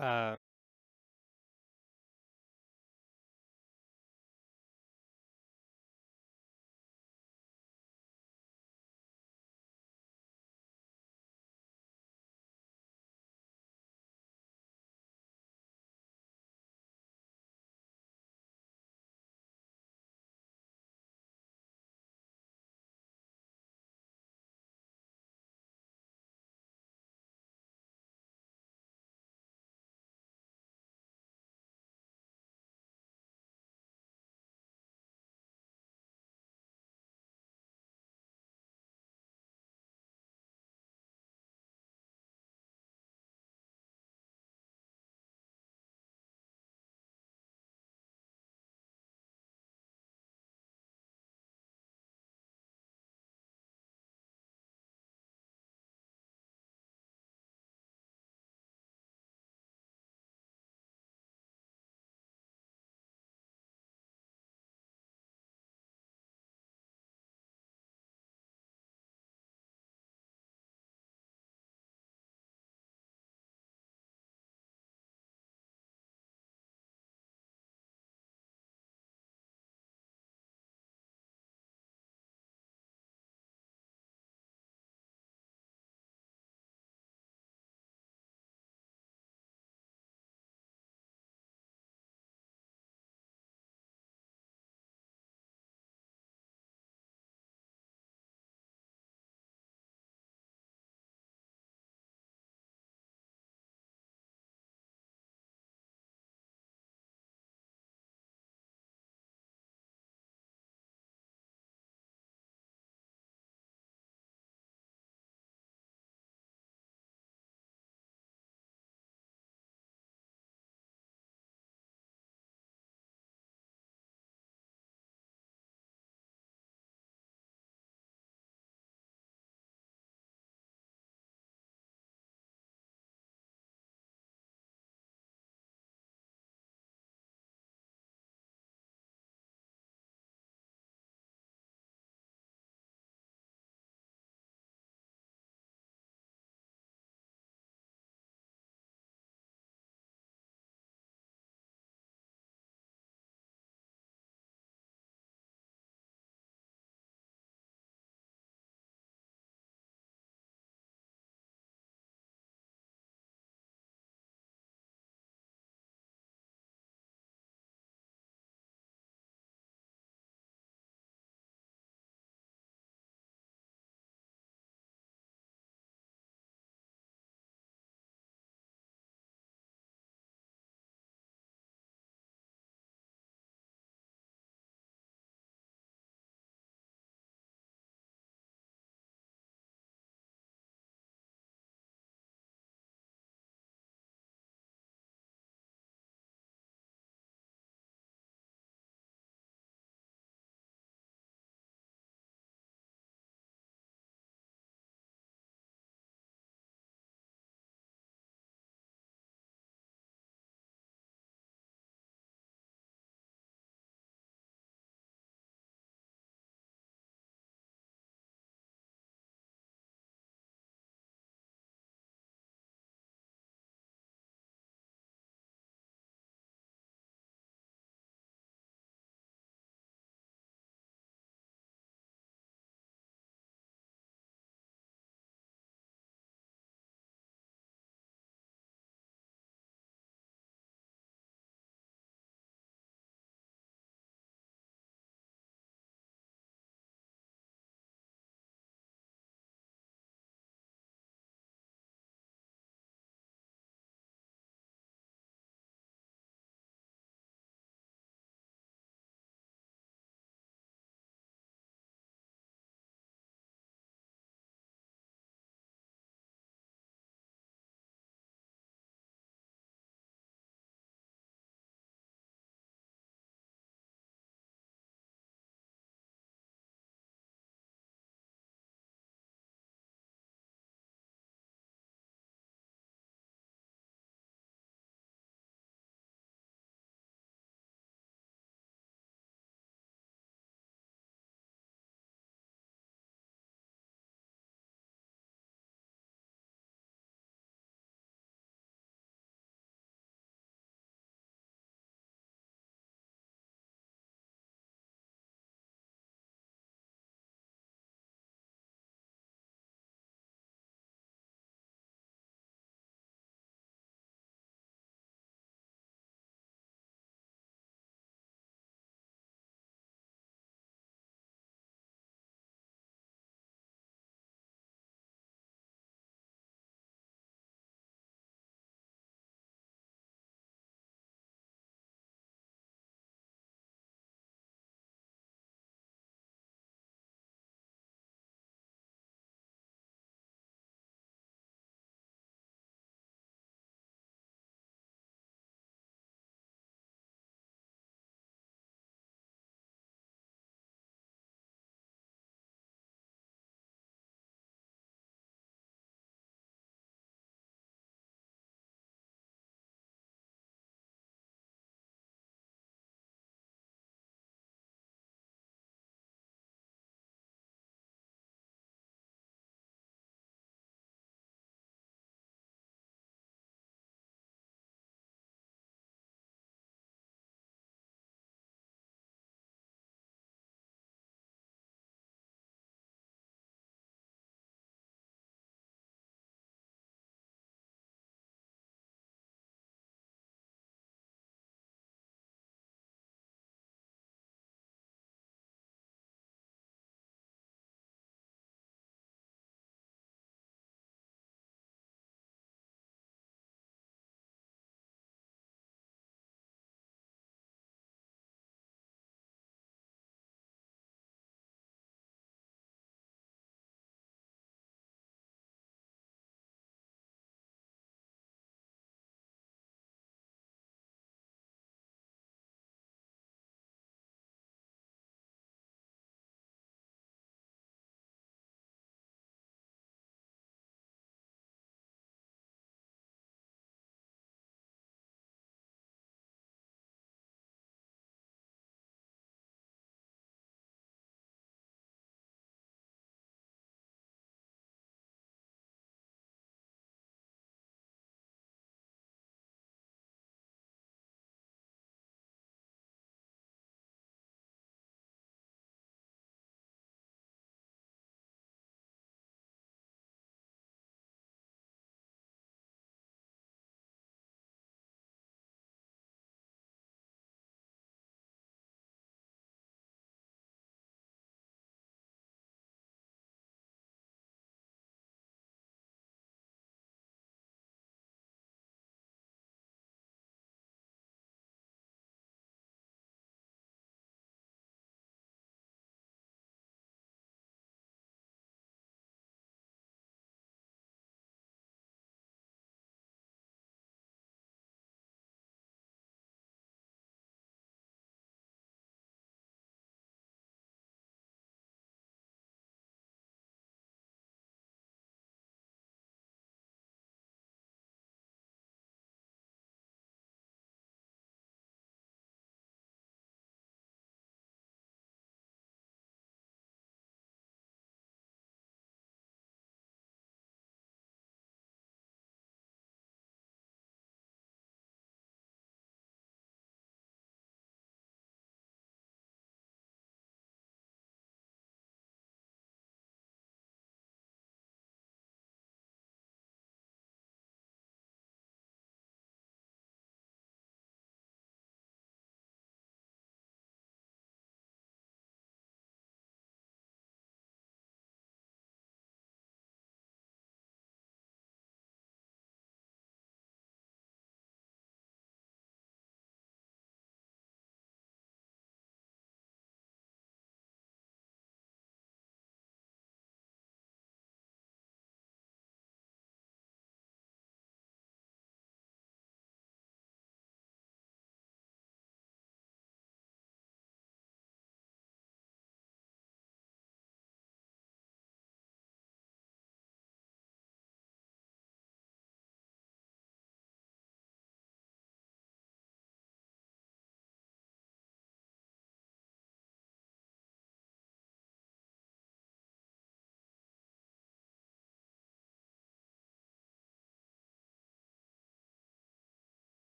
Uh,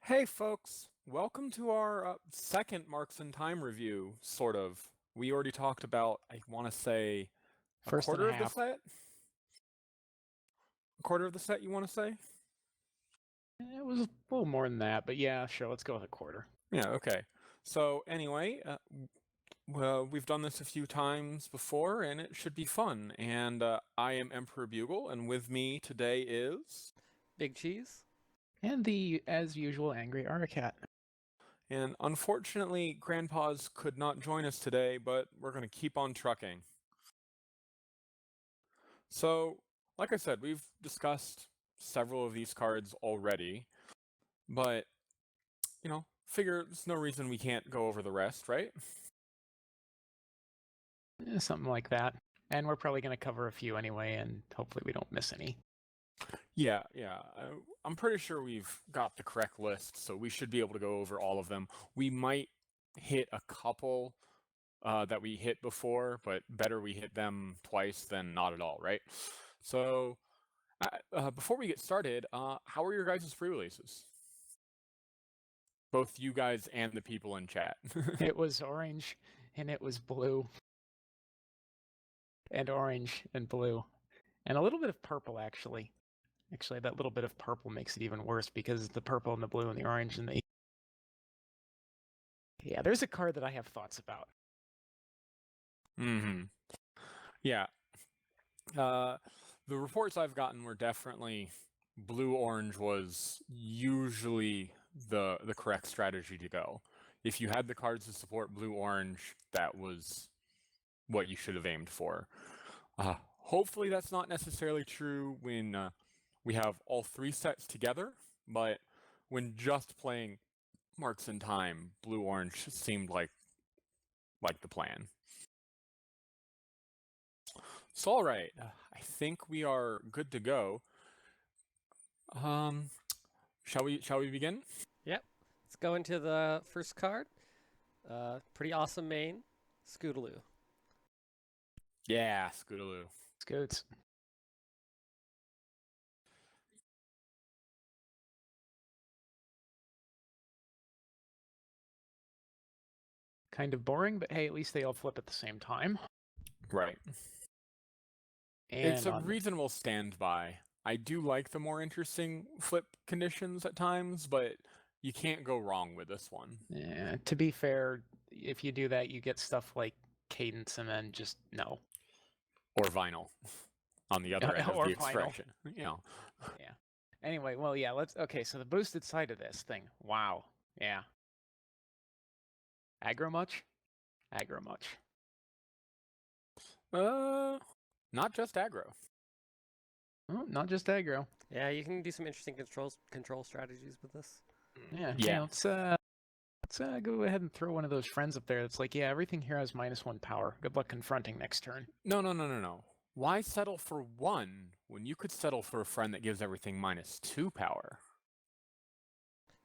Hey folks, welcome to our second Marks and Time review, sort of. We already talked about, I want to say, a First and a quarter of the half. set? A quarter of the set, you want to say? It was a little more than that, but yeah, sure, let's go with a quarter. Yeah, okay. So anyway, well, we've done this a few times before, and it should be fun. And I am Emperor Bugle, and with me today is... Big Cheese? And the, as usual, angry Aracat. And unfortunately, Grandpa's could not join us today, but we're going to keep on trucking. So, like I said, we've discussed several of these cards already, but, figure there's no reason we can't go over the rest, right? Something like that. And we're probably going to cover a few anyway, and hopefully we don't miss any. Yeah. I'm pretty sure we've got the correct list, so we should be able to go over all of them. We might hit a couple that we hit before, but better we hit them twice than not at all, right? So, before we get started, how are your guys' pre-releases? Both you guys and the people in chat. It was orange, and it was blue. And orange and blue. And a little bit of purple, actually. Actually, that little bit of purple makes it even worse because the purple and the blue and the orange and the... Yeah, there's a card that I have thoughts about. Yeah. The reports I've gotten were definitely blue-orange was usually the correct strategy to go. If you had the cards to support blue-orange, that was what you should have aimed for. Hopefully that's not necessarily true when we have all three sets together, but when just playing Marks in Time, blue-orange seemed like the plan. So all right, I think we are good to go. Shall we begin? Yep. Let's go into the first card. Pretty awesome main, Scootaloo. Yeah, Scootaloo. Scoots. Kind of boring, but hey, at least they all flip at the same time. Right. And it's a reasonable standby. I do like the more interesting flip conditions at times, but you can't go wrong with this one. Yeah, to be fair, if you do that, you get stuff like Cadence and then just no. Or Vinyl on the other end of the expression. Yeah. Anyway, well, yeah, okay, so the boosted side of this thing. Wow. Yeah. Aggro much? Aggro much. Not just aggro. Oh, not just aggro. Yeah, you can do some interesting control strategies with this. Yeah. Hey, let's go ahead and throw one of those friends up there that's like, yeah, everything here has -1 power. Good luck confronting next turn. No. Why settle for 1 when you could settle for a friend that gives everything -2 power?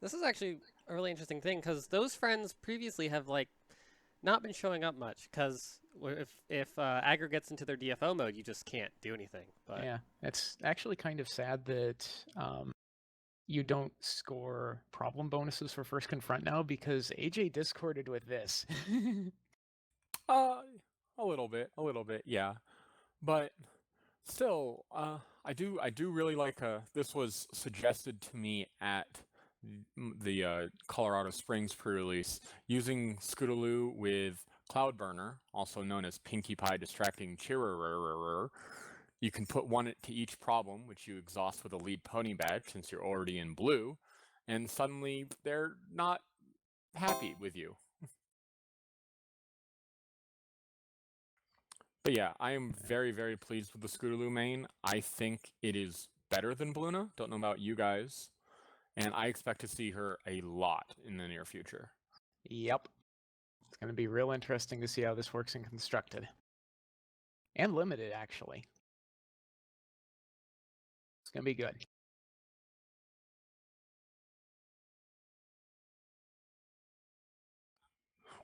This is actually a really interesting thing because those friends previously have not been showing up much because if aggro gets into their DFO mode, you just can't do anything. But yeah, it's actually kind of sad that you don't score problem bonuses for first confront now because AJ discorded with this. A little bit, yeah. But still, I do really like this was suggested to me at the Colorado Springs pre-release using Scootaloo with Cloudburner, also known as Pinkie Pie Distracting Cheerer. You can put 1 to each problem, which you exhaust with a lead pony badge since you're already in blue, and suddenly they're not happy with you. But yeah, I am very, very pleased with the Scootaloo main. I think it is better than Bluna. Don't know about you guys. And I expect to see her a lot in the near future. Yep. It's going to be real interesting to see how this works in Constructed. And Limited, actually. It's going to be good.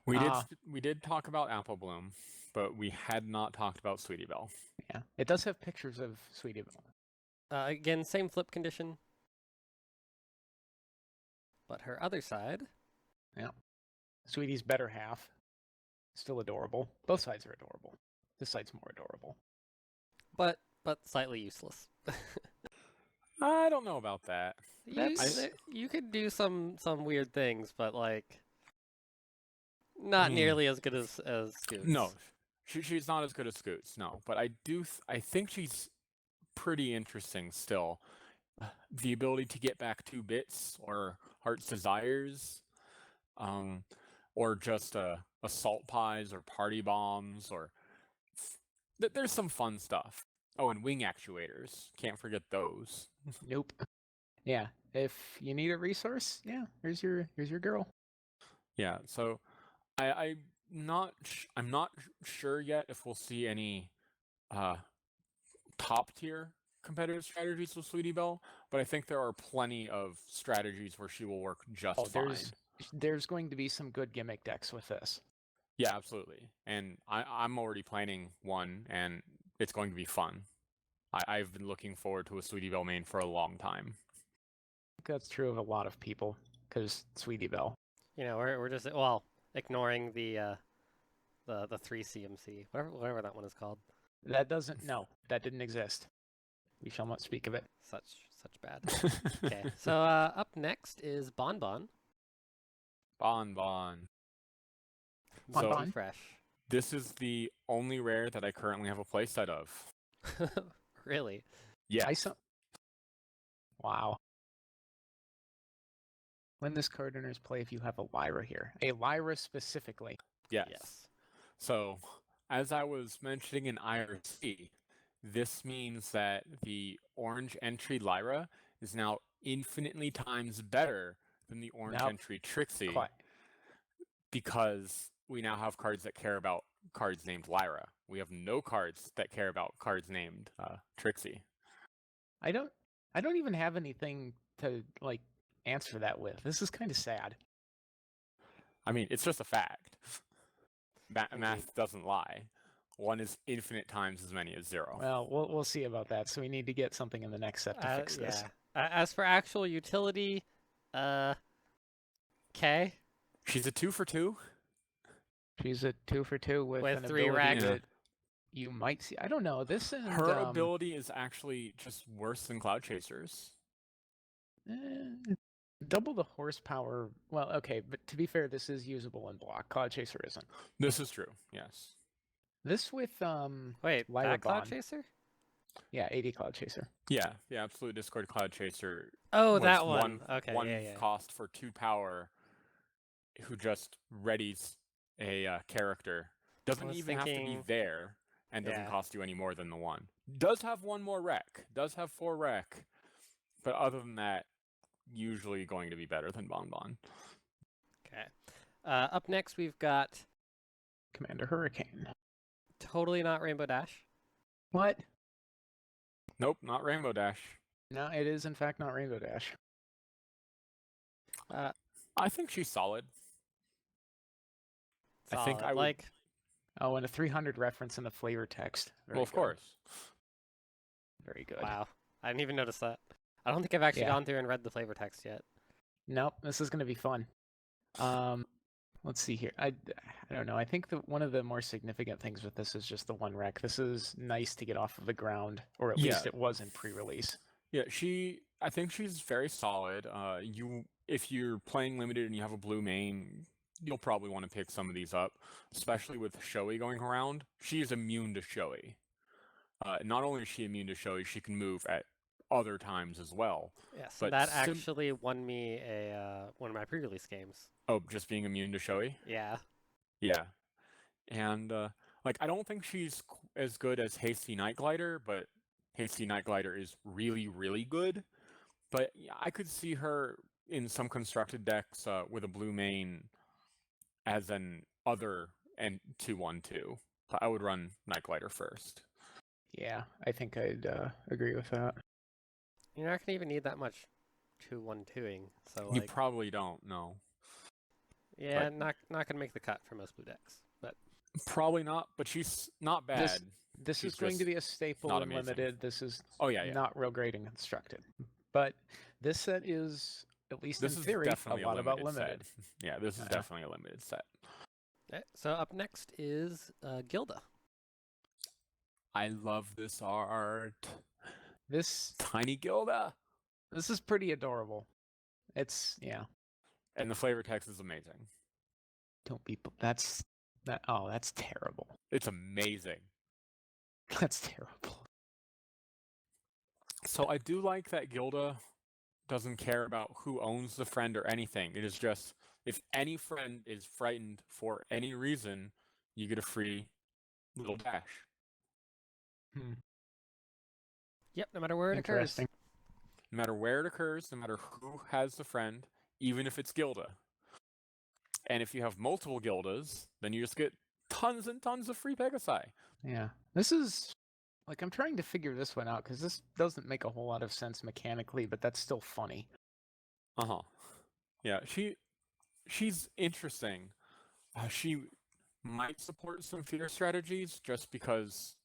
We did talk about Apple Bloom, but we had not talked about Sweetie Belle. Yeah, it does have pictures of Sweetie Belle. again, same flip condition. But her other side, Sweetie's better half, still adorable. Both sides are adorable. This side's more adorable. but slightly useless. I don't know about that. That's- You could do some weird things, but like not I mean, nearly as good as Scoots. No, she's not as good as Scoots. No, but I think she's pretty interesting still. The ability to get back 2 bits or Heart's Desires, or just assault pies or party bombs, or there's some fun stuff. Oh, and wing actuators. Can't forget those. Nope. Yeah, if you need a resource, yeah, here's your girl. Yeah, so I'm not sure yet if we'll see any top tier competitive strategies with Sweetie Belle, but I think there are plenty of strategies where she will work just fine. There's going to be some good gimmick decks with this. Yeah, absolutely. And I'm already planning one, and it's going to be fun. I've been looking forward to a Sweetie Belle main for a long time. I think that's true of a lot of people, because Sweetie Belle. You know, we're just ignoring the 3 CMC, whatever that one is called. That didn't exist. We shall not speak of it. Such bad. Okay, so up next is Bon Bon. Bon. Bon So Bon. Fresh. this is the only rare that I currently have a playset of. Really? Yeah. Wow. When this card enters play, if you have a Lyra here, a Lyra specifically. Yes. So, as I was mentioning in IRC, this means that the orange entry Lyra is now infinitely times better than the orange entry Trixie, because we now have cards that care about cards named Lyra. We have no cards that care about cards named Trixie. I don't even have anything to like answer that with. This is kind of sad. I mean, it's just a fact. Math doesn't lie. 1 is infinite times as many as 0. Well, we'll see about that. So we need to get something in the next set to fix this. As for actual utility, okay. She's a 2 for 2. She's a 2 for 2 with an 3 ability rack. that you might see. I don't know. This and Her ability is actually just worse than Cloud Chaser's. Double the horsepower. Well, okay, but to be fair, this is usable in block. Cloud Chaser isn't. This is true. Yes. This with Wait, Lyra that Cloud Bond. Chaser? Yeah, 80 Cloud Chaser. Yeah, the Absolute Discord Cloud Chaser. Oh, was that one. Okay, one yeah. cost for 2 power, who just readies a character. Doesn't even have to be there, and doesn't cost you any more than the 1. Does have 1 more rec. Does have 4 rec. But other than that, usually going to be better than Bon Bon. Okay. Up next, we've got Commander Hurricane. totally not Rainbow Dash. What? Nope, not Rainbow Dash. No, it is in fact not Rainbow Dash. I think she's solid. I think I would... like. Oh, and a 300 reference in the flavor text. Well, of course. Very good. Wow, I didn't even notice that. I don't think I've actually gone through and read the flavor text yet. Nope, this is going to be fun. Let's see here. I don't know. I think one of the more significant things with this is just the 1 rec. This is nice to get off of the ground, or at least it was in pre-release. Yeah, I think she's very solid. If you're playing limited and you have a blue main, you'll probably want to pick some of these up, especially with Shoei going around. She is immune to Shoei. Not only is she immune to Shoei, she can move at other times as well. Yeah, so that actually won me one of my pre-release games. Oh, just being immune to Shoei? Yeah. Yeah. And, I don't think she's as good as Hasty Night Glider, but Hasty Night Glider is really, really good. But yeah, I could see her in some constructed decks with a blue main as an other and 2/1/2. But I would run Night Glider first. Yeah, I think I'd agree with that. You're not going to even need that much 2/1/2ing. So you probably don't, no. Yeah, not going to make the cut for most blue decks. But probably not, but she's not bad. This is going to be a staple in limited. This is not real great and constructed. But this set is at least This in is theory, a definitely lot about limited limited. set. Yeah, this is Yeah. definitely a limited set. Okay, so up next is Gilda. I love this art. This Tiny Gilda. this is pretty adorable. It's And the flavor text is amazing. Don't be that's terrible. It's amazing. That's terrible. So I do like that Gilda doesn't care about who owns the friend or anything. It is just, if any friend is frightened for any reason, you get a free little dash. Yep, no matter where it occurs. Interesting. No matter where it occurs, no matter who has the friend, even if it's Gilda. And if you have multiple Gildas, then you just get tons and tons of free Pegasi. Yeah. This is like, I'm trying to figure this one out because this doesn't make a whole lot of sense mechanically, but that's still funny. Uh-huh. Yeah, she's interesting. She might support some fear strategies just because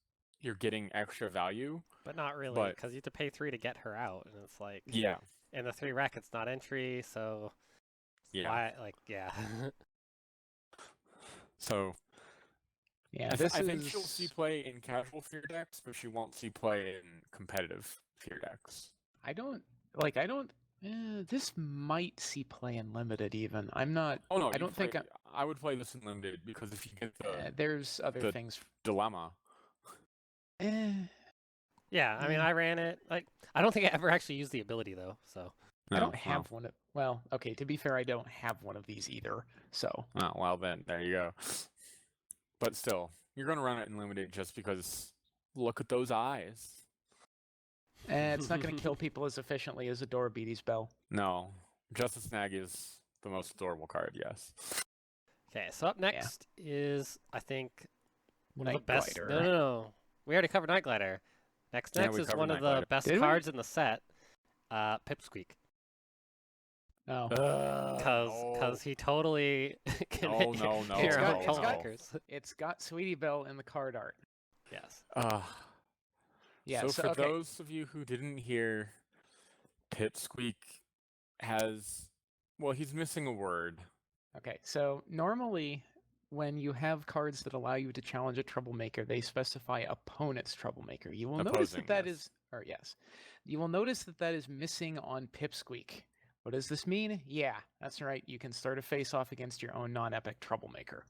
you're getting extra value. But not really, But- because you have to pay 3 to get her out, and it's like, Yeah. and the 3 rack, it's not entry, so Yeah. why, like, yeah. So Yeah, I this think is she'll see play in casual fear decks, but she won't see play in competitive fear decks. This might see play in limited even. I'm not. Oh no, I don't think I would play this in limited because if you get the there's other the- things. dilemma. Yeah, I mean, I ran it. Like, I don't think I ever actually used the ability, though, so. I No, don't have one of. Well, okay. To be fair, I don't have one of these either. So Oh, well then, there you go. But still, you're gonna run it in limited just because look at those eyes. it's not going to kill people as efficiently as a Dora Beatty's Bell. No, Justice Snag is the most adorable card, yes. Okay, so up next is, I think, one of the Night best. Glider. No. We already covered Night Glider. Next Yeah, we is covered one of Night the Glider. best Did we? cards in the set, Pipsqueak. Oh, Because he totally can hit no, your no, own no. troublemakers. it's got Sweetie Belle in the card art. Yes. Yeah. So for okay. those of you who didn't hear, Pipsqueak has, well, he's missing a word. Okay, so normally when you have cards that allow you to challenge a troublemaker, they specify opponent's troublemaker. You will notice Opposing, that yes. you will notice that is missing on Pipsqueak. What does this mean? Yeah, that's right. You can start a face-off against your own non-epic troublemaker.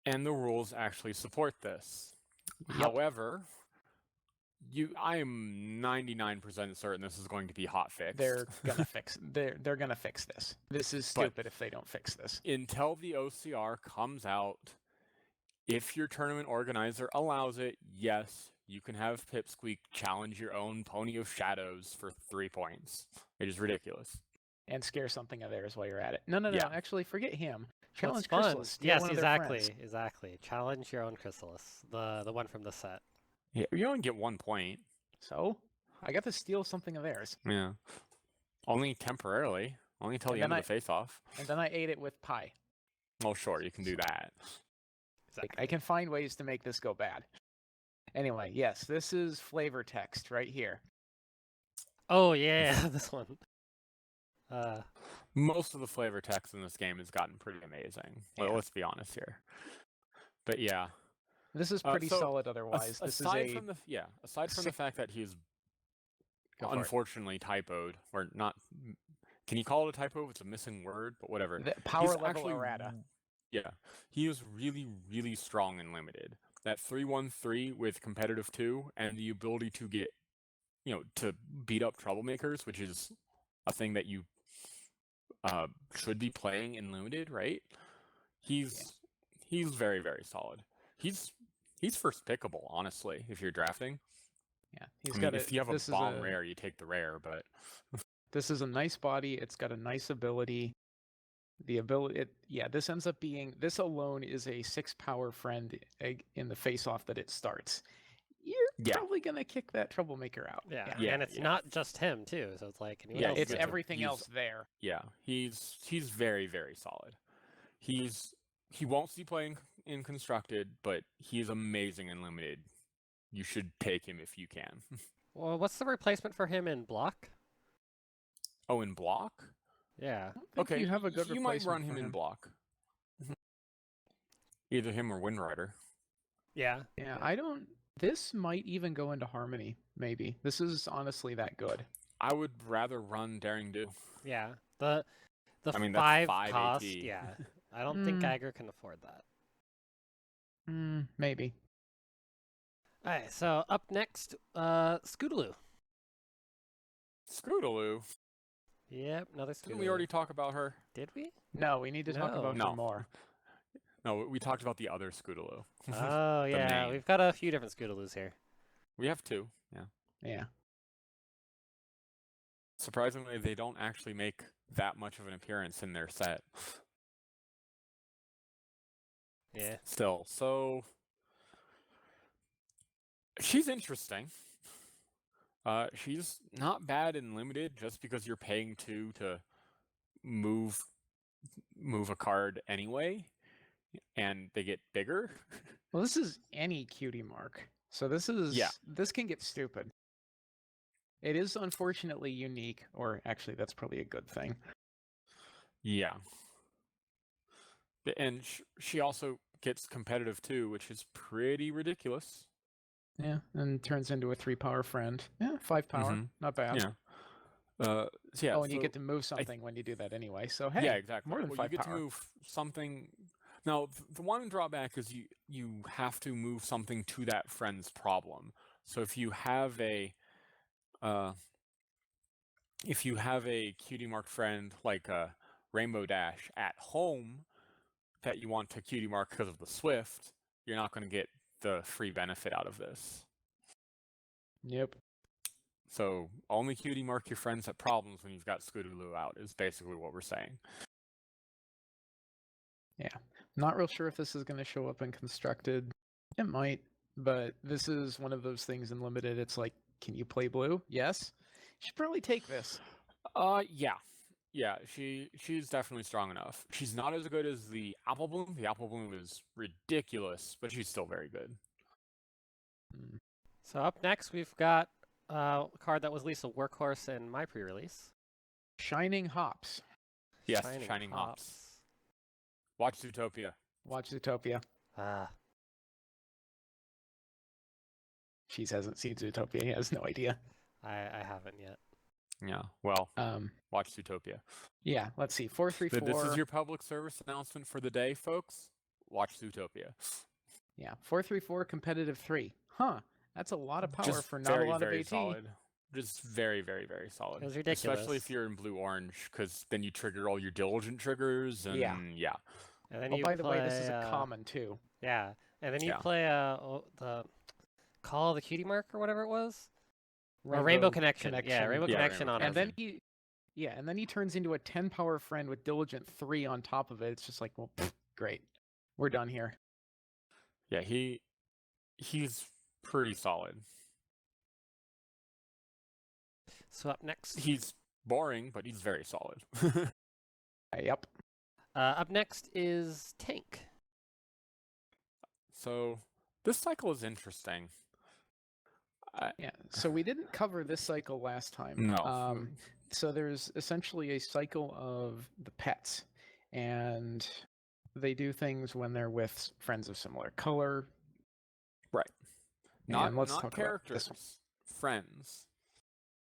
And the rules actually support this. Yep. However, I am 99% certain this is going to be hot fixed. They're gonna they're gonna fix this. This is But- stupid if they don't fix this. Until the OCR comes out, if your tournament organizer allows it, yes, you can have Pipsqueak challenge your own Pony of Shadows for 3 points. It is ridiculous. And scare something of theirs while you're at it. No, Yeah. actually forget him. What's Challenge fun? Chrysalis. Steal Yes, one of their friends. exactly. Challenge your own Chrysalis, the one from the set. Yeah, you only get 1 point. So, I got to steal something of theirs. Yeah. Only temporarily. Only until the And end then of the face-off. And then I ate it with pie. Well, sure, you can do that. I can find ways to make this go bad. Anyway, yes, this is flavor text right here. Oh yeah, this one. Most of the flavor text in this game has gotten pretty amazing. Well, Yeah. let's be honest here. But yeah. This is pretty so, solid otherwise. This is aside a from the aside from the sick- fact that he's Go for it. unfortunately typoed, or not, can you call it a typo if it's a missing word? But whatever. the power He's level actually errata. Yeah, he is really, really strong in limited. That 3/1/3 with competitive 2 and the ability to get, to beat up troublemakers, which is a thing that you should be playing in limited, right? He's very, very solid. He's first pickable, honestly, if you're drafting. Yeah, he's I got mean, if you have a this is bomb rare, you take the rare, but This is a nice body. It's got a nice ability. This ends up being, this alone is a 6 power friend in the face-off that it starts. You're Yeah. probably gonna kick that troublemaker out. Yeah, Yeah, and it's yeah. not just him too. So it's like anyone Yeah, else It's can- gets a- everything he's- else there. yeah, he's very, very solid. He won't see playing in constructed, but he's amazing in limited. You should take him if you can. Well, what's the replacement for him in block? Oh, in block? Yeah. I don't think Okay, you have a good you might replacement run him for in block. Either him or Wind Rider. Yeah. Yeah, I don't. This might even go into Harmony. Maybe this is honestly that good. I would rather run Daring Do. Yeah. The I mean, that's 5 5 cost. AT. Yeah. I don't think Mm. Geiger can afford that. Maybe. All right. So up next, Scootaloo. Scootaloo. Yep, another Scootaloo. Didn't we already talk about her? Did we? No, we need to talk about her No. more. No, we talked about the other Scootaloo. Oh yeah, main. we've got a few different Scootaloos here. We have 2, yeah. Yeah. Surprisingly, they don't actually make that much of an appearance in their set. Yeah. Still, so she's interesting. She's not bad in limited just because you're paying 2 to move a card anyway, and they get bigger. Well, this is any cutie mark, so this can get stupid. It is unfortunately unique, or actually, that's probably a good thing. Yeah. And she also gets competitive too, which is pretty ridiculous. Yeah, and turns into a 3-power friend. Yeah, 5 power, not bad. Yeah. So yeah. Oh, and you get to move something when you do that anyway. So hey, yeah, exactly. more than 5 you get power. to move something. Now, the one drawback is you have to move something to that friend's problem. So if you have a cutie mark friend like a Rainbow Dash at home that you want to cutie mark because of the Swift, you're not going to get the free benefit out of this. Yep. So only cutie mark your friends at problems when you've got Scootaloo out is basically what we're saying. Yeah. Not real sure if this is going to show up in Constructed. It might, but this is one of those things in Limited. It's like, can you play blue? Yes. You should probably take this. Yeah. Yeah, she's definitely strong enough. She's not as good as the Apple Bloom. The Apple Bloom is ridiculous, but she's still very good. So up next, we've got a card that was at least a workhorse in my pre-release. Shining Hops. Yes, Shining Hops. Watch Zootopia. Watch Zootopia. Ah. Cheese hasn't seen Zootopia. He has no idea. I haven't yet. Yeah, well, watch Zootopia. Yeah, let's see. 434. This is your public service announcement for the day, folks. Watch Zootopia. Yeah, 434 competitive 3. Huh. That's a lot of power Just for not a lot of AT. Solid. Just very, very, very solid. It was ridiculous. Especially if you're in blue-orange, because then you trigger all your diligent triggers, and yeah. And then oh, by the way, this is a common too. Yeah, and then you play the Call of the Cutie Mark or whatever it was. Rainbow Connection. Yeah, Rainbow Connection on it. And then he turns into a 10-power friend with Diligent 3 on top of it. It's just like, well, great. We're done here. Yeah, he's pretty solid. So up next, he's boring, but he's very solid. Yep. Up next is Tank. So this cycle is interesting. Yeah, so we didn't cover this cycle last time. No. So there's essentially a cycle of the pets, and they do things when they're with friends of similar color. Right. Not talk characters, friends.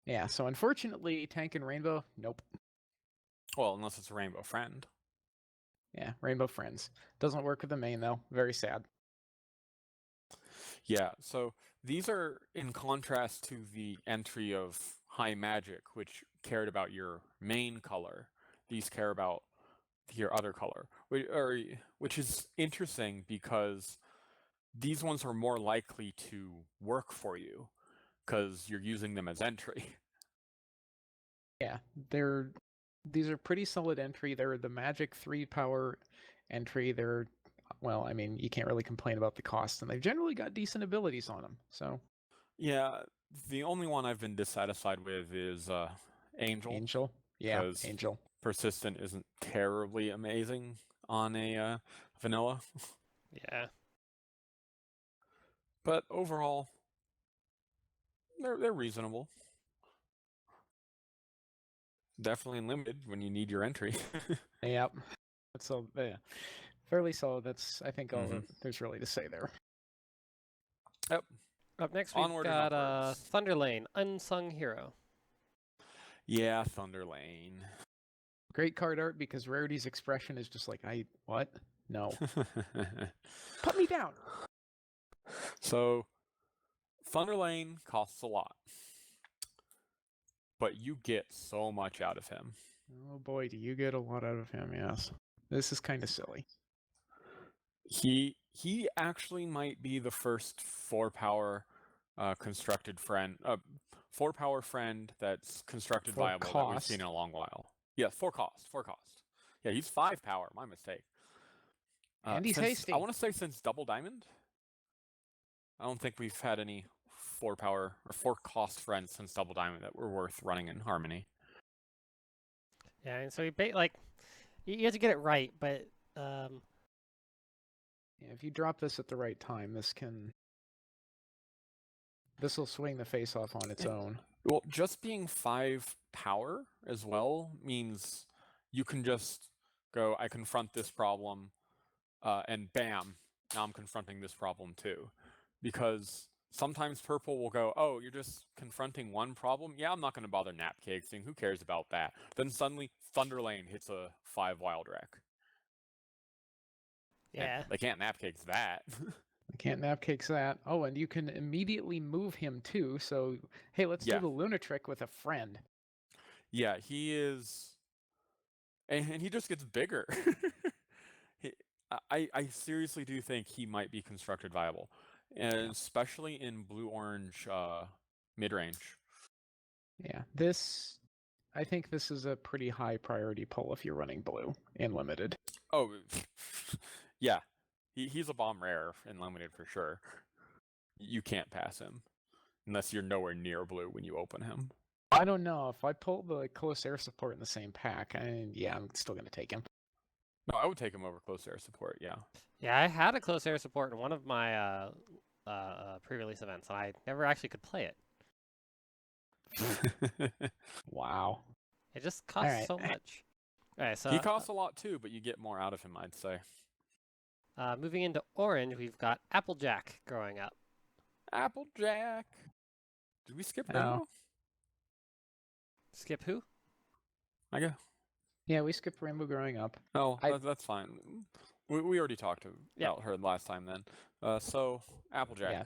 Yeah, so unfortunately, Tank and Rainbow, nope. Well, unless it's a Rainbow friend. Yeah, Rainbow friends. Doesn't work with the main, though. Very sad. Yeah, so these are in contrast to the entry of High Magic, which cared about your main color. These care about your other color, which is interesting because these ones are more likely to work for you because you're using them as entry. Yeah, these are pretty solid entry. They're the Magic 3-power entry. They're, well, I mean, you can't really complain about the cost, and they've generally got decent abilities on them. So yeah, the only one I've been dissatisfied with is Angel. Angel, yeah, Angel. Persistent isn't terribly amazing on a vanilla. Yeah, but overall, they're reasonable. definitely in limited when you need your entry. Yep. That's all. Yeah. Fairly solid. That's I think all Mhm. there's really to say there. Yep. Up next, we've Onward and got upwards. Thunder Lane, Unsung Hero. Yeah, Thunder Lane. Great card art because Rarity's expression is just like, what? No. Put me down. So, Thunder Lane costs a lot, but you get so much out of him. Oh boy, do you get a lot out of him, yes. This is kind of silly. He actually might be the first 4-power constructed friend, 4-power friend that's constructed For viable that we've cost. seen in a long while. Yes, 4 cost. Yeah, he's 5-power. My mistake. And he's hasty. I want to say since Double Diamond. I don't think we've had any 4-power or 4-cost friends since Double Diamond that were worth running in Harmony. Yeah, and so you have to get it right, but Yeah, if you drop this at the right time, this will swing the face off on its own. Well, just being 5-power as well means you can just go, I confront this problem, and bam, now I'm confronting this problem too. Because sometimes purple will go, oh, you're just confronting one problem? Yeah, I'm not going to bother napcakesing. Who cares about that? Then suddenly Thunder Lane hits a 5 wild wreck. yeah. And they can't napcakes that. I can't napcakes that. Oh, and you can immediately move him too. So, hey, let's do the Luna trick with a friend. Yeah, he is... And he just gets bigger. I seriously do think he might be constructed viable. And especially in blue-orange mid-range. Yeah, I think this is a pretty high priority pull if you're running blue in limited. Oh, yeah. He's a bomb rare in limited for sure. You can't pass him. Unless you're nowhere near blue when you open him. I don't know. If I pull the close air support in the same pack, yeah, I'm still going to take him. No, I would take him over close air support, yeah. Yeah, I had a close air support in one of my pre-release events, and I never actually could play it. Wow. It just costs so much. All right, so he costs a lot too, but you get more out of him, I'd say. Moving into orange, we've got Applejack growing up. Applejack. Did we skip Rainbow? Skip who? I guess. Yeah, we skipped Rainbow growing up. Oh, that's fine. We already talked about her last time then. So, Applejack. Yeah.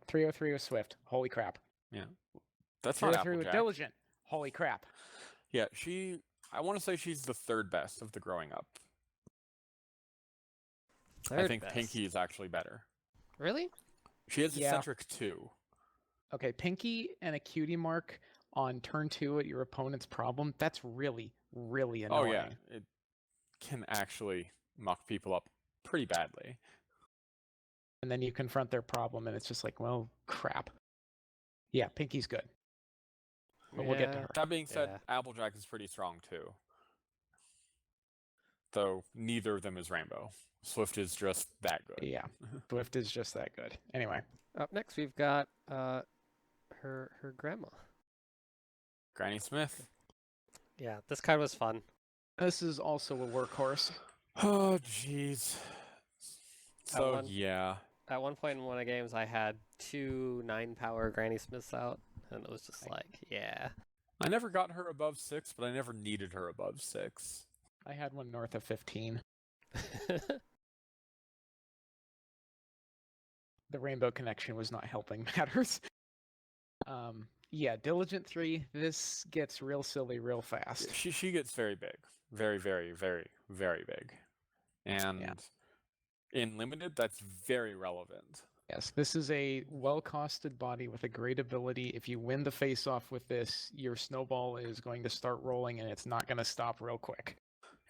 303 with Swift. Holy crap. Yeah. That's not 303 with Applejack. Diligent. Holy crap. Yeah, I want to say she's the third best of the growing up. I think Pinky is actually better. Really? She has eccentric 2. Okay, Pinky and a cutie mark on turn 2 at your opponent's problem, that's really, really annoying. Oh yeah, it can actually muck people up pretty badly. And then you confront their problem and it's just like, well, crap. Yeah, Pinky's good. But we'll get to her. That being said, Applejack is pretty strong too. Though neither of them is Rainbow. Swift is just that good. Yeah, Swift is just that good. Anyway. Up next, we've got her grandma. Granny Smith. Yeah, this card was fun. This is also a workhorse. Oh, jeez. So, yeah. At one point in one of the games, I had 2 9-power Granny Smiths out, and it was just like, yeah. I never got her above 6, but I never needed her above 6. I had one north of 15. The Rainbow Connection was not helping matters. Yeah, Diligent 3, this gets real silly real fast. She gets very big. Very, very, very, very big. And in limited, that's very relevant. Yes, this is a well-costed body with a great ability. If you win the face-off with this, your snowball is going to start rolling and it's not going to stop real quick.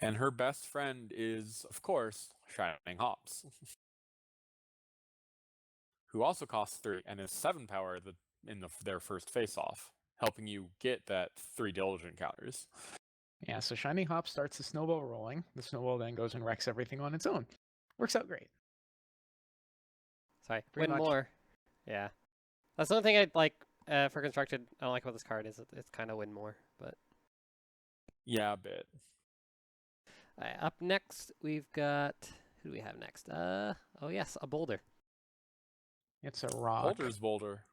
And her best friend is, of course, Shining Hops. Who also costs 3 and is 7-power in their first face-off, helping you get that 3 Diligent counters. Yeah, so Shining Hop starts the snowball rolling. The snowball then goes and wrecks everything on its own. Works out great. Sorry, win more. Yeah. That's the only thing I'd like for constructed. I don't like about this card is it's kind of win more, but Yeah, a bit. All right, up next, we've got... Who do we have next? Oh, yes, a boulder. It's a rock. Boulder's Boulder.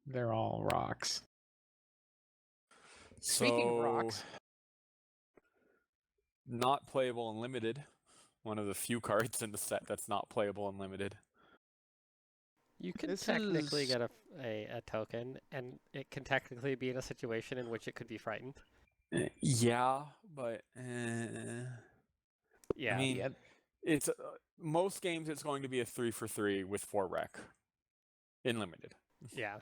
They're all rocks. So, Speaking of rocks, not playable and limited. One of the few cards in the set that's not playable and limited. You can This technically is- get a token, and it can technically be in a situation in which it could be frightened. Yeah, but Yeah. I mean, yeah, it's most games it's going to be a 3-for-3 with 4 rec in limited. Yeah.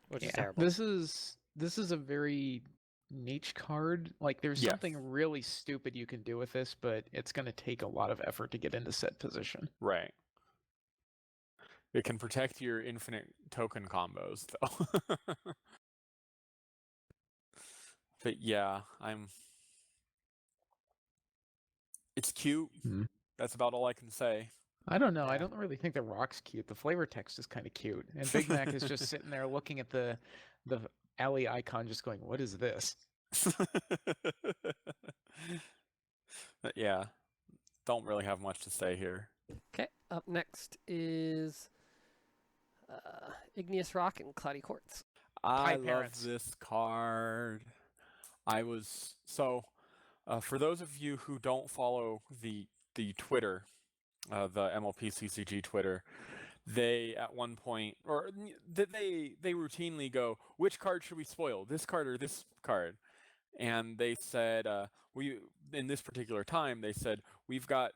Which is yeah. terrible. This is a very niche card. Like, there's Yes. something really stupid you can do with this, but it's going to take a lot of effort to get into set position. Right. It can protect your infinite token combos, though. But yeah, it's cute. Hmm. That's about all I can say. I don't know. I Yeah. don't really think the rock's cute. The flavor text is kind of cute, and Big Mac is just sitting there looking at the alley icon, just going, "What is this?" But yeah, don't really have much to say here. Okay, up next is Igneous Rock and Cloudy Quartz. I love Parents. this card. For those of you who don't follow the Twitter, the MLP CCG Twitter, they at one point, or they routinely go, which card should we spoil, this card or this card? And they said, in this particular time, they said, we've got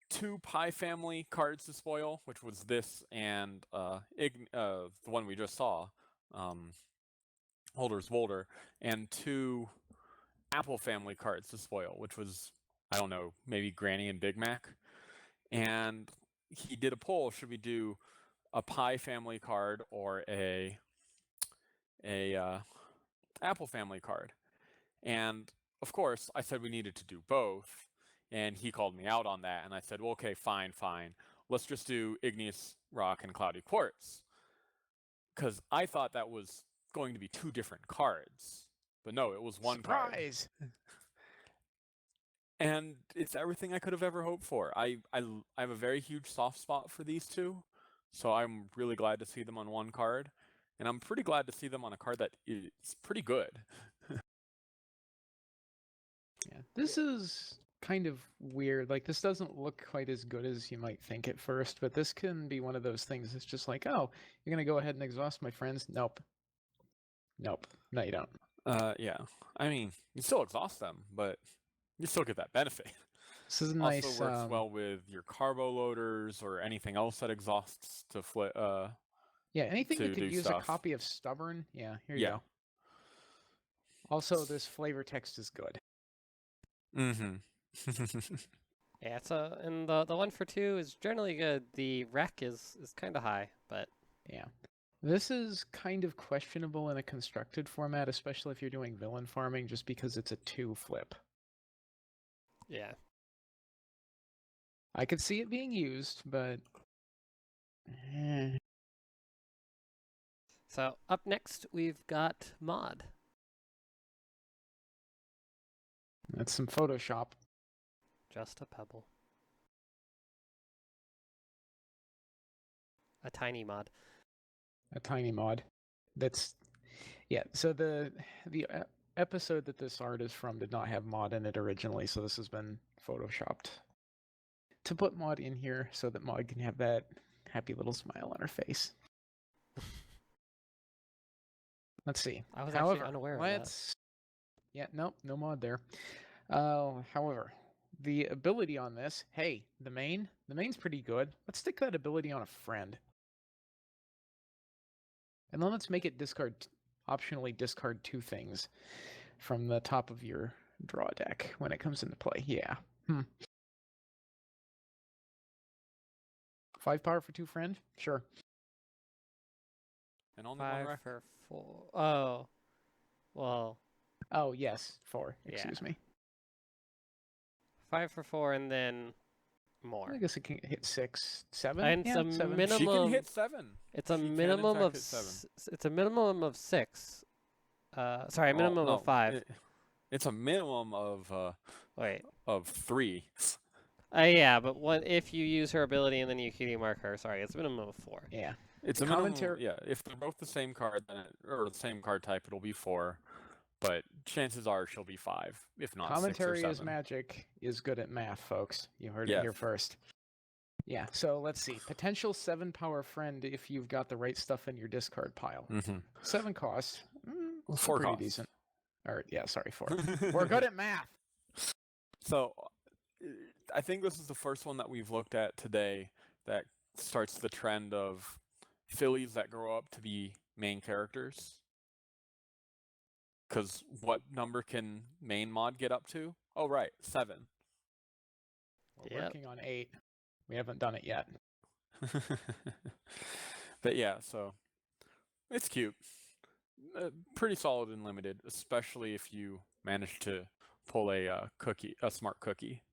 2 Pi family cards to spoil, which was this and the one we just saw, Holder's Boulder, and 2 Apple family cards to spoil, which was, I don't know, maybe Granny and Big Mac. And he did a poll, should we do a Pi family card or a Apple family card? And of course, I said we needed to do both, and he called me out on that, and I said, well, okay, fine. Let's just do Igneous Rock and Cloudy Quartz. Because I thought that was going to be 2 different cards. But no, it was one card. Surprise! And it's everything I could have ever hoped for. I have a very huge soft spot for these 2, so I'm really glad to see them on one card. And I'm pretty glad to see them on a card that is pretty good. Yeah, this is kind of weird. Like, this doesn't look quite as good as you might think at first, but this can be one of those things. It's just like, oh, you're gonna go ahead and exhaust my friends? Nope. No, you don't. Yeah. I mean, you still exhaust them, but you still get that benefit. This is nice. Also works well with your carbo loaders or anything else that exhausts to flip. Yeah, anything to that could do use stuff. a copy of Stubborn. Yeah, here you Yeah. go. Also, this flavor text is good. Mm-hmm. Yeah, and the 1 for 2 is generally good. The rec is kind of high, but Yeah. This is kind of questionable in a constructed format, especially if you're doing villain farming, just because it's a 2 flip. yeah. I could see it being used, but So up next, we've got Mod. that's some Photoshop. Just a pebble. A tiny mod. A tiny mod. That's yeah. So the episode that this art is from did not have mod in it originally, so this has been photoshopped to put mod in here so that mod can have that happy little smile on her face. Let's see. I was actually unaware of that. Yeah, no mod there. However, the ability on this, hey, the main's pretty good. Let's stick that ability on a friend. And then let's make it optionally discard 2 things from the top of your draw deck when it comes into play. Yeah. 5 power for 2 friend? Sure. And only 1 5 rec. for 4. Oh. Well. Oh, yes, 4. Yeah. Excuse me. 5 for 4 and then more. I guess it can hit 6, 7. And yeah, it's a 7. minimum. She can hit 7. It's a She can, in minimum fact, of hit 7. it's a minimum of 6. Sorry, a minimum no, of 5. It's a minimum Wait. of 3. Yeah, but what if you use her ability and then you cutie mark her? Sorry, it's a minimum of 4. Yeah. It's a minimum. Yeah, if they're both the same card, or the same card type, it'll be 4. But chances are she'll be 5, if not 6 or 7. Commentary is magic is good at math, folks. You heard it Yes. here first. Yeah, so let's see. Potential 7 power friend if you've got the right stuff in your discard pile. 7 cost. 4 pretty cost. decent. Or yeah, sorry, 4. We're good at math. So, I think this is the first one that we've looked at today that starts the trend of fillies that grow up to be main characters. Because what number can main mod get up to? Oh, right, 7. We're working on 8. We haven't done it yet. But yeah, so it's cute. Pretty solid and limited, especially if you manage to pull a smart cookie.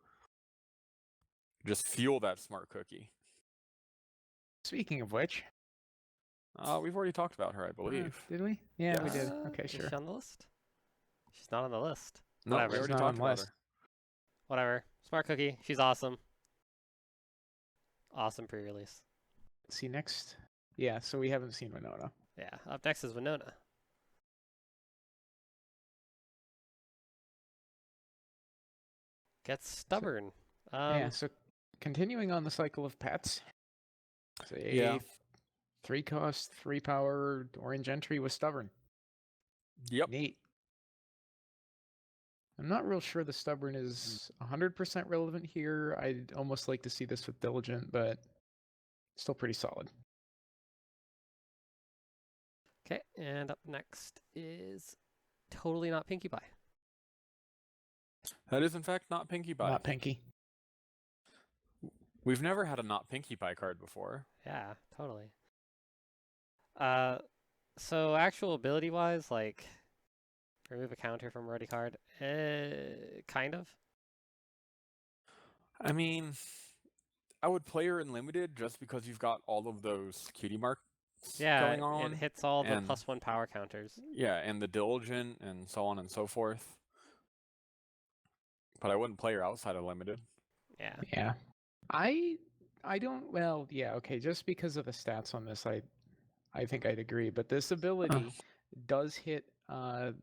Just fuel that smart cookie. Speaking of which, we've already talked about her, I believe. Did we? Yeah, we did. Okay, sure. Is she on the list? She's not on the list. No, Whatever. we already She's not on talked the about list. her. Whatever. Smart cookie. She's awesome. Awesome pre-release. See next. Yeah, so we haven't seen Winona. Yeah. Up next is Winona. Gets stubborn. Yeah, so continuing on the cycle of pets. So Yeah. 3 cost, 3 power, orange entry with stubborn. Yep. Neat. I'm not real sure the stubborn is 100% relevant here. I'd almost like to see this with diligent, but still pretty solid. Okay, and up next is totally not Pinkie Pie. That is, in fact, not Pinkie Pie. Not Pinky. We've never had a not Pinkie Pie card before. Yeah, totally. So actual ability-wise, like, remove a counter from a ready card, kind of. I mean, I would play her in limited just because you've got all of those cutie marks going on. It hits all the +1 power counters. Yeah, and the diligent and so on and so forth. But I wouldn't play her outside of limited. Yeah. Yeah. I don't, well, yeah, okay, just because of the stats on this, I think I'd agree, but this ability does hit the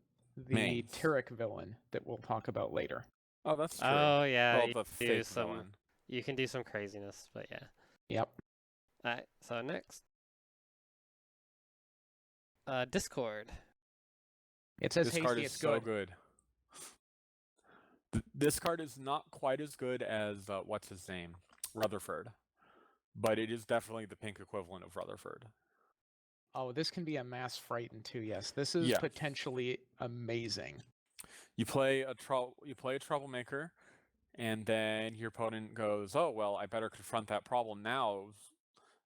Mains. Tyrek villain that we'll talk about later. Oh, that's true. Oh, yeah. Well, the fake villain. You can do some craziness, but yeah. Yep. Alright, so next. Discord. It says This card hasty, is it's so good. This card is not quite as good as, what's his name? Rutherford. But it is definitely the pink equivalent of Rutherford. Oh, this can be a mass frighten too, yes. This is potentially amazing. You play a troublemaker, and then your opponent goes, oh, well, I better confront that problem now,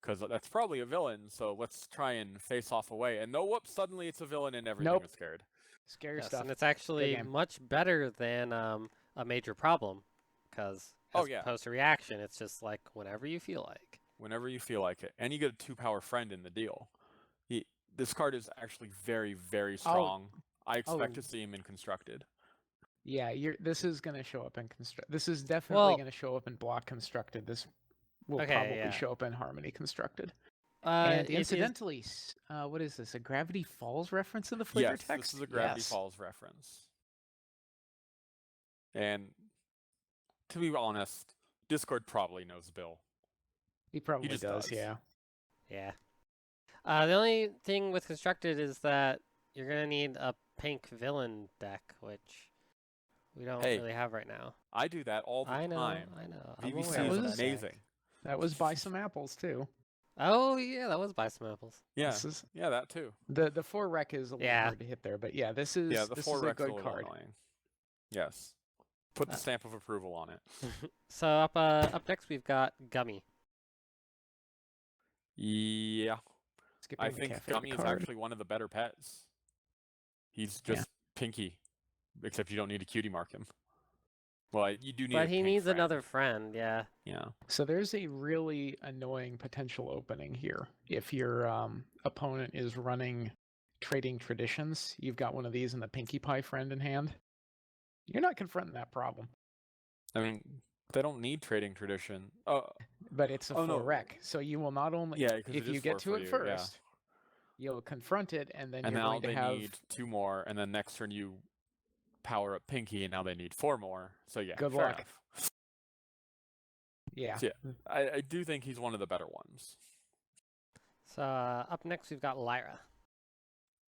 because that's probably a villain, so let's try and face off away. And no, whoops, suddenly it's a villain and everything is scared. Scary stuff. And it's actually much better than a major problem, because as opposed to reaction, it's just like whenever you feel like. Whenever you feel like it. And you get a 2-power friend in the deal. This card is actually very, very strong. I expect to see him in Constructed. Yeah, this is going to show up in Constructed. This is definitely going to show up in Block Constructed. This will probably show up in Harmony Constructed. And incidentally, what is this? A Gravity Falls reference in the flavor text? Yes, this is a Gravity Falls reference. And to be honest, Discord probably knows Bill. He probably does, yeah. Yeah. The only thing with Constructed is that you're going to need a pink villain deck, which we don't really have right now. I do that all the time. I know. VBC is amazing. That was Buy Some Apples, too. Oh, yeah, that was Buy Some Apples. Yeah, that too. The 4 rec is a little hard to hit there, but yeah, this is the 4 rec a good card. Annoying. Yes. Put the stamp of approval on it. So up next we've got Gummy. Yeah. I think Gummy is actually one of the better pets. He's just Pinky, except you don't need to cutie mark him. Well, you do need But he needs another friend, yeah. Yeah. So there's a really annoying potential opening here. If your opponent is running Trading Traditions, you've got one of these and the Pinkie Pie friend in hand. You're not confronting that problem. I mean, they don't need trading tradition. Oh, But it's a oh 4 no. rec, so you will not only Yeah, because if it is you get 4 to for it you, first, you'll confront it, and then And you're now going to they have need 2 more, and then next turn you power up Pinky, and now they need 4 more. So yeah, Good fair luck. enough. yeah. So, yeah, I do think he's one of the better ones. So up next we've got Lyra.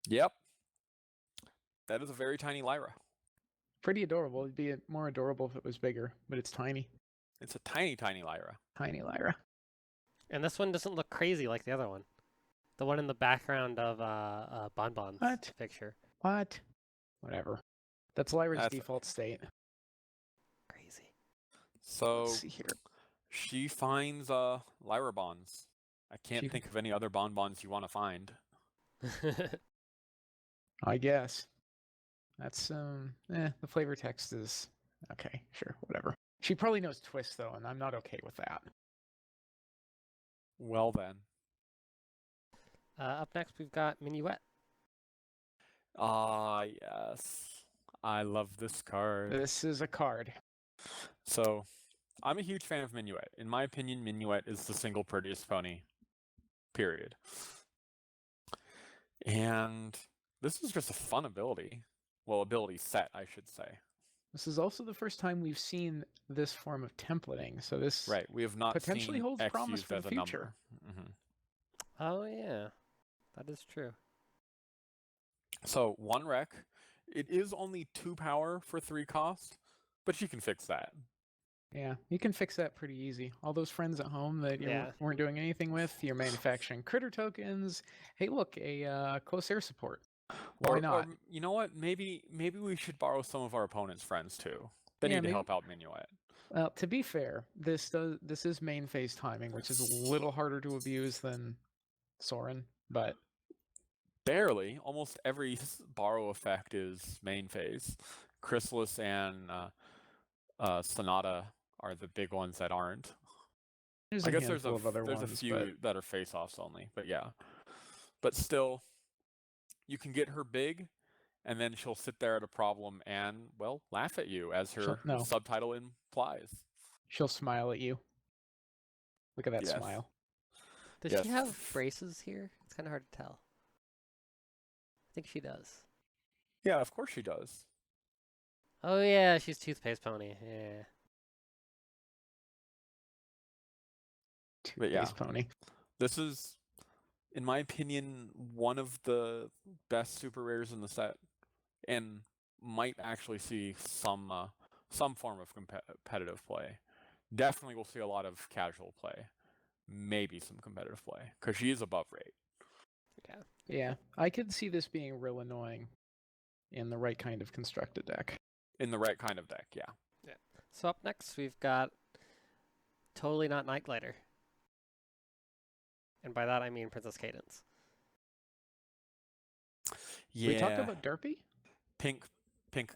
Yep. That is a very tiny Lyra. Pretty adorable. It'd be more adorable if it was bigger, but it's tiny. It's a tiny, tiny Lyra. Tiny Lyra. And this one doesn't look crazy like the other one. The one in the background of Bonbon's What? picture. What? Whatever. That's Lyra's default state. Crazy. So Let's see here. she finds Lyra bonds. I can't think of any other bonbons you want to find. I guess. That's the flavor text is okay, sure, whatever. She probably knows twist though, and I'm not okay with that. Well then. Up next we've got Minuet. Ah, yes. I love this card. This is a card. So, I'm a huge fan of Minuet. In my opinion, Minuet is the single prettiest pony. Period. And this is just a fun ability. Well, ability set, I should say. This is also the first time we've seen this form of templating, so this Right, we have not potentially seen holds X promise used for as the a future. number. Oh yeah, that is true. So 1 rec. It is only 2 power for 3 cost, but you can fix that. Yeah, you can fix that pretty easy. All those friends at home that you weren't doing anything with, you're manufacturing critter tokens. Hey, look, a close air support. Why not? Or you know what? Maybe we should borrow some of our opponent's friends too. They need to help out Minuet. Well, to be fair, this is main phase timing, which is a little harder to abuse than Soren, but barely. Almost every borrow effect is main phase. Chrysalis and Sonata are the big ones that aren't. I guess there's a few that are face-offs only, but yeah. But still, you can get her big, and then she'll sit there at a problem and, well, laugh at you, as her subtitle implies. She'll smile at you. Look at that smile. Does she have braces here? It's kind of hard to tell. I think she does. Yeah, of course she does. Oh yeah, she's Toothpaste Pony. Yeah. Toothpaste Pony. This is, in my opinion, one of the best super rares in the set, and might actually see some form of competitive play. Definitely we'll see a lot of casual play. Maybe some competitive play, because she is above rate. Yeah, I could see this being real annoying in the right kind of constructed deck. In the right kind of deck, yeah. Yeah. So up next, we've got totally not Night Glider. And by that, I mean Princess Cadence. Yeah. We talked about Derpy? Pink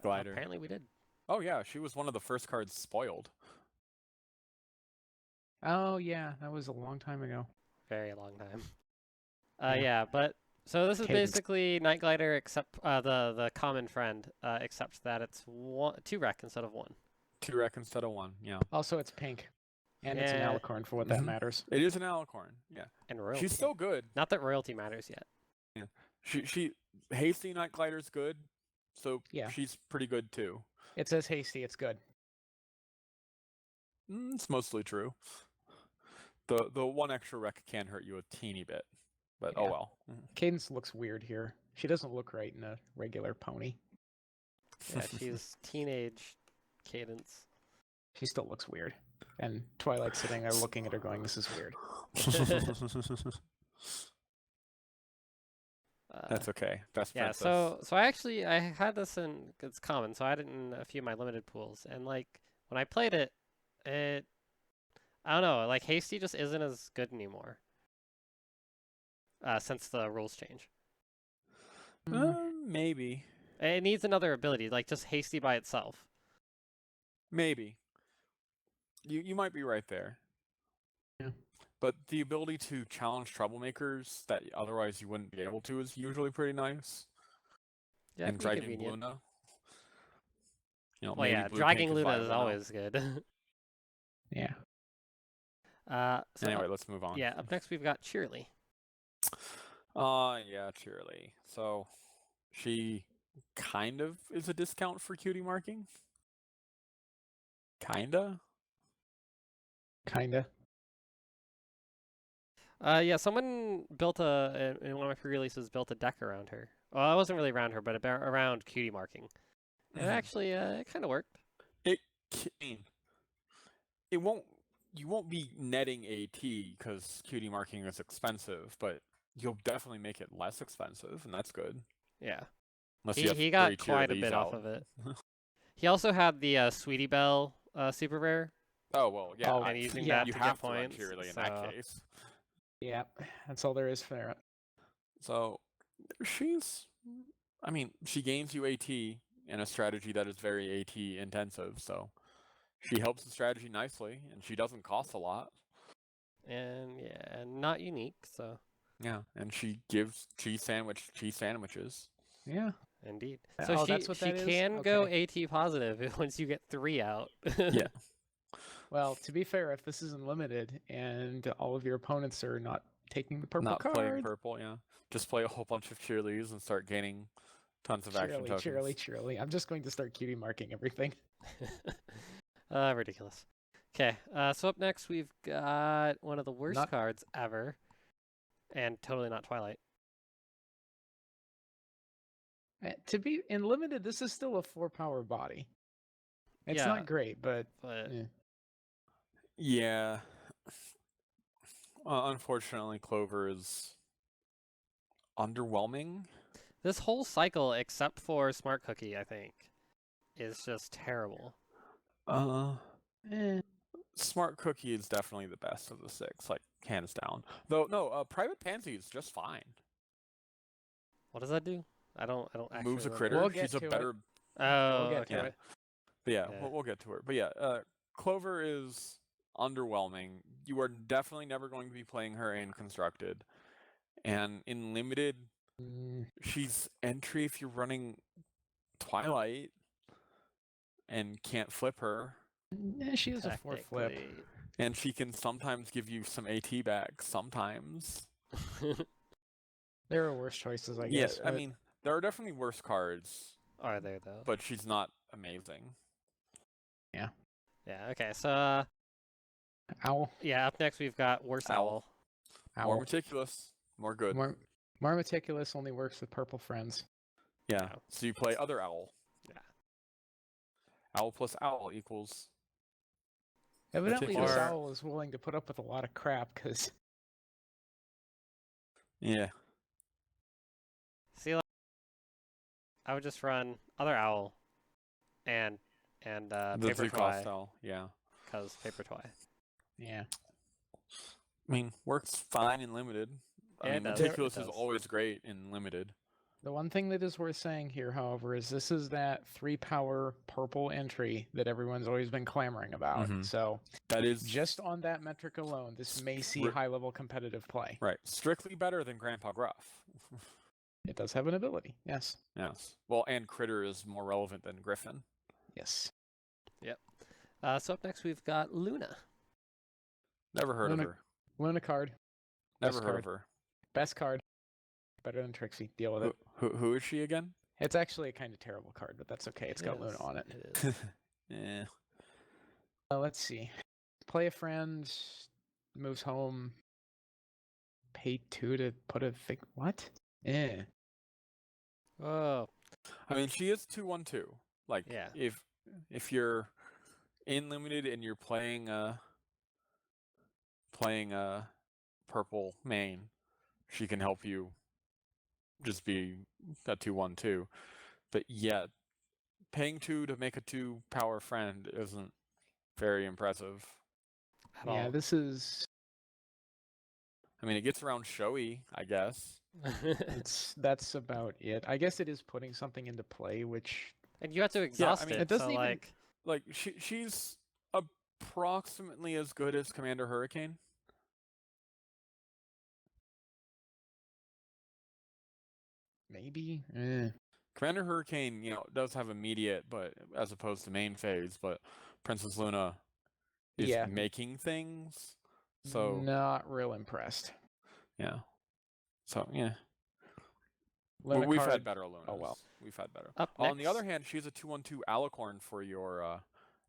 Glider. Apparently we did. Oh yeah, she was one of the first cards spoiled. Oh yeah, that was a long time ago. Very long time. Yeah, but so this is basically Night Glider except the common friend, except that it's 2 rec instead of 1. 2 rec instead of 1, yeah. Also, it's pink, and it's an alicorn for what that matters. It is an alicorn, yeah. And royalty. She's still good. Not that royalty matters yet. Yeah, she Hasty Night Glider's good, so she's pretty good too. It says hasty, it's good. It's mostly true. The 1 extra rec can hurt you a teeny bit, but oh well. Cadence looks weird here. She doesn't look right in a regular pony. Yeah, she's teenage Cadence. She still looks weird. And Twilight's sitting there looking at her going, this is weird. That's okay. Best princess. So I had this in it's common, so I had it in a few of my limited pools, and like when I played it, I don't know, like Hasty just isn't as good anymore. Since the rules change. Maybe. It needs another ability, like just Hasty by itself. Maybe. You might be right there. Yeah. But the ability to challenge troublemakers that otherwise you wouldn't be able to is usually pretty nice. Yeah, and Dragon Luna. You know, Well, maybe yeah, blue dragging pink is Luna is viable now. always good. Yeah. So Anyway, let's move on. yeah, up next we've got Cheerly. Yeah, Cheerly. So she kind of is a discount for cutie marking. Kinda. Kinda. Yeah, someone built in one of my pre-releases built a deck around her. Well, it wasn't really around her, but around cutie marking. And actually, it kind of worked. I mean, it won't. You won't be netting AT because cutie marking is expensive, but you'll definitely make it less expensive, and that's good. Yeah. Unless you have He 3 got quite a Cheerlies bit out. off of it. He also had the Sweetie Belle super rare. Oh well, yeah. Oh, and using yeah. that you to have get to run points. Cheerly in So that case. Yeah. That's all there is for it. So she's. I mean, she gains you AT in a strategy that is very AT intensive. So she helps the strategy nicely, and she doesn't cost a lot. and yeah, and not unique. So Yeah, and she gives cheese sandwiches. Yeah. indeed. So Oh, she that's what she that is? can go Okay. AT positive once you get 3 out. Yeah. Well, to be fair, if this isn't limited and all of your opponents are not taking the purple Not card, playing purple, yeah. Just play a whole bunch of cheerleaders and start gaining tons of action tokens. cheerily. I'm just going to start cutie marking everything. Ridiculous. Okay, so up next we've got one of the worst Not- cards ever, and totally not Twilight. To be in limited, this is still a 4-power body. It's Yeah, not great, but but Yeah. Unfortunately, Clover is underwhelming. this whole cycle, except for Smart Cookie, I think, is just terrible. eh. Smart Cookie is definitely the best of the 6, like hands down. Though no, Private Pansy is just fine. What does that do? I don't actually Moves a remember. critter. We'll get She's a to it. better. Oh, We'll get to okay. it. But yeah, Yeah. we'll get to her. But yeah, Clover is underwhelming. You are definitely never going to be playing her in Constructed. And in Limited, Mm, she's entry if you're running Twilight and can't flip her. she is a 4 flip. Technically. And she can sometimes give you some AT back, sometimes. There are worse choices, I Yeah, guess. I but- mean, there are definitely worse cards, Are there though? but she's not amazing. Yeah. Okay. So Owl. yeah, up next we've got Worse Owl. Owl. More meticulous, more good. More meticulous only works with purple friends. Yeah, Yeah. so you play other Owl. Yeah. Owl plus Owl equals... Evidently, this Meticulous. owl is willing to put up with a lot of crap because Yeah. See, like, I would just run other Owl and The Paper Zukoff Twy style, yeah. because Paper Twy. yeah. I mean, works fine in Limited. I Yeah, mean, it does. Meticulous It is does. always great in Limited. The one thing that is worth saying here, however, is this is that 3-power purple entry that everyone's always been clamoring about. Mhm. So That is... just on that metric alone, this may see Stri- high-level competitive play. Right. Strictly better than Grandpa Gruff. It does have an ability. Yes. Yes. Well, and Critter is more relevant than Griffin. Yes. So up next we've got Luna. Never heard Luna- of her. Luna card. Never best heard card. of her. Best card. Better than Trixie. Deal with it. Who is she again? It's actually a kind of terrible card, but that's okay. It's got Luna is. on it. It is. Yeah. Let's see. Play a friend, moves home, pay 2 to put a fig. What? Eh. Oh, I mean, she is 2/1/2. Like, Yeah. if you're in Limited and you're playing a purple main, she can help you just be a 2/1/2. But yet, paying 2 to make a 2-power friend isn't very impressive. at Yeah, all. this is. I mean, it gets around showy, I guess. That's about it. I guess it is putting something into play, which And you have to exhaust mean, it. it doesn't so even- like, Like, she's approximately as good as Commander Hurricane. maybe. Eh. Commander Hurricane, does have immediate, but as opposed to main phase, but Princess Luna is Yeah. making things. So Not real impressed. yeah. So yeah. Luna We've card. had better Lunas. Oh well. We've had better. Up On the other next- hand, she's a 2/1/2 Alicorn for your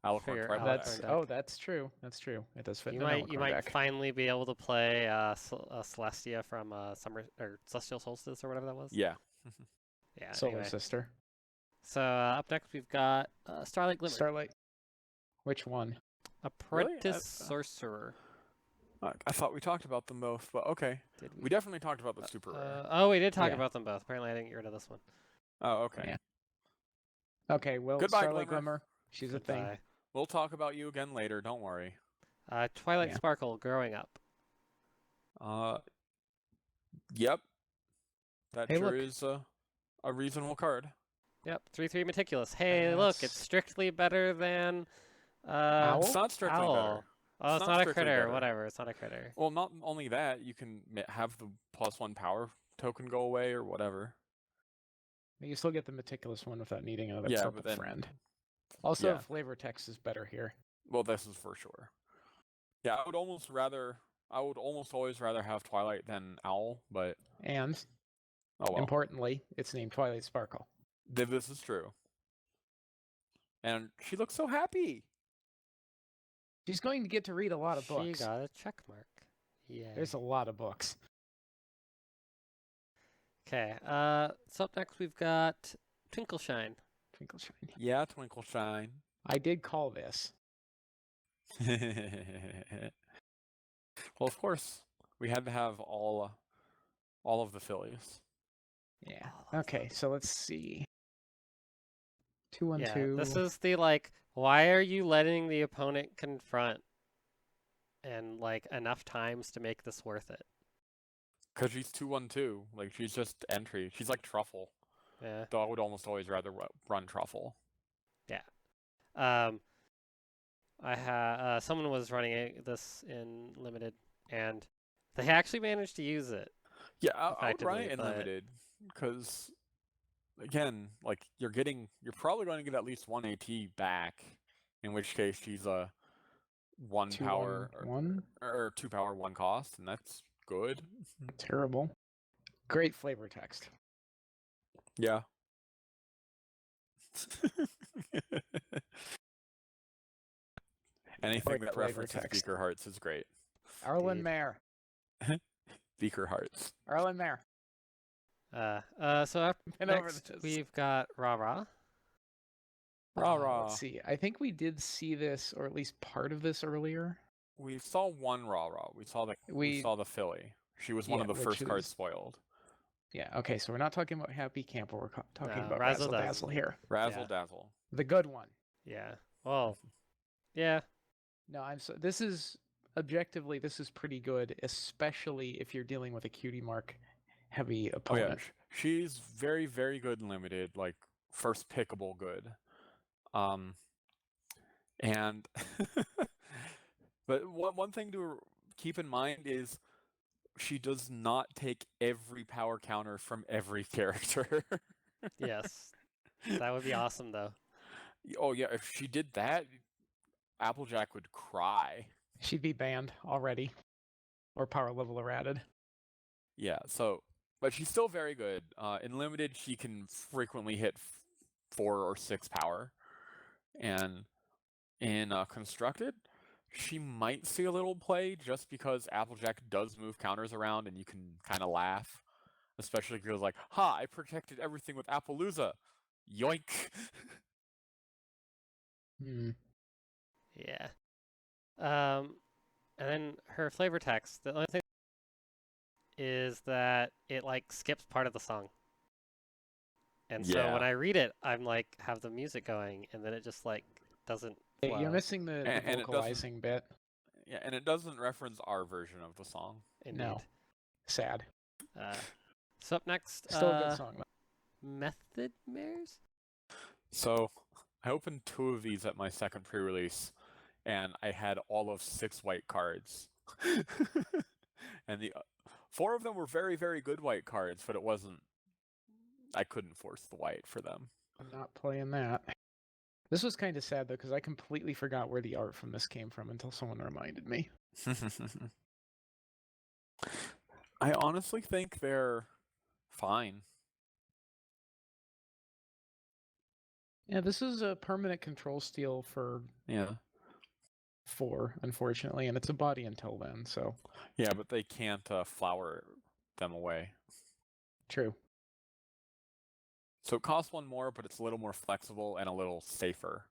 Alicorn your Twilight. That's deck. that's true. That's true. It does fit You in might an you Alicorn might deck. finally be able to play Celestia from Summer or Celestial Solstice or whatever that was. Yeah. Yeah. Solar anyway. Sister. So up next we've got Starlight Glimmer, Starlight. Which one? Really? Apprentice Sorcerer. I thought we talked about them both, but okay. Did We definitely talked about the super rare. Oh, we did talk Yeah. about them both. Apparently, I didn't get rid of this one. Oh, okay. Yeah. Okay, well, Goodbye, Starlight Glimmer. Glimmer. She's a thing. Goodbye. We'll talk about you again later. Don't worry. Twilight Yeah. Sparkle, Growing Up. Yep. That Hey, sure look. is a reasonable card. Yep, 3/3 Meticulous. Hey, look, it's That's- strictly better than Owl? It's not strictly Owl. better. Oh, It's it's not not a strictly critter. better. Whatever, it's not a critter. Well, not only that, you can have the +1 power token go away or whatever. You still get the meticulous one without needing another Yeah, purple but then friend. Also, yeah. flavor text is better here. Well, this is for sure. Yeah, I would almost always rather have Twilight than Owl, but And oh well. importantly, it's named Twilight Sparkle. This is true. And she looks so happy. She's going to get to read a lot of She books. got a check mark. Yeah. There's a lot of books. Okay. So up next we've got Twinkle Shine. Twinkle Shine. Yeah, Twinkle Shine. I did call this. Well, of course, we had to have all of the fillies. Yeah. Oh, Okay, so let's see. 2-1-2. Yeah, this is the why are you letting the opponent confront and enough times to make this worth it? Because she's 2/1/2. Like, she's just entry. She's like Truffle. Yeah. Though I would almost always rather run Truffle. Someone was running this in limited, and they actually managed to use it. Yeah, I would run Effectively, it in but- limited. Because, again, you're probably going to get at least 1 AT back. In which case, she's a 1 2, power 1. or 2 power 1 cost, and that's good. Terrible. Great flavor text. Yeah. Anything that flavor references text. Beaker Hearts is great. Arlen Indeed. Mare. Beaker Hearts. Arlen Mare. So up Been over next this. we've got Rah-Rah. Rah-Rah. Let's see. I think we did see this, or at least part of this earlier. We saw one Rah-Rah. We saw the filly. She was one Yeah, of the which first cards is- spoiled. Yeah, okay, so we're not talking about Happy Camper, we're talking No, about Razzle Razzle Dazzle. Dazzle here. Razzle Yeah. Dazzle. The good one. Yeah. Well, yeah. No, this is objectively pretty good, especially if you're dealing with a cutie mark heavy Oh opponent. yeah, she's very, very good in limited, like first pickable good. And but one thing to keep in mind is she does not take every power counter from every character. Yes. That would be awesome though. Oh yeah, if she did that, Applejack would cry. She'd be banned already, or power level errated. Yeah, but she's still very good. In limited, she can frequently hit 4 or 6 power, and in constructed, she might see a little play just because Applejack does move counters around, and you can kind of laugh, especially if you're like, "Ha! I protected everything with Appaloosa, yoink!" Hmm. Yeah. And then her flavor text. The only thing is that it skips part of the song. And so when Yeah. I read it, I'm have the music going, and then it just doesn't. Hey, flow. you're missing the And it doesn't- vocalizing bit. Yeah, and it doesn't reference our version of the song. Indeed. No. Sad. So up next, Still a good song, though. Method Mares. So I opened 2 of these at my second pre-release, and I had all of 6 white cards. And the 4 of them were very, very good white cards, but it wasn't couldn't force the white for them. I'm not playing that. This was kind of sad, though, because I completely forgot where the art from this came from until someone reminded me. I honestly think they're fine. Yeah, this is a permanent control steal for Yeah. 4, unfortunately, and it's a body until then, so... Yeah, but they can't flower them away. True. So it costs 1 more, but it's a little more flexible and a little safer.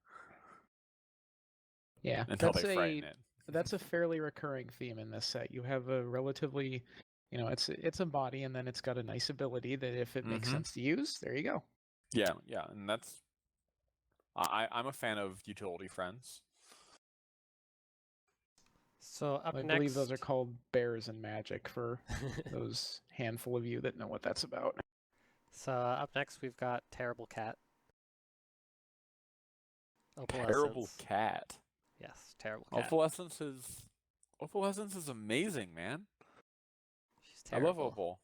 Yeah, until they frighten it. That's a fairly recurring theme in this set. You have a relatively, it's a body, and then it's got a nice ability that if it makes sense to use, there you go. Yeah, and that's... I'm a fan of utility friends. So up I next, believe those are called bears in Magic for those handful of you that know what that's about. So up next, we've got Terrible Cat. Terrible Cat. Yes, Terrible Cat. Opalescence is amazing, man. She's terrible. I love Opal.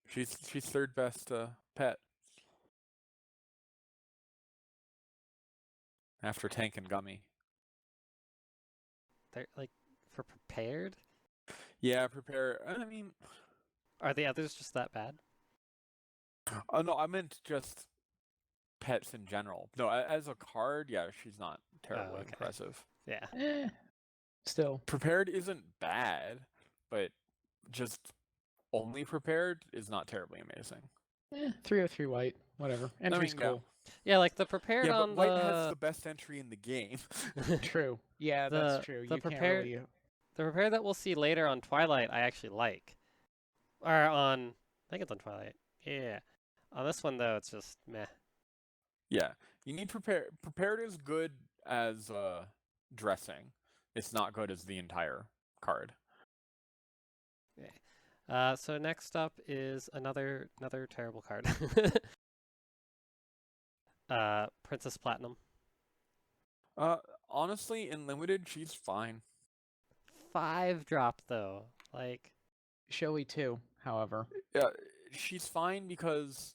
She's 3rd best pet. After Tank and Gummy. They're like for prepared. Yeah, prepare. I mean, are the others just that bad? Oh no, I meant just pets in general. No, as a card, yeah, she's not terribly impressive. Yeah. Still, prepared isn't bad, but just only prepared is not terribly amazing. 303 white, whatever. Entry's cool. Yeah, like the prepared yeah, on but white has the best entry in the game. True. Yeah, that's true. You can't really... The prepared that we'll see later on Twilight, I actually like. Or on, I think it's on Twilight. Yeah. On this one though, it's just meh. Yeah, you need prepared. Prepared is good as dressing. It's not good as the entire card. Okay. So next up is another terrible card. Princess Platinum. Honestly, in limited, she's fine. 5-drop though, like. Showy too, however. Yeah, she's fine because,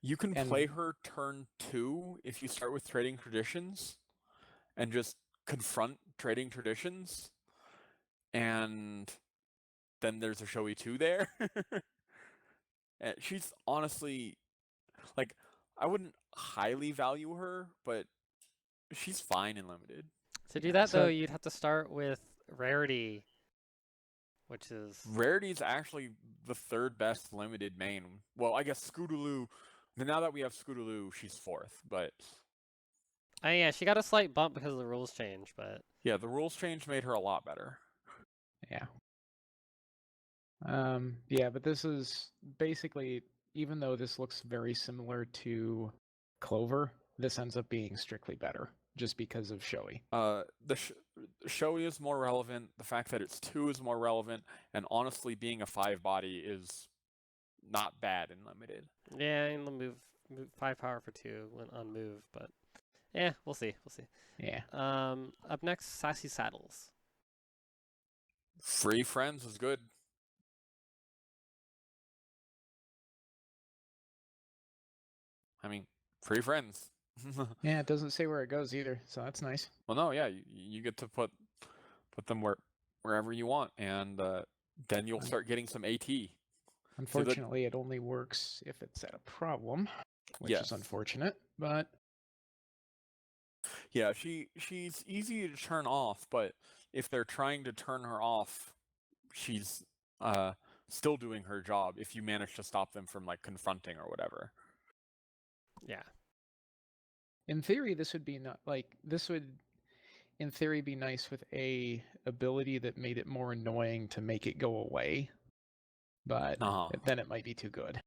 you can play her turn 2 if you start with Trading Traditions, and just confront Trading Traditions, and then there's a Showy 2 there. She's honestly, I wouldn't highly value her, but she's fine in limited. To do that though, you'd have to start with Rarity, which is... Rarity's actually the 3rd best limited main. Well, I guess Scootaloo. Now that we have Scootaloo, she's 4th, but... yeah, she got a slight bump because of the rules change, but... Yeah, the rules change made her a lot better. Yeah. Yeah, but this is basically, even though this looks very similar to Clover, this ends up being strictly better, just because of Showy. The Showy is more relevant, the fact that it's 2 is more relevant, and honestly, being a 5 body is not bad in limited. Yeah, and the move 5 power for 2 went on move, but yeah, we'll see. Yeah. Up next, Sassy Saddles. Free Friends is good. I mean, free friends. Yeah, it doesn't say where it goes either, so that's nice. Well, no, yeah, you get to put them wherever you want, and then you'll start getting some AT. Unfortunately, it only works if it's at a problem, which is unfortunate, but... Yeah, she's easy to turn off, but if they're trying to turn her off, she's still doing her job if you manage to stop them from, confronting or whatever. Yeah. In theory, this would be in theory be nice with a ability that made it more annoying to make it go away, but then it might be too good.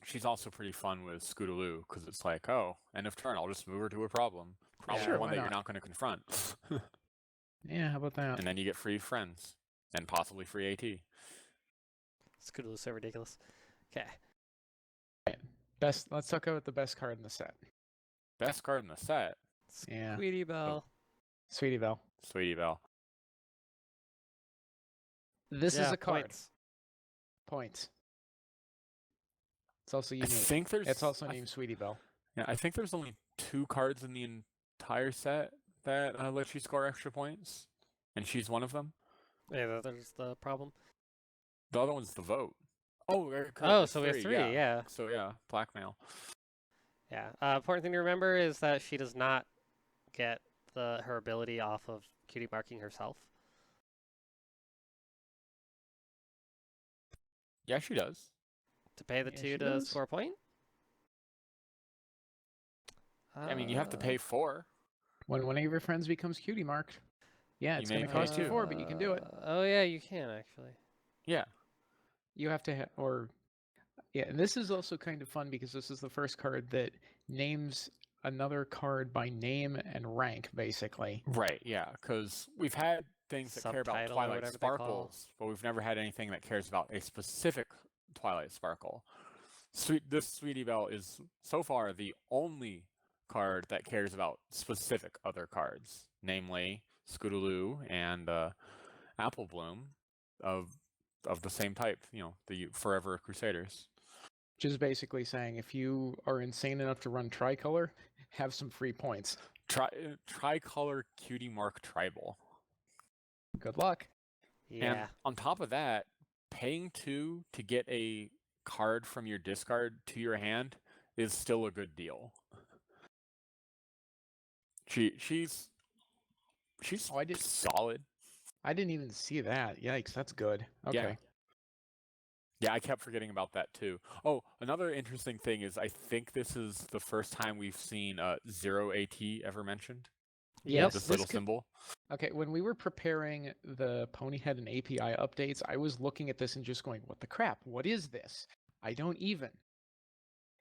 She's also pretty fun with Scootaloo, because it's like, oh, end of turn, I'll just move her to a problem. One that you're not going to confront. Yeah, how about that? And then you get free friends, and possibly free AT. Scootaloo's so ridiculous. Okay. Let's talk about the best card in the set. Best card in the set? Yeah. Sweetie Belle. Sweetie Belle. Sweetie Belle. This is a card. Points. Points. It's also I unique. think there's. It's also named Sweetie Belle. Yeah, I think there's only 2 cards in the entire set that let you score extra points, and she's one of them. Yeah, there's the problem. The other one's the vote. Oh, So we have 3, yeah. So yeah, blackmail. Yeah. Important thing to remember is that she does not get her ability off of cutie marking herself. Yeah, she does. To pay the Yeah, 2 she to does. score a point? I mean, you have to pay 4. When one of your friends becomes cutie marked, yeah, You it's may going to pay cost you 2. 4, but you can do it. Oh yeah, you can actually. Yeah. You have to, yeah, and this is also kind of fun because this is the first card that names another card by name and rank, basically. Right. Yeah, because we've had things that care about Subtitle or Twilight whatever they call. Sparkles, but we've never had anything that cares about a specific Twilight Sparkle. This Sweetie Belle is so far the only card that cares about specific other cards, namely Scootaloo and Apple Bloom of the same type, the Forever Crusaders. Which is basically saying if you are insane enough to run tricolor, have some free points. Tricolor Cutie Mark Tribal. Good luck. Yeah. And on top of that, paying 2 to get a card from your discard to your hand is still a good deal. She's solid. I didn't even see that. Yikes, that's good. Okay. Yeah, I kept forgetting about that too. Oh, another interesting thing is I think this is the first time we've seen 0 AT ever mentioned. Yep. This little symbol. Okay, when we were preparing the Ponyhead and API updates, I was looking at this and just going, what the crap? What is this? I don't even.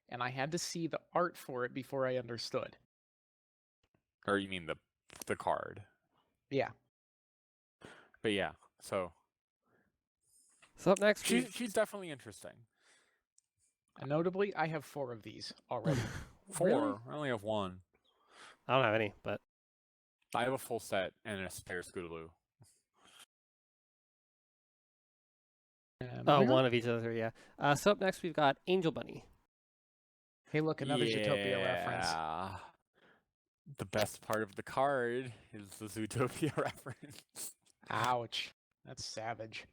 And I had to see the art for it before I understood. Or you mean the card? Yeah. But yeah, so up next, she's definitely interesting. And notably, I have 4 of these already. 4? Really? I only have 1. I don't have any, but I have a full set and a spare Scootaloo. one of each of the 3, yeah. So up next, we've got Angel Bunny. Hey, look, another Zootopia reference. The best part of the card is the Zootopia reference. Ouch. That's savage.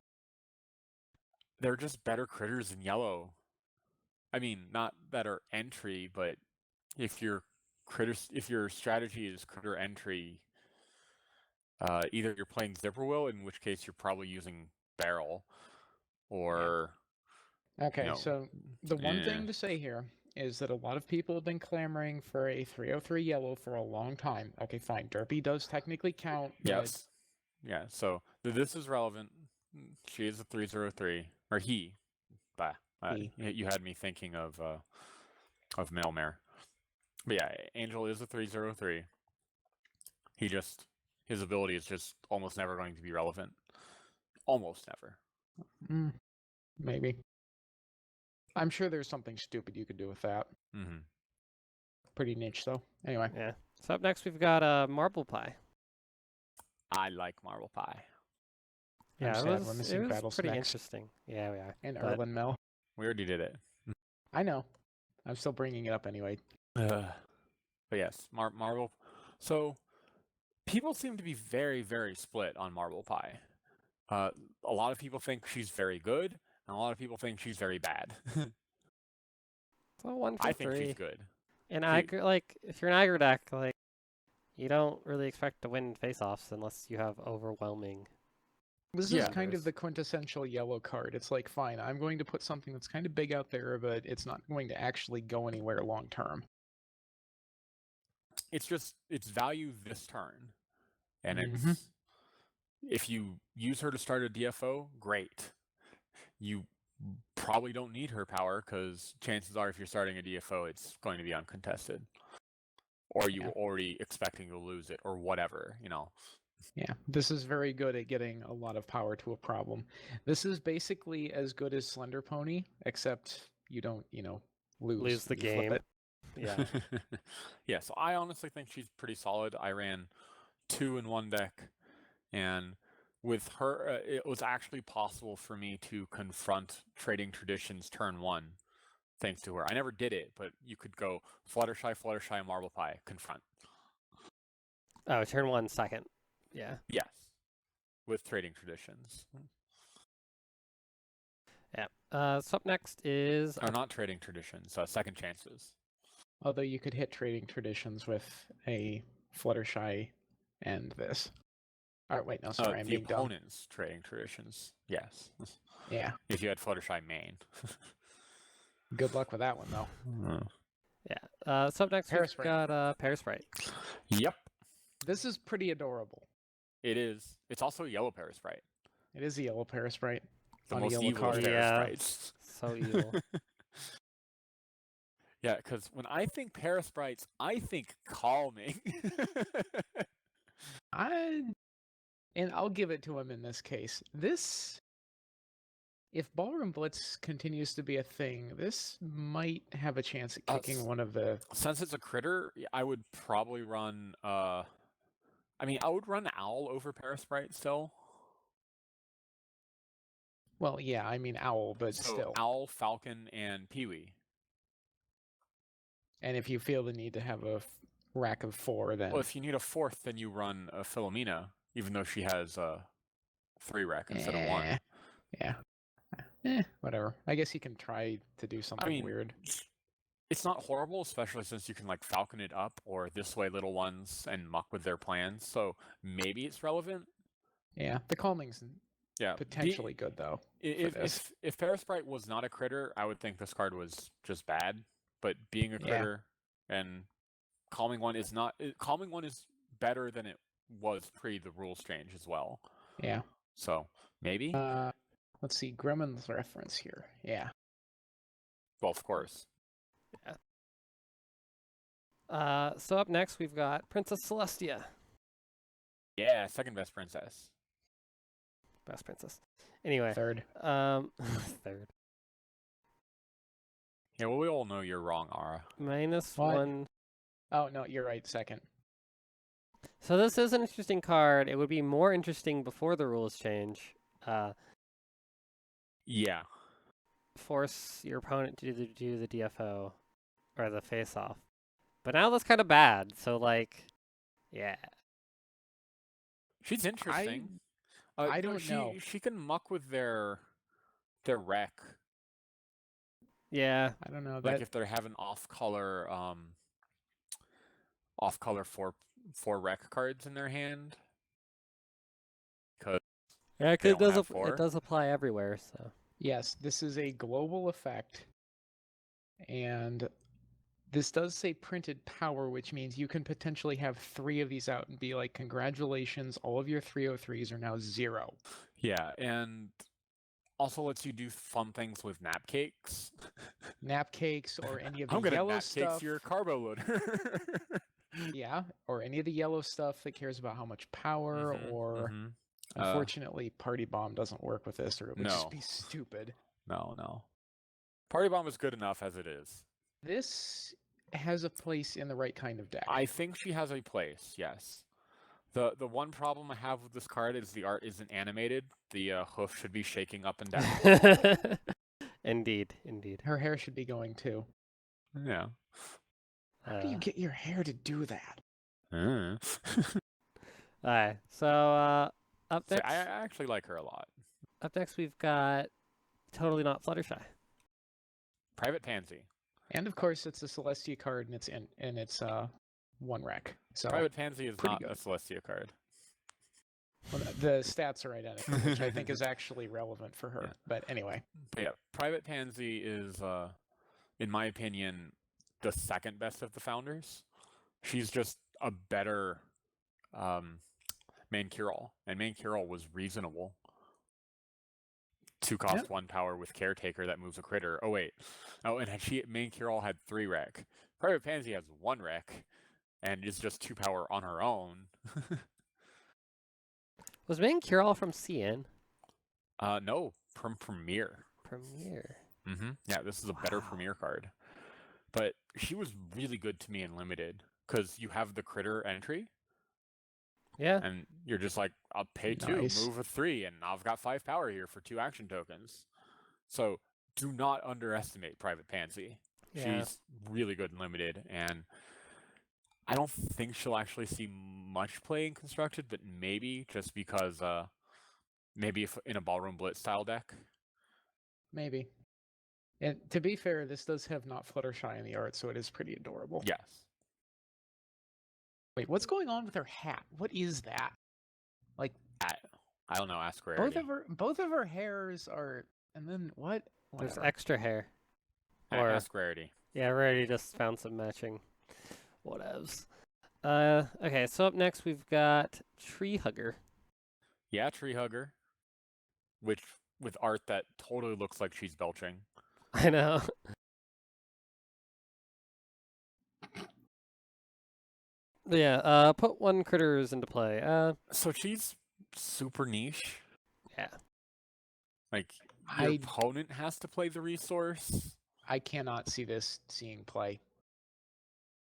They're just better critters in yellow. I mean, not better entry, but if your strategy is critter entry, either you're playing Zipperwill, in which case you're probably using Barrel, or Okay, so the one thing to say here is that a lot of people have been clamoring for a 303 yellow for a long time. Okay, fine. Derpy does technically count. Yes. Yeah, so this is relevant. She is a 303, or he. He. You had me thinking of Mailmare. But yeah, Angel is a 303. His ability is just almost never going to be relevant. Almost never. Maybe. I'm sure there's something stupid you could do with that. Mm-hmm. Pretty niche, though. Anyway. Yeah. So up next, we've got Marble Pie. I like Marble Pie. Yeah, I'm sad we're missing Battle pretty Snacks. interesting. Yeah, we are. And Erlen Mel. We already did it. I know. I'm still bringing it up anyway. But yes, Marble. So people seem to be very, very split on Marble Pie. A lot of people think she's very good, and a lot of people think she's very bad. So 1 for I 3. think she's good. And if you're an aggro deck, you don't really expect to win face-offs unless you have overwhelming. This is kind of the quintessential yellow card. It's like, fine, I'm going to put something that's kind of big out there, but it's not going to actually go anywhere long term. It's value this turn. And Mhm. if you use her to start a DFO, great. You probably don't need her power because chances are if you're starting a DFO, it's going to be uncontested. Or you're already expecting to lose it or whatever, Yeah, this is very good at getting a lot of power to a problem. This is basically as good as Slender Pony, except you don't, lose the you flip game. it. Yeah. Yeah, so I honestly think she's pretty solid. I ran 2 in one deck, and with her, it was actually possible for me to confront Trading Traditions turn 1, thanks to her. I never did it, but you could go Fluttershy, Marble Pie, confront. Oh, turn 1 second. Yeah. Yes, with Trading Traditions. Yeah. So up next is Or not Trading Traditions, Second Chances. Although you could hit Trading Traditions with a Fluttershy and this. Alright, wait, no, sorry, I'm The being dumb. opponent's Trading Traditions, yes. Yeah. If you had Fluttershy main. Good luck with that one, though. yeah. So up next Parasprite. we've got Parasprite. Yep, This is pretty adorable. it is. It's also a yellow Parasprite. It is a yellow Parasprite. The On a most yellow evil of card. Yeah. Parasprites. So evil. Yeah, because when I think Parasprites, I think calming. And I'll give it to him in this case. If Ballroom Blitz continues to be a thing, this might have a chance at kicking one of the... Since it's a critter, I would probably run, I would run Owl over Parasprite still. Well, yeah, I mean Owl, but So still. Owl, Falcon, and Peewee. And if you feel the need to have a rack of 4, then... Well, if you need a 4th, then you run a Philomena, even though she has a 3 rack instead of 1. Yeah. Whatever. I guess you can try to do something weird. It's not horrible, especially since you can like Falcon it up or this way little ones and muck with their plans. So maybe it's relevant. Yeah, the calming's potentially good though. If Parasprite was not a critter, I would think this card was just bad. But being a critter and calming one is not. Calming one is better than it was pre the rules change as well. Yeah. So maybe. Let's see, Gremlin's reference here. Yeah. Well, of course. Yeah. So up next we've got Princess Celestia. Yeah, second best princess. Best princess. Anyway. Third. Third. Yeah, well, we all know you're wrong, Ara. -1. Oh, no, you're right, second. So this is an interesting card. It would be more interesting before the rules change. Yeah. Force your opponent to do the DFO or the face-off. But now that's kind of bad. So, like, yeah. She's interesting. I don't know. She can muck with their wreck. Yeah. I don't know. Like if they have an off-color four wreck cards in their hand. Yeah, because it does apply everywhere. So yes, this is a global effect, and this does say printed power, which means you can potentially have 3 of these out and be like, congratulations, all of your 303s are now 0. Yeah, and also lets you do fun things with nap cakes. Nap cakes or any of the I'm gonna yellow nap stuff. cakes your carbo loader. Yeah, or any of the yellow stuff that cares about how much power, or unfortunately, Party Bomb doesn't work with this, or it would just be stupid. No. Party Bomb is good enough as it is. This has a place in the right kind of deck. I think she has a place, yes. The one problem I have with this card is the art isn't animated. The hoof should be shaking up and down. Indeed. Her hair should be going too. Yeah. How do you get your hair to do that? Alright, so up next... I actually like her a lot. Up next we've got Totally Not Fluttershy. Private Pansy. And of course it's a Celestia card and it's 1 rec. So Private Pansy is not a Celestia card. Well, the stats are identical, which I think is actually relevant for her. Yeah. But anyway. But yeah, Private Pansy is, in my opinion, the second best of the founders. She's just a better main cure-all, and main cure-all was reasonable. 2 cost 1 power with Caretaker that moves a critter. Oh wait, and main cure-all had 3 rec. Private Pansy has 1 rec, and is just 2 power on her own. Was main cure-all from CiM? No, from Premier. Premier. Yeah, this is a better Premier card. But she was really good to me in Limited, because you have the critter entry. Yeah. And you're just like, I'll pay 2, Nice. move a 3, and I've got 5 power here for 2 action tokens. So do not underestimate Private Pansy. Yeah. She's really good in limited, and I don't think she'll actually see much play in constructed, but maybe just because maybe if in a ballroom blitz style deck. Maybe. And to be fair, this does have not Fluttershy in the art, so it is pretty adorable. Yes. Wait, what's going on with her hat? What is that? Like I don't know, ask Rarity. both of her hairs are, and then what? There's Whatever. extra hair. Or Ask Rarity. yeah, we already just found some matching whatevs. Okay, so up next we've got Tree Hugger. Yeah, Tree Hugger. Which with art that totally looks like she's belching. I know. Yeah, put 1 critters into play. So she's super niche. Yeah. Like your I opponent has to play the resource. I cannot see this seeing play.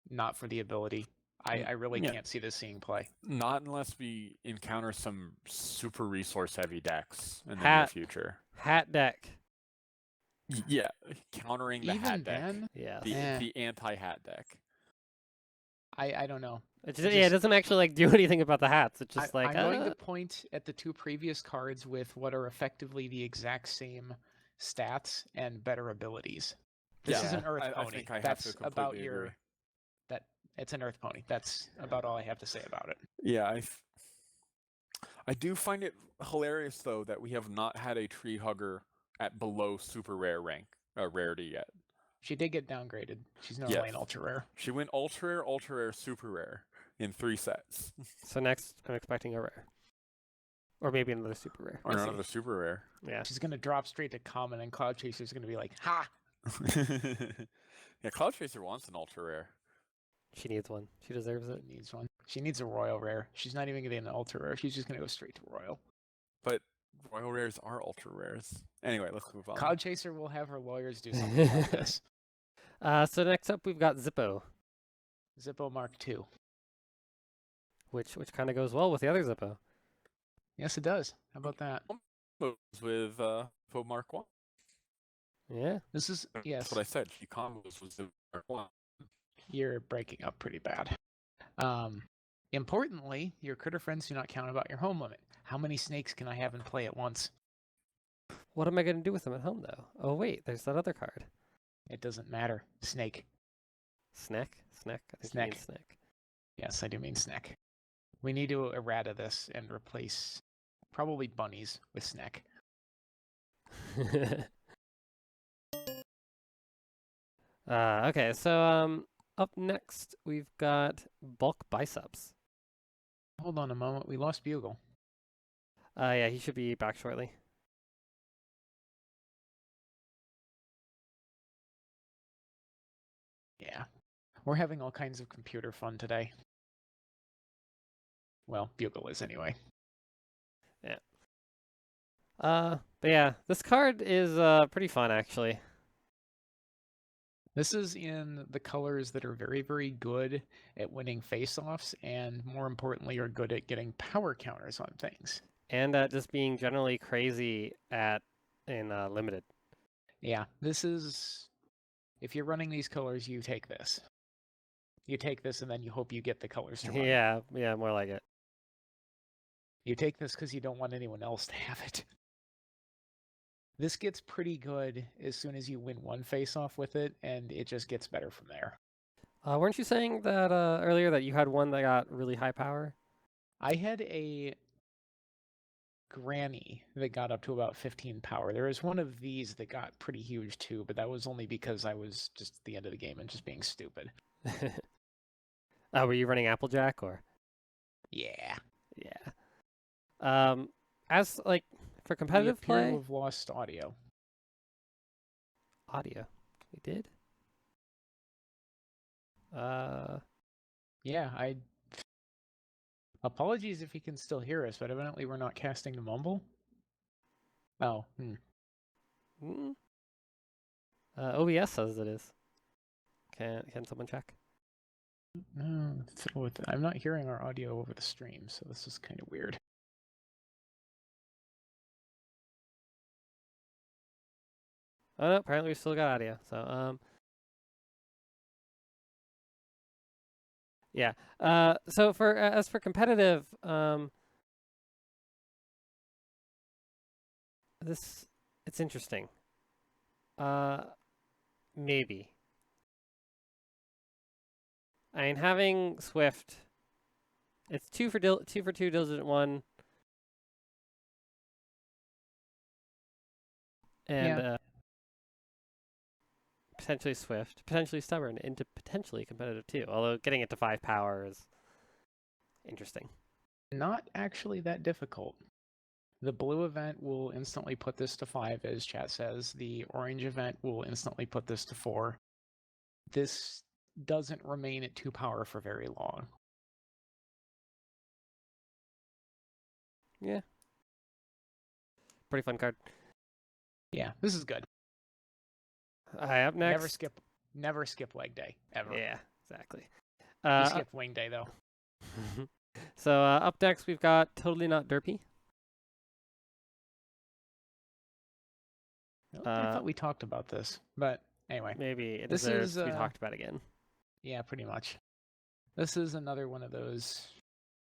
Not for the ability. I really Yeah. can't see this seeing play. Not unless we encounter some super resource heavy decks in the near future. Hat deck. Yeah, countering the Even hat deck. then, Yeah. The anti-hat deck. I don't know. It doesn't actually like do anything about the hats. It's just I'm going to point at the 2 previous cards with what are effectively the exact same stats and better abilities. This is Yeah. an Earth I Pony. think I have That's to completely about agree. your. It's an Earth Pony. That's about all I have to say about it. Yeah, I do find it hilarious though that we have not had a tree hugger at below super rare rarity yet. She did get downgraded. She's normally an ultra rare. She went ultra rare, super rare in 3 sets. So next, I'm expecting a rare, or maybe another super rare. Or We'll see. another super rare. Yeah. She's gonna drop straight to common, and Cloud Chaser's gonna be like, "Ha!" Yeah, Cloud Chaser wants an ultra rare. She needs one. She deserves it. She needs one. She needs a royal rare. She's not even gonna get an ultra rare. She's just gonna go straight to royal. But royal rares are ultra rares. Anyway, let's move on. Cloud Chaser will have her lawyers do something about this. So next up we've got Zippo, Zippo Mark II. which kind of goes well with the other Zippo. Yes, it does. How about that? Combos with Zippo Mark 1. Yeah. This is yes. That's what I said. She combos with Zippo Mark 1. You're breaking up pretty bad. Importantly, your critter friends do not count about your home limit. How many snakes can I have in play at once? What am I going to do with them at home, though? Oh, wait, there's that other card. It doesn't matter. Snake. Snack? Snack? I think Snack. you mean snack. Yes, I do mean snack. We need to errata this and replace probably bunnies with snack. Okay, so up next we've got Bulk Biceps. Hold on a moment. We lost Bugle. Yeah, he should be back shortly. Yeah. We're having all kinds of computer fun today. Well, Bugle is anyway. Yeah. But yeah, this card is pretty fun actually. This is in the colors that are very, very good at winning face-offs, and more importantly, are good at getting power counters on things. And just being generally crazy in limited. Yeah, this is... If you're running these colors, you take this. You take this, and then you hope you get the colors to run. Yeah, more like it. You take this because you don't want anyone else to have it. This gets pretty good as soon as you win one face-off with it, and it just gets better from there. Weren't you saying that earlier that you had one that got really high power? I had a Granny that got up to about 15 power. There was one of these that got pretty huge too, but that was only because I was just at the end of the game and just being stupid. Were you running Applejack or? Yeah. Yeah. As like for competitive we appear play, to have lost audio. Audio. We did. Yeah, I. Apologies if you can still hear us, but evidently we're not casting to mumble. Oh. OBS says it is. Can someone check? Fiddle with it. I'm not hearing our audio over the stream, so this is kind of weird. Oh no, apparently we still got audio. So yeah. So for as for competitive, it's interesting. Maybe. I mean, having Swift, it's 2 for 2 diligent 1, and Yeah. Potentially Swift, potentially Stubborn, into potentially competitive too. Although getting it to 5 power is interesting. Not actually that difficult. The blue event will instantly put this to 5, as chat says. The orange event will instantly put this to 4. This doesn't remain at 2 power for very long. Yeah. Pretty fun card. Yeah, this is good. Up next. Never skip leg day, ever. Yeah, exactly. You skip wing day, though. So up next, we've got Totally Not Derpy. I thought we talked about this, but anyway. Maybe it deserves to be talked about again. Yeah, pretty much. This is another one of those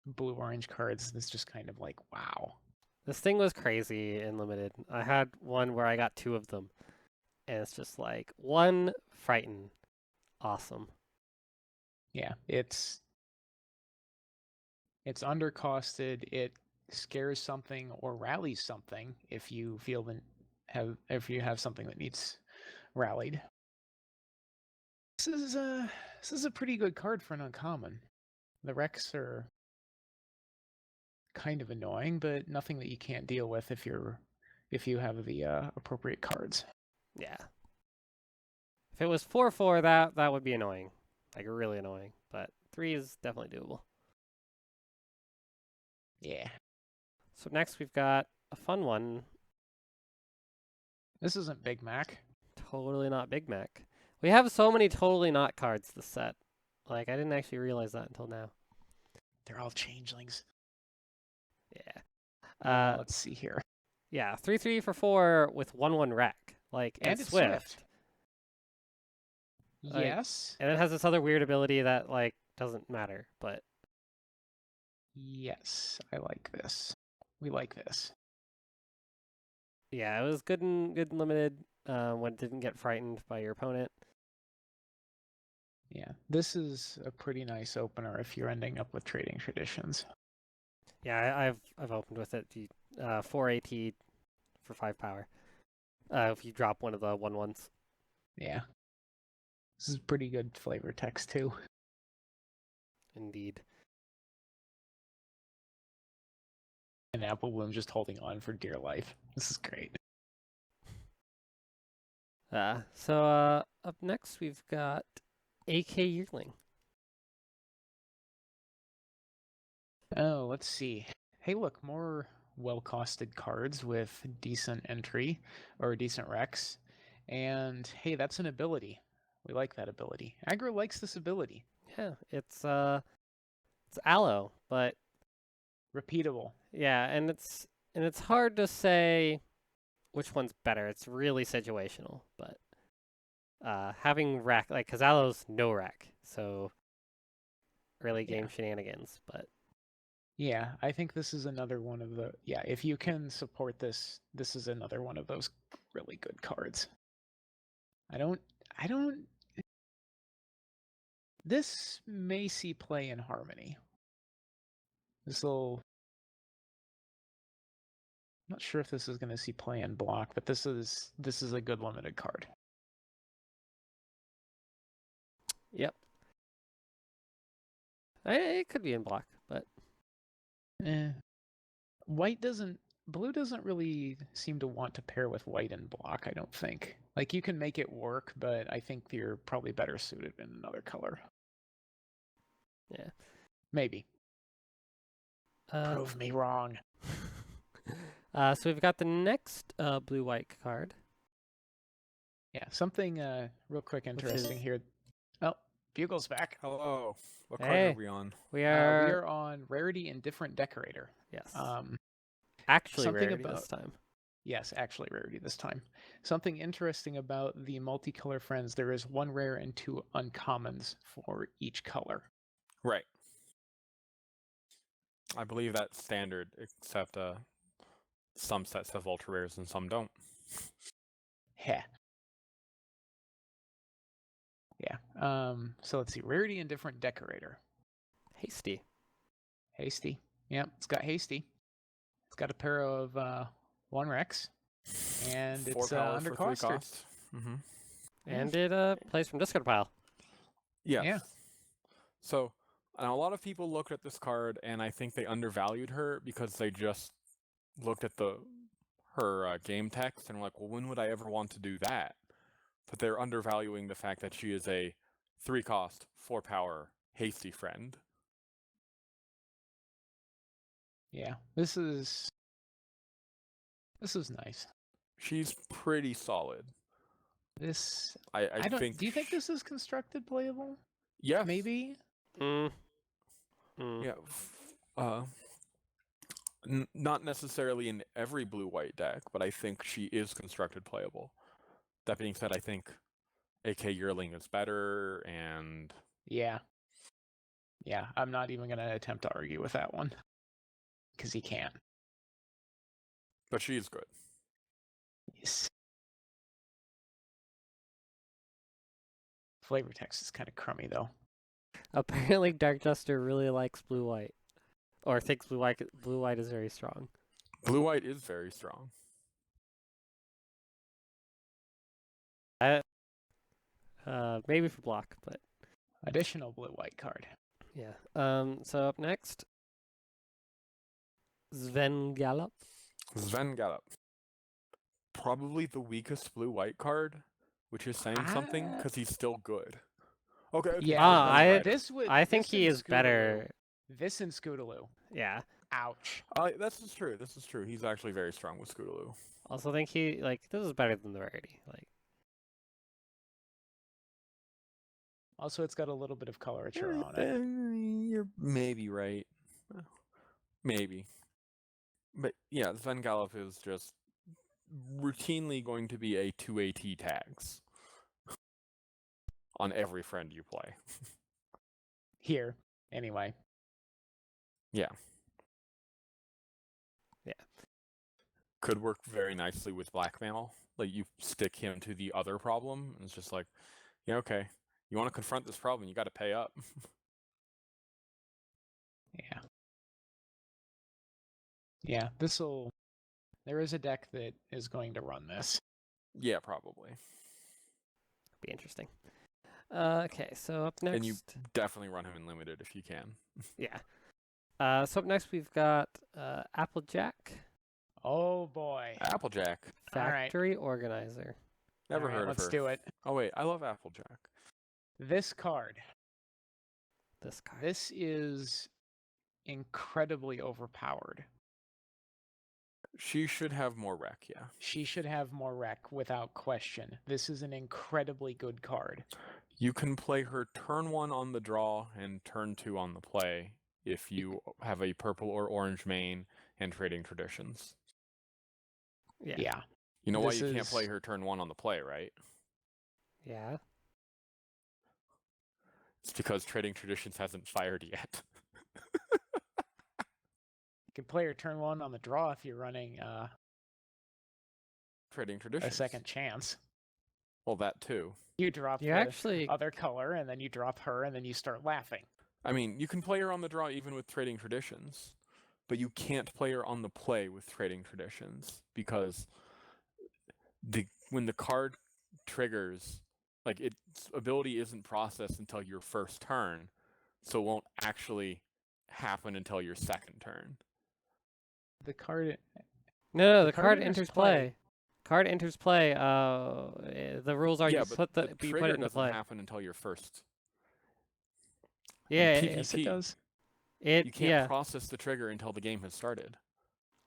blue-orange cards that's just kind of like, wow. This thing was crazy in Limited. I had one where I got 2 of them. And it's just like, 1, Frighten. Awesome. Yeah, it's undercosted. It scares something or rallies something if you feel if you have something that needs rallied. This is a pretty good card for an uncommon. The Rex are kind of annoying, but nothing that you can't deal with if you have the appropriate cards. Yeah. If it was 4/4, that would be annoying, like really annoying. But 3 is definitely doable. Yeah. So next we've got a fun one. This isn't Big Mac. Totally Not Big Mac. We have so many Totally Not cards this set. Like I didn't actually realize that until now. They're all changelings. Yeah. Let's see here. Yeah, 3/3 for 4 with 1/1 wreck. Like And it's it's Swift. Like, yes. And it has this other weird ability that like doesn't matter, but yes, I like this. We like this. Yeah, it was good in Limited when it didn't get frightened by your opponent. Yeah, this is a pretty nice opener if you're ending up with Trading Traditions. Yeah, I've opened with it. 4 AT for 5 power. If you drop one of the 1/1s. Yeah. This is pretty good flavor text too. Indeed. And Apple Bloom just holding on for dear life. This is great. So up next we've got AK Yearling. Oh, let's see. Hey, look, more well-costed cards with decent entry or decent Rex. And hey, that's an ability. We like that ability. Aggro likes this ability. Yeah, it's Aloe, but repeatable. Yeah, and it's hard to say which one's better. It's really situational, but having rack, like, because Aloe's no rack, so early game shenanigans, but yeah, I think this is another one of the, if you can support this, this is another one of those really good cards. This may see play in Harmony. I'm not sure if this is going to see play in Block, but this is a good limited card. Yep. It could be in Block, but Blue doesn't really seem to want to pair with white in Block, I don't think. Like, you can make it work, but I think you're probably better suited in another color. Yeah. Maybe. Prove me wrong. So we've got the next blue-white card. Yeah, something real quick interesting here. Oh, Bugle's back. Hello. What card Hey. are we on? We We are, are on Rarity Indifferent Decorator. yes, Um, actually something rarity about- this time. Yes, actually Rarity this time. Something interesting about the multicolor friends, there is 1 rare and 2 uncommons for each color. Right. I believe that's standard, except some sets have ultra rares and some don't. Heh. Yeah. So let's see. Rarity Indifferent Decorator. Hasty. Hasty. Yep, it's got Hasty. It's got a pair of 1 Rex. And 4 it's power for 3 undercosted. cost. Mm-hmm. And it plays from discard pile. Yes. Yeah. So, a lot of people looked at this card, and I think they undervalued her because they just looked at her game text and were like, well, when would I ever want to do that? But they're undervaluing the fact that she is a 3 cost, 4 power, hasty friend. Yeah. This is nice. She's pretty solid. This I don't. think. Do you think this is constructed playable? Yeah. Maybe. Mm. Mm. Yeah. Not necessarily in every blue-white deck, but I think she is constructed playable. That being said, I think AK Yearling is better, and Yeah. Yeah. I'm not even gonna attempt to argue with that one, because he can't. but she is good. Yes. Flavor text is kind of crummy though. Apparently, Dark Duster really likes blue white, or thinks blue white is very strong. Blue-white is very strong. Maybe for block, but Additional blue-white card. yeah. So up next, Sven Gallop. Sven Gallop. Probably the weakest blue-white card, which is saying something because he's still good. Okay. Yeah. I think this he and is better. This and Scootaloo. Yeah. Ouch. This is true. This is true. He's actually very strong with Scootaloo. Also think he this is better than the rarity. Also, it's got a little bit of colorature on it. You're maybe right. Maybe. But yeah, Sven Gallop is just routinely going to be a 2 AT tags on every friend you play. Here, anyway. Yeah. Yeah. Could work very nicely with blackmail. Like, you stick him to the other problem, and it's just like, yeah, okay. You want to confront this problem, you got to pay up. Yeah. Yeah, there is a deck that is going to run this. Yeah, probably. Be interesting. Okay, so up next. And you definitely run him in limited if you can. Yeah. So up next we've got Applejack. Oh boy. Applejack. All right. Factory Organizer. Never All right, heard of let's her. do it. Oh wait, I love Applejack. This card. This card. This is incredibly overpowered. She should have more rec, yeah. She should have more rec without question. This is an incredibly good card. You can play her turn 1 on the draw and turn 2 on the play if you have a purple or orange main and Trading Traditions. Yeah. You know why This you can't is- play her turn 1 on the play, right? Yeah. It's because Trading Traditions hasn't fired yet. You can play her turn 1 on the draw if you're running Trading Traditions. a second chance. Well, that too. You drop You the actually other color, and then you drop her, and then you start laughing. I mean, you can play her on the draw even with Trading Traditions, but you can't play her on the play with Trading Traditions because when the card triggers, like, its ability isn't processed until your first turn, so it won't actually happen until your second turn. The card. No, The the card card enters enters play. play. Card enters play. The rules are yeah, you but put the you trigger put it into doesn't play. happen until your first. Yeah, PvP. Yes, it does. You can't yeah, process the trigger until the game has started.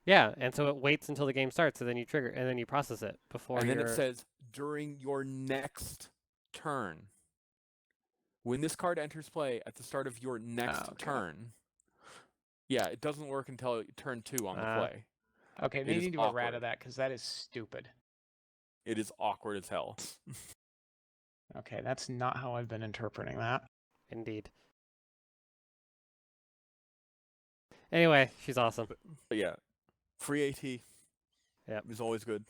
yeah, and so it waits until the game starts, and then you trigger, and then you process it before. And then it says during your next turn. When this card enters play at the start of your next okay. turn, yeah, it doesn't work until turn 2 on the play. Okay, they is need to errata awkward. that because that is stupid. It is awkward as hell. Okay, that's not how I've been interpreting that. Indeed. Anyway, she's awesome. But yeah, free AT Yep. is always good.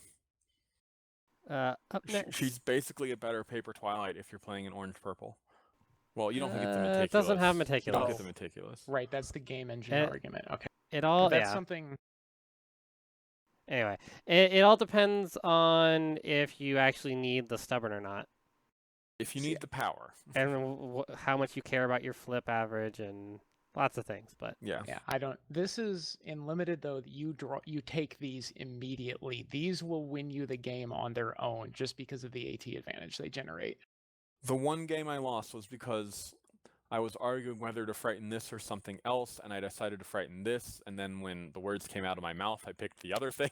Up next. She's basically a better Paper Twilight if you're playing in orange-purple. Well, you don't get the It meticulous. doesn't have You don't meticulous. get the meticulous. Right, that's the game engine argument. Okay. It all, But that's yeah. something. Anyway, it all depends on if you actually need the stubborn or not, If you need the power. and how much you care about your flip average and lots of things. But Yeah. Yeah, I don't. This is in limited though. You take these immediately. These will win you the game on their own just because of the AT advantage they generate. The one game I lost was because I was arguing whether to frighten this or something else, and I decided to frighten this, and then when the words came out of my mouth, I picked the other thing.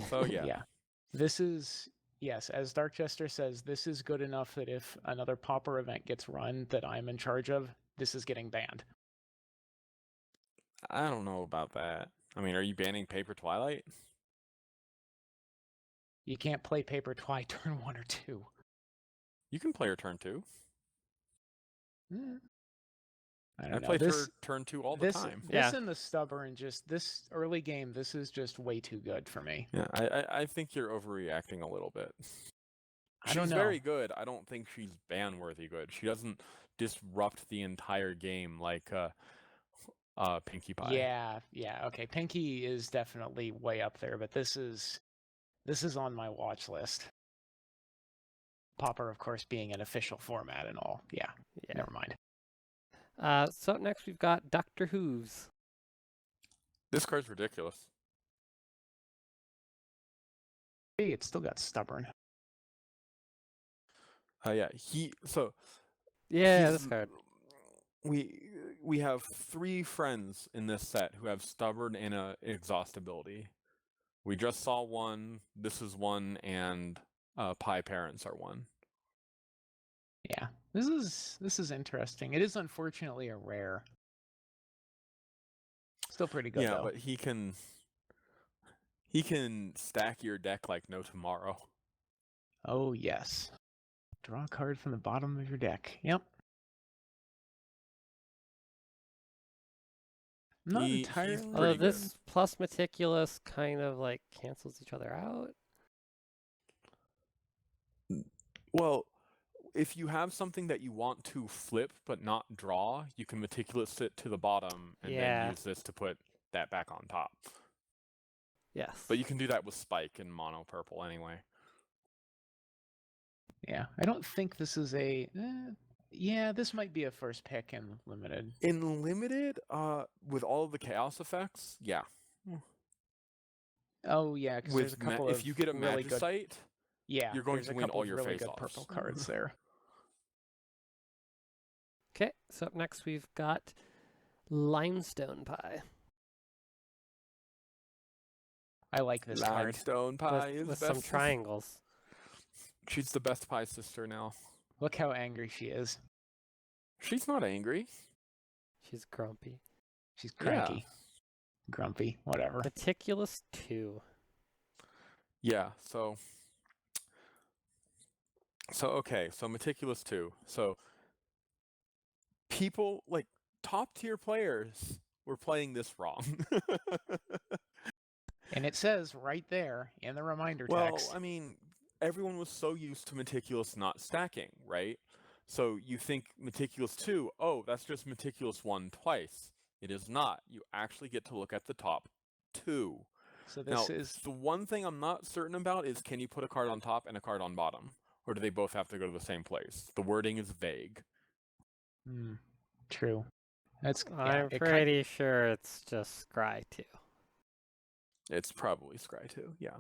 So yeah. Yeah. This is, yes, as Dark Jester says, this is good enough that if another Pauper event gets run that I'm in charge of, this is getting banned. I don't know about that. I mean, are you banning Paper Twilight? You can't play Paper Twi turn 1 or 2. You can play her turn 2. I I don't know. play her turn 2 all the time. This and the stubborn, just this early game, this is just way too good for me. Yeah, I think you're overreacting a little bit. I don't She's know. very good. I don't think she's ban-worthy good. She doesn't disrupt the entire game like Pinkie Pie. Yeah, okay. Pinkie is definitely way up there, but this is on my watch list. Pauper, of course, being an official format and all. Yeah. Never mind. So up next we've got Dr. Hooves. This card's ridiculous. Hey, it's still got stubborn. Yeah, Yeah, this card. We have 3 friends in this set who have stubborn and exhaustibility. We just saw one, this is one, and Pie Parents are one. Yeah, this is interesting. It is unfortunately a rare. Still pretty good, yeah, though. But he can stack your deck like no tomorrow. Oh yes. Draw a card from the bottom of your deck. Yep. Not entirely. Although this plus meticulous kind of like cancels each other out. Well, if you have something that you want to flip but not draw, you can meticulous it to the bottom and then use this to put that back on top. Yes. But you can do that with Spike in mono purple anyway. Yeah, I don't think this is a... yeah, this might be a first pick in limited. In limited, with all of the chaos effects, yeah. Oh yeah, because there's a couple of if you get a really good... Magicite, yeah, you're going to win all your really face-offs. good purple cards there. Okay, so up next we've got Limestone Pie. I like this card. Limestone Pie is with best. Some triangles. She's the best Pie sister now. Look how angry she is. She's not angry. She's grumpy. She's cranky. Yeah. Grumpy, whatever. Meticulous 2. Yeah, so okay, so Meticulous 2. So people, like, top tier players were playing this wrong. And it says right there in the reminder text. Well, I mean, everyone was so used to Meticulous not stacking, right? So you think Meticulous 2, oh, that's just Meticulous 1 twice. It is not. You actually get to look at the top 2. So this is... The one thing I'm not certain about is, can you put a card on top and a card on bottom? Or do they both have to go to the same place? The wording is vague. True. I'm pretty sure it's just Scry 2. It's probably Scry 2, yeah.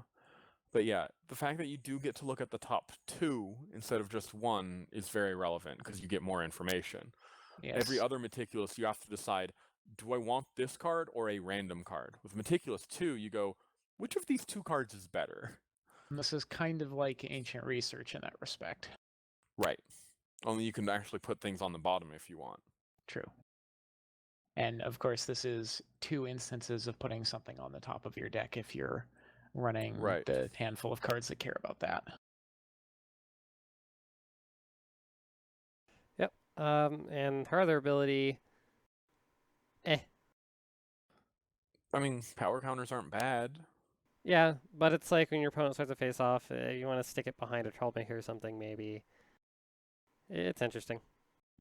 But yeah, the fact that you do get to look at the top 2 instead of just 1 is very relevant because you get more information. Yes. Every other Meticulous, you have to decide, do I want this card or a random card? With Meticulous 2, you go, which of these 2 cards is better? And this is kind of like Ancient Research in that respect. Right. Only you can actually put things on the bottom if you want. True. And of course, this is 2 instances of putting something on the top of your deck if you're running Right. the handful of cards that care about that. Yep. And her other ability, I mean, power counters aren't bad. yeah, but it's like when your opponent starts to face off, you want to stick it behind a troublemaker or something, maybe. It's interesting.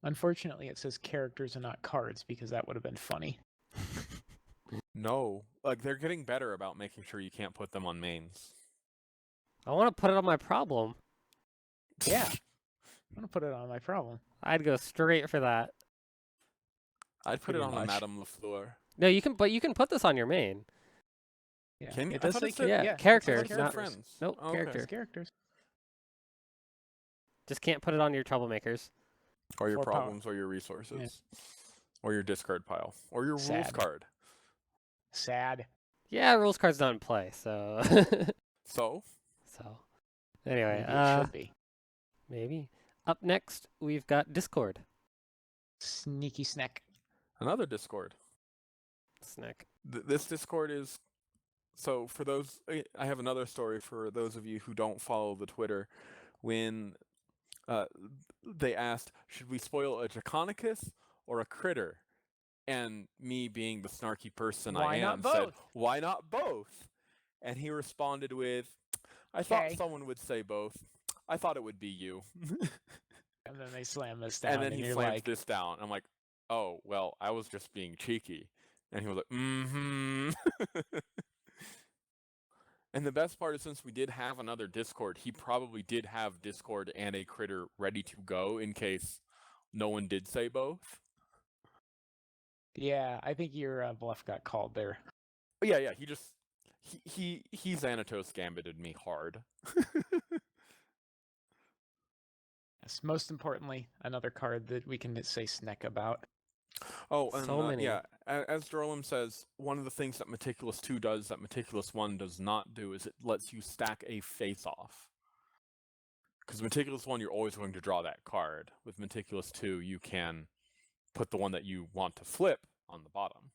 Unfortunately, it says characters and not cards because that would have been funny. No, like they're getting better about making sure you can't put them on mains. I want to put it on my problem. Yeah. I'm going to put it on my problem. I'd go straight for that. I'd put Pretty it on a much. Madame Lafleur. No, you can, but you can put this on your main. Yeah. Can you? It I does thought say it said- Yeah, it says characters, It said not friends. Nope, Oh, okay. character. It's characters. Just can't put it on your troublemakers. Or your 4 power. problems, or your resources, or your discard pile, or your rules Sad. card. Sad. Yeah, rules card's not in play, so. So, So, anyway, Maybe it should be. maybe. Up next, we've got Discord. Sneaky snack. another Discord. Snack. This Discord is so for those. I have another story for those of you who don't follow the Twitter. When they asked, should we spoil a Draconicus or a critter? And me being the snarky person I Why not am said, both? why not both? And he responded with, I thought Okay. someone would say both. I thought it would be you. And then they slam this down, And then he you're slams like, this down. I'm like, oh, well, I was just being cheeky. And he was like, mm-hmm. And the best part is, since we did have another Discord, he probably did have Discord and a critter ready to go in case no one did say both. yeah, I think your bluff got called there. But yeah, he just he Xanatos gambited me hard. Yes, most importantly, another card that we can say snack about. Oh, and So many. yeah, as Drolim says, one of the things that Meticulous 2 does that Meticulous 1 does not do is it lets you stack a face-off. Because Meticulous 1, you're always going to draw that card. With Meticulous 2, you can put the one that you want to flip on the bottom.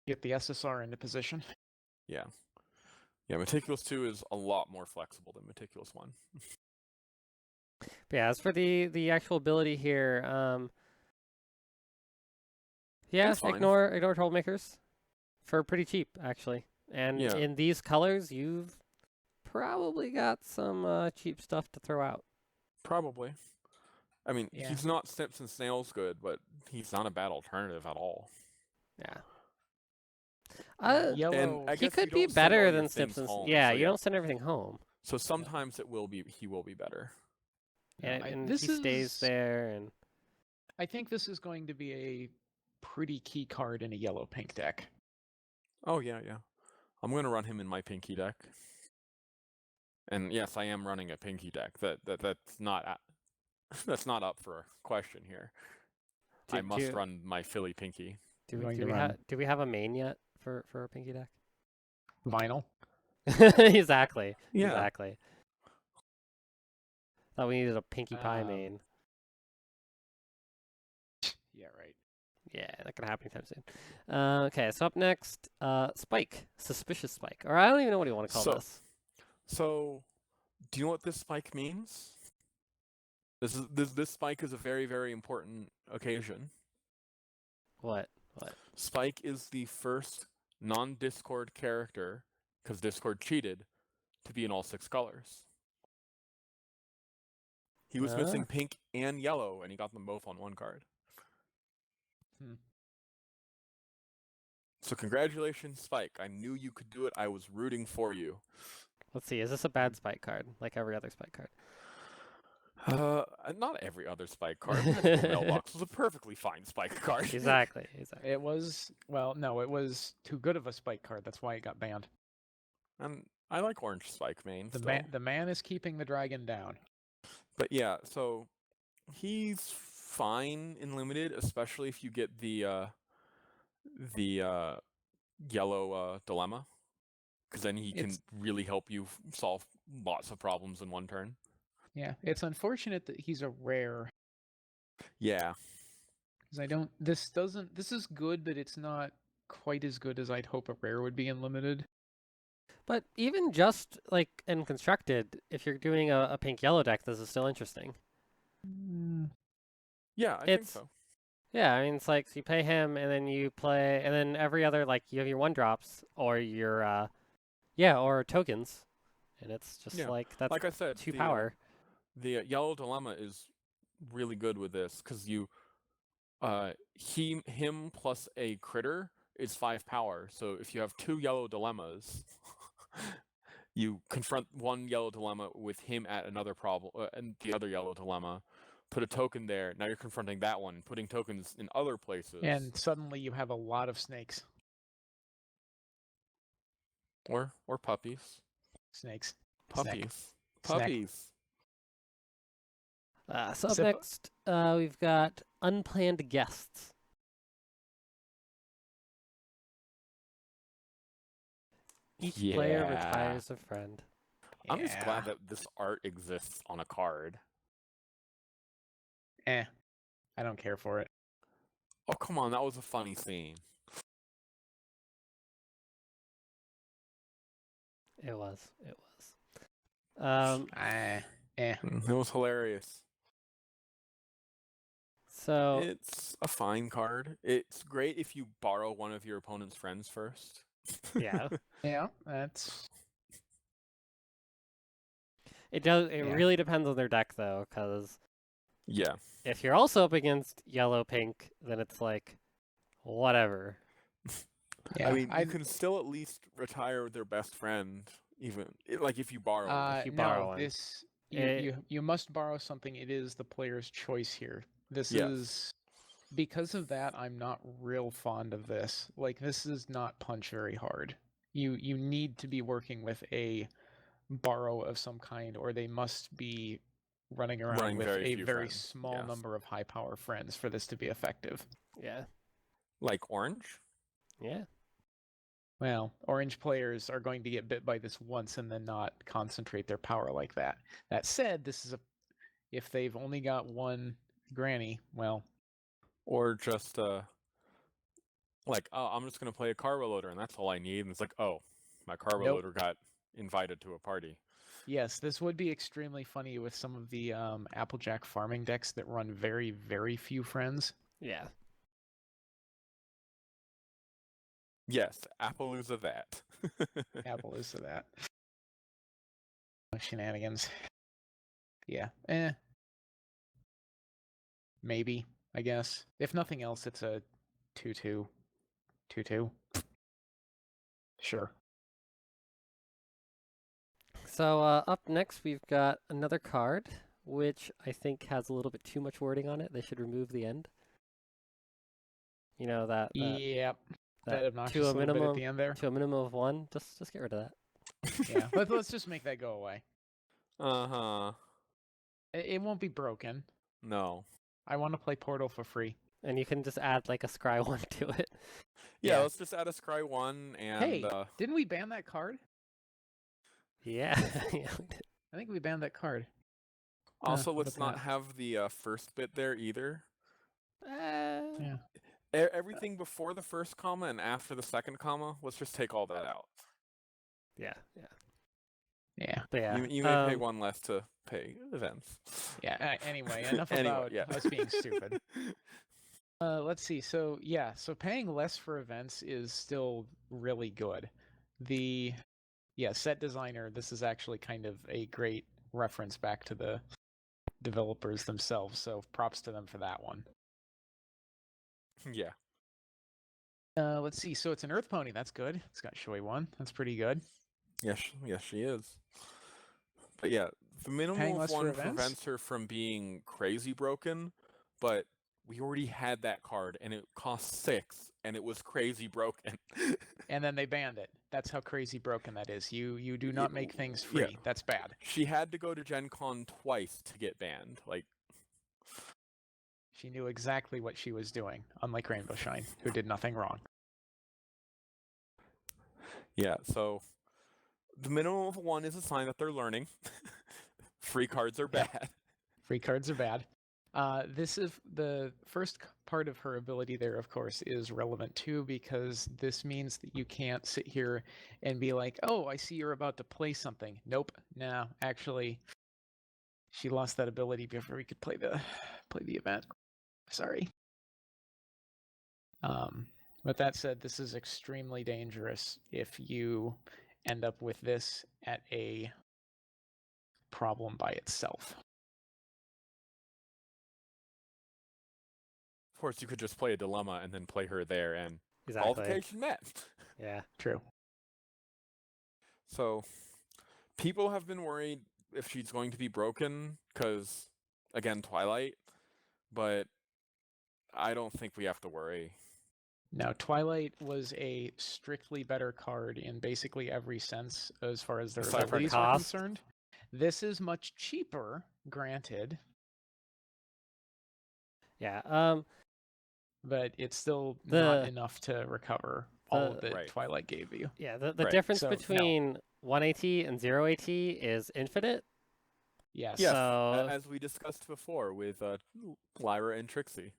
Get the SSR into position. Yeah. Yeah, Meticulous 2 is a lot more flexible than Meticulous 1. But yeah, as for the actual ability here, yeah, It's fine. ignore troublemakers for pretty cheap actually. And Yeah. in these colors, you've probably got some cheap stuff to throw out. Probably. I mean, Yeah. he's not Snips and Snails good, but he's not a bad alternative at all. Yeah. Yellow. And I He guess could you be don't send better all your than things Snips and home, yeah, so you don't send everything home. So sometimes he will be better. And this he stays is- there and I think this is going to be a pretty key card in a yellow-pink deck. Oh yeah. I'm going to run him in my pinky deck. And yes, I am running a pinky deck. That's not that's not up for a question here. I must run my Philly pinky. do Going we, to do, we run. do we have a main yet for a pinky deck? Vinyl. Exactly. Yeah. Exactly. Thought we needed a Pinkie Pie Um, main. Yeah, right. Yeah, not gonna happen anytime soon. Okay, so up next, Spike, suspicious Spike, or I don't even know what you want to call So- this. So, do you know what this spike means? This spike is a very, very important occasion. What? Spike is the first non-Discord character, because Discord cheated, to be in all 6 colors. He was missing pink and yellow, and he got them both on one card. Hmm. So congratulations, Spike. I knew you could do it. I was rooting for you. Let's see. Is this a bad Spike card, like every other Spike card? Not every other Spike card. Magical Mailbox was a perfectly fine Spike card. Exactly. It was, well, no, it was too good of a Spike card. That's why it got banned. And I like orange Spike mains. The man is keeping the dragon down. But yeah, so he's fine in limited, especially if you get the yellow dilemma, because then he can It's- really help you solve lots of problems in one turn. Yeah, it's unfortunate that he's a rare Yeah. Because this is good, but it's not quite as good as I'd hope a rare would be in limited. But even just like in constructed, if you're doing a pink yellow deck, this is still interesting. Yeah, I think It's so. Yeah, I mean it's like so you pay him and then you play and then every other like you have your 1-drops or your or tokens, and it's just Yeah. like that's Like I said, 2 power. the yellow dilemma is really good with this because you him plus a critter is 5 power. So if you have 2 yellow dilemmas, you confront one yellow dilemma with him at another problem and the other yellow dilemma. Put a token there. Now you're confronting that one, putting tokens in other places. And suddenly you have a lot of snakes. Or puppies. Snakes. Puppies. Snack. Puppies. So up Zip- next, we've got unplanned guests. Each player Yeah. retires a friend. I'm just Yeah. glad that this art exists on a card. I don't care for it. Oh, come on, that was a funny scene. It was. It was hilarious. So It's a fine card. It's great if you borrow one of your opponent's friends first. yeah, Yeah, that's it does. It Yeah. really depends on their deck though, because Yeah. if you're also up against yellow pink, then it's like whatever. yeah. I mean, you can still at least retire their best friend, even like if you borrow one. If you borrow no, one. this It- you must borrow something. It is the player's choice here. This Yes. is because of that. I'm not real fond of this. Like this is not punch very hard. You need to be working with a borrow of some kind, or they must be running around Running with very a few very friends, small yes. number of high power friends for this to be effective. Yeah. Like orange? Yeah. Well, orange players are going to get bit by this once and then not concentrate their power like that. That said, if they've only got one granny, well, Or just like, oh, I'm just gonna play a carbo loader and that's all I need. And it's like, oh, my carbo Nope. loader got invited to a party. yes, this would be extremely funny with some of the Applejack farming decks that run very, very few friends. Yeah. Yes, Appaloosa that. Apple is to that. Shenanigans. Yeah. Maybe, I guess. If nothing else, it's a 2/2. 2/2. Sure. So up next, we've got another card, which I think has a little bit too much wording on it. They should remove the end. You know that Yep. That that obnoxious to a little bit at minimum the end there. to a minimum of 1. Just get rid of that. Yeah. Let's just make that go away. Uh-huh. It won't be broken. No. I want to play Portal for free. And you can just add like a scry 1 to it. Yeah, Yeah. let's just add a Scry 1 and Hey, didn't we ban that card? Yeah. Yeah. I think we banned that card. also how let's about not that? have the first bit there either. Yeah. Everything before the first comma and after the second comma, let's just take all that out. Yeah. Yeah. But yeah. You may pay 1 less to pay events. Yeah. Anyway, enough Anyway, about yeah. us being stupid. Let's see. So paying less for events is still really good. Set designer, this is actually kind of a great reference back to the developers themselves, so props to them for that one. Yeah. Let's see. So it's an Earth Pony. That's good. It's got Shoei 1. That's pretty good. Yes, she is. But yeah, the minimum Paying of less for 1 events? prevents her from being crazy broken, but we already had that card and it cost 6 and it was crazy broken. And then they banned it. That's how crazy broken that is. You do not make things free. Yeah. That's bad. She had to go to Gen Con twice to get banned. Like, She knew exactly what she was doing, unlike Rainbow Shine, who did nothing wrong. yeah, so the minimum of 1 is a sign that they're learning. Free cards are Yeah. bad. Free cards are bad. This is the first part of her ability there, of course, is relevant too, because this means that you can't sit here and be like, oh, I see you're about to play something. Nope. No, actually, she lost that ability before we could play the event. Sorry. With that said, this is extremely dangerous if you end up with this at a problem by itself. Of course, you could just play a dilemma and then play her there, and Exactly. qualification met. Yeah. True. So, people have been worried if she's going to be broken, because, again, Twilight, but I don't think we have to worry. Now, Twilight was a strictly better card in basically every sense as far as their Except for abilities are cost. concerned. This is much cheaper, granted, Yeah. but it's still not enough to recover all that Right. Twilight gave you. Yeah. The Right. difference So, no. between 1 AT and 0 AT is infinite. Yes. Yes, So- as we discussed before with Lyra and Trixie.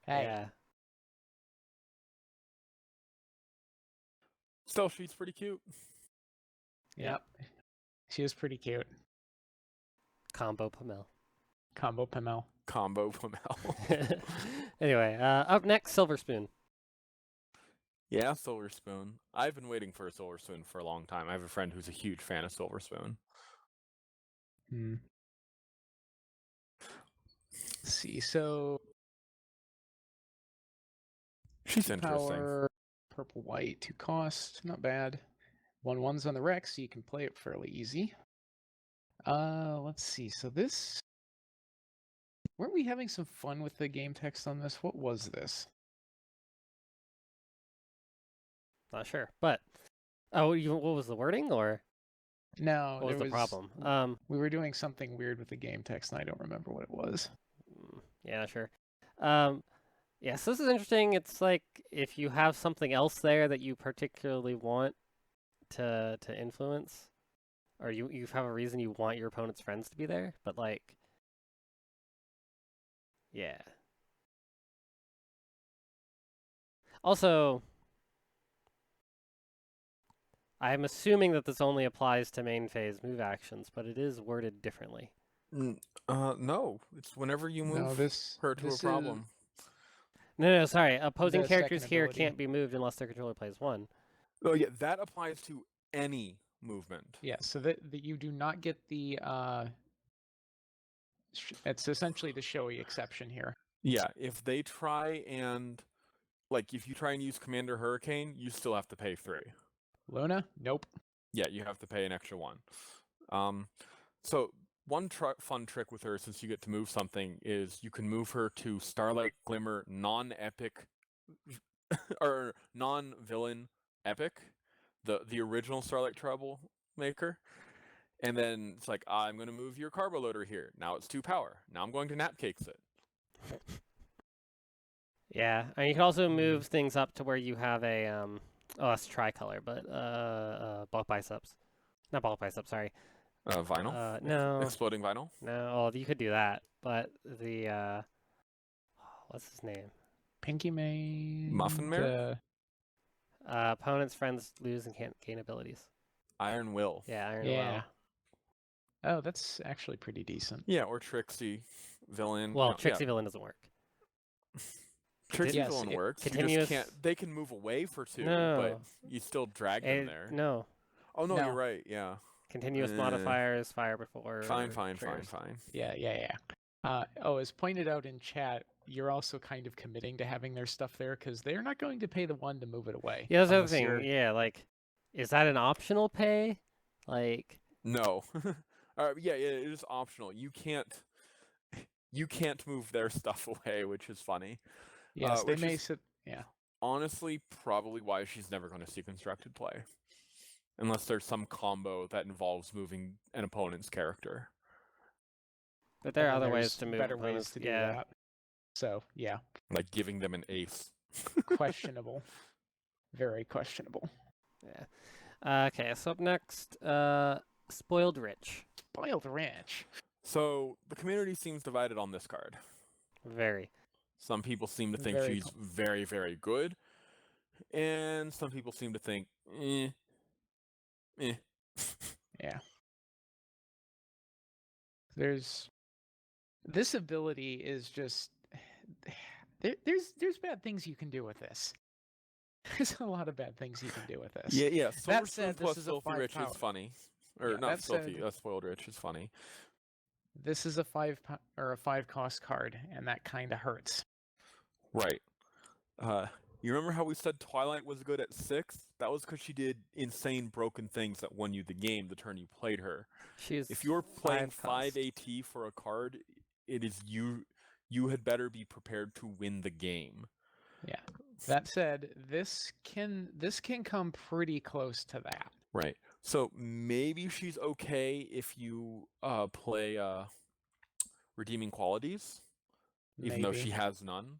Hey, Yeah. Still, she's pretty cute. yep. She was pretty cute. Combo Pamel. Combo Pamel. Combo Pamel. Anyway, up next, Silver Spoon. Yeah, Silver Spoon. I've been waiting for a Silver Spoon for a long time. I have a friend who's a huge fan of Silver Spoon. Let's see, so She's interesting. power, purple, white, 2 cost, not bad. 1/1's on the rec, so you can play it fairly easy. Let's see. So this, weren't we having some fun with the game text on this? What was this? Not sure, but what was the wording, or No, what was there the problem? We were doing something weird with the game text, and I don't remember what it was. Yeah, sure. Yeah, so this is interesting. It's like if you have something else there that you particularly want to influence, or you have a reason you want your opponent's friends to be there, but like, yeah. Also, I'm assuming that this only applies to main phase move actions, but it is worded differently. No. It's whenever you move No, her to a problem. No, sorry. Opposing The characters second here ability. can't be moved unless their controller plays one. Oh, yeah, that applies to any movement. Yeah, so that you do not get the it's essentially the showy exception here. Yeah, if they try and, like, if you try and use Commander Hurricane, you still have to pay 3. Luna? Nope. Yeah, you have to pay an extra 1. So one fun trick with her, since you get to move something, is you can move her to Starlight Glimmer non-epic or non-villain epic, the original Starlight Troublemaker. And then it's like, I'm going to move your Carbo Loader here. Now it's 2 power. Now I'm going to Napcakes it. Yeah, and you can also move things up to where you have a it's tricolor, but bulk biceps, not bulk biceps. Sorry. Vinyl? No. Exploding Vinyl? No, you could do that, but the what's his name? Pinky May. Muffin Mare? Opponent's friends lose and can't gain abilities. Iron Will. Yeah, Iron Yeah. Will. Oh, that's actually pretty decent. Yeah, or Trixie Villain. Well, no, Trixie Villain doesn't work. Trixie Yes, Villain works. You continuous- just can't. They can move away for 2, No. but you still drag them there. No. Oh no, No. you're right. Yeah. Continuous modifiers, fire before. Fine. triggers. Yeah. As pointed out in chat, you're also kind of committing to having their stuff there because they're not going to pay the 1 to move it away. Yeah, that's the other unless thing. you're- Yeah, like, is that an optional pay? Like, No. Yeah, it is optional. You can't move their stuff away, which is funny. Yes, they which may is- sit. Yeah. Honestly, probably why she's never going to see constructed play, unless there's some combo that involves moving an opponent's character. but there are And other ways there's to move better opponents. ways to do Yeah. that. So yeah, Like giving them an ace. questionable. Very questionable. Yeah. Okay, so up next, Spoiled Rich. Spoiled Ranch. So the community seems divided on this card. Very. Some people seem to think Very she's very, very good, and some people seem to think, eh. Yeah. There's this ability is just there's bad things you can do with this. There's a lot of bad things you can do with this. Yeah. Silver That Spoon said, this plus is a Filthy 5 Rich power. is funny, or Yeah, not that filthy. said- Spoiled Rich is funny. This is a 5 cost card, and that kind of hurts. Right. You remember how we said Twilight was good at 6? That was because she did insane broken things that won you the game the turn you played her. She's If you're playing 5 cost. AT for a card, it is you had better be prepared to win the game. Yeah. That said, this can come pretty close to that. Right. So maybe she's okay if you play redeeming qualities, even though she Maybe. has none.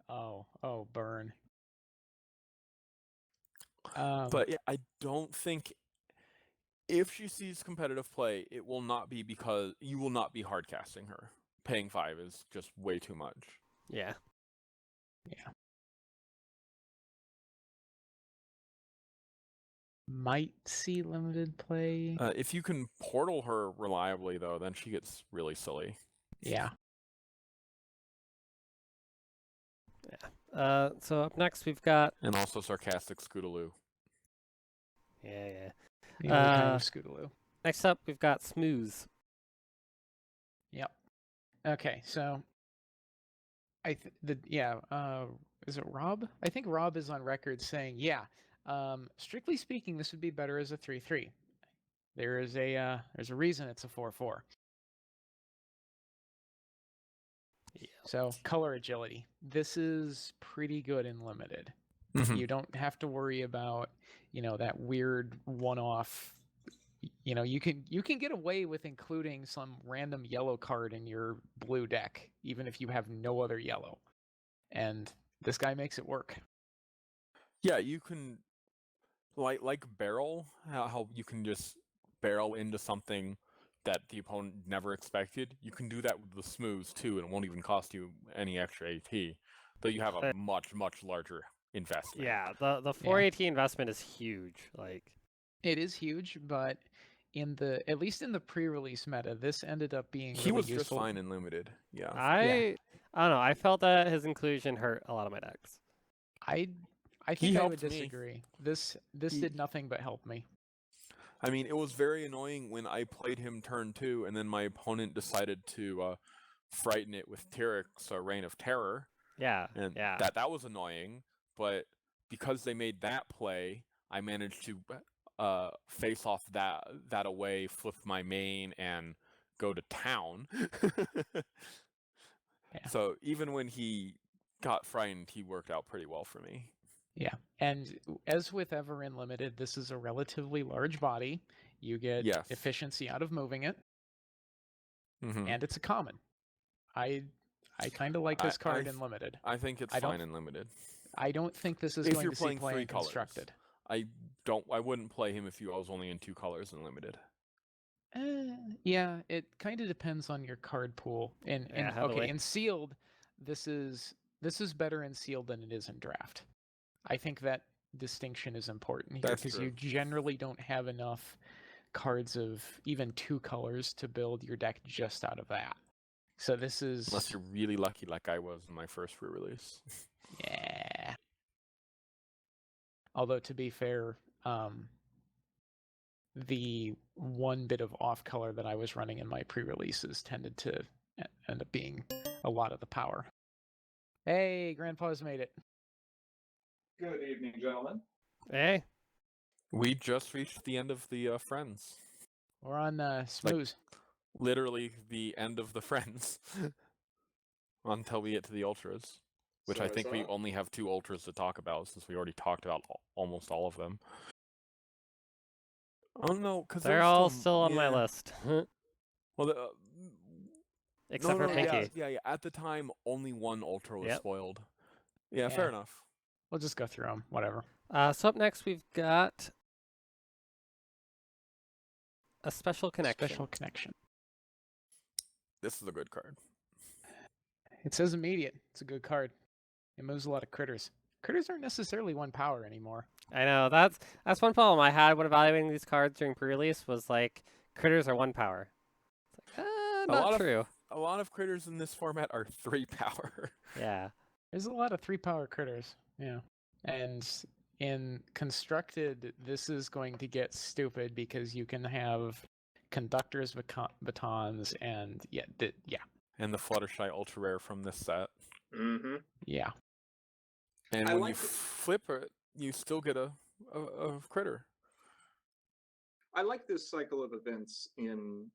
Oh, burn. But yeah, I don't think if she sees competitive play, it will not be because you will not be hard casting her. Paying 5 is just way too much. Yeah. Might see limited play. If you can portal her reliably, though, then she gets really silly. Yeah. So up next we've got And also sarcastic Scootaloo. yeah. The other kind of Scootaloo. Next up we've got Smooth. Yep. Okay, so is it Rob? I think Rob is on record saying, yeah, strictly speaking, this would be better as a 3/3. There's a reason it's a 4/4. Yeah. So color agility. This is pretty good in limited. You don't have to worry about, that weird one-off. You can get away with including some random yellow card in your blue deck, even if you have no other yellow. And this guy makes it work. Yeah, you can like barrel, how you can just barrel into something that the opponent never expected. You can do that with the Smooths too, and it won't even cost you any extra AT. Though you have a much, much larger investment. Yeah, the 4AT investment is huge. Like it is huge, but at least in the pre-release meta, this ended up being he really was useful. just fine in limited. Yeah. I don't know. I felt that his inclusion hurt a lot of my decks. I think I would disagree. This did nothing but help me. I mean, it was very annoying when I played him turn 2, and then my opponent decided to frighten it with Tyrik's Reign of Terror. Yeah, and yeah. that was annoying. But because they made that play, I managed to face off that away, flip my main, and go to town. Yeah. So even when he got frightened, he worked out pretty well for me. Yeah, and as with Ever in Limited, this is a relatively large body. You get efficiency out of moving it, and it's a common. I kind of like this card in Limited. I think it's fine in Limited. I don't think this is going to see play in Constructed. I wouldn't play him if I was only in 2 colors in Limited. Yeah, it kind of depends on your card pool. And in Sealed, this is better in Sealed than it is in Draft. I think that distinction is important here because you generally don't have enough cards of even 2 colors to build your deck just out of that. So this is... Unless you're really lucky like I was in my first re-release. Yeah. Although, to be fair, the one bit of off color that I was running in my pre-releases tended to end up being a lot of the power. Hey, Grandpa's made it. Good evening, gentlemen. Hey. We just reached the end of the Friends. We're on Smooth. Literally the end of the Friends. Until we get to the Ultras. Which I think we only have 2 Ultras to talk about, since we already talked about almost all of them. Oh no, because they're all still on my list. Well, except for Pinky. Yeah. At the time, only 1 Ultra was spoiled. Yeah, fair enough. We'll just go through them. Whatever. So up next we've got A special connection. Special connection. This is a good card. It says immediate. It's a good card. It moves a lot of critters. Critters aren't necessarily 1 power anymore. I know that's one problem I had when evaluating these cards during pre-release was like critters are 1 power. It's like, not true. A lot of critters in this format are 3 power. Yeah. There's a lot of 3 power critters. Yeah. And in constructed, this is going to get stupid because you can have conductors, batons, and yeah. And the Fluttershy ultra rare from this set. Mm-hmm. Yeah. And I when like you it. flip it, you still get a critter. I like this cycle of events in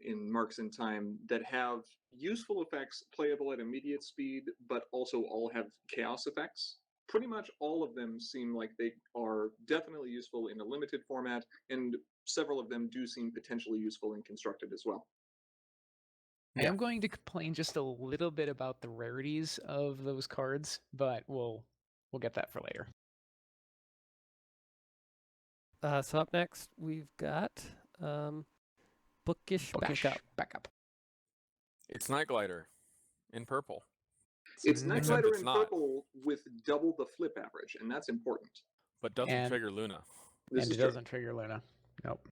Marks in Time that have useful effects playable at immediate speed, but also all have chaos effects. Pretty much all of them seem like they are definitely useful in a limited format, and several of them do seem potentially useful in constructed as well. I Yeah. am going to complain just a little bit about the rarities of those cards, but we'll get that for later. So up next we've got Bookish Backup. It's Night Glider in purple. It's Night Except Glider it's in not. purple with double the flip average, and that's important. But doesn't And- trigger Luna. This And is it true. doesn't trigger Luna. Nope.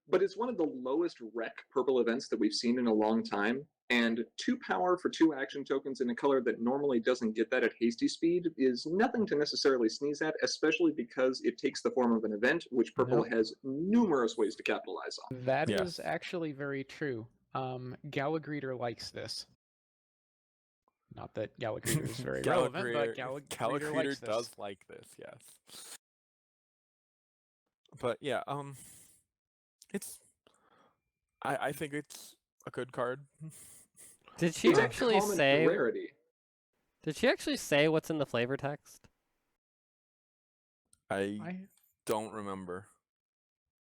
But it's one of the lowest rec purple events that we've seen in a long time. And 2 power for 2 action tokens in a color that normally doesn't get that at hasty speed is nothing to necessarily sneeze at, especially because it takes the form of an event, which purple Nope. has numerous ways to capitalize on. That Yes. is actually very true. Gallagreeder likes this. Not that Gallagreeder is very relevant, but Gallagreeder likes this. does like this, yes. But yeah, it's. I think it's a good card. Did she It's a actually common say? rarity. Did she actually say what's in the flavor text? I don't remember.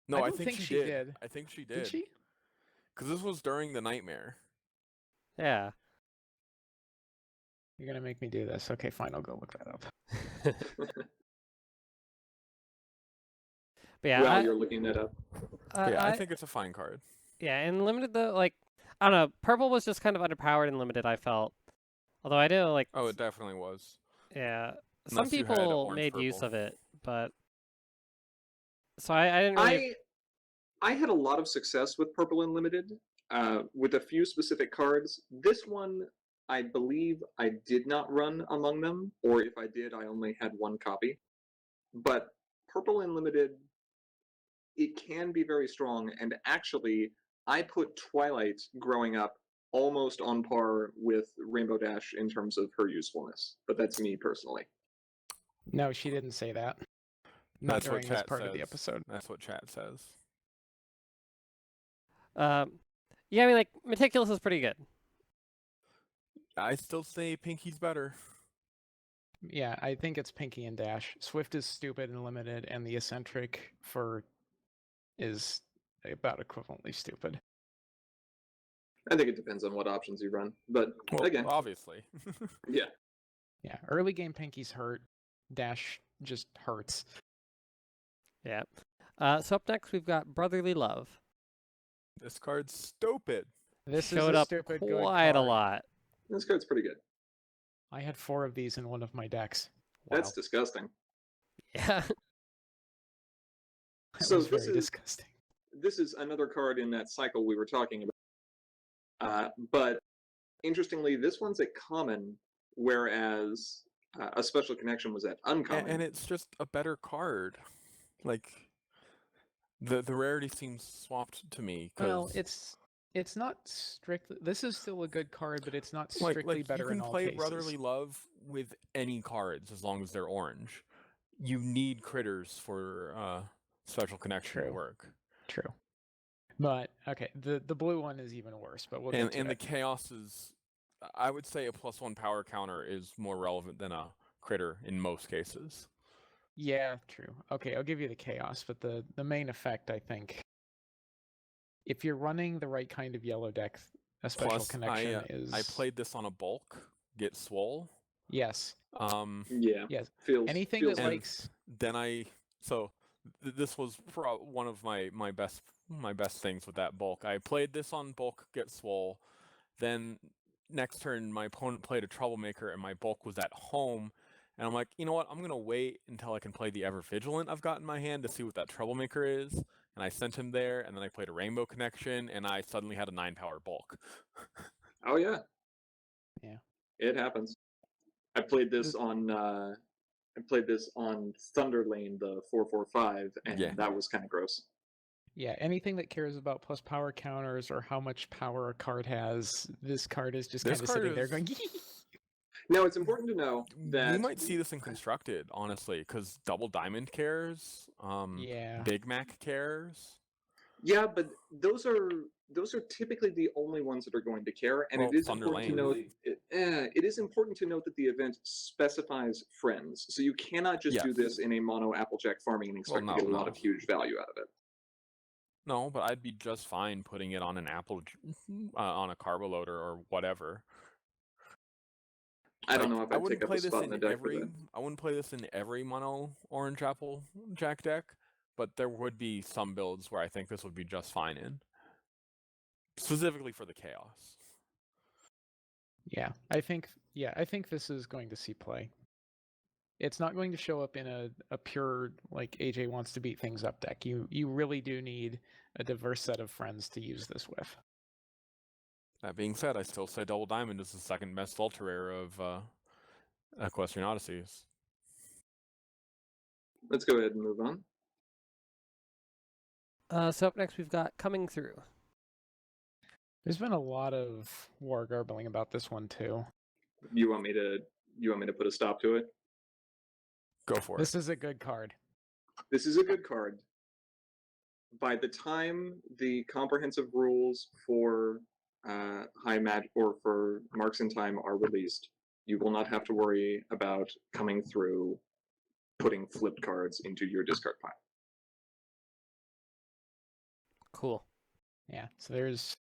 No, I I don't think think she she did. did. I think she did. Did she? Because this was during the nightmare. Yeah. You're gonna make me do this. Okay, fine. I'll go look that up. But yeah, While you're looking that up. Yeah, I think it's a fine card. Yeah, in limited though, like I don't know, purple was just kind of underpowered in limited. I felt, although I do like. Oh, it definitely was. Yeah, some Unless you had people orange made use purple. of it, but so I didn't really. I had a lot of success with Purple Unlimited, with a few specific cards. This one, I believe I did not run among them, or if I did, I only had 1 copy. But Purple Unlimited, it can be very strong, and actually, I put Twilight growing up almost on par with Rainbow Dash in terms of her usefulness. But that's me personally. No, she didn't say that. Not That's what during this chat part of the says. episode. That's what chat says. Yeah, I mean, like Meticulous is pretty good. I still say Pinky's better. Yeah, I think it's Pinky and Dash. Swift is stupid and limited, and the eccentric for is about equivalently stupid. I think it depends on what options you run. But Well, again, obviously. yeah. Yeah, early game Pinky's hurt. Dash just hurts. Yeah. So up next we've got Brotherly Love. This card's stupid. This Showed is a up stupid good quite a card. lot. This card's pretty good. I had 4 of these in one of my decks. That's disgusting. Yeah. That So was this very is- disgusting. This is another card in that cycle we were talking about. But interestingly, this one's at common, whereas a special connection was at uncommon. And it's just a better card. Like, the rarity seems swapped to me. Well, it's not strictly. This is still a good card, but it's not like, strictly better you can in all play cases. Brotherly Love with any cards as long as they're orange. You need critters for special connection to True. work. True. But okay, the blue one is even worse. But we'll get to And the it. chaos is, I would say a +1 power counter is more relevant than a critter in most cases. Yeah, true. Okay, I'll give you the chaos, but the main effect, I think, if you're running the right kind of yellow deck, a special Plus, connection is. I played this on a bulk, get swole. Yes. Yeah. Yes. Feels Anything feels that And likes. Then this was one of my best my best things with that bulk. I played this on bulk get swole, then next turn my opponent played a troublemaker and my bulk was at home, and I'm like, you know what, I'm gonna wait until I can play the Ever Vigilant I've got in my hand to see what that troublemaker is, and I sent him there, and then I played a Rainbow Connection, and I suddenly had a 9-power bulk. Oh yeah. Yeah. It happens. I played this on Thunder Lane, the 445, and Yeah. that was kind of gross. Yeah, anything that cares about plus power counters or how much power a card has, this card is just This kind of card sitting there is- going. Now it's important to know that we might see this in Constructed, honestly, because Double Diamond cares, Yeah. Big Mac cares. Yeah, but those are typically the only ones that are going to care, and Well, it is Thunder important to Lane. note it is important to note that the event specifies friends, so you cannot just do Yes. this in a mono Applejack farming and expect Well, to get a no, lot no. of huge value out of it. No, but I'd be just fine putting it on an on a carbo loader or whatever. I don't know if I I'd wouldn't take up play a this spot in in the deck for every. that. I wouldn't play this in every mono orange apple jack deck, but there would be some builds where I think this would be just fine in, specifically for the chaos. Yeah, I think this is going to see play. It's not going to show up in a pure like AJ wants to beat things up deck. You really do need a diverse set of friends to use this with. That being said, I still say Double Diamond is the second best ultra rare of Equestrian Odysseys. Let's go ahead and move on. So up next we've got Coming Through. There's been a lot of war garbling about this one too. You want me to put a stop to it? Go for This it. is a good card. This is a good card. By the time the comprehensive rules for high magic or for marks in time are released, you will not have to worry about coming through putting flipped cards into your discard pile. Cool. Yeah, so there's,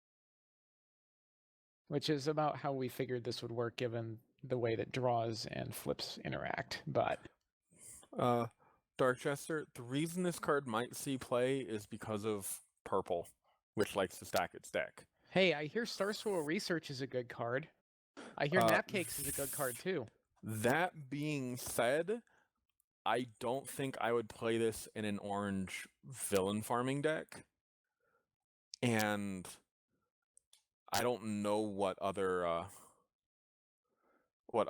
which is about how we figured this would work given the way that draws and flips interact. But Darkchester, the reason this card might see play is because of purple, which likes to stack its deck. hey, I hear Star Swirl Research is a good card. I hear Napcakes is a good card too. That being said, I don't think I would play this in an orange villain farming deck. And I don't know what other what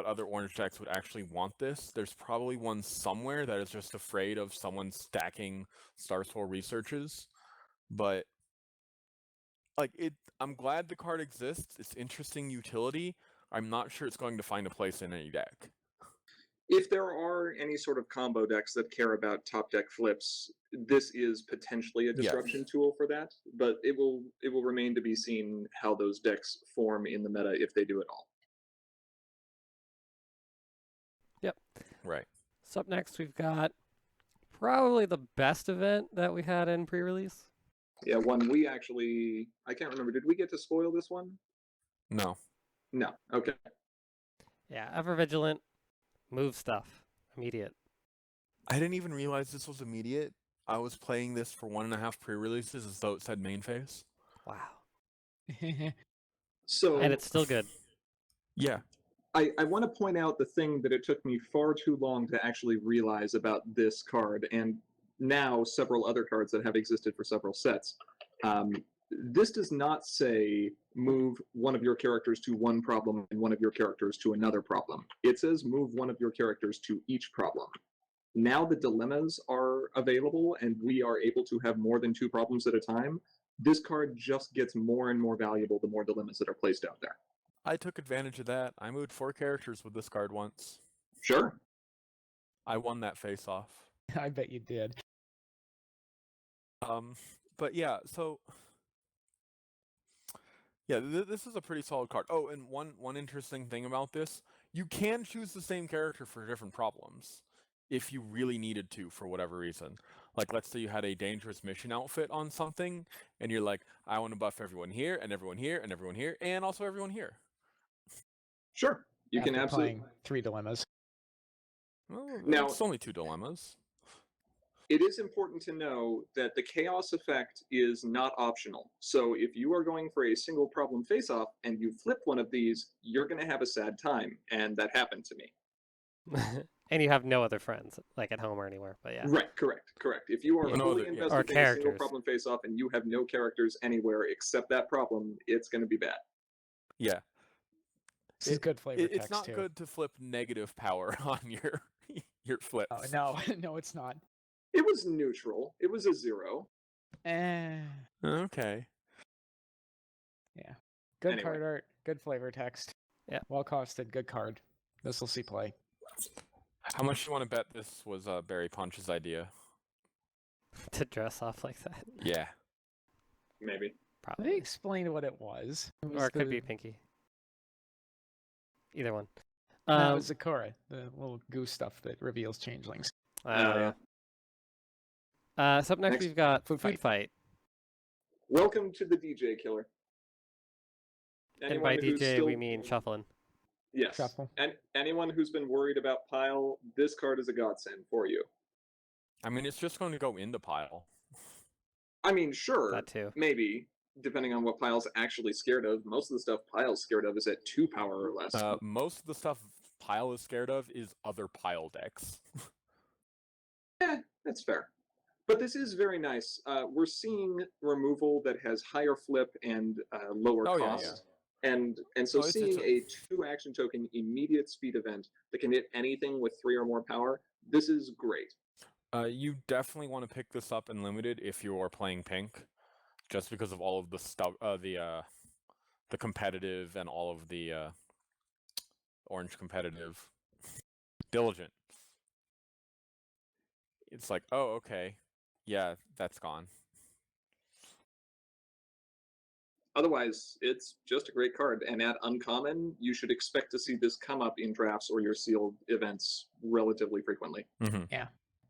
other orange decks would actually want this. There's probably one somewhere that is just afraid of someone stacking Star Swirl Researches, but like I'm glad the card exists. It's interesting utility. I'm not sure it's going to find a place in any deck. If there are any sort of combo decks that care about top deck flips, this is potentially a disruption tool for that, but it will remain to be seen how those decks form in the meta if they do at all. Yep. Right. So up next we've got probably the best event that we had in pre-release. Yeah, one we actually, I can't remember, did we get to spoil this one? No. No. Okay. Yeah, Ever Vigilant, move stuff, immediate. I didn't even realize this was immediate. I was playing this for 1.5 pre-releases as though it said main phase. Wow. So And it's still good. Yeah. I want to point out the thing that it took me far too long to actually realize about this card, and now several other cards that have existed for several sets. This does not say move one of your characters to one problem and one of your characters to another problem. It says move one of your characters to each problem. Now the dilemmas are available and we are able to have more than 2 problems at a time. This card just gets more and more valuable the more dilemmas that are placed out there. I took advantage of that. I moved 4 characters with this card once. Sure. I won that face-off. I bet you did. But yeah, so yeah, this is a pretty solid card. Oh, and one interesting thing about this, you can choose the same character for different problems if you really needed to for whatever reason. Like, let's say you had a dangerous mission outfit on something, and you're like, I want to buff everyone here, and everyone here, and everyone here, and also everyone here. Sure. You can After absolutely playing 3 dilemmas. Well, Now- it's only 2 dilemmas. It is important to know that the chaos effect is not optional. So if you are going for a single problem face-off and you flip one of these, you're going to have a sad time, and that happened to me. And you have no other friends, like at home or anywhere, but yeah. Right, correct. If you are Yeah. fully Or invested Or in a single characters. problem face-off and you have no characters anywhere except that problem, it's going to be bad. Yeah. This is good flavor It's text not too. good to flip negative power on your flips. Oh, no, no, it's not. It was neutral. It was a 0. Okay. Yeah. Good Anyway. card art, good flavor text. Yeah. Well costed, good card. This will see play. How much do you want to bet this was Barry Punch's idea? To dress off like that. Yeah. Maybe. They Probably. explained what it was. Or it could be Pinky. Either one. No, it was Zakora, the little goose stuff that reveals changelings. Yeah. So up next we've got Food Food Fight. Welcome to the DJ Killer. And by who's DJ, still- we mean shuffling. Yes. Shuffle. And anyone who's been worried about pile, this card is a godsend for you. I mean, it's just going to go into pile. I mean, sure, That too. maybe, depending on what Pile's actually scared of. Most of the stuff Pile's scared of is at 2 power or less. Most of the stuff Pile is scared of is other Pile decks. That's fair. But this is very nice. We're seeing removal that has higher flip and lower Oh, yeah, cost. And so Oh, it's seeing a- a 2-action token immediate speed event that can hit anything with 3 or more power, this is great. You definitely want to pick this up in limited if you are playing pink, just because of all of the stuff, the competitive and all of the orange competitive. Diligent. It's like, oh, okay, yeah, that's gone. Otherwise, it's just a great card. And at uncommon, you should expect to see this come up in drafts or your sealed events relatively frequently. Mm-hmm.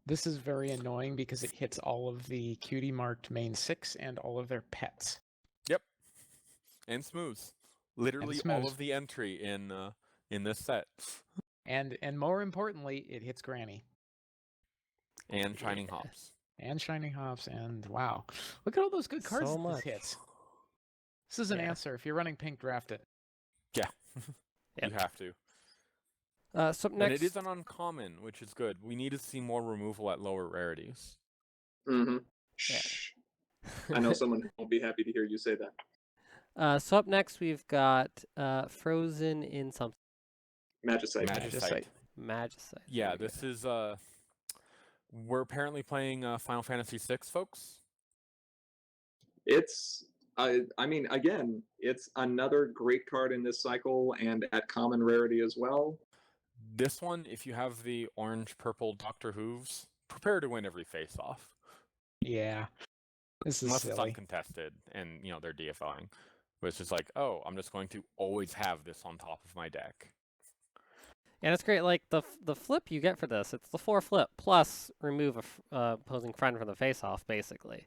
This is very annoying because it hits all of the cutie marked main 6 and all of their pets. Yep. And smooth. Literally all smooth. of the entry in this set. And more importantly, it hits Granny. And Shining Yeah. Hops. And Shining Hops, and wow. Look at all those good cards So that this much. hits. This is an Yeah. answer. If you're running pink, draft it. Yeah. Yep. You have to. So up And next, it is an uncommon, which is good. We need to see more removal at lower rarities. Mm-hmm. Shh. I know someone who won't be happy to hear you say that. So up next we've got Frozen in something. Magicite. Magicite. Magicite. Yeah, There we this is we're apparently playing Final Fantasy VI, folks. It's, I mean, again, it's another great card in this cycle and at common rarity as well. This one, if you have the orange-purple Doctor Hooves, prepare to win every face-off. Yeah. This is Unless it's silly. uncontested and, they're DFOing. But it's just like, oh, I'm just going to always have this on top of my deck. And it's great, like the flip you get for this, it's the 4 flip plus remove a opposing friend from the face-off, basically.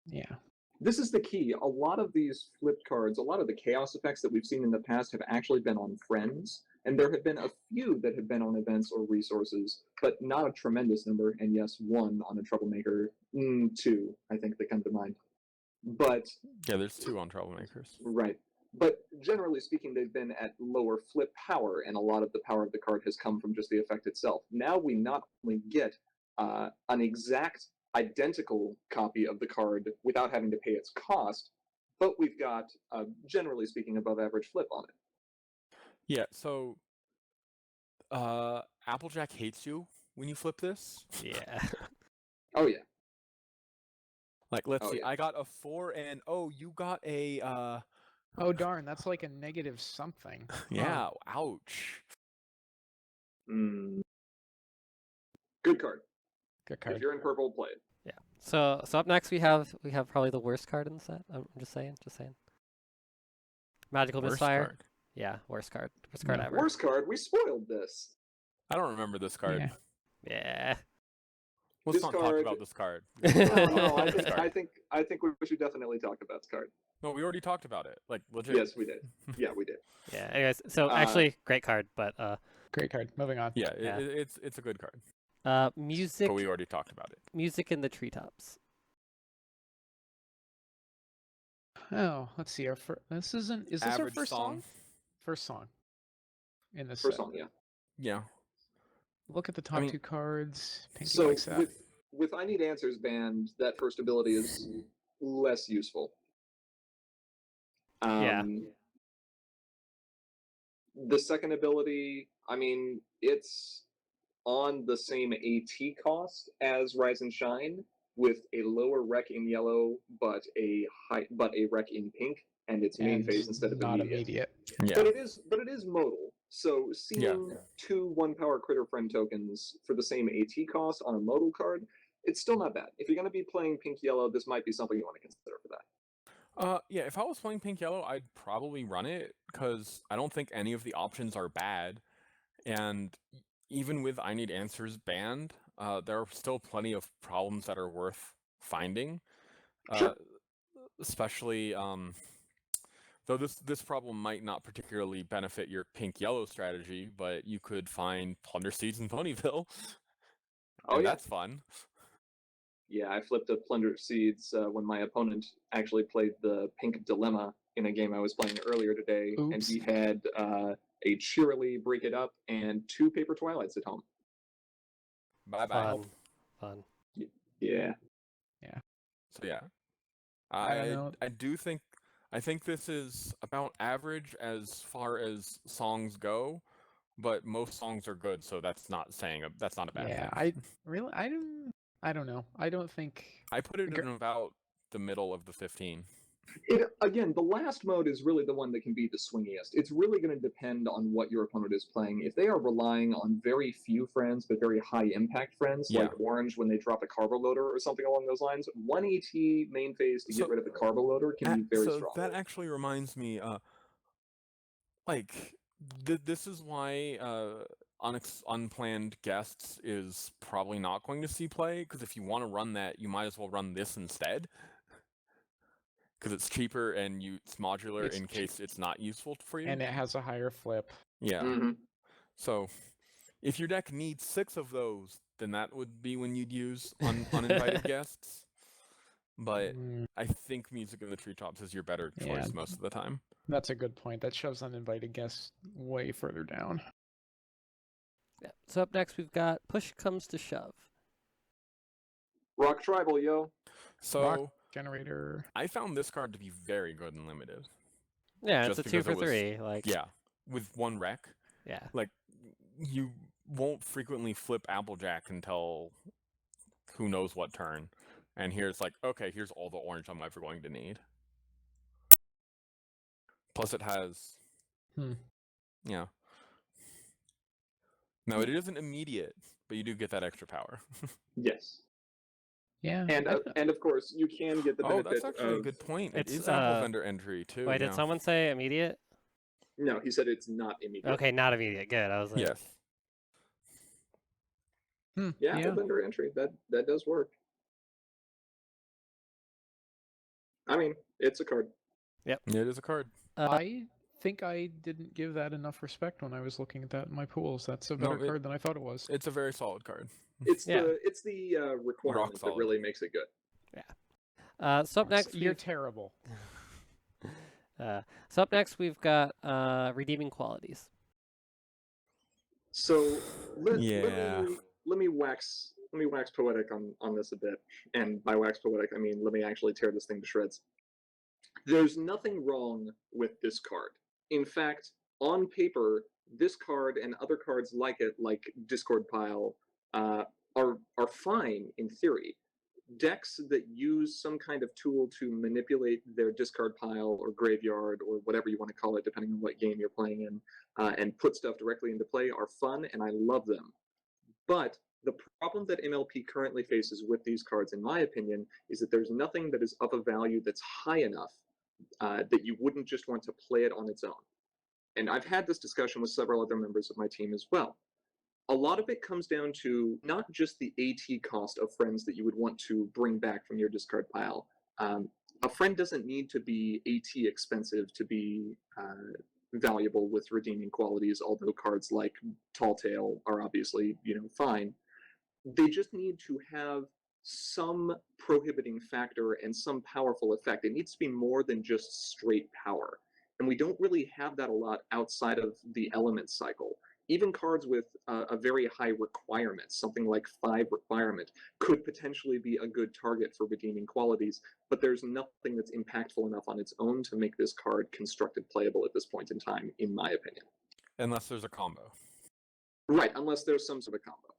Yeah. This is the key. A lot of these flipped cards, a lot of the chaos effects that we've seen in the past have actually been on friends, and there have been a few that have been on events or resources, but not a tremendous number, and yes, 1 on a troublemaker. 2, I think, that come to mind. But, Yeah, there's 2 on Troublemakers. right. But generally speaking, they've been at lower flip power, and a lot of the power of the card has come from just the effect itself. Now we not only get an exact identical copy of the card without having to pay its cost, but we've got, generally speaking, above average flip on it. Yeah, so Applejack hates you when you flip this. Yeah. Oh yeah. Like, let's Oh, see, yeah. I got a 4 and, oh, you got a, Oh, darn. That's like a negative something. yeah, ouch. Mm. Good card. Good If card. you're in purple, play it. Yeah. So up next we have probably the worst card in the set. I'm just saying. Magical Worst Misfire. card. Yeah, worst card. Worst card Yeah. ever. Worst card, we spoiled this. I don't remember this card. Yeah. Yeah. Let's This not talk card- about this card. No, I This think, card. I think we should definitely talk about this card. No, we already talked about it. Like, legit. Yes, we did. Yeah, we did. Yeah. Anyways, so Uh, actually, great card, but Great card. Moving on. Yeah, Yeah. it's a good card. Music. But we already talked about it. Music in the treetops. Oh, let's see. This isn't. Is this our Average first song? song? First song in this First set. song, yeah. Yeah. Look at the top mean, 2 cards. Pinky So likes that. with I Need Answers banned, that first ability is less useful. Yeah. The second ability, I mean, it's on the same AT cost as Rise and Shine, with a lower rec in yellow, but a rec in pink, and it's main And phase instead of not immediate. Yeah. But it is modal. So seeing Yeah. 2 1-power critter friend tokens for the same AT cost on a modal card, it's still not bad. If you're going to be playing pink yellow, this might be something you want to consider for that. Yeah, if I was playing pink yellow, I'd probably run it because I don't think any of the options are bad, and even with I Need Answers banned, there are still plenty of problems that are worth finding. Sure. Especially, though this problem might not particularly benefit your pink yellow strategy, but you could find Plunder Seeds in Ponyville, Oh, and yeah. that's fun. Yeah, I flipped a Plunder Seeds when my opponent actually played the Pink Dilemma in a game I was playing earlier today, and Oops. he had a Cheerily Break It Up and 2 Paper Twilights at home. Bye-bye. Fun. Yeah. So yeah, I don't know. I think this is about average as far as songs go, but most songs are good, so that's not a bad Yeah, thing. I don't know. I don't think. I put it in about the middle of the 15. Again, the last mode is really the one that can be the swingiest. It's really going to depend on what your opponent is playing. If they are relying on very few friends, but very high impact friends, Yeah. like Orange when they drop a Carbo Loader or something along those lines, 1 AT main phase to get rid of the Carbo Loader can be very strong. That actually reminds me, this is why unplanned guests is probably not going to see play, because if you want to run that, you might as well run this instead. Because it's cheaper and it's modular in case it's not useful for you. And it has a higher flip. Yeah. Mm-hmm. So, if your deck needs 6 of those, then that would be when you'd use uninvited guests. But I think Music in the Treetops is your better choice most of the time. That's a good point. That shoves uninvited guests way further down. Yeah. So up next we've got Push Comes to Shove. Rock Tribal, yo. So Rock Generator. I found this card to be very good and limited. Yeah, Just it's a 2 because for 3. Yeah, with 1 rec. Yeah. You won't frequently flip Applejack until who knows what turn. And here's okay, here's all the orange I'm ever going to need. Plus it has... Yeah. No, it isn't immediate, but you do get that extra power. Yes. Yeah. And of course, you can get the benefit that's actually a good point. It is Apple vendor entry, too. Wait, did someone say immediate? No, he said it's not immediate. Okay, not immediate. Good. I was like... Yes. Yeah, Apple vendor entry. That does work. I mean, it's a card. Yep. Yeah, it is a card. I think I didn't give that enough respect when I was looking at that in my pools. That's a better card than I thought it was. It's a very solid card. It's the requirement that really makes it good. Yeah. So up next, you're terrible. So up next, we've got redeeming qualities. So let me wax poetic on this a bit, and by wax poetic I mean let me actually tear this thing to shreds. There's nothing wrong with this card. In fact, on paper, this card and other cards like it, like Discord Pile, are fine in theory. Decks that use some kind of tool to manipulate their discard pile or graveyard or whatever you want to call it, depending on what game you're playing in, and put stuff directly into play are fun, and I love them. But the problem that MLP currently faces with these cards, in my opinion, is that there's nothing that is of a value that's high enough that you wouldn't just want to play it on its own. And I've had this discussion with several other members of my team as well. A lot of it comes down to not just the AT cost of friends that you would want to bring back from your discard pile. A friend doesn't need to be AT expensive to be valuable with redeeming qualities, although cards like Tall Tale are obviously, fine. They just need to have some prohibiting factor and some powerful effect. It needs to be more than just straight power. And we don't really have that a lot outside of the element cycle. Even cards with a very high requirement, something like 5 requirement, could potentially be a good target for redeeming qualities, but there's nothing that's impactful enough on its own to make this card constructed playable at this point in time, in my opinion. Unless there's a combo. Right, unless there's some sort of combo.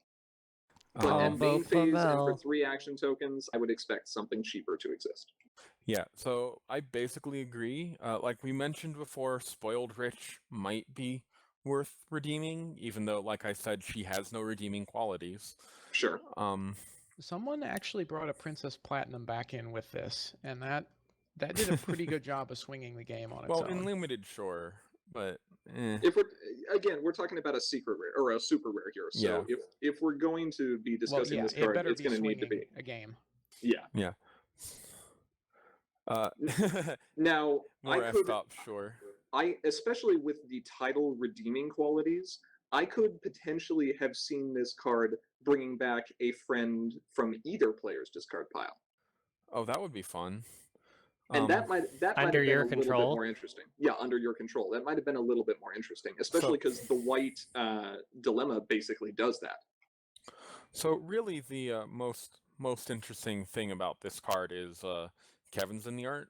But at Combo main phase and for Pavel. 3 action tokens, I would expect something cheaper to exist. Yeah, so I basically agree. Like we mentioned before, Spoiled Rich might be worth redeeming, even though, like I said, she has no redeeming qualities. Sure. Someone actually brought a Princess Platinum back in with this, and that did a pretty good job of swinging the game on its Well, own. in limited, sure, but If we're talking about a secret rare or a super rare here, so if we're going to be discussing this card, it's going to need to be a game. Yeah. Yeah. Now more I could, F-stops, sure. especially with the title redeeming qualities, I could potentially have seen this card bringing back a friend from either player's discard pile. Oh, that would be fun. And that might have Under been your a little bit control? more interesting. Yeah, under your control. That might have been a little bit more interesting, especially because the white dilemma basically does that. So really, the most interesting thing about this card is Kevin's in the art,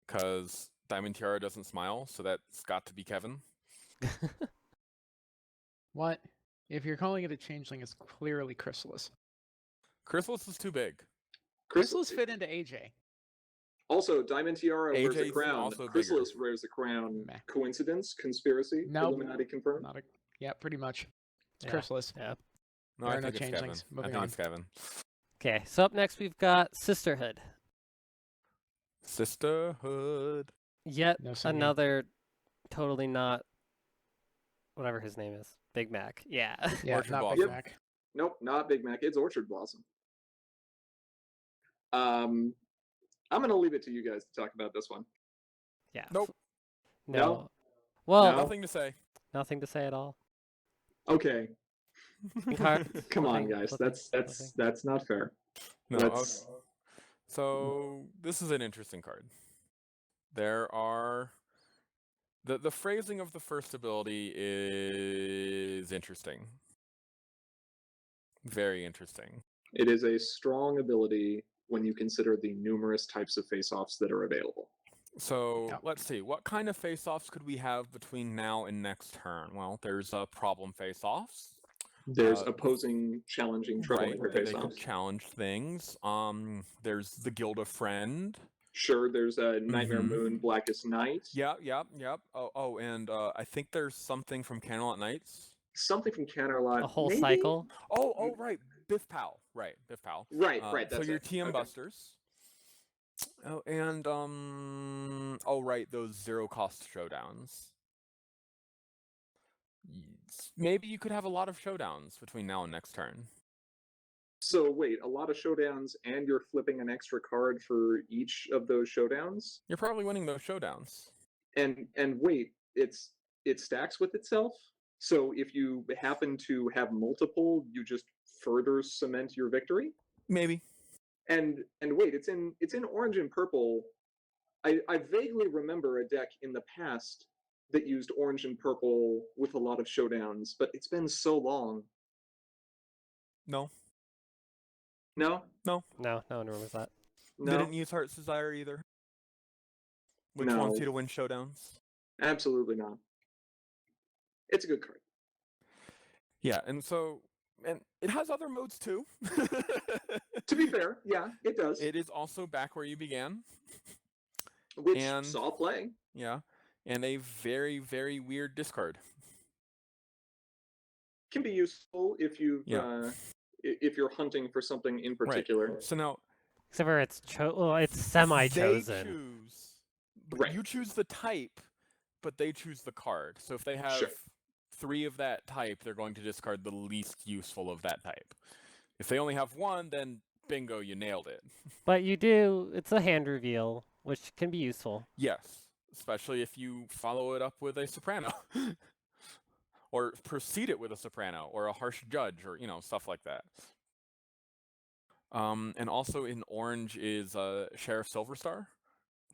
because Diamond Tiara doesn't smile, so that's got to be Kevin. What? If you're calling it a changeling, it's clearly Chrysalis. Chrysalis is too big. Chrysalis fit into AJ. Also, Diamond Tiara wears a AJ's crown. also Chrysalis bigger. wears a crown. Meh. Coincidence? Conspiracy? Nope. Illuminati confirmed? Yeah, pretty much. It's Yeah. Chrysalis. Yeah. No, There I are no think it's Kevin. changelings. I Moving think on. it's Kevin. Okay, so up next we've got Sisterhood. Sisterhood. Yet No singing. another totally not whatever his name is. Big Mac. Yeah. Yeah, Orchard not Blossom. Big Yep. Mac. Nope, not Big Mac. It's Orchard Blossom. I'm gonna leave it to you guys to talk about this one. Yeah. Nope. No. No? Well, No? Nothing to say. nothing to say at all. Okay, Cards, come on, flipping, guys. flipping, That's flipping. that's not fair. No. Let's- Okay. So this is an interesting card. There are the phrasing of the first ability is interesting. Very interesting. It is a strong ability when you consider the numerous types of face-offs that are available. So Yep. let's see, what kind of face-offs could we have between now and next turn? Well, there's problem face-offs. There's opposing, challenging Right, troublemaker they could face-offs. challenge things. There's the Guild of Friend. Sure, there's a Nightmare Mhm. Moon, Blackest Night. Yep. Oh, and I think there's something from Candlelight Nights. Something from Canterlot. A whole maybe? cycle. Oh, right, Biff Pal. Right, Biff Pal. Right, So that's your it. TM Okay. Busters. Oh, and oh right, those zero-cost showdowns. Maybe you could have a lot of showdowns between now and next turn. So wait, a lot of showdowns, and you're flipping an extra card for each of those showdowns? You're probably winning those showdowns. And wait, it stacks with itself? So if you happen to have multiple, you just further cement your victory? Maybe. And wait, it's in orange and purple. I vaguely remember a deck in the past that used orange and purple with a lot of showdowns, but it's been so long. No. No? No, no one remembers that. No? Didn't use Heart's Desire either. Which No. wants you to win showdowns. Absolutely not. It's a good card. Yeah, and it has other modes too. To be fair, yeah, it does. It is also back where you began. Which and- saw play. Yeah. And a very, very weird discard. Can be useful if you Yeah. if you're hunting for something in particular. So now Except for it's semi-chosen. they choose. Right. You choose the type, but they choose the card. So if they have Sure. 3 of that type, they're going to discard the least useful of that type. If they only have 1, then bingo, you nailed it. But it's a hand reveal, which can be useful. Yes, especially if you follow it up with a soprano. or precede it with a soprano or a harsh judge, or stuff like that. And also in orange is Sheriff Silverstar.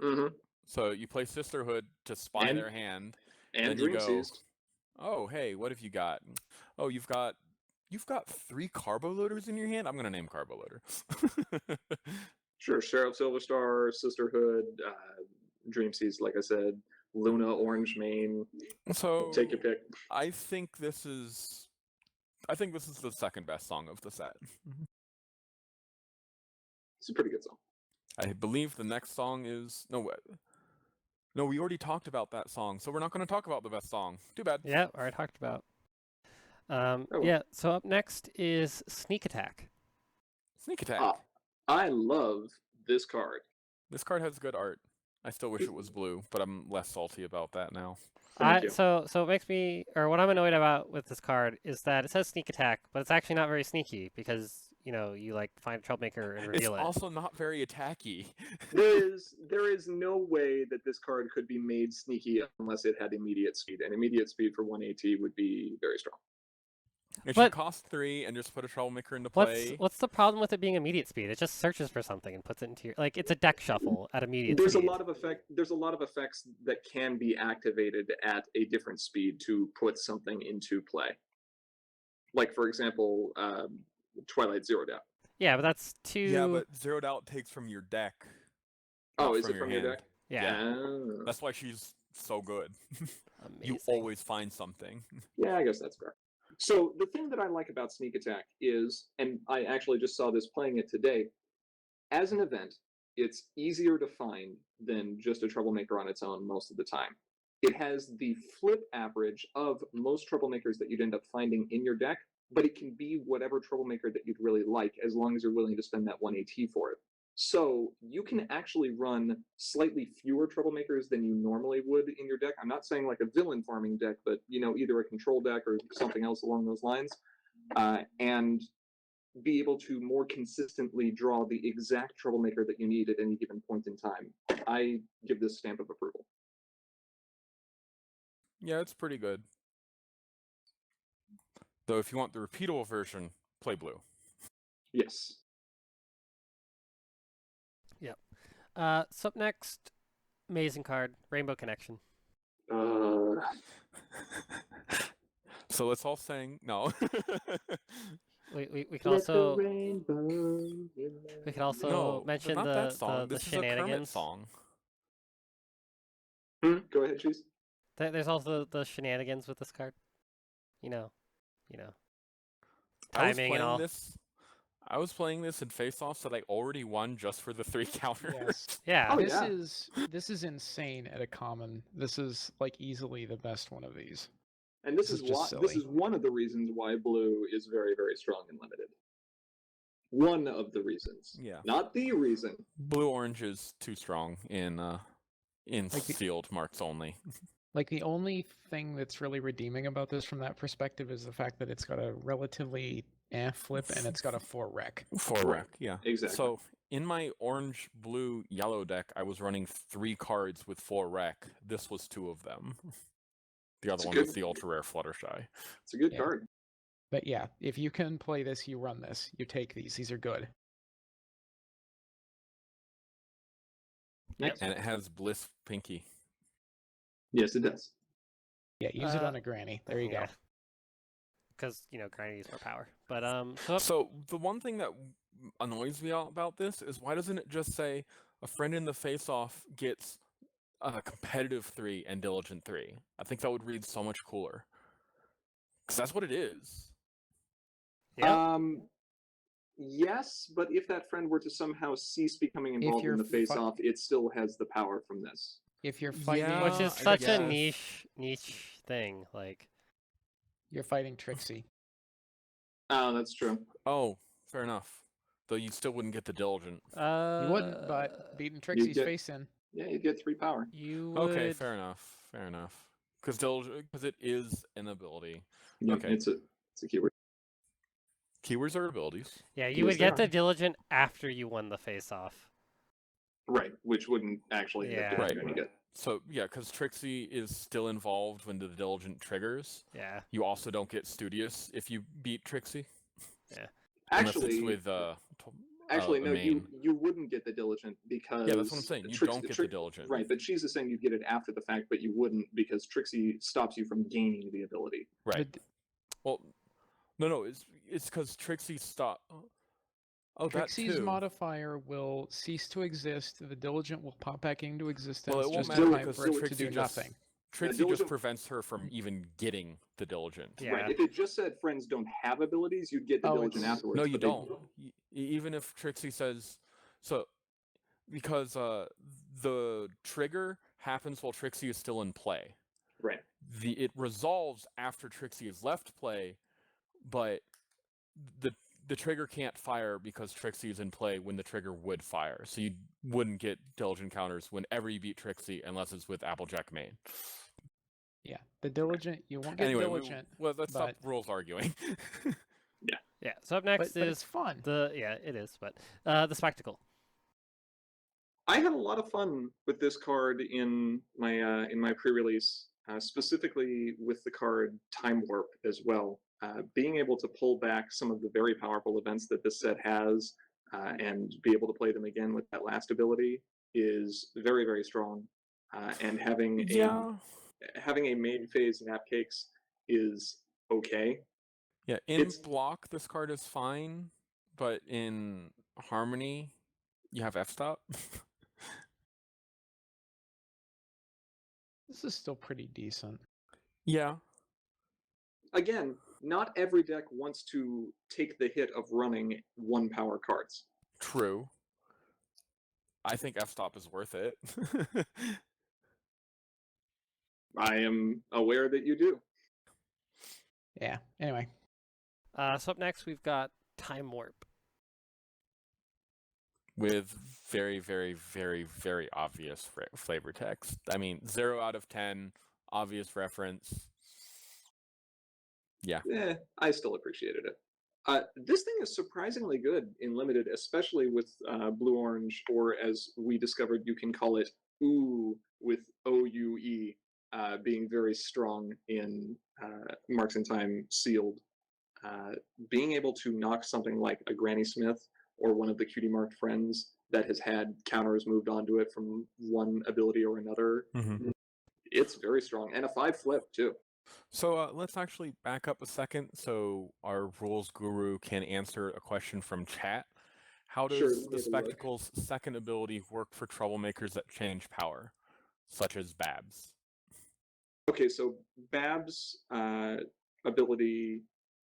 Mm-hmm. So you play Sisterhood to spy their hand. And then you Dream go, Seized. oh hey, what have you got? Oh, you've got 3 carbo loaders in your hand. I'm gonna name carbo loader. Sure, Sheriff Silverstar, Sisterhood, Dream Seized, like I said, Luna, Orange Mane. So Take your pick. I think this is the second best song of the set. It's a pretty good song. I believe the next song is no, we already talked about that song, so we're not going to talk about the best song. Too bad. Yeah, already talked about. well. Yeah, so up next is Sneak Attack. Sneak Attack. I love this card. This card has good art. I still wish it was blue, but I'm less salty about that now. Thank you. So it makes me, or what I'm annoyed about with this card is that it says Sneak Attack, but it's actually not very sneaky because you like find a troublemaker and reveal It's it. also not very attacky. There is no way that this card could be made sneaky unless it had immediate speed, and immediate speed for 1 AT would be very strong. It But- should cost 3 and just put a troublemaker into play. What's the problem with it being immediate speed? It just searches for something and puts it into your it's a deck shuffle at immediate There's speed. a lot of effects that can be activated at a different speed to put something into play. Like for example, Twilight Zeroed Out. Yeah, but that's too. Yeah, but Zeroed Out takes from your deck. Oh, not is it from your hand. deck? Yeah. That's why she's so good. Amazing. You always find something. Yeah, I guess that's fair. So the thing that I like about Sneak Attack is, and I actually just saw this playing it today, as an event, it's easier to find than just a Troublemaker on its own most of the time. It has the flip average of most Troublemakers that you'd end up finding in your deck, but it can be whatever Troublemaker that you'd really like as long as you're willing to spend that 1 AT for it. So you can actually run slightly fewer Troublemakers than you normally would in your deck. I'm not saying like a villain farming deck, but either a control deck or something else along those lines, and be able to more consistently draw the exact Troublemaker that you need at any given point in time. I give this stamp of approval. Yeah, it's pretty good. Though if you want the repeatable version, play blue. Yes. So up next, amazing card, Rainbow Connection. So let's all sing. No. We could also No, mention not that song. the This is a Kermit shenanigans. song. Go ahead, Cheese. There's also the shenanigans with this card. You know, I was timing and playing all. I was playing this in face-offs that I already won just for the 3 counters. Yes. Yeah. Oh, This yeah. is insane at a common. This is like easily the best one of these. And this This is is just why this silly. is one of the reasons why blue is very, very strong and limited. One of the reasons. Yeah. Not the reason. Blue-orange is too strong in Like the- sealed marks only. Like the only thing that's really redeeming about this from that perspective is the fact that it's got a relatively flip and it's got a 4 rec. 4 rec, yeah. Exactly. So in my orange, blue, yellow deck, I was running 3 cards with 4 rec. This was 2 of them. The other It's one good. was the ultra rare Fluttershy. It's a good Yeah. card. But yeah, if you can play this, you run this. You take these. These are good. Next. And it has Bliss Pinky. Yes, it does. Yeah, use it on a granny. There you go. Because Granny needs more power. But so up So the one thing that annoys me about this is why doesn't it just say a friend in the face-off gets a competitive 3 and diligent 3? I think that would read so much cooler. Because that's what it is. Yeah. Yes, but if that friend were to somehow cease becoming involved you're in the face-off, it still has the power from this. If you're fighting, Yeah. which is I such a guess. niche thing. Like, you're fighting Trixie. Oh, that's true. Oh, fair enough. Though you still wouldn't get the diligent. You wouldn't, but beating Trixie's get- face in. Yeah, you get 3 power. you would. Okay, fair enough. Fair enough. Because it is an ability. Yeah, Okay. it's a keyword. Keywords are abilities. Yeah, you Yes, would they get are. the diligent after you won the face-off. Right, which wouldn't actually have Yeah. given Right. you any good. So yeah, because Trixie is still involved when the Diligent triggers. Yeah. You also don't get Studious if you beat Trixie. Yeah. Unless it's Actually, with actually, a no, main. you wouldn't get the Diligent because Yeah, that's what I'm saying. You don't get the Diligent. Right, but she's just saying you get it after the fact, but you wouldn't because Trixie stops you from gaining the ability. Right. Well, no, it's because Trixie stopped. Oh, Trixie's that too. modifier will cease to exist. The Diligent will pop back into existence. Well, it won't just matter in time because for it to Trixie do nothing. Trixie just prevents her from even getting the Diligent. Yeah. Right, if it just said friends don't have abilities, you'd get the Diligent afterwards. No, you but they- don't. Even if Trixie says so, because the trigger happens while Trixie is still in play. Right. It resolves after Trixie has left play, but the trigger can't fire because Trixie is in play when the trigger would fire. So you wouldn't get Diligent counters whenever you beat Trixie unless it's with Applejack main. Yeah, the Diligent, you won't get Anyway, Diligent. let's stop rules arguing. Yeah. So up next but is it's fun. it is, but the spectacle. I had a lot of fun with this card in my pre-release, specifically with the card Time Warp as well. Being able to pull back some of the very powerful events that this set has and be able to play them again with that last ability is very, very strong. And having a main phase Nap Cakes is okay. Yeah, in block this card is fine, but in Harmony you have F-stop. This is still pretty decent. Yeah. Again, not every deck wants to take the hit of running 1 power cards. True. I think F-stop is worth it. I am aware that you do. Yeah, anyway. So up next we've got Time Warp. With very, very, very, very obvious flavor text. I mean, 0 out of 10, obvious reference. Yeah. I still appreciated it. This thing is surprisingly good in limited, especially with blue-orange, or as we discovered, you can call it OOE with OUE, being very strong in Marks in Time sealed. Being able to knock something like a Granny Smith or one of the cutie marked friends that has had counters moved onto it from one ability or another, it's very strong. And a 5 flip, too. So let's actually back up a second so our rules guru can answer a question from chat. How does the Spectacle's second ability work for troublemakers that change power, such as Babs? Okay, so Babs' ability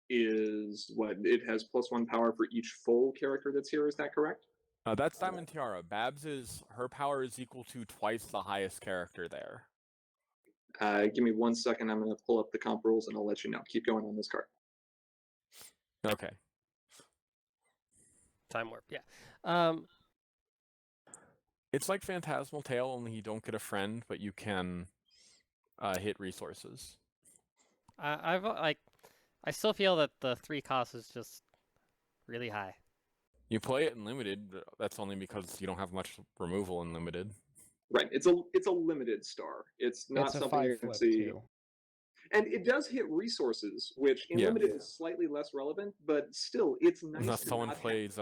is what? It has +1 power for each full character that's here, is that correct? That's Diamond Tiara. Babs' her power is equal to twice the highest character there. Give me 1 second. I'm going to pull up the comp rules and I'll let you know. Keep going on this card. Okay. Time Warp, yeah. It's like Phantasmal Tale, only you don't get a friend, but you can hit resources. I still feel that the 3 cost is just really high. You play it in limited. That's only because you don't have much removal in limited. Right. It's a limited star. It's not something you can see. Too. And it does hit resources, which in limited is slightly less relevant, but still, it's nice. Unless someone plays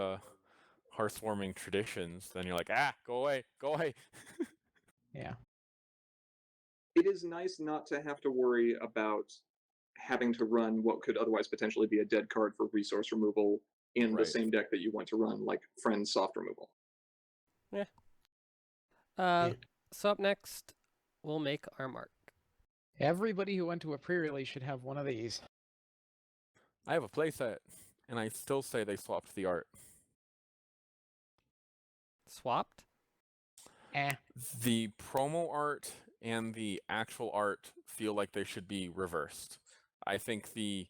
Hearthwarming Traditions, then you're like, go away, go away. Yeah. It is nice not to have to worry about having to run what could otherwise potentially be a dead card for resource removal in the same deck that you want to run, like Friends soft removal. Yeah. So up next, we'll make our mark. Everybody who went to a pre-release should have one of these. I have a playset, and I still say they swapped the art. Swapped? The promo art and the actual art feel like they should be reversed. I think the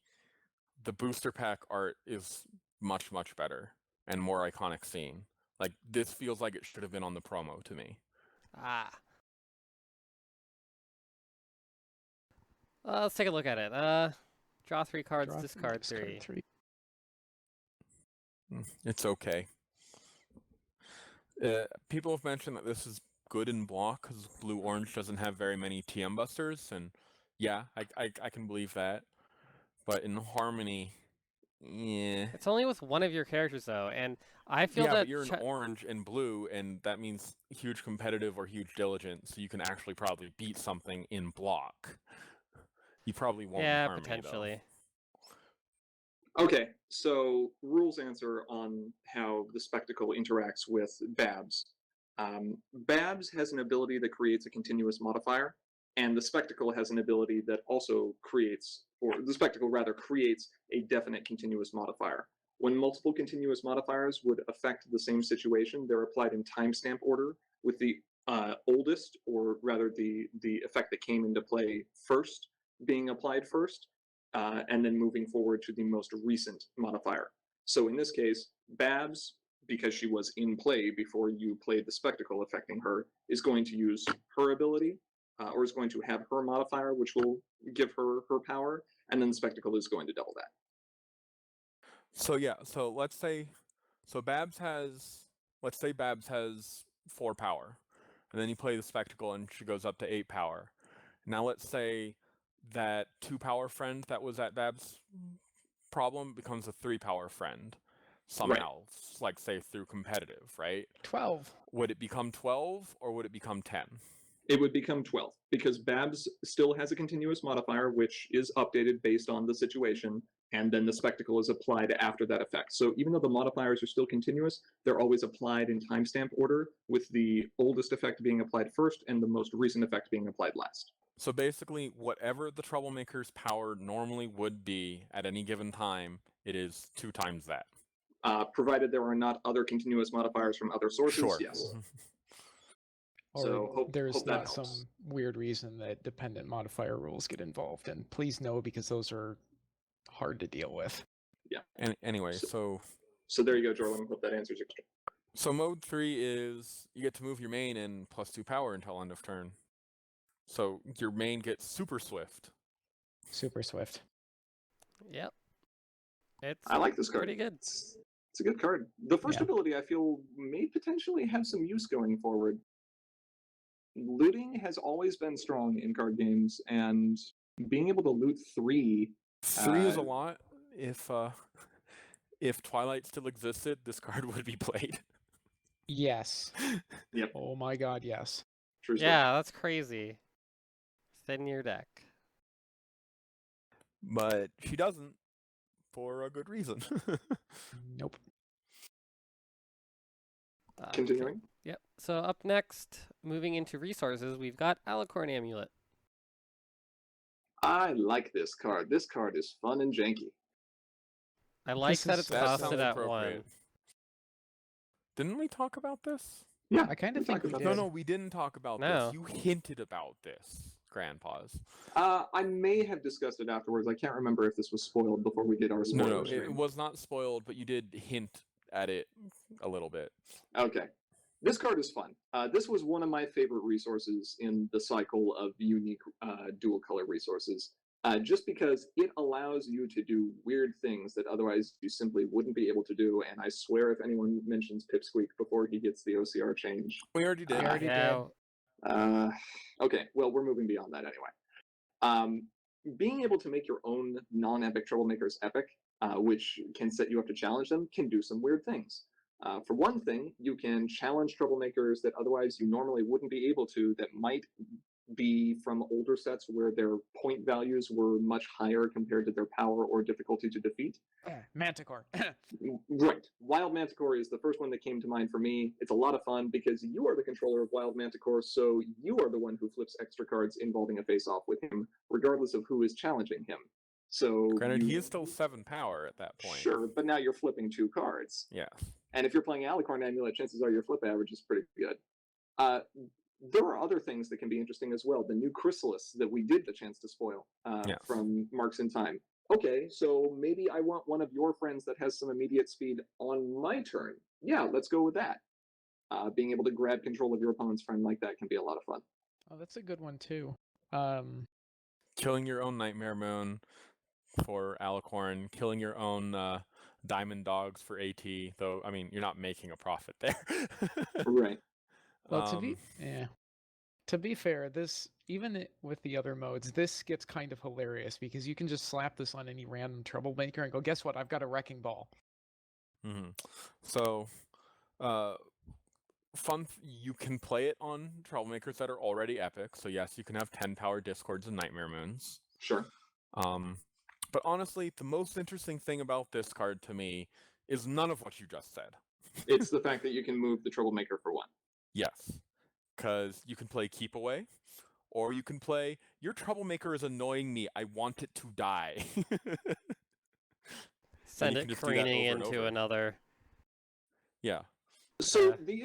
booster pack art is much, much better and more iconic scene. Like, this feels like it should have been on the promo to me. Let's take a look at it. Draw 3 cards, discard 3. It's okay. People have mentioned that this is good in block because blue-orange doesn't have very many TM busters, and yeah, I can believe that. But in harmony, yeah. It's only with one of your characters though, and I feel Yeah, that but you're in orange and blue, and that means huge competitive or huge diligence, so you can actually probably beat something in block. You probably won't in yeah, harmony, potentially. Okay, so rules answer on how the spectacle interacts with Babs. Babs has an ability that creates a continuous modifier, and the spectacle has an ability that also creates, or the spectacle rather creates a definite continuous modifier. When multiple continuous modifiers would affect the same situation, they're applied in timestamp order, with the oldest, or rather the effect that came into play first, being applied first, and then moving forward to the most recent modifier. So in this case, Babs, because she was in play before you played the spectacle affecting her, is going to use her ability, or is going to have her modifier, which will give her her power, and then the spectacle is going to double that. So yeah, so let's say Babs has 4 power, and then you play the spectacle and she goes up to 8 power. Now let's say that 2 power friend that was at Babs' problem becomes a 3 power friend somehow, like say through competitive, right? 12. Would it become 12 or would it become 10? It would become 12 because Babs still has a continuous modifier, which is updated based on the situation, and then the spectacle is applied after that effect. So even though the modifiers are still continuous, they're always applied in timestamp order, with the oldest effect being applied first and the most recent effect being applied last. So basically, whatever the troublemaker's power normally would be at any given time, it is 2 times that. Provided there are not other continuous modifiers from other sources, Sure. yes. Or So there's hope that not helps. some weird reason that dependent modifier rules get involved, and please no, because those are hard to deal with. Yeah. Anyway, so there you go, Jordan. Hope that answers your question. So mode 3 is you get to move your main in +2 power until end of turn. So your main gets super swift. Super swift. Yep. It's I like this card. pretty good. It's a good card. The first Yeah. ability I feel may potentially have some use going forward. Looting has always been strong in card games, and being able to loot 3. 3 is a lot. If Twilight still existed, this card would be played. Yes. Yep. Oh my god, yes. True story. Yeah, that's crazy. Thin your deck. But she doesn't, for a good reason. Nope. Continuing. Yep. So up next, moving into resources, we've got Alicorn Amulet. I like this card. This card is fun and janky. I like This that is- it's that costed sounds at appropriate. 1. Didn't we talk about this? Yeah, I kind of we think talked we about did. this. No, we didn't talk about No. this. You hinted about this, Grandpa's. I may have discussed it afterwards. I can't remember if this was spoiled before we did our spoiler No, stream. it was not spoiled, but you did hint at it a little bit. Okay. This card is fun. This was one of my favorite resources in the cycle of unique dual color resources, just because it allows you to do weird things that otherwise you simply wouldn't be able to do. And I swear if anyone mentions Pipsqueak before he gets the OCR change. We already did. We already Yeah. did. Okay, well, we're moving beyond that anyway. Being able to make your own non-epic troublemakers epic, which can set you up to challenge them, can do some weird things. For one thing, you can challenge troublemakers that otherwise you normally wouldn't be able to, that might be from older sets where their point values were much higher compared to their power or difficulty to defeat. Manticore. Right. Wild Manticore is the first one that came to mind for me. It's a lot of fun because you are the controller of Wild Manticore, so you are the one who flips extra cards involving a face-off with him, regardless of who is challenging him. So Granted, he is still 7 power at that point. Sure, but now you're flipping 2 cards. Yeah. And if you're playing Alicorn Amulet, chances are your flip average is pretty good. There are other things that can be interesting as well. The new Chrysalis that we did the chance to spoil Yes. from Marks in Time. Okay, so maybe I want one of your friends that has some immediate speed on my turn. Yeah, let's go with that. Being able to grab control of your opponent's friend like that can be a lot of fun. Oh, that's a good one too. Killing your own Nightmare Moon for Alicorn, killing your own diamond dogs for AT, though, I mean, you're not making a profit there. Right. Well, to be fair, this with the other modes, this gets kind of hilarious because you can just slap this on any random troublemaker and go, guess what? I've got a wrecking ball. So, you can play it on troublemakers that are already epic. So yes, you can have 10 power discords and nightmare moons. Sure. But honestly, the most interesting thing about this card to me is none of what you just said. It's the fact that you can move the troublemaker for 1. Yes, because you can play Keep Away, or you can play Your Troublemaker is annoying me, I want it to die. Send it careening into another. Yeah. So the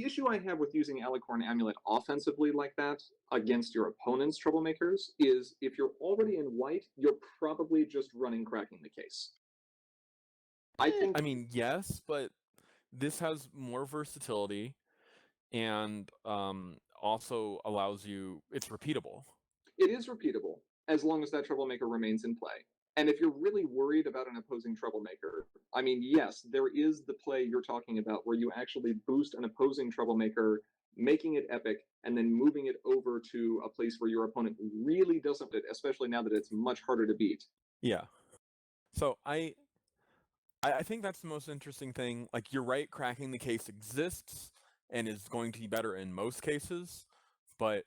issue I have with using Alicorn Amulet offensively like that against your opponent's troublemakers is if you're already in white, you're probably just running Cracking the Case. I mean, yes, but this has more versatility and also allows you, it's repeatable. It is repeatable as long as that troublemaker remains in play. And if you're really worried about an opposing troublemaker, I mean, yes, there is the play you're talking about where you actually boost an opposing troublemaker, making it epic, and then moving it over to a place where your opponent really doesn't, especially now that it's much harder to beat. Yeah. So I think that's the most interesting thing. Like, you're right, Cracking the Case exists and is going to be better in most cases, but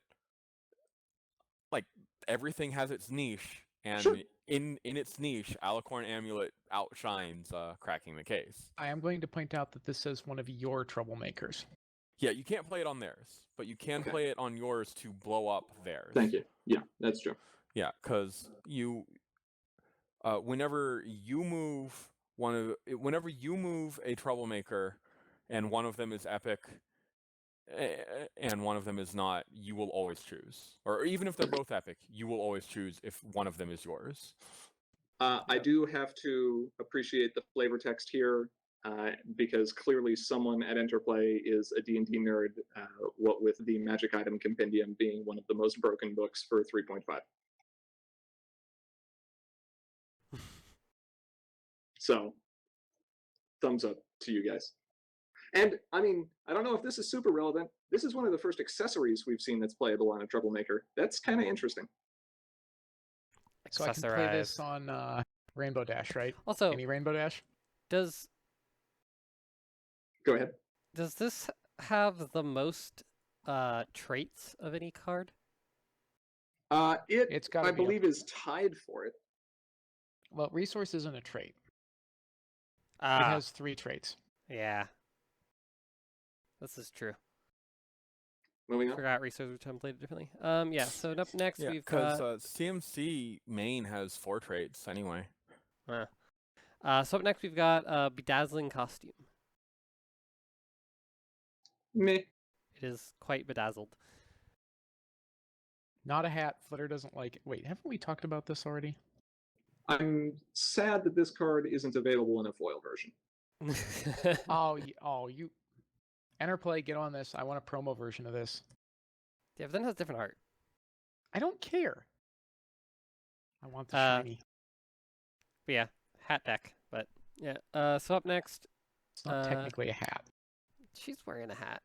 like everything has its niche, and sure. in its niche, Alicorn Amulet outshines Cracking the Case. I am going to point out that this is one of your troublemakers. Yeah, you can't play it on theirs, but you can play it on yours to blow up theirs. Thank you. Yeah, that's true. Yeah, because whenever you move a troublemaker, and one of them is epic, and one of them is not, you will always choose. Or even if they're both epic, you will always choose if one of them is yours. I do have to appreciate the flavor text here, because clearly someone at Interplay is a D&D nerd, what with the Magic Item Compendium being one of the most broken books for 3.5. So, thumbs up to you guys. And, I mean, I don't know if this is super relevant. This is one of the first accessories we've seen that's playable on a Troublemaker. That's kind of interesting. So I can play this on Rainbow Dash, right? Also, any Rainbow Dash? Go ahead. Does this have the most traits of any card? It's got. I believe is tied for it. Well, resource isn't a trait. It has 3 traits. Yeah. This is true. Moving on. Forgot resource templated differently. Yeah, so up next we've got... because CMC main has 4 traits anyway. So up next we've got Bedazzling Costume. Meh. It is quite bedazzled. Not a hat. Flitter doesn't like it. Wait, haven't we talked about this already? I'm sad that this card isn't available in a foil version. You Interplay, get on this. I want a promo version of this. Yeah, but then it has different art. I don't care. I want the shiny. But yeah, hat deck. But yeah. So up next, it's not technically a hat. She's wearing a hat.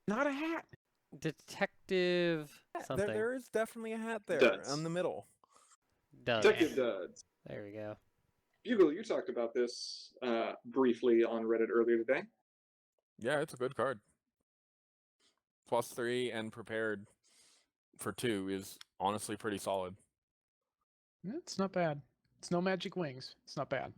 Not a hat. Detective something. There is definitely a hat there in the middle. Detective Duds. There we go. Bugle, you talked about this briefly on Reddit earlier today. Yeah, it's a good card. +3 and prepared for 2 is honestly pretty solid. It's not bad. It's no magic wings. It's not bad.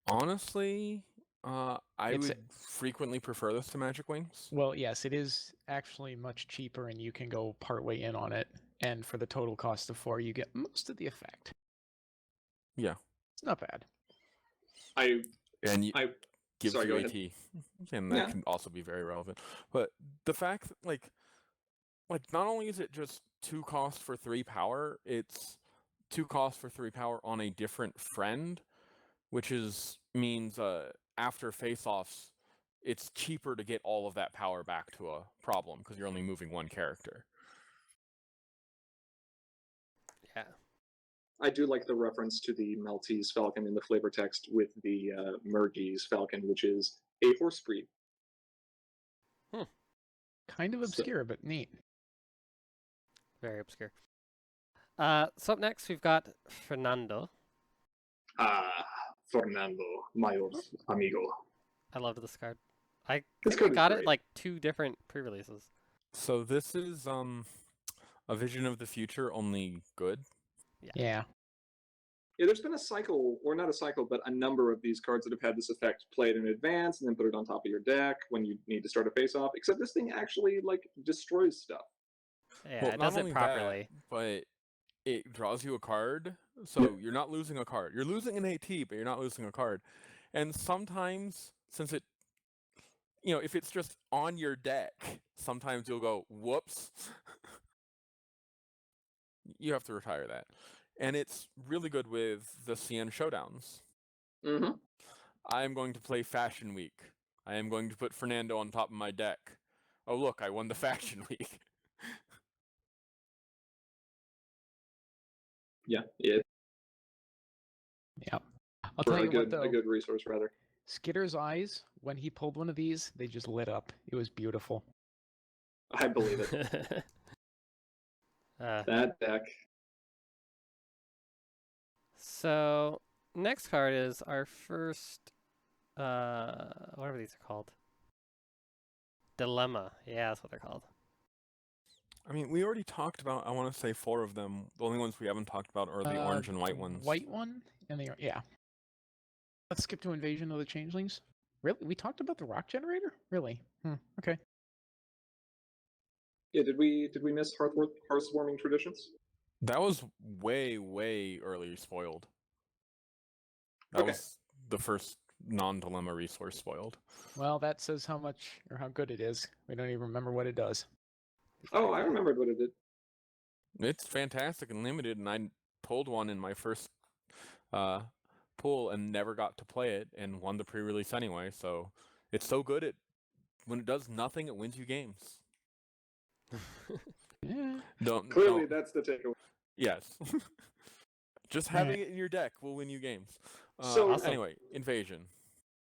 Honestly, I would frequently prefer this to Magic Wings. Well, yes, it is actually much cheaper, and you can go partway in on it. And for the total cost of 4, you get most of the effect. Yeah, it's not bad. Gives you AT, and that can also be very relevant. But the fact, like not only is it just 2 cost for 3 power, it's 2 cost for 3 power on a different friend, which means after face-offs, it's cheaper to get all of that power back to a problem because you're only moving one character. Yeah. I do like the reference to the Maltese falcon in the flavor text with the Mergese falcon, which is a horse breed. Kind of So- obscure, but neat. Very obscure. So up next, we've got Fernando. Fernando, my old amigo. I loved this card. I This think card we is got it great. like 2 different pre-releases. So this is a vision of the future, only good. Yeah. Yeah, there's been a cycle, or not a cycle, but a number of these cards that have had this effect: play it in advance and then put it on top of your deck when you need to start a face-off. Except this thing actually like destroys stuff. Yeah, Well, it not does it only properly. that, but it draws you a card, so you're not losing a card. You're losing an AT, but you're not losing a card. And sometimes, since it, if it's just on your deck, sometimes you'll go, whoops. You have to retire that. And it's really good with the CN showdowns. Mm-hmm. I am going to play Fashion Week. I am going to put Fernando on top of my deck. Oh, look, I won the Fashion Week. Yeah, yeah, Yep. I'll for tell a you what, good though. resource rather. Skitter's eyes, when he pulled one of these, they just lit up. It was beautiful. I believe it. That deck. So next card is our first, whatever these are called. Dilemma. Yeah, that's what they're called. I mean, we already talked about, I want to say 4 of them. The only ones we haven't talked about are the orange and white the ones. White one and the yeah. Let's skip to Invasion of the Changelings. Really? We talked about the rock generator? Really? Okay. Yeah, did we miss Hearthwarming Traditions? That was way, way early spoiled. That Okay. was the first non-dilemma resource spoiled. Well, that says how much or how good it is. We don't even remember what it does. Oh, I remembered what it did. It's fantastic and limited, and I pulled one in my first pull and never got to play it and won the pre-release anyway, so it's so good when it does nothing, it wins you games. Yeah. Clearly, Don't. that's the takeaway. Yes. Just having it in your deck will win you games. So Awesome. Anyway, Invasion.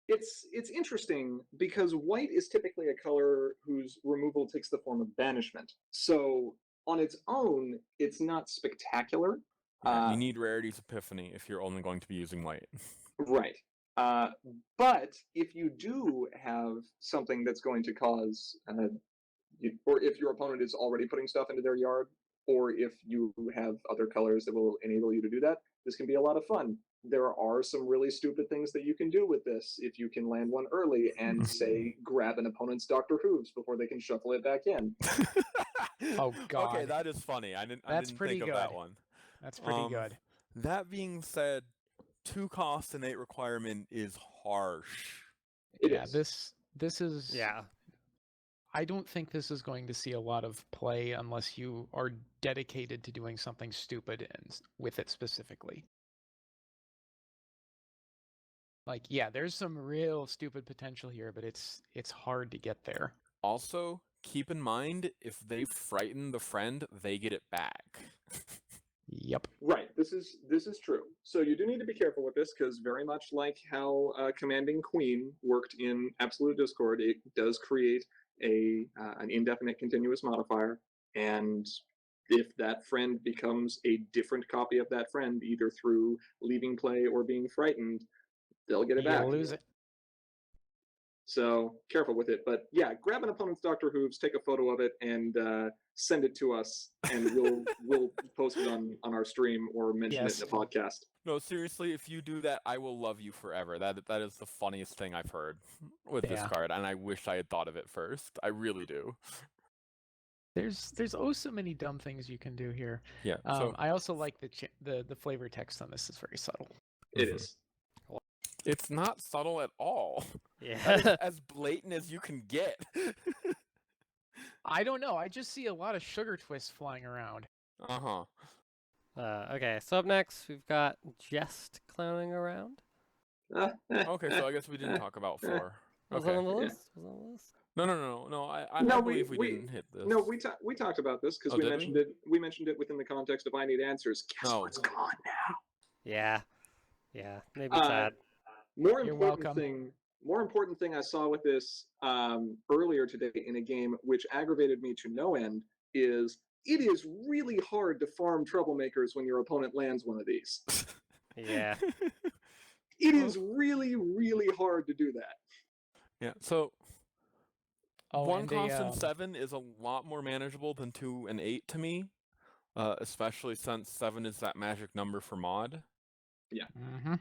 it's interesting because white is typically a color whose removal takes the form of banishment. So on its own, it's not spectacular. Yeah, you need Rarity's Epiphany if you're only going to be using white. Right. But if you do have something that's going to cause, or if your opponent is already putting stuff into their yard, or if you have other colors that will enable you to do that, this can be a lot of fun. There are some really stupid things that you can do with this if you can land one early and, say, grab an opponent's Dr. Hooves before they can shuffle it back in. Oh, God. Okay, that is funny. I didn't pretty think of that good. one. That's pretty good. That being said, 2 cost and 8 requirement is harsh. It Yeah, is. this is Yeah. I don't think this is going to see a lot of play unless you are dedicated to doing something stupid and with it specifically. Like, yeah, there's some real stupid potential here, but it's hard to get there. Also, keep in mind, if they frighten the friend, they get it back. Yep. Right. This is true. So you do need to be careful with this because very much like how commanding queen worked in Absolute Discord, it does create an indefinite continuous modifier, and if that friend becomes a different copy of that friend, either through leaving play or being frightened, they'll get it back. You'll lose it. So careful with it. But yeah, grab an opponent's Dr. Hooves, take a photo of it, and send it to us, and we'll post it on our stream or mention Yes. it in the podcast. No, seriously, if you do that, I will love you forever. That is the funniest thing I've heard with this Yeah. card, and I wish I had thought of it first. I really do. There's so many dumb things you can do here. Yeah. So I also like the flavor text on this is very subtle. It is. it's not subtle at all. Yeah. That is as blatant as you can get. I don't know. I just see a lot of sugar twists flying around. Uh-huh. Okay, so up next, we've got Jest clowning around. Okay, so I guess we didn't talk about 4. Was Okay. that on the Yeah. list? Was that on the list? No. I No, believe we didn't hit this. No, we talked about this because Oh, we did we? mentioned it. We mentioned it within the context of I need answers. Guess Oh. what's gone now? Yeah. Yeah. Maybe it's sad. More You're important welcome. thing. More important thing I saw with this earlier today in a game, which aggravated me to no end, is it is really hard to farm troublemakers when your opponent lands one of these. Yeah. It is really, really hard to do that. Yeah. So Oh, one and constant 7 is a lot more manageable than 2 and 8 to me, especially since 7 is that magic number for mod. Mm-hmm.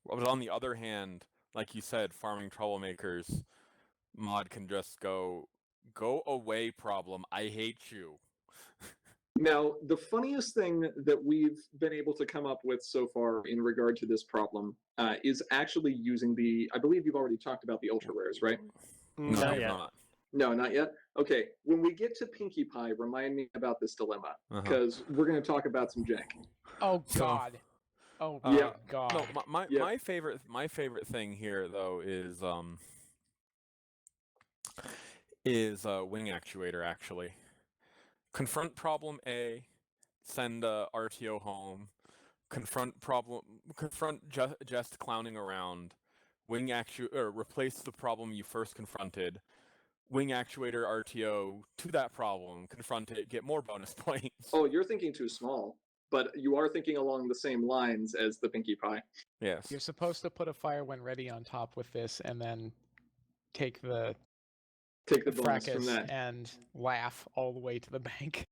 But on the other hand, like you said, farming troublemakers, mod can just go away, problem. I hate you. Now, the funniest thing that we've been able to come up with so far in regard to this problem is actually using the. I believe you've already talked about the ultra rares, right? No, Not you're yet. not. No, not yet. Okay, when we get to Pinkie Pie, remind me about this dilemma Uh-huh. because we're going to talk about some jank. Oh So- God. Oh Yeah. my God. No, Yep. my favorite thing here though is wing actuator actually. Confront problem A, send RTO home. Confront just clowning around. Wing actuator replace the problem you first confronted. Wing actuator RTO to that problem, confront it, get more bonus points. Oh, you're thinking too small, but you are thinking along the same lines as the Pinkie Pie. Yes. You're supposed to put a fire when ready on top with this, and then take the Take the bonus from fracas that. and laugh all the way to the bank.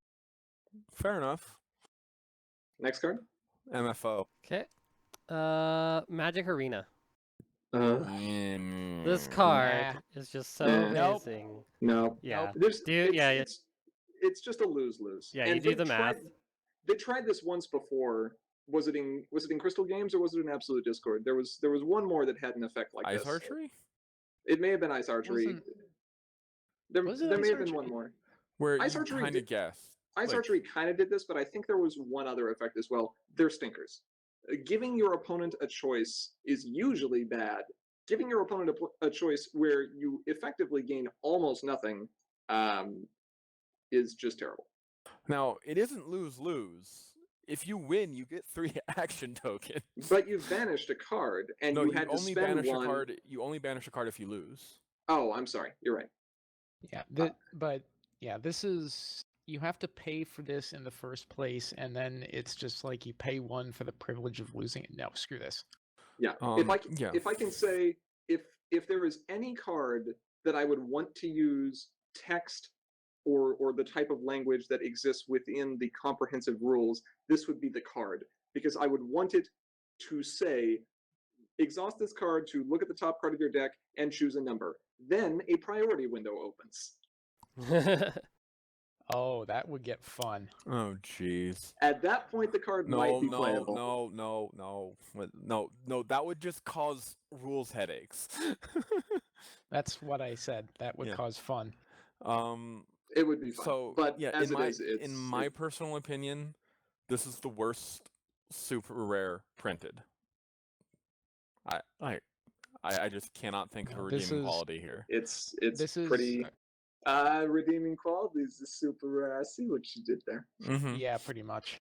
Fair enough. Next card. MFO. Okay. Magic Arena. Mm. This card Nah. is just so Nope. amazing. No. Yeah. There's, Dude, it's just a lose-lose. Yeah, And you do they the math. They tried this once before. Was it in Crystal Games or was it in Absolute Discord? There was one more that had an effect like Ice this. archery? It may have been Ice Archery. Was There it may Ice have been one Archery? more. Where Ice you archery kind of guess. Ice Like- Archery kind of did this, but I think there was one other effect as well. They're stinkers. Giving your opponent a choice is usually bad. Giving your opponent a choice where you effectively gain almost nothing is just terrible. Now, it isn't lose-lose. If you win, you get 3 action tokens. But you've banished a card, and No, you had to only spend banish one. a card. You only banish a card if you lose. Oh, I'm sorry. You're right. Yeah, but yeah, this is you have to pay for this in the first place, and then it's just like you pay 1 for the privilege of losing it. No, screw this. Yeah. Yeah. If I can say if there is any card that I would want to use text or the type of language that exists within the comprehensive rules, this would be the card because I would want it to say exhaust this card to look at the top card of your deck and choose a number. Then a priority window opens. Oh, that would get fun. Oh, jeez. At that point, the card might be playable. No. That would just cause rules headaches. That's what I said. That would Yeah. cause fun. It would be fun. So, but yeah, as in it is, it's in my personal opinion, this is the worst super rare printed. I just cannot think of a No, this redeeming is- quality here. it's This is pretty redeeming qualities is super rare. I see what you did there. Mm-hmm. yeah, pretty much.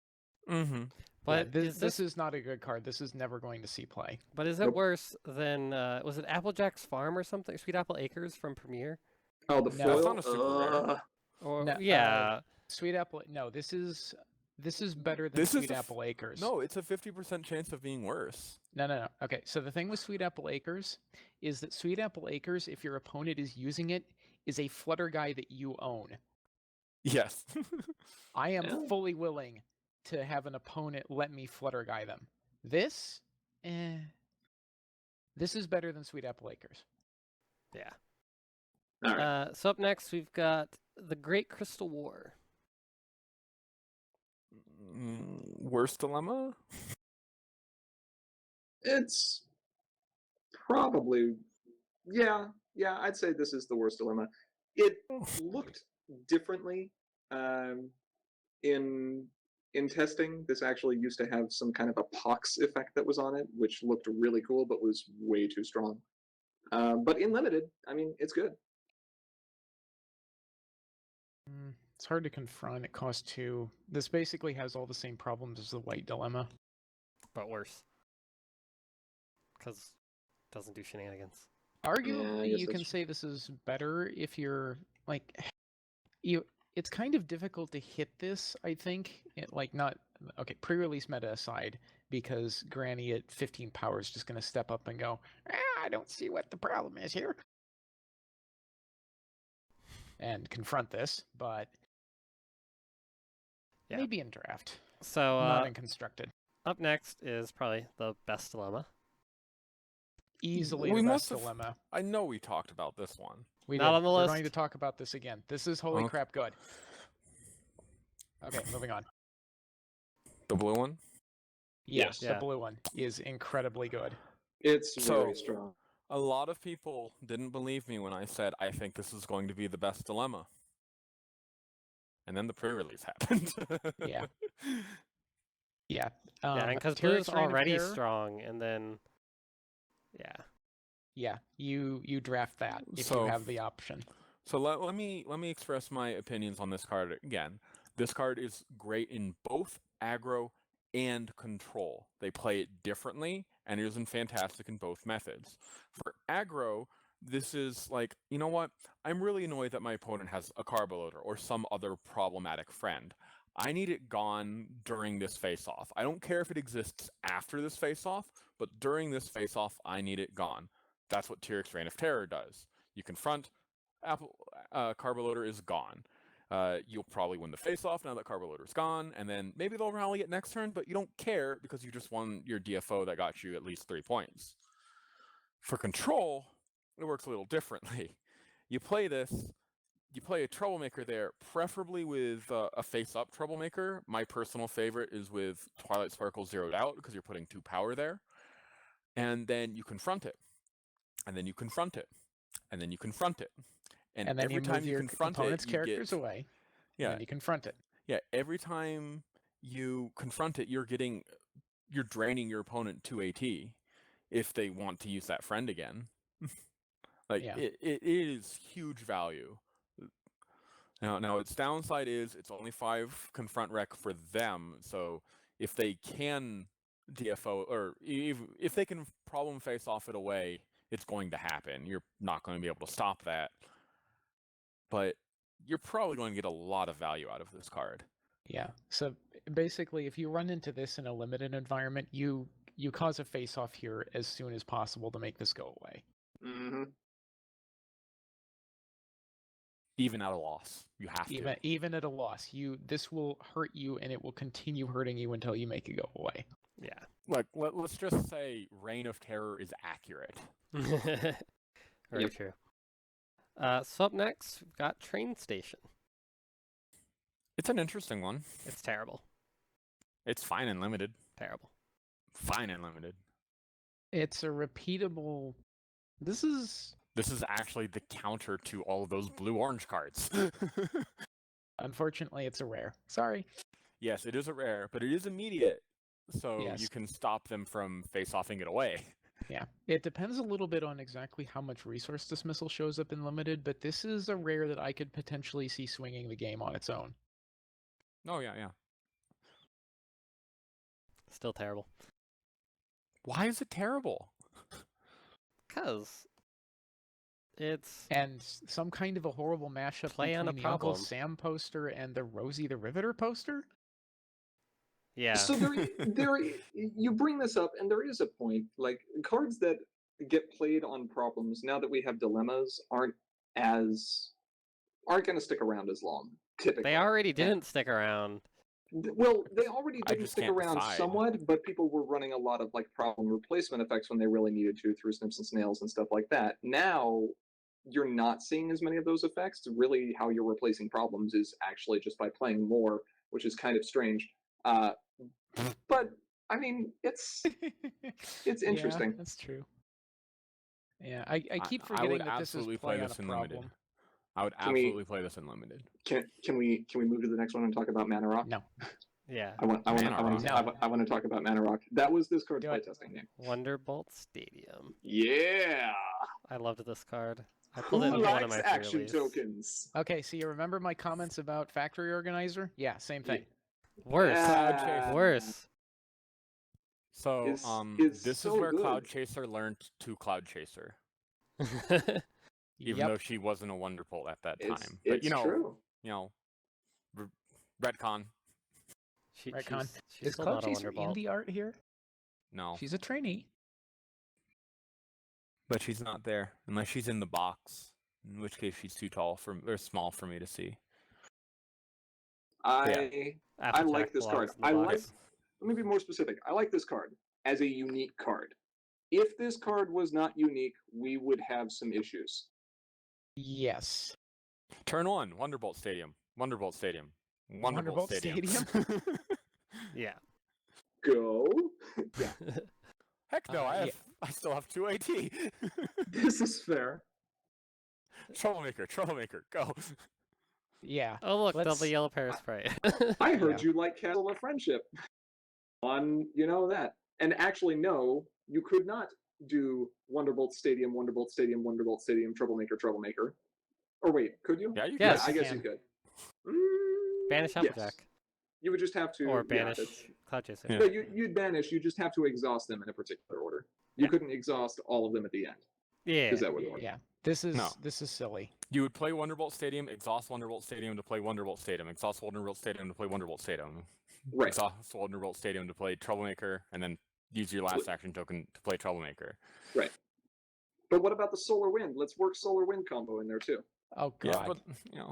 Mm-hmm. But yeah, is this is not a good card. This is never going to see play. But is it Nope. worse than was it Applejack's Farm or something? Sweet Apple Acres from Premiere? Oh, the No. foil. That's not a super rare. Or No, yeah, Sweet Apple. No, this is better than This is Sweet the f- Apple Acres. No, it's a 50% chance of being worse. No. Okay, so the thing with Sweet Apple Acres is that Sweet Apple Acres, if your opponent is using it, is a flutter guy that you own. Yes. I am Yeah. fully willing to have an opponent let me flutter guy them. This is better than Sweet Apple Acres. yeah. All right. So up next we've got the Great Crystal War. Worst dilemma? It's probably yeah. I'd say this is the worst dilemma. It looked differently in testing. This actually used to have some kind of a pox effect that was on it, which looked really cool, but was way too strong. But in limited, I mean, it's good. It's hard to confront. It costs 2. This basically has all the same problems as the White Dilemma. But worse. Because it doesn't do shenanigans. Arguably, guess you that's can true. say this is better if you're like you. It's kind of difficult to hit this. I think not okay. Pre-release meta aside, because Granny at 15 power is just going to step up and go, I don't see what the problem is here, and confront this. But Yeah. maybe in draft, So not in constructed. up next is probably the best dilemma. Easily We the must best have- dilemma. I know we talked about this one. We Not did. on the We're list. going to talk about this again. This is holy Okay. crap good. Okay, moving on. The blue one? Yes, Yeah. the blue one is incredibly good. It's So- very strong. A lot of people didn't believe me when I said I think this is going to be the best dilemma. And then the pre-release happened. Yeah. Yeah. Yeah, and because Tyrix blue's Reign of already Terror, strong, and then yeah, Yeah, you draft that if So- you have the option. So let me express my opinions on this card again. This card is great in both aggro and control. They play it differently, and it isn't fantastic in both methods. For aggro, this is like, you know what? I'm really annoyed that my opponent has a carbo loader or some other problematic friend. I need it gone during this face-off. I don't care if it exists after this face-off, but during this face-off, I need it gone. That's what Tyrix Reign of Terror does. You confront, carbo loader is gone. You'll probably win the face-off now that carbo loader is gone, and then maybe they'll rally it next turn, but you don't care because you just won your DFO that got you at least 3 points. For control, it works a little differently. You play this, you play a troublemaker there, preferably with a face-up troublemaker. My personal favorite is with Twilight Sparkle zeroed out because you're putting 2 power there. And then you confront it. And then you confront it. And then you confront it. And then every you time move you your confront opponent's it, you characters get, away, yeah, and then you confront it. yeah. Every time you confront it, you're draining your opponent 2 AT if they want to use that friend again. Like Yeah. it is huge value. Now its downside is it's only 5 confront rec for them. So if they can DFO or if they can problem face off it away, it's going to happen. You're not going to be able to stop that. But you're probably going to get a lot of value out of this card. Yeah. So basically, if you run into this in a limited environment, you cause a face-off here as soon as possible to make this go away. Mm-hmm. Even at a loss, you have to. Even at a loss, this will hurt you, and it will continue hurting you until you make it go away. yeah. Like let's just say Reign of Terror is accurate. Very Yep. true. So up next, we've got Train Station. It's an interesting one. It's terrible. It's fine and limited. Terrible. Fine and limited. It's a repeatable. This is actually the counter to all of those blue-orange cards. unfortunately it's a rare. Sorry. Yes, it is a rare, but it is immediate, so Yes. you can stop them from face-offing it away. Yeah, it depends a little bit on exactly how much resource dismissal shows up in limited, but this is a rare that I could potentially see swinging the game on its own. Oh yeah, yeah. Still terrible. Why is it terrible? Because it's And some kind of a horrible mashup Play on a between the Uncle problem. Sam poster and the Rosie the Riveter poster? yeah. So you bring this up, and there is a point. Like cards that get played on problems now that we have dilemmas aren't going to stick around as long. Typically, They already didn't stick around. Well, they already I didn't just stick can't around decide. somewhat, but people were running a lot of like problem replacement effects when they really needed to through snips and snails and stuff like that. Now you're not seeing as many of those effects. Really, how you're replacing problems is actually just by playing more, which is kind of strange. But I mean, it's interesting. Yeah, that's true. Yeah, I keep I forgetting would that this is absolutely play play on this a in limited. problem. I would Can we- absolutely play this in limited. Can we move to the next one and talk about Mana Rock? No. Yeah. I want to talk about Mana Rock. That was this card's Do it. playtesting name. Wonderbolt Stadium. Yeah. I loved this card. I Who pulled it in one of likes my action pre-release. tokens? Okay, so you remember my comments about Factory Organizer? Yeah, same thing. Worse. Yeah. Worse. So, It's this so is where good. Cloud Chaser learned to Cloud Chaser, even Yep. though she wasn't a Wonderbolt at that time. It's But you know, true. retcon. Retcon. She's Is still Cloud not a Chaser in Wonderbolt. the art here? No, She's a trainee. but she's not there unless she's in the box. In which case, she's too tall or small for me to see. I Applejack like this card. belongs in the I box. like. Let me be more specific. I like this card as a unique card. If this card was not unique, we would have some issues. Yes. Turn 1, Wonderbolt Stadium. Wonderbolt Stadium. Wonderbolt Stadium. Yeah. Go. Heck no, yeah. I still have 2 AT. This is fair. Troublemaker, go. Yeah. Oh look, Let's- double yellow Paraspray. I heard Yeah. you like Castle of Friendship. That. And actually, no, you could not do Wonderbolt Stadium, Wonderbolt Stadium, Wonderbolt Stadium, Troublemaker. Or wait, could you? Yeah, you Yes, I you guess can. you could. Banish Yes. Applejack. You would just have to. Or banish that's- Cloud Chaser. Yeah. No, you'd banish. You just have to exhaust them in a particular order. You Yeah. couldn't exhaust all of them at the end. Yeah. Because that would work. Yeah. This is No. silly. You would play Wonderbolt Stadium, exhaust Wonderbolt Stadium to play Wonderbolt Stadium, exhaust Wonderbolt Stadium to play Wonderbolt Stadium, Right. exhaust Wonderbolt Stadium to play Troublemaker, and then use your last action token to play Troublemaker. Right. But what about the Solar Wind? Let's work Solar Wind combo in there too. Oh god. Yeah,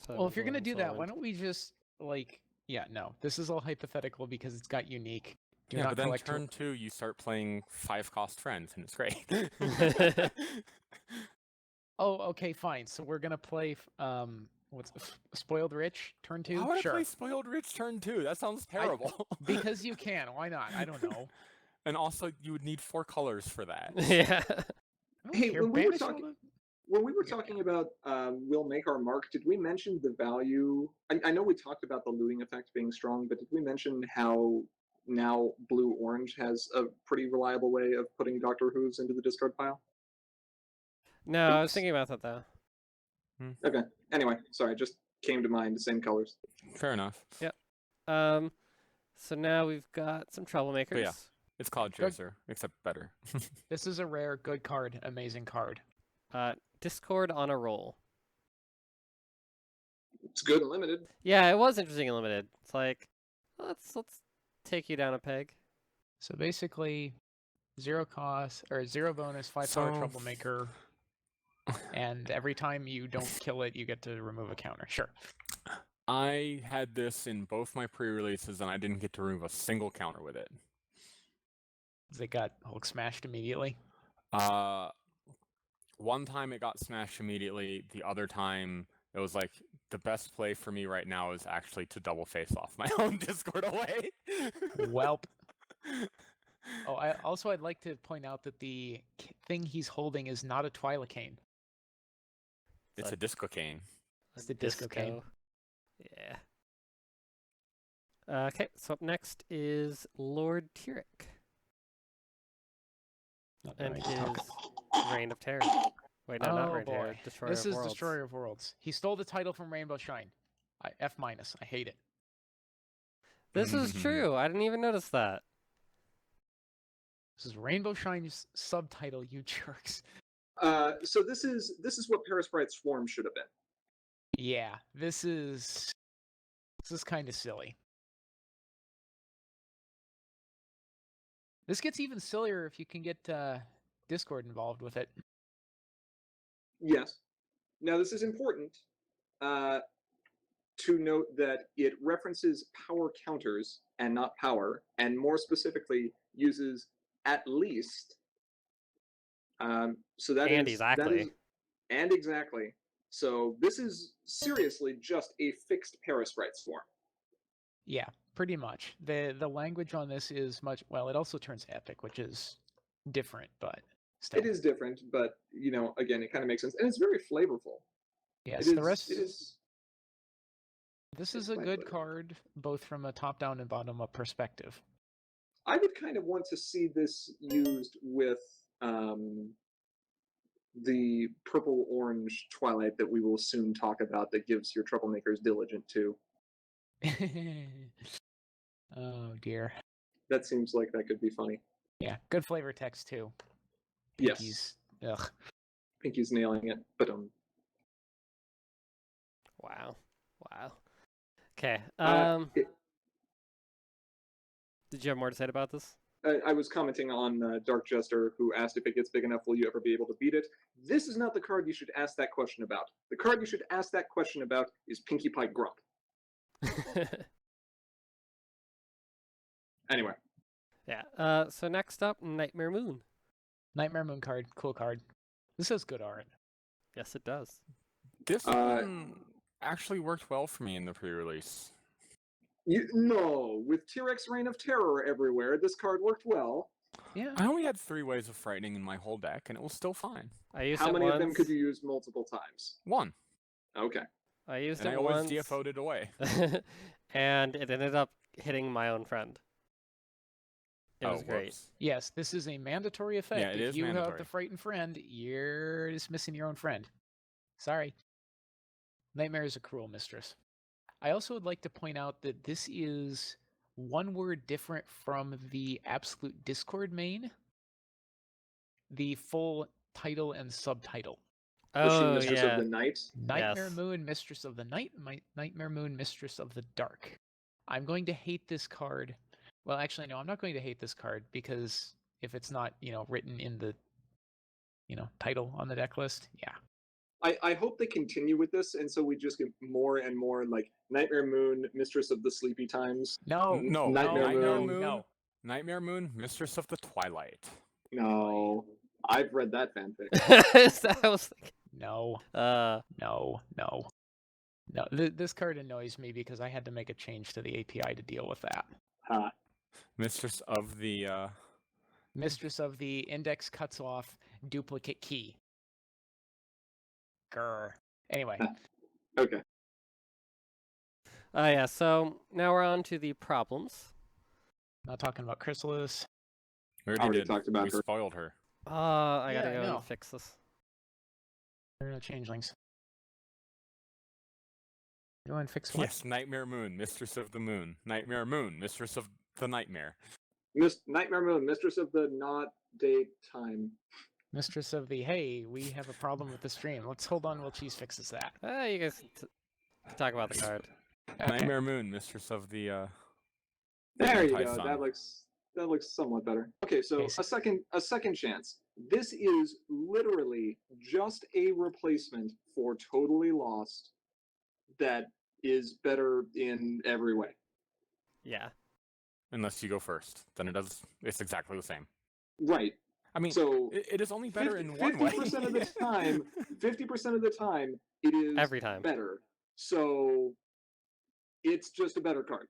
but Well, if you're gonna do that, why don't we just no. This is all hypothetical because it's got unique. Do yeah, not but then collect turn 2, you start playing 5-cost friends, and it's great. Oh, okay, fine. So we're gonna play Spoiled Rich turn 2? Why would Sure. I play Spoiled Rich turn 2? That sounds terrible. Because you can. Why not? I don't know. And also, you would need 4 colors for that. Yeah. I don't Hey, care. when we were Banish all talking- the- When we were talking about we'll make our mark, did we mention the value? I know we talked about the looting effect being strong, but did we mention how now blue-orange has a pretty reliable way of putting Doctor Who's into the discard pile? No, I was Oops. thinking about that though. Okay. Anyway, sorry, just came to mind. The same colors. Fair enough. So now we've got some troublemakers. yeah. It's Cloud Good. Chaser, except better. This is a rare, good card, amazing card. Discord on a roll. It's good and limited. Yeah, it was interesting and limited. It's like, let's take you down a peg. So basically, 0 cost or 0 bonus, 5 power So- troublemaker, and every time you don't kill it, you get to remove a counter. Sure. I had this in both my pre-releases, and I didn't get to remove a single counter with it. They got Hulk smashed immediately. One time it got smashed immediately. The other time it was like the best play for me right now is actually to double face off my own Discord away. Welp. Oh, I'd like to point out that the thing he's holding is not a Twilocane. It's a disco cane. It's the disco cane. Yeah. Okay, so up next is Lord Tyrek Not that and I his can talk. Reign of Terror. Wait, no, not Oh Reign of Terror. boy, Destroyer this of is Worlds. Destroyer of Worlds. He stole the title from Rainbow Shine. F-. I hate it. This is true. I didn't even notice that. This is Rainbow Shine's subtitle, you jerks. So this is what Parasprite Swarm should have been. Yeah, this is kind of silly. This gets even sillier if you can get Discord involved with it. Yes. Now this is important to note that it references power counters and not power, and more specifically uses at least. So that And is- exactly. That is, and exactly. So this is seriously just a fixed Parasprite Swarm. Yeah, pretty much. The language on this is much, well, it also turns epic, which is different, but still. It is different, but again, it kind of makes sense, and it's very flavorful. Yes, It the is- rest It is. this It's is a quite good better. card, both from a top-down and bottom-up perspective. I would kind of want to see this used with the purple-orange Twilight that we will soon talk about that gives your troublemakers Diligent too. Oh dear. That seems like that could be funny. Yeah, good flavor text too. Yes. Pinky's. Ugh. Pinky's nailing it, but Wow. Wow. Okay. Did you have more to say about this? I was commenting on Dark Jester, who asked if it gets big enough, will you ever be able to beat it? This is not the card you should ask that question about. The card you should ask that question about is Pinkie Pie Grump. Anyway. Yeah. So next up, Nightmare Moon. Nightmare Moon card, cool card. This has good art. Yes, it does. This one actually worked well for me in the pre-release. No, with T-Rex Reign of Terror everywhere, this card worked well. Yeah. I only had 3 ways of frightening in my whole deck, and it was still fine. I used How it many once. of them could you use multiple times? 1. Okay. I used And it I always once. DFO'd it away. And it ended up hitting my own friend. It was great. Whoops. Yes, this is a mandatory effect. Yeah, it if is you have mandatory. the frightened friend, you're dismissing your own friend. Sorry. Nightmare is a cruel mistress. I also would like to point out that this is one word different from the Absolute Discord main. The full title and subtitle. Was she Oh, Mistress yeah. of the Night? Nightmare Yes. Moon, Mistress of the Night, Nightmare Moon, Mistress of the Dark. I'm going to hate this card. Well, actually, no, I'm not going to hate this card because if it's not, written in the, title on the deck list, yeah. I hope they continue with this, and so we just get more and more like Nightmare Moon, Mistress of the Sleepy Times. No, No, Nightmare Nightmare Moon. Moon. no. Nightmare Moon, Mistress of the Twilight. No, I've read that fanfic. I was thinking. No. No. This card annoys me because I had to make a change to the API to deal with that. Ha. Mistress of the, Mistress of the index cuts off duplicate key. Grr. Anyway, Okay. Yeah, so now we're on to the problems. not talking about Chrysalis. we Already did. talked about we her. spoiled her. I gotta Yeah, I go know. and fix this. There are no changelings. Go and fix what? Yes, Nightmare Moon, Mistress of the Moon. Nightmare Moon, Mistress of the Nightmare. Nightmare Moon, Mistress of the Not Daytime. Mistress of the, hey, we have a problem with the stream. Let's hold on while Cheese fixes that. You guys can talk about the card. Okay. Nightmare Moon, Mistress of the, There you go. Anti-sun. That looks somewhat better. Okay, so Okay, a second chance. This is literally just a replacement for Totally Lost that is better in every way. Yeah. Unless you go first, then it's exactly the same. Right. I mean, So it is only better in one way. 50% of the time, 50% of the time, it is Every time. better. So it's just a better card.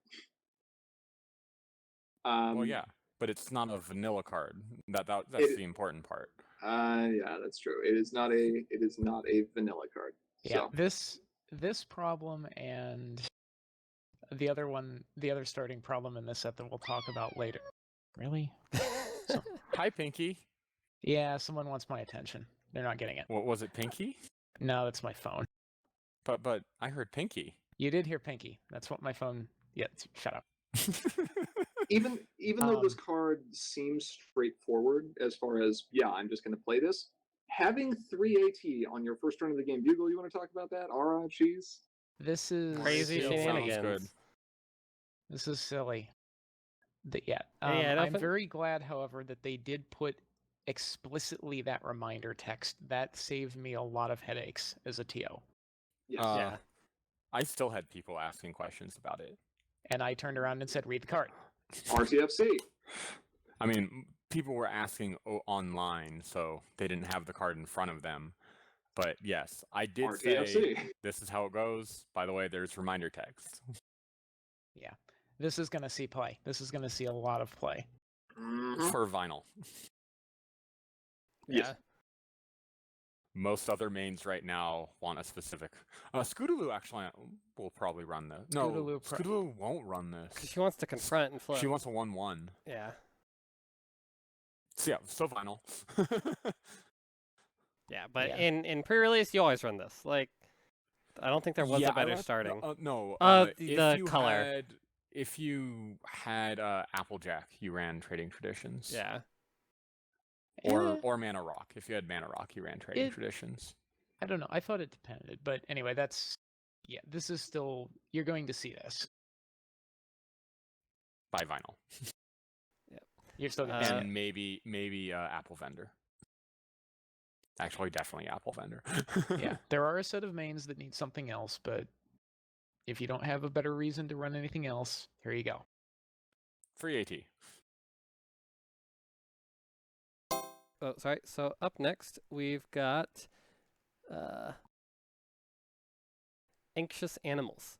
Well, yeah, but it's not a vanilla card. That's the important part. Yeah, that's true. It is not a vanilla card. Yeah, So. this problem and the other starting problem in this set that we'll talk about later. Really? Hi, Pinky. Yeah, someone wants my attention. They're not getting it. What was it, Pinky? No, that's my phone. But I heard Pinky. You did hear Pinky. That's what my phone. Yeah, shut up. Even though this card seems straightforward as far as, yeah, I'm just going to play this, having 3 AT on your first turn of the game, Bugle, you want to talk about that? Aura, Cheese? This is Crazy Still sounds shenanigans. good. This is silly. Yeah, I don't I'm think- very glad, however, that they did put explicitly that reminder text. That saved me a lot of headaches as a TO. Yes. Yeah. I still had people asking questions about it. And I turned around and said, read the card. RTFC. I mean, people were asking online, so they didn't have the card in front of them. But yes, I did say RTFC. this is how it goes. By the way, there's reminder text. Yeah. This is going to see play. This is going to see a lot of play. Mhm. For vinyl. Yes. Yeah. most other mains right now want a specific. Scootaloo actually will probably run this. No, Scootaloo won't run this. Because she wants to confront and flip. She wants a 1/1. Yeah. So yeah, so Vinyl. Yeah, but Yeah. in pre-release, you always run this. Like, I don't think there was a better starting. No, the color. If you had Applejack, you ran Trading Traditions. Yeah. Or Mana Rock. If you had Mana Rock, you ran Trading Traditions. I don't know. I thought it depended, but anyway, this is still, you're going to see this. By Vinyl. Yep. You're still going to see it. And maybe Apple Vendor. Actually, definitely Apple Vendor. Yeah, there are a set of mains that need something else, but if you don't have a better reason to run anything else, here you go. Free AT. Oh, sorry. So up next, we've got Anxious Animals.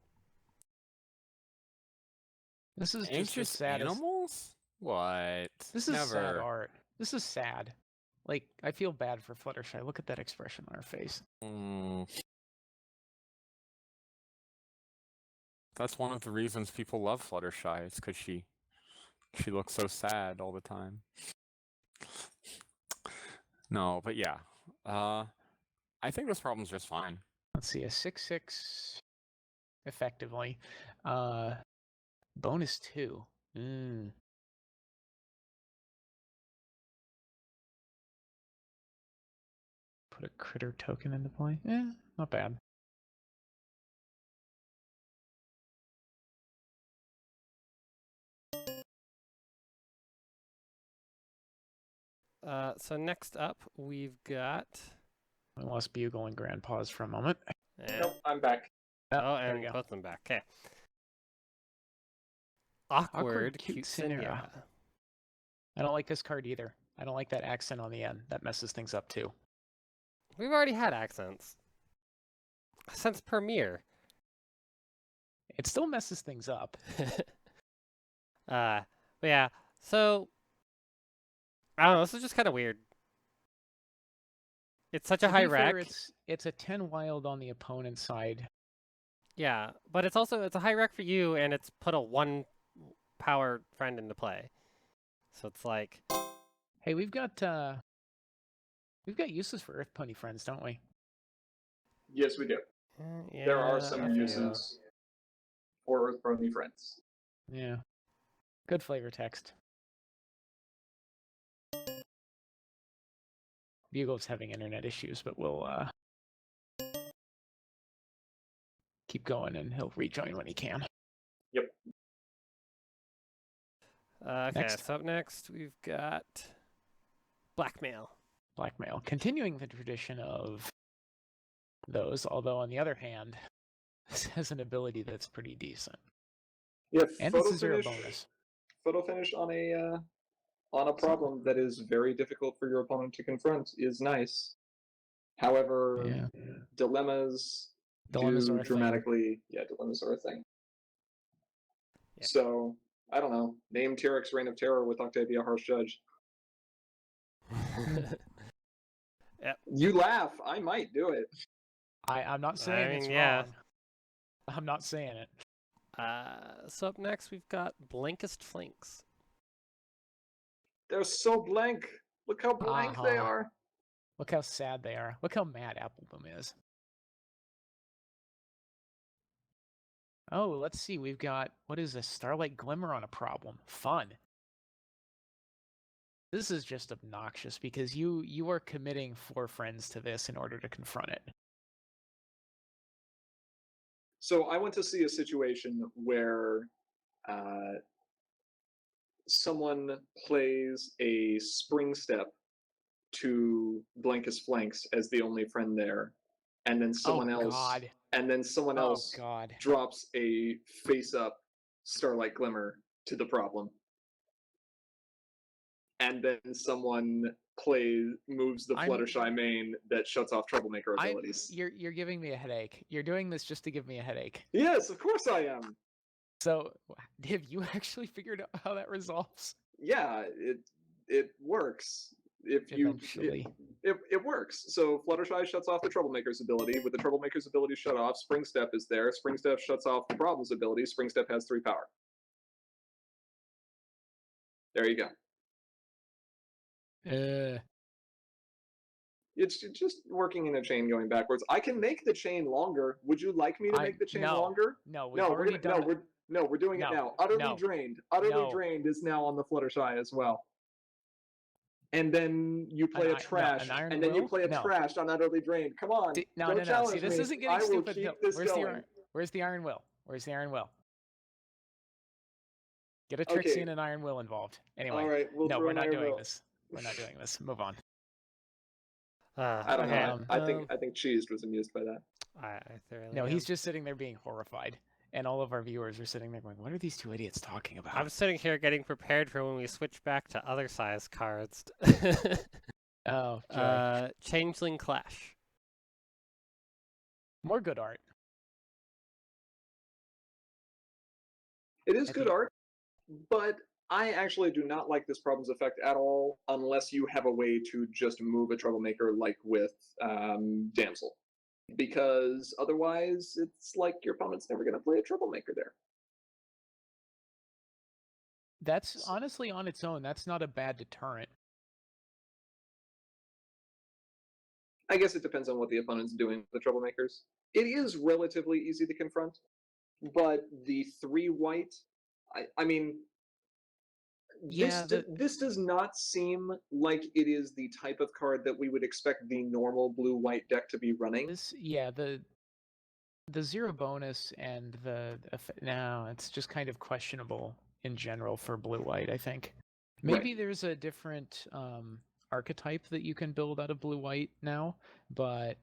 This is Anxious just the saddest. Animals? What? This is sad art. This is sad. Like, I feel bad for Fluttershy. Look at that expression on her face. That's one of the reasons people love Fluttershy. It's because she looks so sad all the time. No, but yeah. I think this problem's just fine. Let's see, a 6/6 effectively. Bonus 2. Put a critter token into play. Not bad. So next up, we've got. I lost Bugle and Grandpaws for a moment. Nope, I'm back. Oh, there and we go. both of them back. Okay. Awkward Cutecinera. I don't like this card either. I don't like that accent on the end. That messes things up too. We've already had accents. Since Premiere. It still messes things up. But yeah, so I don't know, this is just kind of weird. It's such a high rec. It's a 10 wild on the opponent's side. Yeah, but it's a high rec for you, and it's put a 1 power friend into play. So it's like, hey, we've got uses for Earth Pony friends, don't we? Yes, we do. yeah, There are some uses for Earth Pony friends. Yeah. Good flavor text. Bugle's having internet issues, but we'll keep going and he'll rejoin when he can. Yep. Okay, so up next we've got Blackmail. Blackmail. Continuing the tradition of those, although on the other hand, this has an ability that's pretty decent. Yeah, and it's a 0 bonus. Photo finish on a problem that is very difficult for your opponent to confront is nice. However, dilemmas do dramatically. Yeah, dilemmas are a thing. Yeah. So I don't know. Name T-Rex Reign of Terror with Octavia Harsh Judge. Yep. You laugh. I might do it. I'm not saying it's wrong. I'm not saying it. So up next we've got Blankest Flanks. They're so blank. Look how blank they are. Look how sad they are. Look how mad Applebloom is. Oh, let's see. We've got, what is this? Starlight Glimmer on a problem. Fun. This is just obnoxious because you are committing 4 friends to this in order to confront it. So I went to see a situation where someone plays a Spring Step to Blankest Flanks as the only friend there, and then someone else drops a face-up Starlight Glimmer to the problem. And then someone moves the Fluttershy main that shuts off Troublemaker abilities. You're giving me a headache. You're doing this just to give me a headache. Yes, of course I am. So, have you actually figured out how that resolves? Yeah, it works. If eventually. it works. So Fluttershy shuts off the Troublemaker's ability. With the Troublemaker's ability shut off, Spring Step is there. Spring Step shuts off the Problem's ability. Spring Step has 3 power. There you go. It's just working in a chain going backwards. I can make the chain longer. Would you like me to make the chain longer? No, we've already done. We're doing it now. Utterly Drained. Utterly Drained is now on the Fluttershy as well. And then you play a trash, and then you play a trash on Utterly Drained. Come on, don't challenge See, this me. isn't getting I will stupid. keep No. this Where's going. the Iron Will? Where's the Iron Will? Get a Trixie and an Iron Will involved. Anyway, All right, we're not doing this. We're not doing this. Move on. I don't know. I think Cheesed was amused by that. I thoroughly No, am. he's just sitting there being horrified, and all of our viewers are sitting there going, "What are these two idiots talking about?" I'm sitting here getting prepared for when we switch back to other size cards. Oh, joy. Changeling Clash. More good art. It is good art, but I actually do not like this problem's effect at all unless you have a way to just move a Troublemaker like with Damsel. Because otherwise, it's like your opponent's never going to play a Troublemaker there. That's honestly on its own. That's not a bad deterrent. I guess it depends on what the opponent's doing with the Troublemakers. It is relatively easy to confront, but the 3 white, I mean, this does not seem like it is the type of card that we would expect the normal blue-white deck to be running. The 0 bonus and no, it's just kind of questionable in general for blue-white, I think. Maybe there's a different archetype that you can build out of blue-white now, but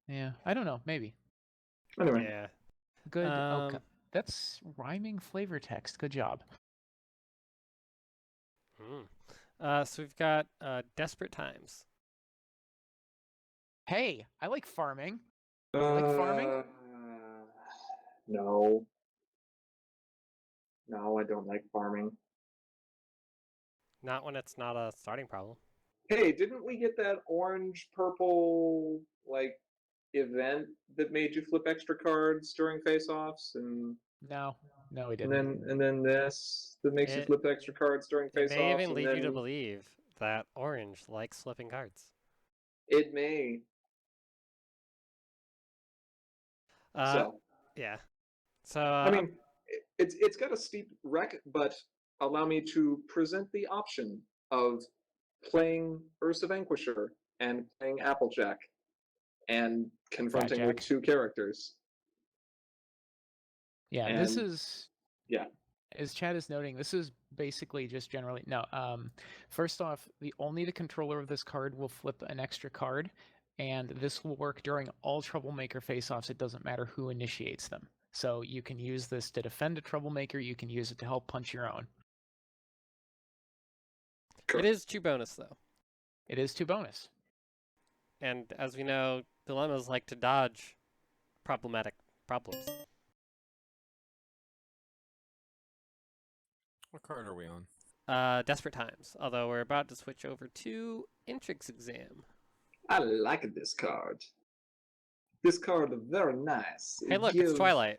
yeah, I don't know, maybe. Anyway. Yeah. Good. Okay. That's rhyming flavor text. Good job. So we've got Desperate Times. Hey, I like farming. Like farming? No. No, I don't like farming. Not when it's not a starting problem. Hey, didn't we get that orange-purple, like, event that made you flip extra cards during face-offs? And No, we didn't. And then this that makes you flip extra cards during face-offs. It may even lead you to believe that orange likes flipping cards. It may. Yeah. So I mean, it's got a steep rec, but allow me to present the option of playing Ursa Vanquisher and playing Applejack and confronting with 2 characters. Yeah, and this is... Yeah. As Chad is noting, this is basically just generally... No, first off, only the controller of this card will flip an extra card, and this will work during all Troublemaker face-offs. It doesn't matter who initiates them. So you can use this to defend a Troublemaker, you can use it to help punch your own. It is 2 bonus, though. It is 2 bonus. And as we know, dilemmas like to dodge problematic problems. What card are we on? Desperate Times, although we're about to switch over to Intrigue's Exam. I like this card. This card is very nice. Hey, look, it's Twilight.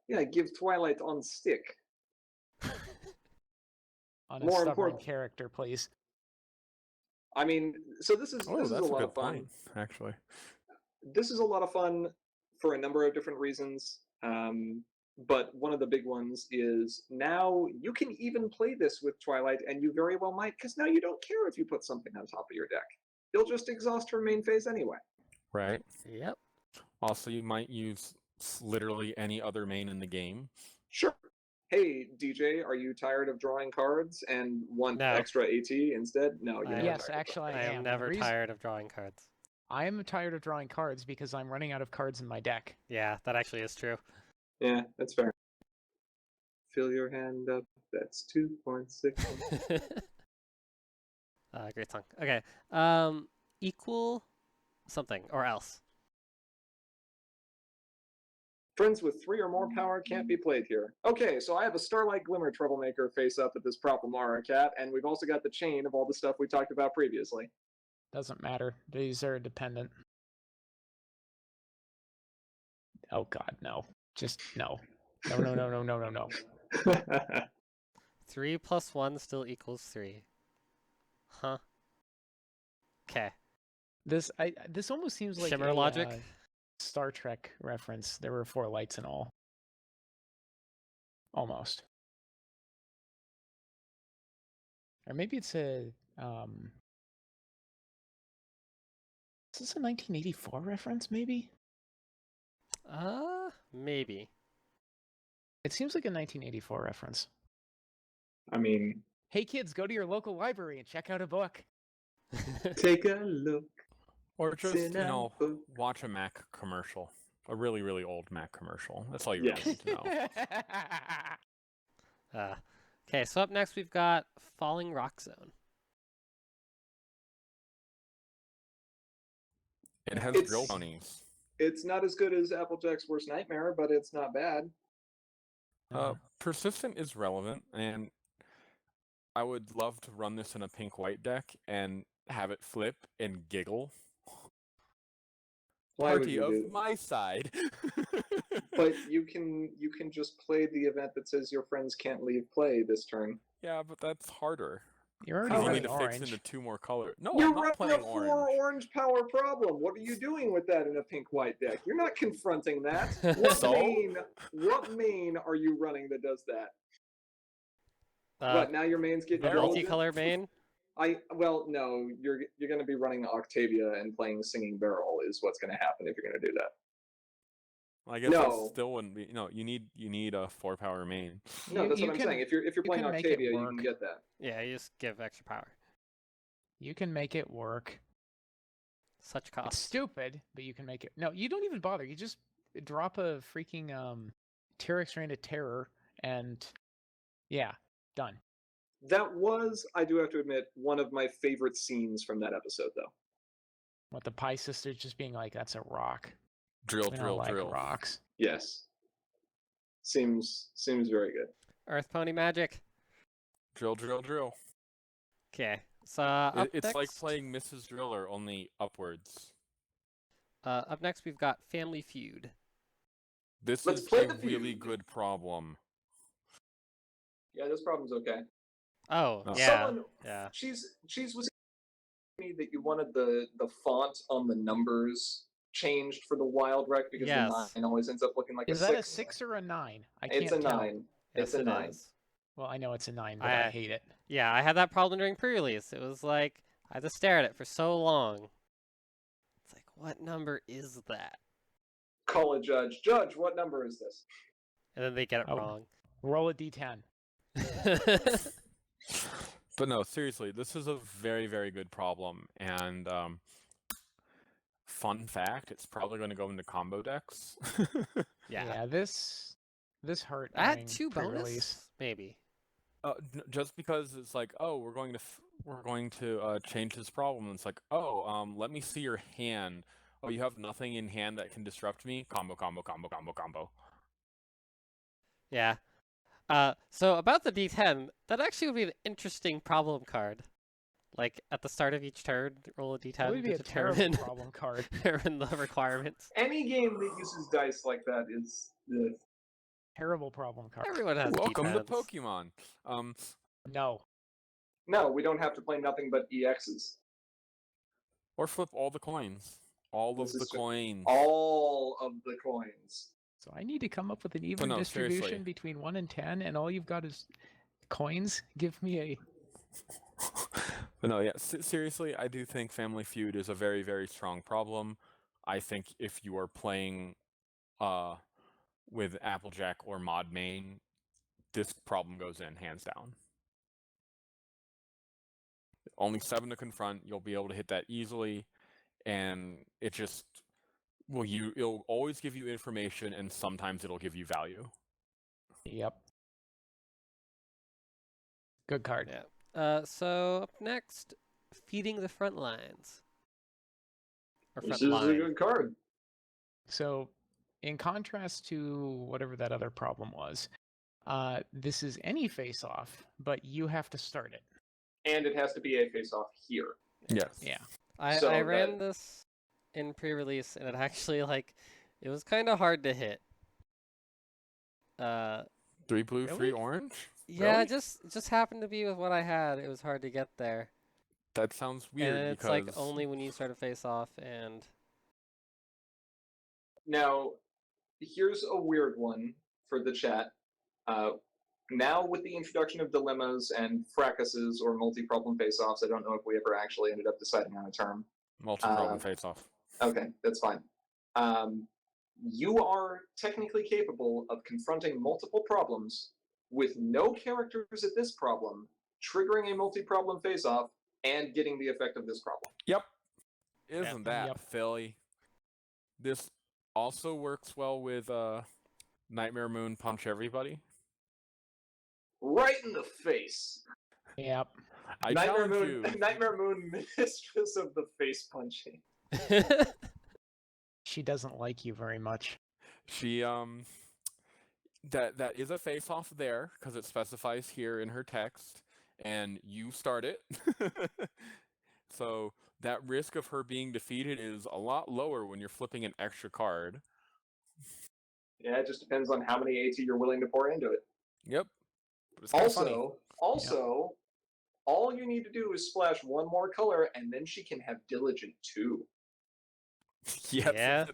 Yeah, give Twilight on stick. On a stubborn character, please. I mean, so this is a lot of fun. Point, actually. This is a lot of fun for a number of different reasons. But one of the big ones is now you can even play this with Twilight, and you very well might, because now you don't care if you put something on top of your deck. You'll just exhaust her main phase anyway. Right. Yep. Also, you might use literally any other main in the game. Sure. Hey, DJ, are you tired of drawing cards and want extra AT instead? No, you're not. Yes, actually, I am. Never tired of drawing cards. I am tired of drawing cards because I'm running out of cards in my deck. Yeah, that actually is true. Yeah, that's fair. Fill your hand up. That's 2.6. Great song. Okay. Equal something or else. Friends with 3 or more power can't be played here. Okay, so I have a Starlight Glimmer Troublemaker face up at this Proper Mara cat, and we've also got the chain of all the stuff we talked about previously. Doesn't matter. These are dependent. Oh god, no. Just no. No, no, no, no, no, no, no. 3 plus 1 still equals 3. Huh. Okay. This almost seems like Shimmer a logic. Star Trek reference. There were 4 lights in all. Almost. Or maybe it's a is this a 1984 reference, maybe? Maybe. It seems like a 1984 reference. I mean, Hey kids, go to your local library and check out a book. take a look. Or just, Sit you know, down. watch a Mac commercial. A really, really old Mac commercial. That's all you Yeah. really need to know. Okay, so up next we've got Falling Rock Zone. It has It's- drill ponies. It's not as good as Applejack's Worst Nightmare, but it's not bad. Persistent is relevant, and I would love to run this in a pink-white deck and have it flip and giggle. Why would Party you of do? my side. But you can just play the event that says your friends can't leave play this turn. Yeah, but that's harder. You're already Because you running need to orange. fix into 2 more colors. No, You're I'm not running playing a 4 orange. orange power problem. What are you doing with that in a pink-white deck? You're not confronting that. What So? main are you running that does that? Uh, What, now your main's getting Barrel. golden? multicolor main. Well, no, you're going to be running Octavia and playing Singing Barrel is what's going to happen if you're going to do that. I guess No. that still wouldn't be. No, you need a 4-power main. No, that's You what I'm can- saying. If you're playing can make it Octavia, you can work. get that. Yeah, you just give extra power. You can make it work. Such It's cost. stupid, but you can make it. No, you don't even bother. You just drop a freaking T-Rex Reign of Terror, and yeah, done. That was, I do have to admit, one of my favorite scenes from that episode, though. What, the Pie Sisters just being like, "That's a rock. Drill, We drill, don't like drill. rocks." Yes. Seems very good. Earth Pony Magic. Drill, drill, drill. Okay, so up It's next, like playing Mrs. Driller, only upwards. up next we've got Family Feud. This Let's is play a the really feud. good problem. Yeah, this problem's okay. Oh, Oh. yeah. Someone, Yeah. She's was me that you wanted the font on the numbers changed for the wild wreck because Yes. the 9 always ends up looking like Is a that 6. a 6 or a 9? I It's can't a tell. 9. Yes, It's a it 9. is. Well, I know it's a 9, but I I- hate it. Yeah, I had that problem during pre-release. It was like, I had to stare at it for so long. It's like, what number is that? Call a judge. Judge, what number is this? And then they get it Oh. wrong. Roll a d10. But no, seriously, this is a very, very good problem. And fun fact, it's probably going to go into combo decks. Yeah. This hurt. I had during 2 pre-release. bonus? Maybe. Just because it's like, oh, we're going to change this problem. It's like, oh, let me see your hand. Oh, you have nothing in hand that can disrupt me. Combo, combo, combo, combo, combo. Yeah. So about the D10, that actually would be an interesting problem card. Like, at the start of each turn, roll a D10 That would be to a terrible determine, problem card. determine the requirements. Any game that uses dice like that is Terrible problem card. Everyone has Welcome to D10s. Pokemon. No. No, we don't have to play nothing but EXs. Or flip all the coins. All This of the is true. coins. All of the coins. So I need to come up with an even no, distribution seriously. between 1 and 10, and all you've got is coins? Give me a... But no, yeah, seriously, I do think Family Feud is a very, very strong problem. I think if you are playing with Applejack or Mod Main, this problem goes in, hands down. Only 7 to confront, you'll be able to hit that easily, and it just... Well, it'll always give you information, and sometimes it'll give you value. Yep. Good card. Yeah. So up next, Feeding the Front Lines. Or This Front is a Line. good card. So, in contrast to whatever that other problem was, this is any face-off, but you have to start it. And it has to be a face-off here. Yes. Yeah. So I ran this in pre-release, and it actually it was kind of hard to hit. 3 blue, Really? 3 orange? Yeah, Really? it just happened to be with what I had. It was hard to get there. That sounds weird And it's because like only when you start a face off and now, here's a weird one for the chat. Now, with the introduction of dilemmas and fracases or multi-problem face-offs, I don't know if we ever actually ended up deciding on a term. multi-problem face-off. Okay, that's fine. You are technically capable of confronting multiple problems with no characters at this problem, triggering a multi-problem face-off, and getting the effect of this problem. Yep. Isn't that Yep. Philly? This also works well with Nightmare Moon Punch Everybody. Right in the face. Yep. I Nightmare challenge Moon, you. Nightmare Moon, mistress of the face punching. She doesn't like you very much. She that is a face-off there because it specifies here in her text, and you start it. So that risk of her being defeated is a lot lower when you're flipping an extra card. Yeah, it just depends on how many AT you're willing to pour into it. Yep. But it's kinda funny. Also, all you need to do is splash one more color, and then she can have Diligent too. Yep. Yeah.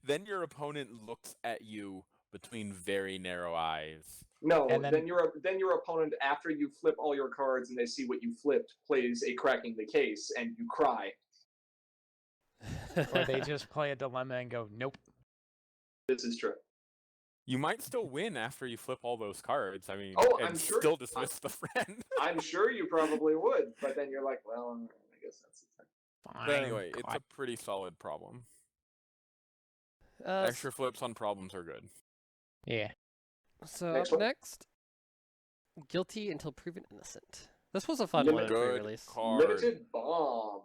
Then your opponent looks at you between very narrow eyes. No, And then your opponent, after you flip all your cards and they see what you flipped, plays a cracking the case, and you cry. Or they just play a dilemma and go, nope. This is true. You might still win after you flip all those cards. I mean, Oh, and I'm sure- still dismiss the friend. I'm sure you probably would, but then you're like, well, I guess that's the thing. Fine. But anyway, it's God. a pretty solid problem. Uh, Extra flips on problems are good. Yeah. so Next up one. next, Guilty Until Proven Innocent. This was a fun one in Good pre-release. card. Limited bomb.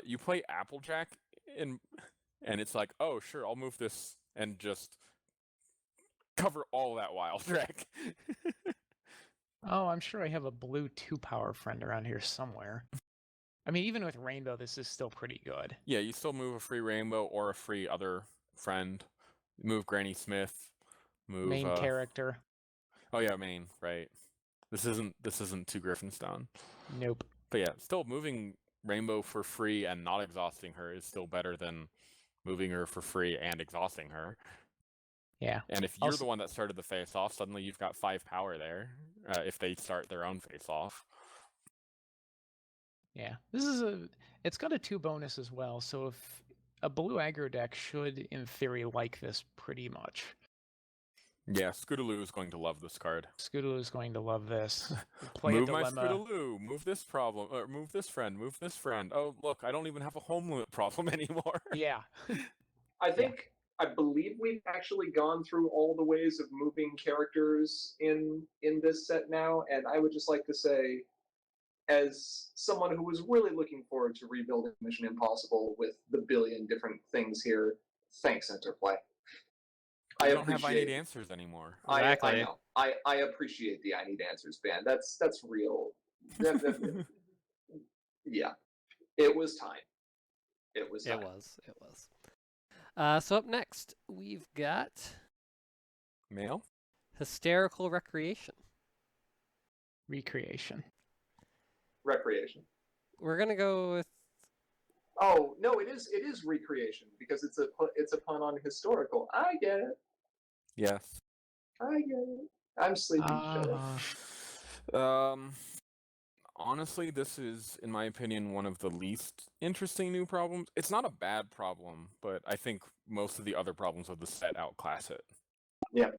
You play Applejack, and it's like, oh, sure, I'll move this and just cover all that wild wreck. Oh, I'm sure I have a blue 2-power friend around here somewhere. I mean, even with Rainbow, this is still pretty good. Yeah, you still move a free Rainbow or a free other friend. Move Granny Smith. Move Main character. Oh yeah, main, right. This isn't 2 Griffinstone. Nope. But yeah, still moving Rainbow for free and not exhausting her is still better than moving her for free and exhausting her. Yeah. And if you're Also- the one that started the face-off, suddenly you've got 5 power there, if they start their own face-off. Yeah. It's got a 2 bonus as well, so if a blue aggro deck should, in theory, like this pretty much. Yeah, Scootaloo is going to love this card. Scootaloo is going to love this. Play Move a my dilemma. Scootaloo, move this problem, or move this friend, move this friend. Oh, look, I don't even have a home limit problem anymore. Yeah. I believe we've actually gone through all the ways of moving characters in this set now, and I would just like to say, as someone who was really looking forward to rebuilding Mission Impossible with the billion different things here, thanks, Interplay. I don't have I Need Answers anymore. Exactly. I know. I appreciate the I Need Answers ban. That's real. Yeah. It was time. It was time. It was. So up next, we've got Mail? Hysterical Recreation. Recreation. Recreation. We're gonna go with Oh, no, it is recreation because it's a pun on historical. I get it. Yes. I get it. I'm sleepy. Shut up. Honestly, this is, in my opinion, one of the least interesting new problems. It's not a bad problem, but I think most of the other problems of the set outclass it. Now,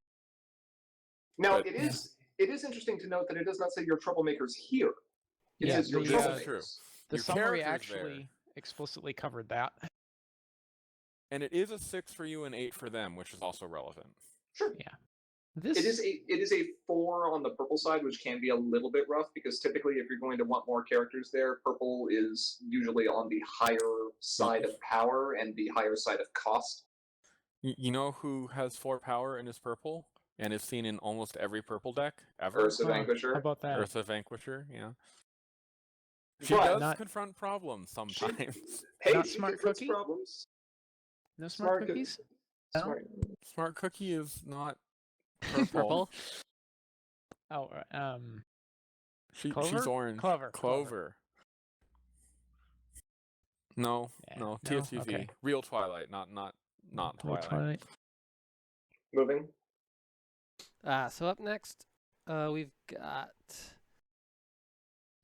But- it is interesting to note that it does not say your troublemakers here. It Yeah, says your the, This troublemakers. is true. The Your summary character's there. actually explicitly covered that. And it is a 6 for you and 8 for them, which is also relevant. Sure. This It is a 4 on the purple side, which can be a little bit rough because typically, if you're going to want more characters there, purple is usually on the higher side of power and the higher side of cost. You know who has 4 power and is purple and is seen in almost every purple deck ever? Ursa Huh, Vanquisher. How about that? Eartha Vanquisher, yeah. She But does Not- confront problems sometimes. hey, Not she Smart confronts Cookie? problems. No smart cookies? No? Smart. Smart Cookie is not purple. Purple. Oh, She's Clover? orange. Clover. No, Yeah, no, no? TSUV. Okay. Real Twilight, not Real Twilight. Moving. So up next, we've got.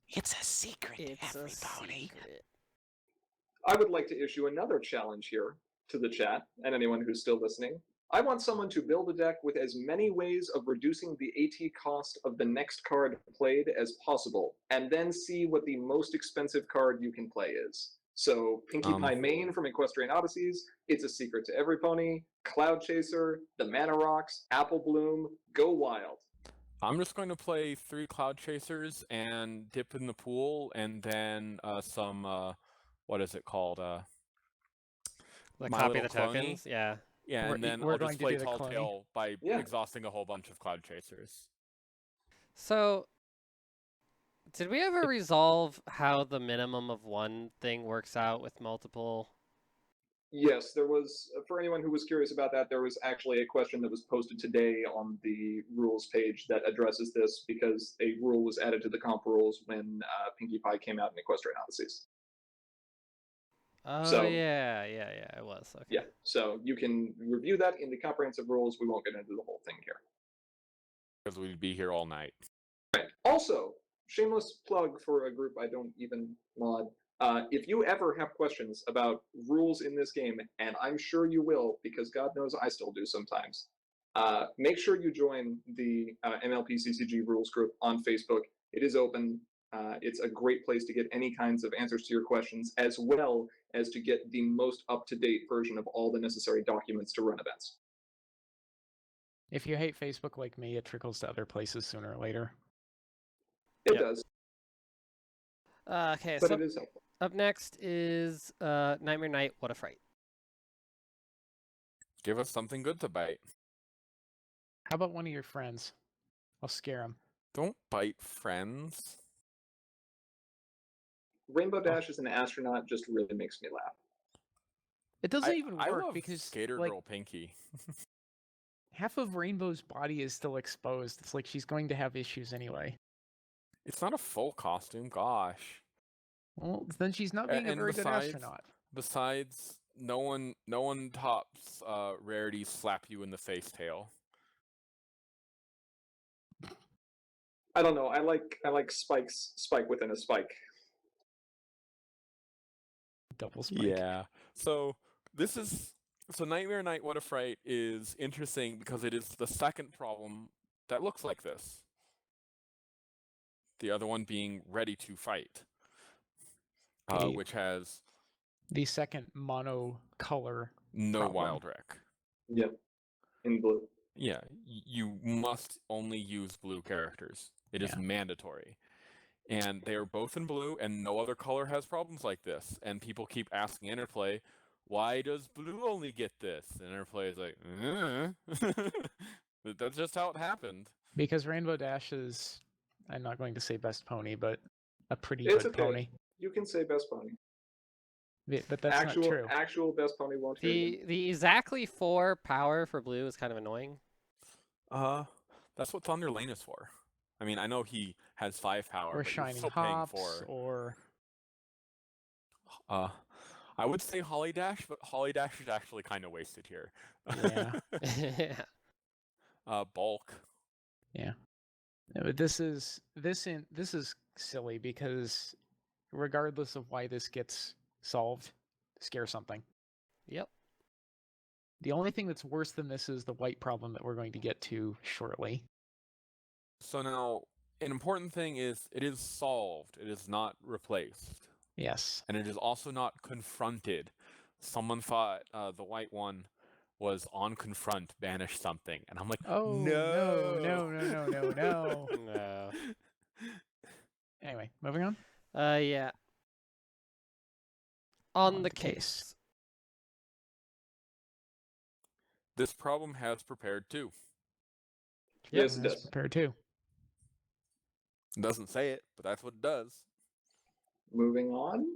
It's a secret, It's a secret. I would like to issue another challenge here to the chat and anyone who's still listening. I want someone to build a deck with as many ways of reducing the AT cost of the next card played as possible, and then see what the most expensive card you can play is. So, Pinkie Pie Main from Equestrian Odysseys, It's a Secret to Every Pony, Cloud Chaser, the Mana Rocks, Apple Bloom, Go Wild. I'm just going to play 3 Cloud Chasers and dip in the pool, and then some what is it called? Like My copy Little the Cloney. tokens, yeah. Yeah, and then we're I'll going just to play do the Tall cloney. Tale by Yeah. exhausting a whole bunch of Cloud Chasers. So, did we ever resolve how the minimum of one thing works out with multiple? Yes, there was, for anyone who was curious about that, there was actually a question that was posted today on the rules page that addresses this because a rule was added to the comp rules when Pinkie Pie came out in Equestrian Odysseys. Oh, So- yeah, it was. Okay. Yeah, so you can review that in the comprehensive rules. We won't get into the whole thing here. Because we'd be here all night. Also, shameless plug for a group I don't even mod. If you ever have questions about rules in this game, and I'm sure you will, because God knows I still do sometimes, make sure you join the MLP CCG rules group on Facebook. It is open. It's a great place to get any kinds of answers to your questions, as well as to get the most up-to-date version of all the necessary documents to run events. If you hate Facebook like me, it trickles to other places sooner or later. It Yep. does, Okay, but so it is helpful. up next is Nightmare Night. What a fright! Give us something good to bite. How about one of your friends? I'll scare him. Don't bite friends. Rainbow Dash as an astronaut just really makes me laugh. It doesn't even I work love because Skater like Girl Pinky. half of Rainbow's body is still exposed. It's like she's going to have issues anyway. It's not a full costume, gosh. Well, then she's not being a And very good besides- astronaut. Besides, no one tops Rarity's slap you in the face tail. I don't know. I like spike within a spike. Double spike. Yeah. So Nightmare Night What a Fright is interesting because it is the second problem that looks like this. The other one being Ready to Fight, Okay. which has The second monocolor. no problem. wild wreck. Yep, in blue. Yeah, you must only use blue characters. It is Yeah. mandatory. And they are both in blue, and no other color has problems like this. And people keep asking Interplay, why does blue only get this? And Interplay is like, That's just how it happened. Because Rainbow Dash is, I'm not going to say best pony, but a pretty It's good okay. pony. You can say best pony. But that's not true. Actual best pony won't hear you. The exactly 4 power for blue is kind of annoying. That's what Thunder Lane is for. I mean, I know he has 5 power, Or but you're Shining still paying Hops, for. or I would say Holly Dash, but Holly Dash is actually kind of wasted here. Yeah. Bulk. yeah. No, but this is silly because regardless of why this gets solved, scare something. Yep. The only thing that's worse than this is the white problem that we're going to get to shortly. So now, an important thing is it is solved. It is not replaced. Yes. And it is also not confronted. Someone thought the white one was on confront, banish something. And I'm like, Oh, no. no. No. Anyway, moving on. Yeah. On On the the case. case. This problem has prepared too. Yes, it That's does. prepared too. It doesn't say it, but that's what it does. Moving on.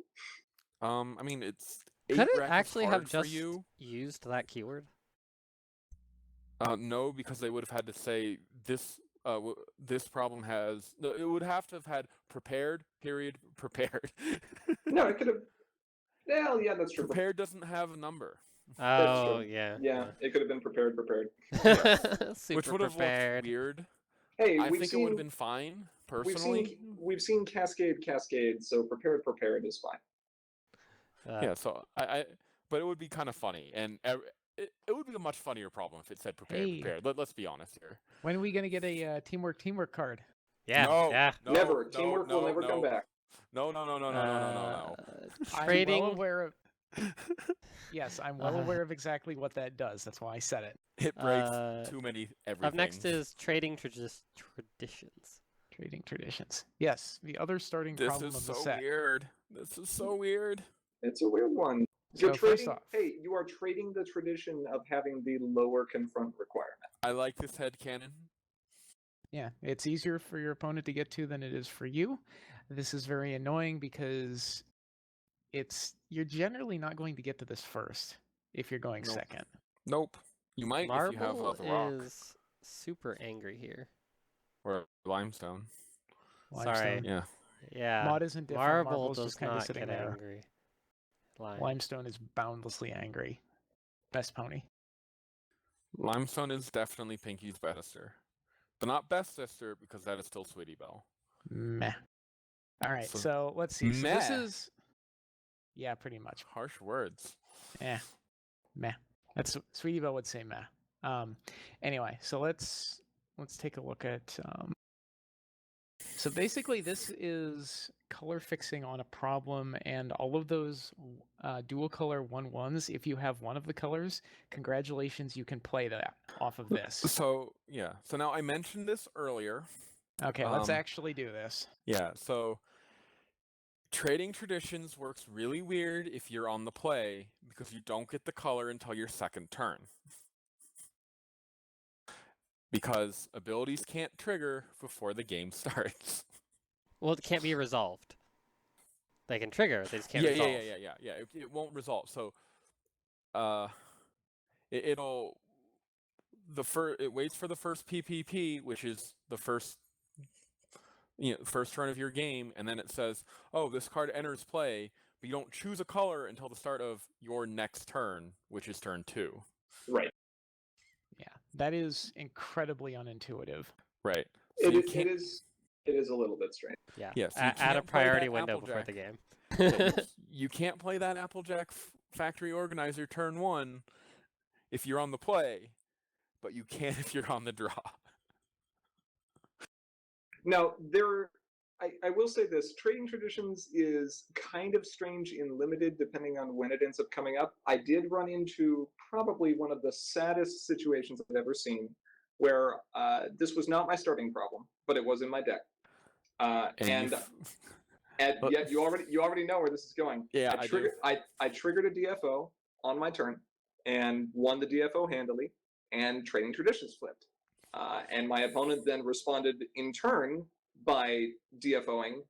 I mean, it's Could 8 it rec is actually have hard for just you. used that keyword? No, because they would have had to say this. This problem has. No, it would have to have had prepared. Period. Prepared. No, it could have. Well, yeah, that's true. Prepared doesn't have a number, That's Oh, true. yeah. Yeah, it could have been prepared. Super which would have prepared. looked weird. Hey, I we've think it would have seen been fine we've personally. seen Cascade, so prepared is fine. Yeah, so but it would be kind of funny, and it would be a much funnier problem if it said prepared. Hey. Prepared. Let's be honest here. When are we gonna get a teamwork card? Yeah, No, yeah. no, Never. no, Teamwork will no, never no. come back. No. Trading. I'm well aware of. Yes, I'm well aware of exactly what that does. That's why I said it. It breaks too many everything. Up next is trading traditions. Trading traditions. Yes, the other starting This problem is of the so set. weird. This is so weird. It's a weird one. So You're first trading. off, Hey, you are trading the tradition of having the lower confront requirement. I like this headcanon. yeah, it's easier for your opponent to get to than it is for you. This is very annoying because you're generally not going to get to this first if you're going Nope. second. Nope. You might if you have Marble the rock is super angry here. or limestone. Sorry. Limestone. Yeah. Yeah. Mod isn't different. Marble Marble's does just kind of not sitting get there. angry. Limestone is boundlessly angry. Best pony. Limestone is definitely Pinky's best sister, but not best sister because that is still Sweetie Belle. Meh. All right, So- so let's see. So this Meh. is, yeah, pretty much. Harsh words. Meh. That's Sweetie Belle would say meh. Anyway, so let's take a look at. So basically, this is color fixing on a problem, and all of those dual color 1/1s. If you have one of the colors, congratulations, you can play that off of this. So yeah. So now I mentioned this earlier. Okay, let's actually do this. Yeah. So trading traditions works really weird if you're on the play because you don't get the color until your second turn. Because abilities can't trigger before the game starts. Well, it can't be resolved. They can trigger, they just can't yeah, resolve. yeah. It won't resolve. So, it waits for the first PPP, which is the first turn of your game, and then it says, "Oh, this card enters play," but you don't choose a color until the start of your next turn, which is turn 2. Right. Yeah, that is incredibly unintuitive. Right. So It is a little bit strange. Yeah. Yeah, so you Add a can't play priority that window before the Applejack. game. You can't play that Applejack Factory Organizer turn 1 if you're on the play, but you can if you're on the draw. Now, I will say this, trading traditions is kind of strange in limited depending on when it ends up coming up. I did run into probably one of the saddest situations I've ever seen where this was not my starting problem, but it was in my deck. And yet you already know where this is going. Yeah, I triggered a DFO on my turn and won the DFO handily, and trading traditions flipped. And my opponent then responded in turn by DFOing,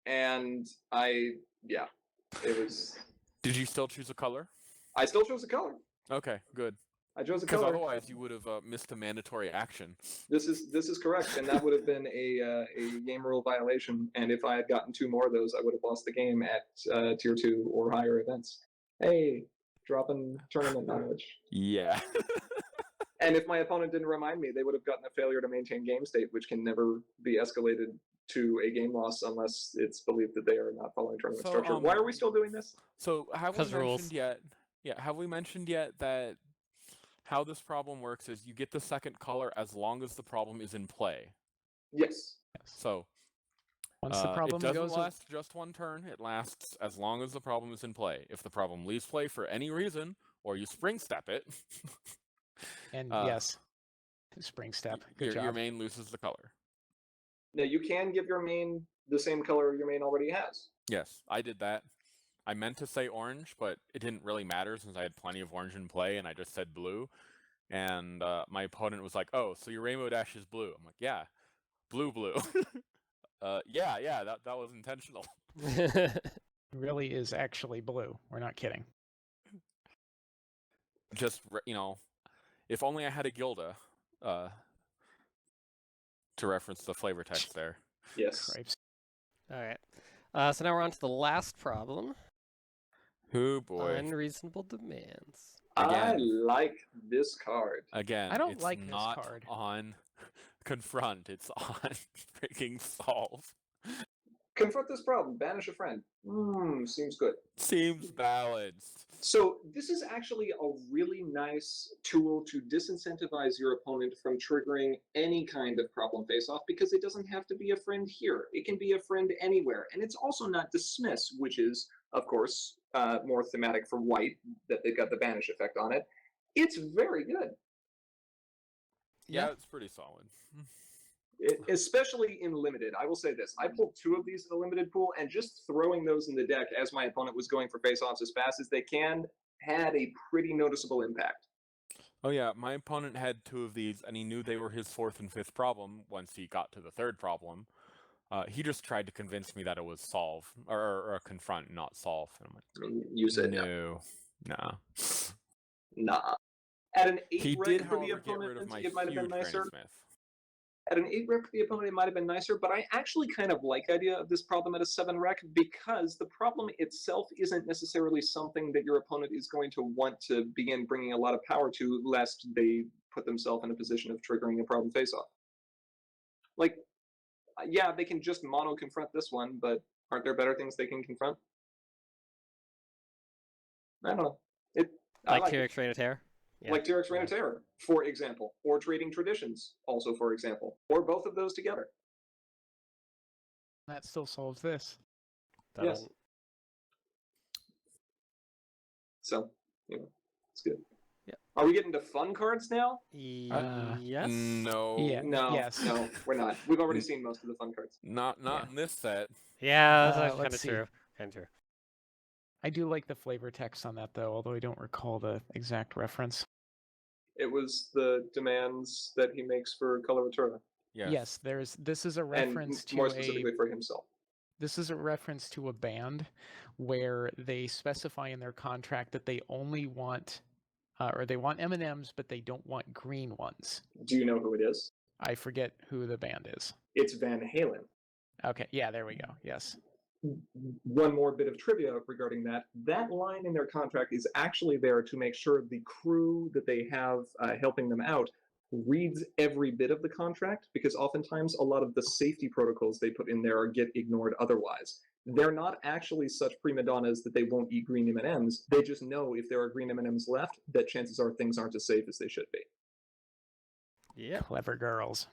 and it was. Did you still choose a color? I still chose a color. Okay, good. I chose a Because color. otherwise you would have missed a mandatory action. This is correct, and that would have been a game rule violation. And if I had gotten 2 more of those, I would have lost the game at tier 2 or higher events. Hey, dropping tournament knowledge. Yeah. And if my opponent didn't remind me, they would have gotten a failure to maintain game state, which can never be escalated to a game loss unless it's believed that they are not following tournament structure. Why are we still doing this? So have we 'Cause rules. mentioned yet? Yeah, have we mentioned yet that how this problem works is you get the second color as long as the problem is in play. Yes. So Once the problem it doesn't goes, last just one turn. It lasts as long as the problem is in play. If the problem leaves play for any reason, or you spring step it, and yes, spring step. Good job. your main loses the color. Now you can give your main the same color your main already has. Yes, I did that. I meant to say orange, but it didn't really matter since I had plenty of orange in play, and I just said blue. and my opponent was like, "Oh, so your Rainbow Dash is blue?" I'm like, "Yeah, blue." Yeah, that was intentional. Really is actually blue. We're not kidding. Just if only I had a Gilda, to reference the flavor text there. Yes. Cripes. All right. So now we're on to the last problem. Oh boy. Unreasonable demands. I Again. like this card. Again, I don't it's like this not card. on confront, it's on freaking solve. Confront this problem. Banish a friend. Seems good. Seems balanced. So this is actually a really nice tool to disincentivize your opponent from triggering any kind of problem face-off, because it doesn't have to be a friend here. It can be a friend anywhere. And it's also not dismiss, which is, of course, more thematic for white, that they've got the banish effect on it. It's very good. Yeah, it's pretty solid. Especially in limited. I will say this. I pulled 2 of these in the limited pool, and just throwing those in the deck as my opponent was going for face-offs as fast as they can had a pretty noticeable impact. Oh yeah, my opponent had 2 of these, and he knew they were his 4th and 5th problem once he got to the 3rd problem. He just tried to convince me that it was solve, or confront, not solve. And I'm like, You said no. Nah. At an 8 He rec did, for the however, get opponent, rid of my it might have been huge Granny nicer. Smith. At an 8 rec for the opponent, it might have been nicer, but I actually kind of like the idea of this problem at a 7 rec, because the problem itself isn't necessarily something that your opponent is going to want to begin bringing a lot of power to, lest they put themselves in a position of triggering a problem face-off. Like, yeah, they can just mono-confront this one, but aren't there better things they can confront? I don't know. Like T-Rex Reign of Terror? Yeah. Like T-Rex Reign of Terror, for example. Or Trading Traditions, also for example. Or both of those together. That still solves this. Yes. So, it's good. Yep. Are we getting to fun cards now? Yes. No. Yeah. No. Yes. No, we're not. We've already seen most of the fun cards. Not in this set. Yeah, that's actually kind let's of see. true. Kind of true. I do like the flavor text on that, though, although I don't recall the exact reference. It was the demands that he makes for Coloratura. Yes, this is a reference and to more specifically for himself. This is a reference to a band where they specify in their contract that they only want, or they want M&Ms, but they don't want green ones. Do you know who it is? I forget who the band is. It's Van Halen. Okay, yeah, there we go. Yes. One more bit of trivia regarding that. That line in their contract is actually there to make sure the crew that they have helping them out reads every bit of the contract, because oftentimes a lot of the safety protocols they put in there get ignored otherwise. They're not actually such prima donnas that they won't eat green M&Ms. They just know if there are green M&Ms left, that chances are things aren't as safe as they should be. Yeah. Clever girls.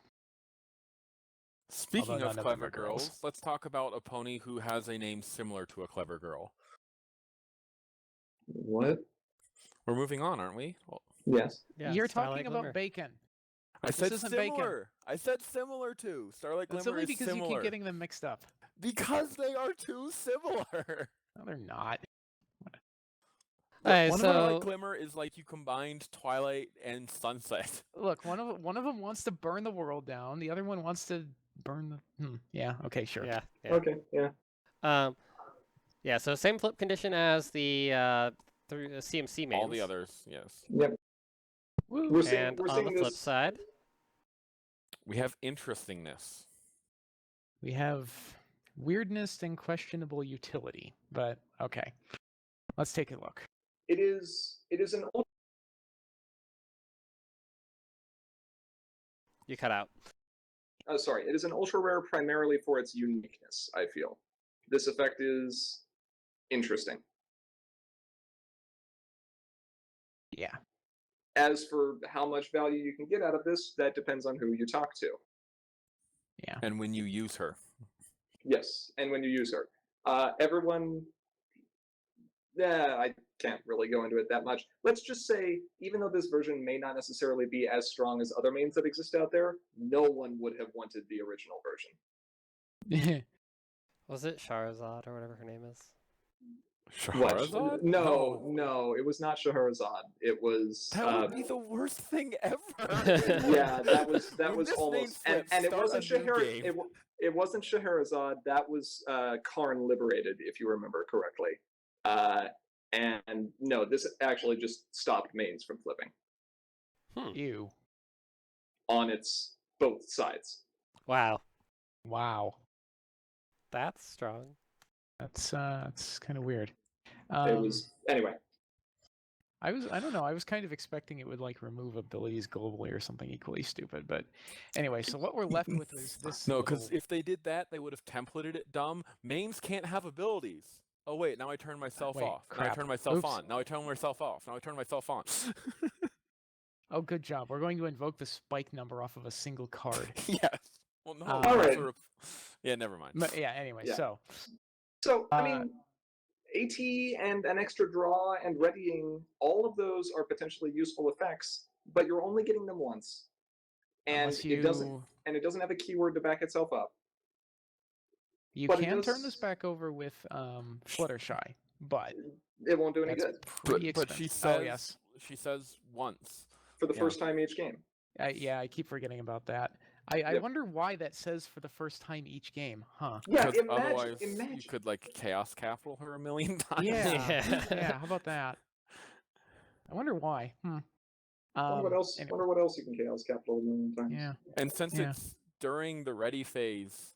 Speaking of clever girls, let's talk about a pony who has a name similar to a clever girl. What? We're moving on, aren't we? Well, yes. Yeah, You're Starlight talking Glimmer. about bacon. I said isn't similar. bacon. I said similar to. Starlight Glimmer That's only is because similar. you keep getting them mixed up. Because they are too similar. No, they're not. Alright, Starlight Glimmer is like you combined Twilight and Sunset. Look, one of them wants to burn the world down. The other one wants to burn the. Yeah. Okay. Sure. Yeah. Okay. Yeah. Yeah. So same flip condition as the CMC mains. All the others, yes. Yep. Woo. We're seeing, And we're on seeing the this... flip side, we have interestingness. We have weirdness and questionable utility, but okay. Let's take a look. It is an old... you cut out. Oh, sorry. It is an ultra rare primarily for its uniqueness, I feel. This effect is interesting. Yeah. As for how much value you can get out of this, that depends on who you talk to. Yeah. And when you use her. Yes, and when you use her. Everyone... I can't really go into it that much. Let's just say, even though this version may not necessarily be as strong as other mains that exist out there, no one would have wanted the original version. Was it Charizard or whatever her name is? What? Shahrazad? No, it was not Scheherazade. It was. That would be the worst thing ever. Yeah, that was When this main almost, flips, and it start wasn't a new game. It wasn't Scheherazade. That was Karn Liberated, if you remember correctly. And no, this actually just stopped mains from flipping Ew. on its both sides. Wow, Wow. that's strong. That's kind of weird. It was anyway. I don't know. I was kind of expecting it would like remove abilities globally or something equally stupid, but anyway. So what we're left with is this. No, because little- if they did that, they would have templated it dumb. Mains can't have abilities. Oh wait, now I turn myself Wait, off. Now crap. I turn myself Oops. on. Now I turn myself off. Now I turn myself on. Oh, good job. We're going to invoke the spike number off of a single card. Yes. Well, no. All that's right. Yeah, never mind. But yeah. Anyway, Yeah. so So I mean, AT and an extra draw and readying, all of those are potentially useful effects, but you're only getting them once, and unless it doesn't have a keyword to back itself up. you but it can turn does- this back over with Fluttershy, but It won't do any that's good pretty But she expensive. says Oh yes. she says once. for the Yeah. first time each game. Yeah, I keep forgetting about that. I Yep. wonder why that says for the first time each game, huh? Yeah, Because imagine, otherwise you imagine. could like chaos capital her a million times. Yeah. Yeah, how about that? I wonder why. Wonder what else? Anyway, Wonder what else you can chaos capital a million times. yeah. And since Yeah. it's during the ready phase,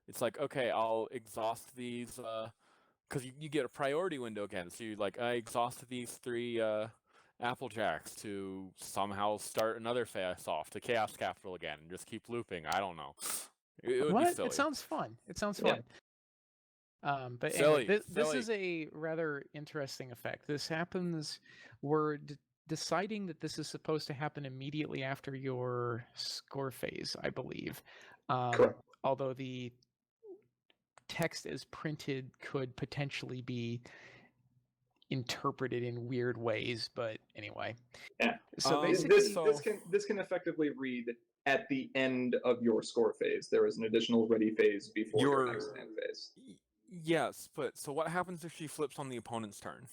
it's like, okay, I'll exhaust these, because you get a priority window again. So you like, I exhausted these 3 Applejacks to somehow start another phase off to Chaos Capital again and just keep looping. I don't know. It would be What? silly. It sounds fun. It sounds Yeah. fun. But Silly, anyway, this silly. is a rather interesting effect. This happens. We're deciding that this is supposed to happen immediately after your score phase, I believe. Correct. Although the text as printed could potentially be interpreted in weird ways, but anyway. Yeah. So Um, basically, This can effectively read at the end of your score phase. There is an additional ready phase before your next end phase. Yes, but so what happens if she flips on the opponent's turn?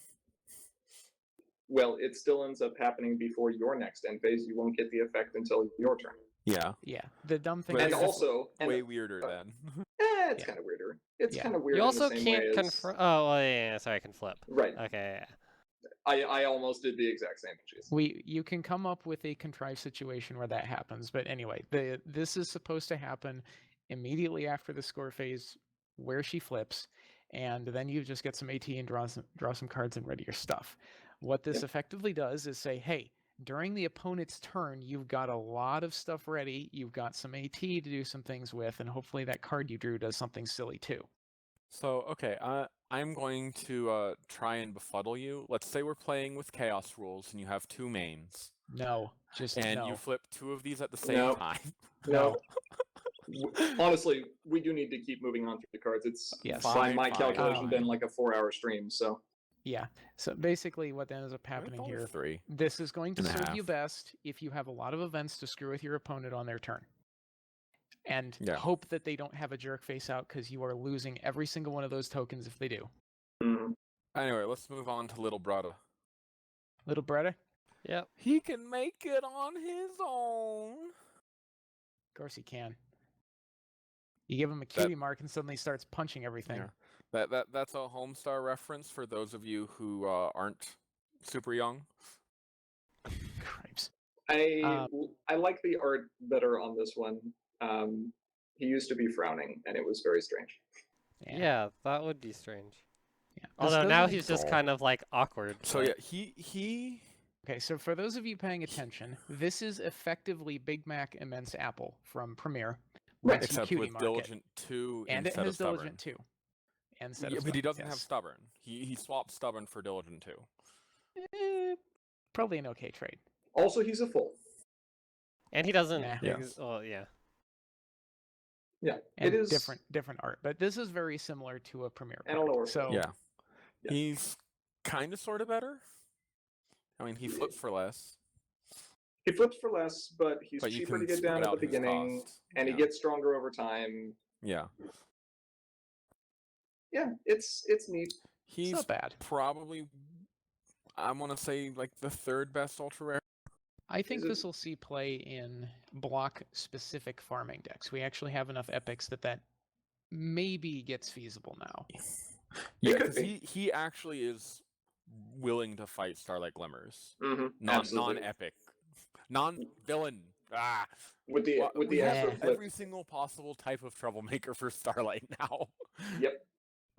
Well, it still ends up happening before your next end phase. You won't get the effect until your turn. Yeah. yeah, the dumb thing But And is it's also, way weirder then. it's Yeah. kind of weirder. It's Yeah. kind of weird. You in also the same can't way as- confront. Oh, well, yeah, sorry, I can flip. Right. Okay. I almost did the exact same thing. you can come up with a contrived situation where that happens, but anyway, this is supposed to happen immediately after the score phase where she flips, and then you just get some AT and draw some cards and ready your stuff. What this Yep. effectively does is say, hey, during the opponent's turn, you've got a lot of stuff ready, you've got some AT to do some things with, and hopefully that card you drew does something silly too. So, okay, I'm going to try and befuddle you. Let's say we're playing with chaos rules and you have 2 mains. No, just And no. you flip 2 of these at the same No. time. No. Honestly, we do need to keep moving on through the cards. It's Yes. by Fine, my fine. calculation Oh, been yeah. like a 4-hour stream. So Yeah. So basically what ends up happening Only here, 3. this is going to and a serve you half. best if you have a lot of events to screw with your opponent on their turn. And Yeah. hope that they don't have a jerk face out because you are losing every single one of those tokens if they do. Anyway, let's move on to Little Brother. Little brother? Yep. He can make it on his own. Of course he can. You give him a cutie mark and suddenly starts punching everything. Yeah. That's a Homestar reference for those of you who aren't super young. Cripes. I like the art better on this one. He used to be frowning, and it was very strange. Yeah, that would be strange. Yeah. This Although now doesn't- he's just Oh. kind of like awkward. So but- yeah, he Okay, so for those of you paying attention, this is effectively Big Mac Immense Apple from Premiere. Right, lets you except cutie with mark it. Diligent 2 And it instead of has Stubborn. Diligent 2. Instead Yeah, of but he Stubborn, doesn't have yes. Stubborn. He swapped Stubborn for Diligent 2. Probably an okay trade. Also, he's a full. And he doesn't. Nah. Yes. Well, yeah. Yeah, And it is different art, but this is very similar to a Premiere And a card. lower So Yeah. Yeah. He's kind of sort of better. I mean, he flips for less. He flips for less, but he's But you cheaper to can get down spread at the out his beginning, cost. and Yeah. he gets stronger over time. Yeah. Yeah, it's neat. He's not bad. probably, I want to say, like the third best ultra rare. I think Is it- this will see play in block-specific farming decks. We actually have enough epics that maybe gets feasible now. Yeah, could because be. he actually is willing to fight Starlight Glimmers. Absolutely. Non-epic. Non-villain. Ah. With the We have extra flip. every single possible type of troublemaker for Starlight now. Yep.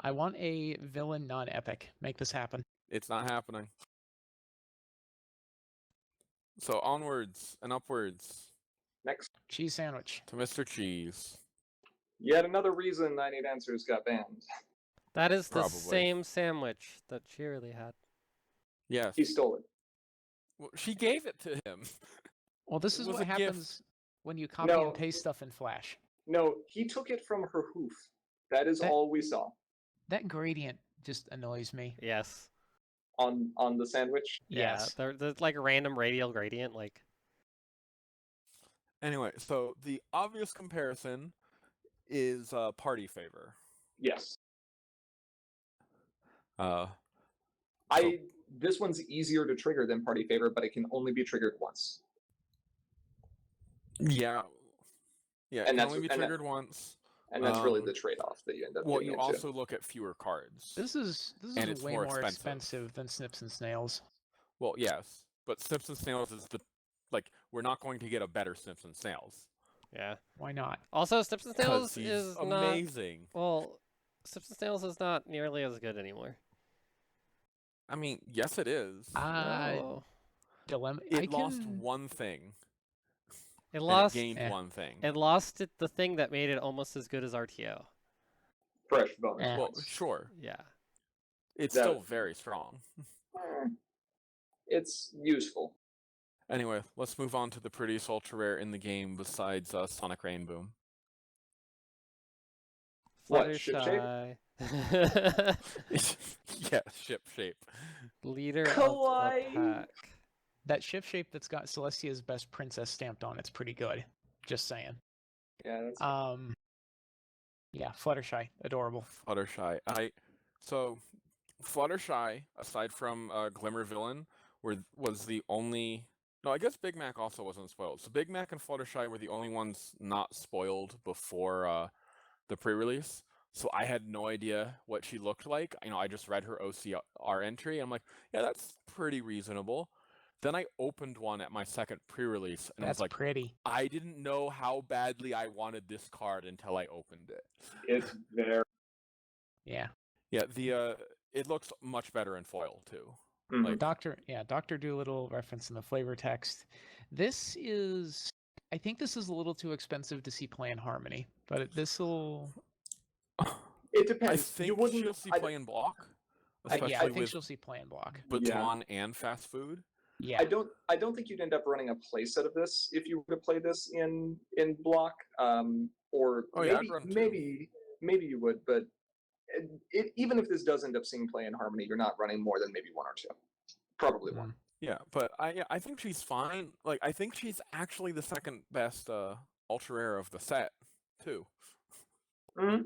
I want a villain non-epic. Make this happen. It's not happening. So onwards and upwards Next. Cheese sandwich. to Mr. Cheese. Yet another reason I Need Answers got banned. That is the Probably. same sandwich that Cheerily had. Yes. He stole it. Well, she gave it to him. Well, this It is was what a gift. happens when you copy No. and paste stuff in Flash. No, he took it from her hoof. That is That- all we saw That gradient just annoys me. Yes. on the sandwich. Yes. Yeah, there's like a random radial gradient. Like, Anyway, so the obvious comparison is Party Favor. Yes. Uh, This one's easier to trigger than Party Favor, but it can only be triggered once. yeah. Yeah, it And can that's- only be and that- triggered once. And that's really Um, the trade-off that you end up Well, getting you into. also look at fewer cards. This is And it's way more more expensive. expensive than Snips and Snails. Well, yes, but Snips and Snails is we're not going to get a better Snips and Snails. yeah. Why not? Also, Snips and 'Cause Snails he's is not. amazing. Well, Snips and Snails is not nearly as good anymore. I mean, yes, it is. No. Dilemma. It lost one thing. It and lost. it gained eh. one thing. It lost the thing that made it almost as good as RTO. Fresh bonus Eh. Well, points. sure. Yeah. It's That- still very strong. It's useful. Anyway, let's move on to the prettiest ultra rare in the game besides Sonic Rainboom. What, ship shape? Fluttershy. Yeah, ship shape. Leader Kawaii. of the pack. That ship shape that's got Celestia's best princess stamped on it's pretty good. Just saying. Yeah, that's Yeah, Fluttershy, adorable. Fluttershy. So Fluttershy, aside from Glimmer Villain, was the only. No, I guess Big Mac also wasn't spoiled. So Big Mac and Fluttershy were the only ones not spoiled before the pre-release. So I had no idea what she looked like. I just read her OCR entry. And I'm like, yeah, that's pretty reasonable. Then I opened one at my second pre-release, and I was That's like, pretty. I didn't know how badly I wanted this card until I opened it. it's very. Yeah. Yeah, it looks much better in foil too. Mhm. Like, Dr. Doolittle reference in the flavor text. I think this is a little too expensive to see play in Harmony, but this'll. It I depends. think you wouldn't. she'll see I, play in block, especially Yeah, I think with she'll see play in block. Baton and fast food. Yeah. I don't think you'd end up running a playset of this if you were to play this in block. Or Oh, yeah, I'd run two. maybe you would, but even if this does end up seeing play in Harmony, you're not running more than maybe one or two, probably Mm. one. Yeah, but I think she's fine. Like, I think she's actually the second best ultra rare of the set too. Mm-hmm.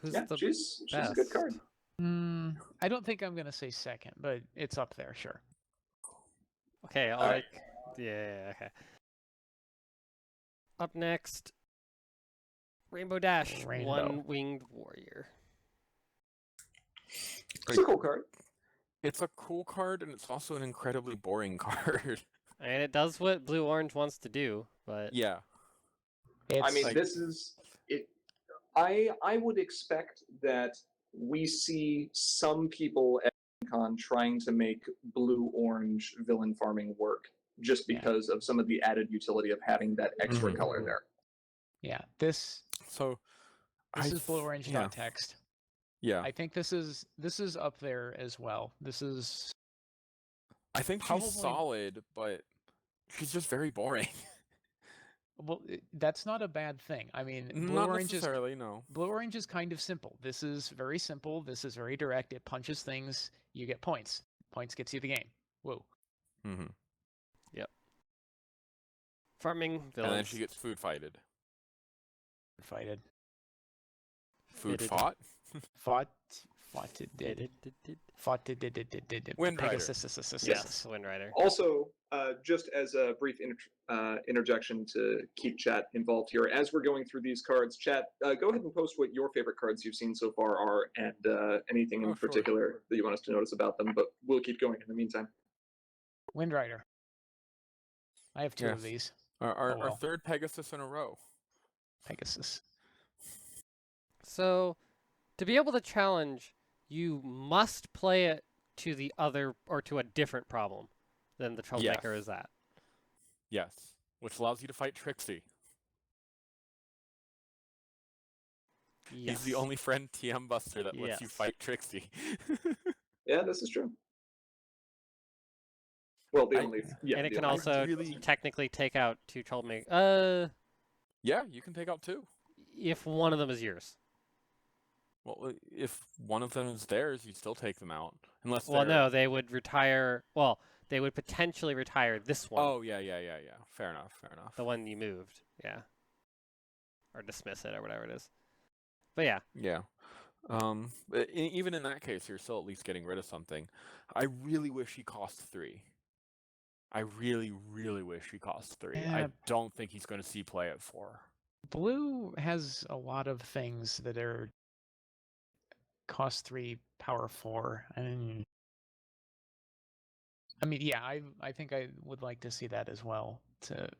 Who's Yeah, the she's a good best? card. I don't think I'm gonna say second, but it's up there, sure. Okay, I'll Alright. yeah, okay. Up next, Rainbow Dash, Rainbow. One-Winged Warrior. It's a cool card. It's a cool card, and it's also an incredibly boring card. And it does what Blue Orange wants to do, but Yeah. It's I mean, like- this is it. I would expect that we see some people at Con trying to make blue-orange villain farming work just Yeah. because of some of the added utility of having that extra Mhm. color there. yeah. This So is blue orange yeah. text. Yeah, I think this is up there as well. This is I think probably- she's solid, but she's just very boring. well, that's not a bad thing. I mean, blue Not orange is necessarily, no. blue orange is kind of simple. This is very simple. This is very direct. It punches things. You get points. Points gets you the game. Whoa. Mm-hmm. farming And villains. then she gets food fighted. Fighted. Food Fitted. fought? Wind Rider. Pegasus. Yes, Wind Rider. Also, just as a brief interjection to keep chat involved here, as we're going through these cards, chat, go ahead and post what your favorite cards you've seen so far are, and anything in Oh, sure. particular that you want us to notice about them. But we'll keep going in the meantime. Wind Rider. I have two of Yes. these. Our third Pegasus in a row. Pegasus. So, to be able to challenge, you must play it to the other or to a different problem than the troublemaker Yes. is at. Yes, which allows you to fight Trixie. Yes. He's the only friend TM Buster that lets you Yes. fight Trixie. Yeah, this is true. Well, the only. Yeah, and it the can only- also really- technically take out two troublemakers. Yeah, you can take out two. If one of them is yours. Well, if one of them is theirs, you still take them out, unless. Well, they're... no, they would retire. Well, they would potentially retire this one. Oh yeah. Fair enough. The one you moved. Yeah. Or dismiss it or whatever it is. But yeah. Yeah. But even in that case, you're still at least getting rid of something. I really wish he cost 3. I really, really wish he cost 3. I Yeah. don't think he's going to see play at 4. Blue has a lot of things that are cost 3, power 4. I mean, yeah, I think I would like to see that as well.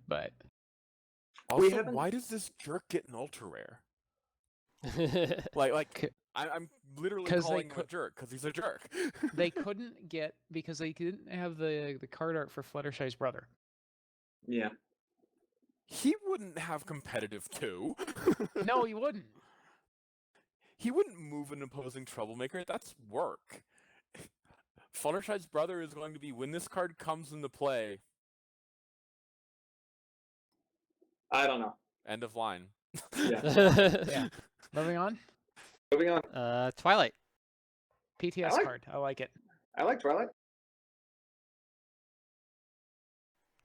But Also, haven't- why does this jerk get an ultra rare? Like I'm literally 'Cause calling him a jerk because he's a jerk. they couldn't get because they didn't have the card art for Fluttershy's brother. Yeah. He wouldn't have competitive too. No, he wouldn't. He wouldn't move an opposing troublemaker. That's work. Fluttershy's brother is going to be when this card comes into play. I don't know. End of line. Yeah. Yeah. Moving on. Moving on. Twilight. PTS I like- card. I like it. I like Twilight.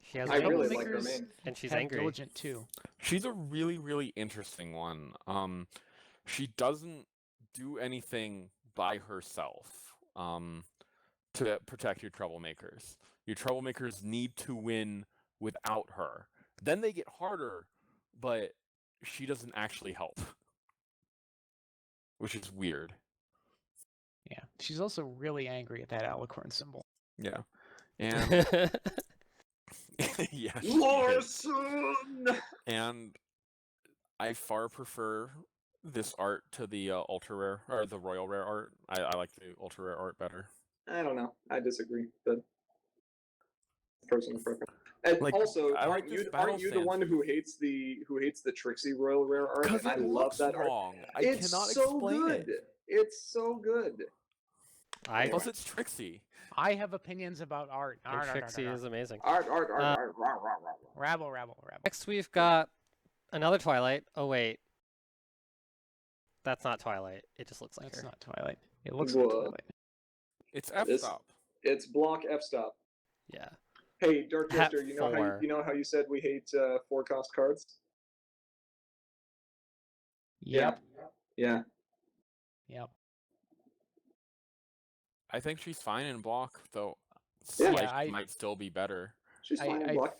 She has I wings, really like her Troublemakers main. and she's have angry. Diligent too. She's a really, really interesting one. She doesn't do anything by herself to protect your troublemakers. Your troublemakers need to win without her. Then they get harder, but she doesn't actually help, which is weird. Yeah. She's also really angry at that alicorn symbol. Yeah, and yeah, she is. Larson! And I far prefer this art to the ultra rare or the royal rare art. I like the ultra rare art better. I don't know. I disagree, but personal preference. And Like, also, I like aren't this you battle the stance. one who hates the Trixie Royal Rare art? Because And I it love looks that art. wrong. I It's cannot so explain good. it. It's so good. I Plus, it's Trixie. I have opinions about art. think Trixie is amazing. Art, rah, rah, rah, rah. Rabble. Next, we've got another Twilight. Oh, wait. That's not Twilight. It just looks like That's her. not Twilight. It looks like Whoa. Twilight. It's F This- stop. It's block F stop. Yeah. Hey, Dark Hat Jester, you know how four. you know how you said we hate 4-cost cards? Yep. Yeah. Yep. I think she's fine in block, though. Yeah. Spike Yeah, I- might still be better. She's fine in I block.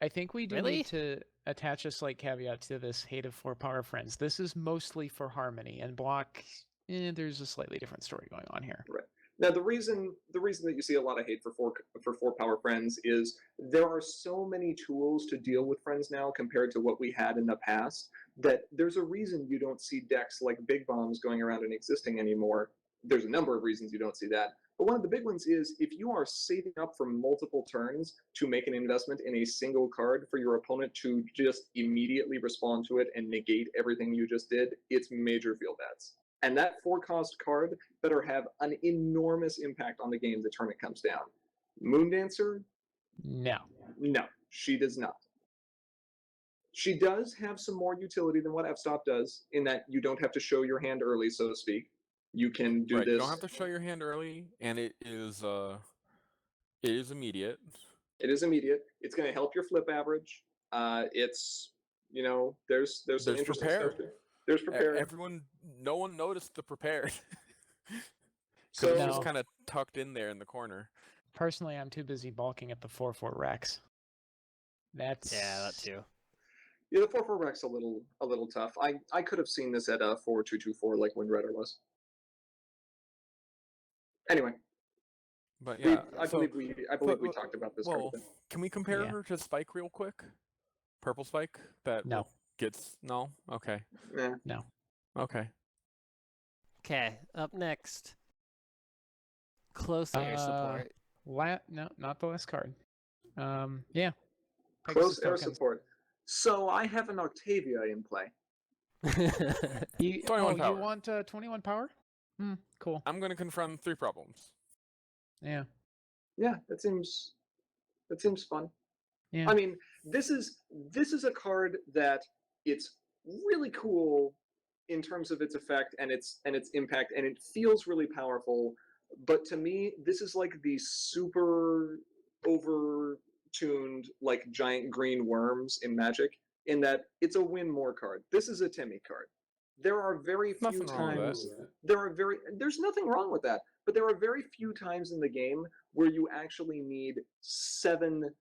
I think we do Really? need to attach a slight caveat to this hate of 4 power friends. This is mostly for harmony, and block. There's a slightly different story going on here. Now, the reason that you see a lot of hate for four power friends is there are so many tools to deal with friends now compared to what we had in the past that there's a reason you don't see decks like Big Bombs going around and existing anymore. There's a number of reasons you don't see that, but one of the big ones is if you are saving up for multiple turns to make an investment in a single card for your opponent to just immediately respond to it and negate everything you just did, it's major field bets. And that 4-cost card better have an enormous impact on the game the turn it comes down. Moondancer? No. No, she does not. She does have some more utility than what F-Stop does, in that you don't have to show your hand early, so to speak. You can do Right, this. you don't have to show your hand early, and it is immediate. It is immediate. It's going to help your flip average. It's, there's some There's interesting prepared. stuff. There's prepared. No one noticed the prepared. Because it's No. just kind of tucked in there in the corner. Personally, I'm too busy balking at the 4/4 Rex. That's Yeah, that too. Yeah, the 4/4 Rex a little tough. I could have seen this at a 4/2/2/4 like Wind Rider was. Anyway, But yeah, I believe we but- talked about this card a well, bit. can we compare Yeah. her to Spike real quick? Purple Spike that No. gets no. Okay. Yeah. No. Okay. Okay, up next. Close air support. No, not the last card. Yeah. Close Pegasus air tokens. support. So I have an Octavia in play. You, 21 you power. want 21 power? Cool. I'm going to confront 3 problems. Yeah. Yeah, that seems fun. Yeah. I mean, this is a card that it's really cool in terms of its effect and its impact, and it feels really powerful. But to me, this is like the super over-tuned like giant green worms in Magic, in that it's a win more card. This is a Timmy card. There are very few Nothing wrong with times. There's nothing wrong with that. But there are very few times in the game where you actually need 7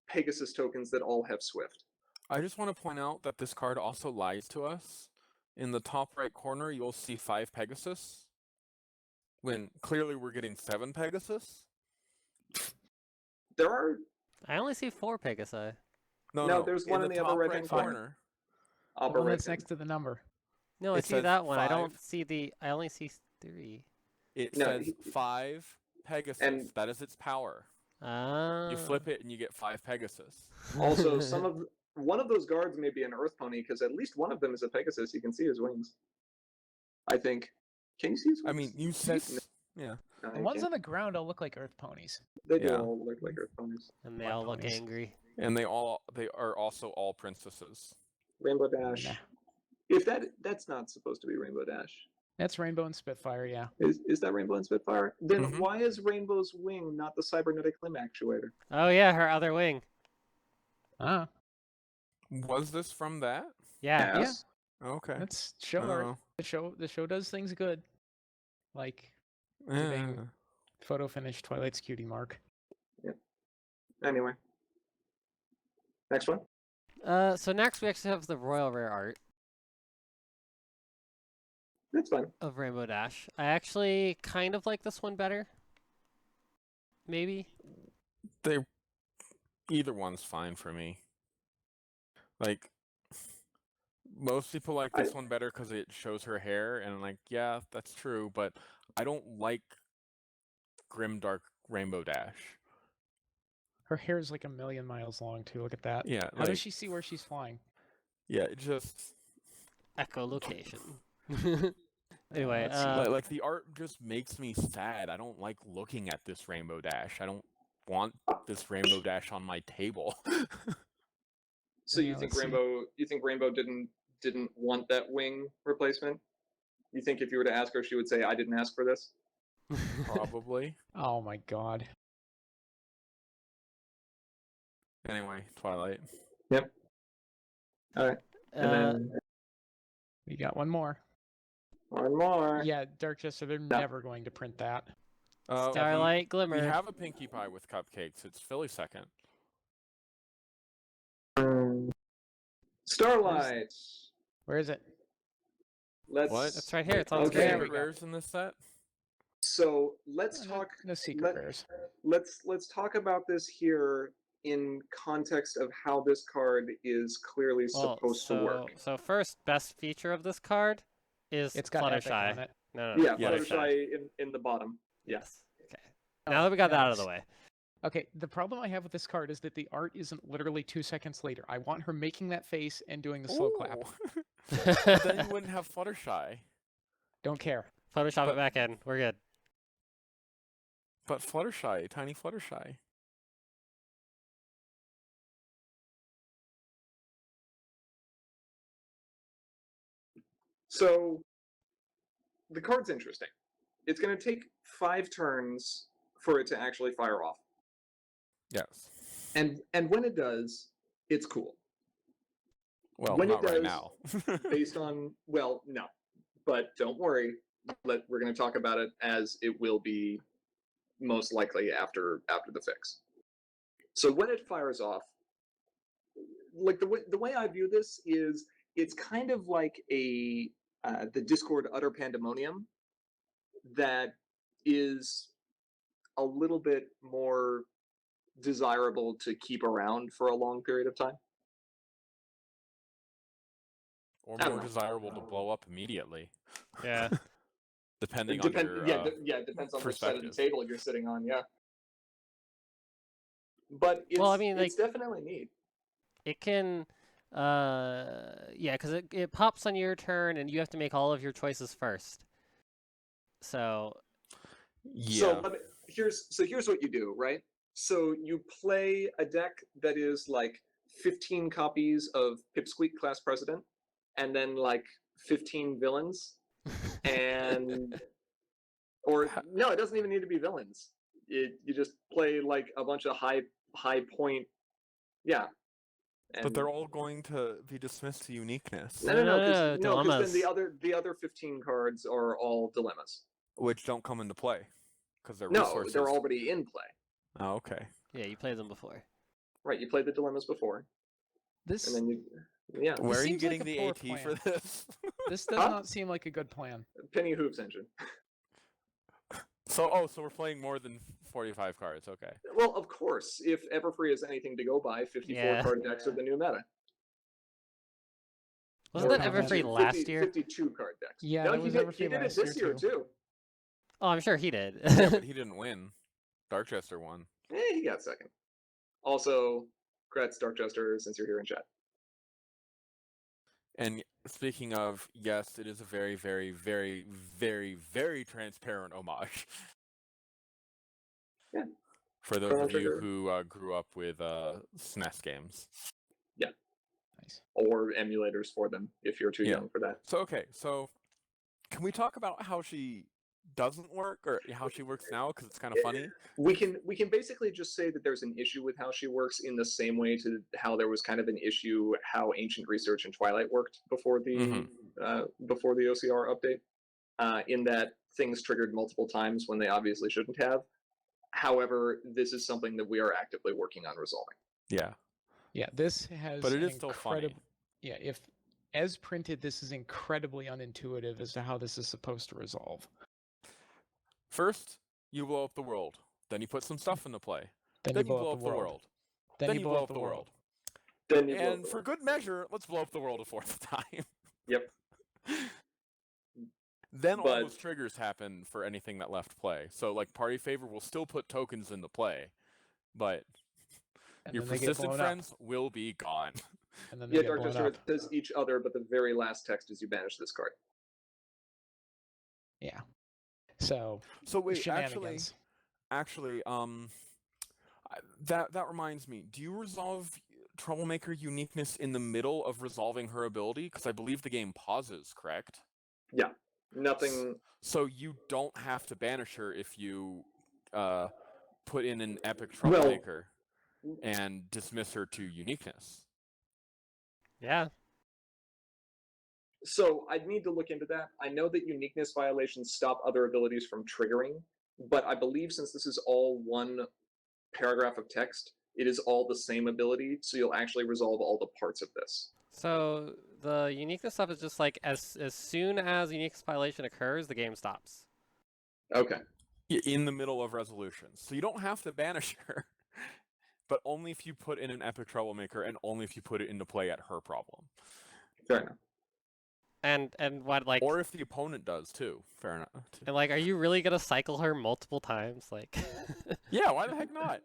Pegasus tokens that all have Swift. I just want to point out that this card also lies to us. In the top right corner, you'll see 5 Pegasus, when clearly we're getting 7 Pegasus. There are I only see 4 Pegasi. No, there's one in the upper top right-hand corner. The upper one right that's next to the number. No, I It see says that one. I 5. don't see the. I only see 3. It No, says 5 Pegasus. and- That is its power. Ah. You flip it and you get 5 Pegasus. Also, one of those guards may be an Earth Pony, because at least one of them is a Pegasus. You can see his wings. I think. Can you see his wings? I mean, you see. Yeah. No, The you ones can't. on the ground all look like Earth ponies. They do Yeah. all look like Earth Ponies. And they White all look ponies. angry. And they are also all princesses. Rainbow Dash. Nah. If that's not supposed to be Rainbow Dash. That's Rainbow and Spitfire, yeah. Is that Rainbow and Spitfire? Then Mhm. why is Rainbow's wing not the cybernetic limb actuator? Oh yeah, her other wing. Ah, Was this from that? Yeah. Yes. Okay. that's show art. Oh. The show does things good. Like giving Yeah. photo finish Twilight's cutie mark. Anyway. Next one. So next we actually have the royal rare art That's fine. of Rainbow Dash. I actually kind of like this one better. Maybe. Either one's fine for me. Like, most people like this one better because it shows her hair, and I'm like, yeah, that's true, but I don't like Grimdark Rainbow Dash. Her hair is like a million miles long too. Look at that. Yeah, How like, does she see where she's flying? yeah, it just Echolocation. Anyway, Let's see. like the art just makes me sad. I don't like looking at this Rainbow Dash. I don't want this Rainbow Dash on my table. So Yeah, you think let's see. Rainbow didn't want that wing replacement? You think if you were to ask her, she would say, "I didn't ask for this"? Probably. Oh my god. Anyway, Twilight. Yep. All right. And then We got one more. one more. Yeah, Dark Jester, they're never going to print that. Starlight We Glimmer. have a Pinkie Pie with cupcakes. It's Philly second. Starlight. Where is it? Let's. What? That's right here. It's on Okay. screen. There we Favorite go. rares in this set? So let's talk. No secret let- rares. Let's talk about this here in context of how this card is clearly supposed to work. So first, best feature of this card is It's got Epic Fluttershy. on it. No, Yeah, Yeah. Fluttershy in the bottom. Yes. Okay. Oh, Now that we got that out of nice. the way. Okay, the problem I have with this card is that the art isn't literally 2 seconds later. I want her making that face and doing the slow clap. Ooh. But then you wouldn't have Fluttershy. Don't care. Photoshop it back in. We're good. But Fluttershy, tiny Fluttershy. So the card's interesting. It's going to take 5 turns for it to actually fire off. Yes. And when it does, it's cool. Well, When it not right does, now. Based on, well, no. But don't worry, we're going to talk about it as it will be most likely after the fix. So when it fires off, like the way I view this is it's kind of like the Discord utter pandemonium that is a little bit more desirable to keep around for a long period of time. Or I don't more know. desirable to blow up immediately. Yeah. Depending on your it depends on which side of the perspective. table you're sitting on, yeah. But it's, Well, I mean, it's definitely neat. It can, yeah, because it pops on your turn, and you have to make all of your choices first. So, Yeah. So here's what you do, right? So you play a deck that is like 15 copies of Pipsqueak Class President, and then like 15 villains, and or no, it doesn't even need to be villains. You just play like a bunch of high point, yeah. But they're all going to be dismissed to uniqueness, No, because dilemmas. then the other 15 cards are all dilemmas. which don't come into play because they're No, resources. they're already in play. Oh, okay. Yeah, you played them before. Right, you played the dilemmas before, This and then yeah. Where are you seems like getting a the poor AT for plan. this? this does Huh? not seem like a good plan. Penny Hoops engine. So we're playing more than 45 cards. Okay. Well, of course, if Everfree is anything to go by, 54 Yeah. card decks are the new meta. Wasn't Or that how Everfree many? last year? 52 card decks. Yeah, no, that he was did, Everfree he did it last this year, year too. Oh, I'm sure he did. Yeah, but he didn't win. Darkchester won. He got second. Also, congrats, Darkchester, since you're here in chat. And speaking of, yes, it is a very, very, very, very, very transparent homage. Yeah. For those Chrono of you Trigger. who grew up with SNES games. Nice. Or emulators for them, if you're too Yeah. young for that. So, okay, so can we talk about how she doesn't work or how she works now? Because it's kind of funny. We can basically just say that there's an issue with how she works in the same way to how there was kind of an issue how Ancient Research and Twilight worked before the OCR update, in that things triggered multiple times when they obviously shouldn't have. However, this is something that we are actively working on resolving. Yeah. Yeah, this has But it an is still funny. Yeah, if as printed, this is incredibly unintuitive as to how this is supposed to resolve. First, you blow up the world. Then you put some stuff into play. Then Then you blow up the world. Then you blow up the world. Then you blow up And the for world. good measure, let's blow up the world a fourth time. Yep. Then all But- those triggers happen for anything that left play. So, like, Party Favor will still put tokens into play, but And your then they get persistent blown friends will be gone. up. And then they Yeah, get blown Darkchester, up. it says each other, but the very last text is you banish this card. Yeah. So So wait, shenanigans. actually, that reminds me. Do you resolve Troublemaker uniqueness in the middle of resolving her ability? Because I believe the game pauses, correct? Yeah. Nothing. So you don't have to banish her if you put in an epic Well- Troublemaker and dismiss her to uniqueness. Yeah. So I'd need to look into that. I know that uniqueness violations stop other abilities from triggering, but I believe since this is all one paragraph of text, it is all the same ability, so you'll actually resolve all the parts of this. So the uniqueness stuff is just like as soon as uniqueness violation occurs, the game stops. Okay. In the middle of resolutions. So you don't have to banish her, but only if you put in an epic Troublemaker and only if you put it into play at her problem. Fair enough. And what like Or if the opponent does too. Fair enough. and like are you really gonna cycle her multiple times? Like Yeah, why the heck not?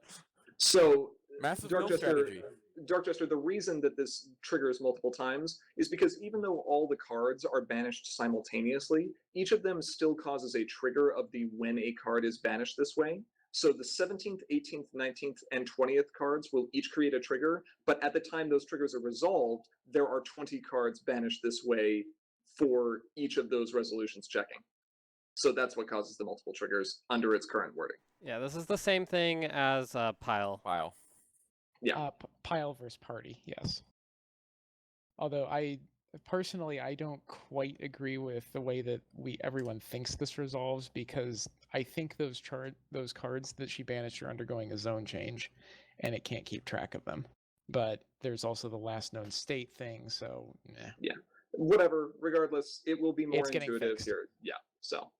So Massive build strategy. Darkchester, the reason that this triggers multiple times is because even though all the cards are banished simultaneously, each of them still causes a trigger of the when a card is banished this way. So the 17th, 18th, 19th, and 20th cards will each create a trigger, but at the time those triggers are resolved, there are 20 cards banished this way for each of those resolutions checking. So that's what causes the multiple triggers under its current wording. yeah, this is the same thing as Pile. Wow. Yeah. Pile versus party, yes. Although I personally, I don't quite agree with the way that everyone thinks this resolves, because I think those cards that she banished are undergoing a zone change, and it can't keep track of them. But there's also the last known state thing, so Yeah. Whatever. Regardless, it will be more It's getting intuitive fixed. here. Yeah. So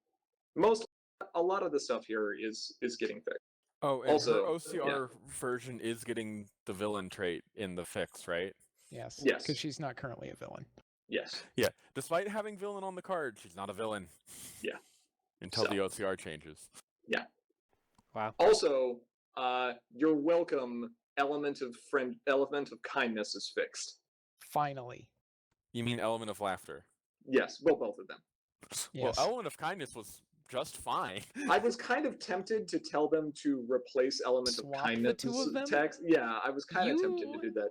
a lot of the stuff here is getting fixed. Oh, and Also, her OCR version is getting the villain trait in the fix, right? yes, Yes. because she's not currently a villain. Yes. Yeah. Despite having villain on the card, she's not a villain. Yeah. Until So. the OCR changes. Yeah. Wow. Also, you're welcome. Element of kindness is fixed. Finally. You mean element of laughter? Yes. Well, both of them. Yes. Well, element of kindness was just fine. I was kind of tempted to tell them to replace element Swap of kindness the two of them? text. Yeah, I was kind of tempted to do that.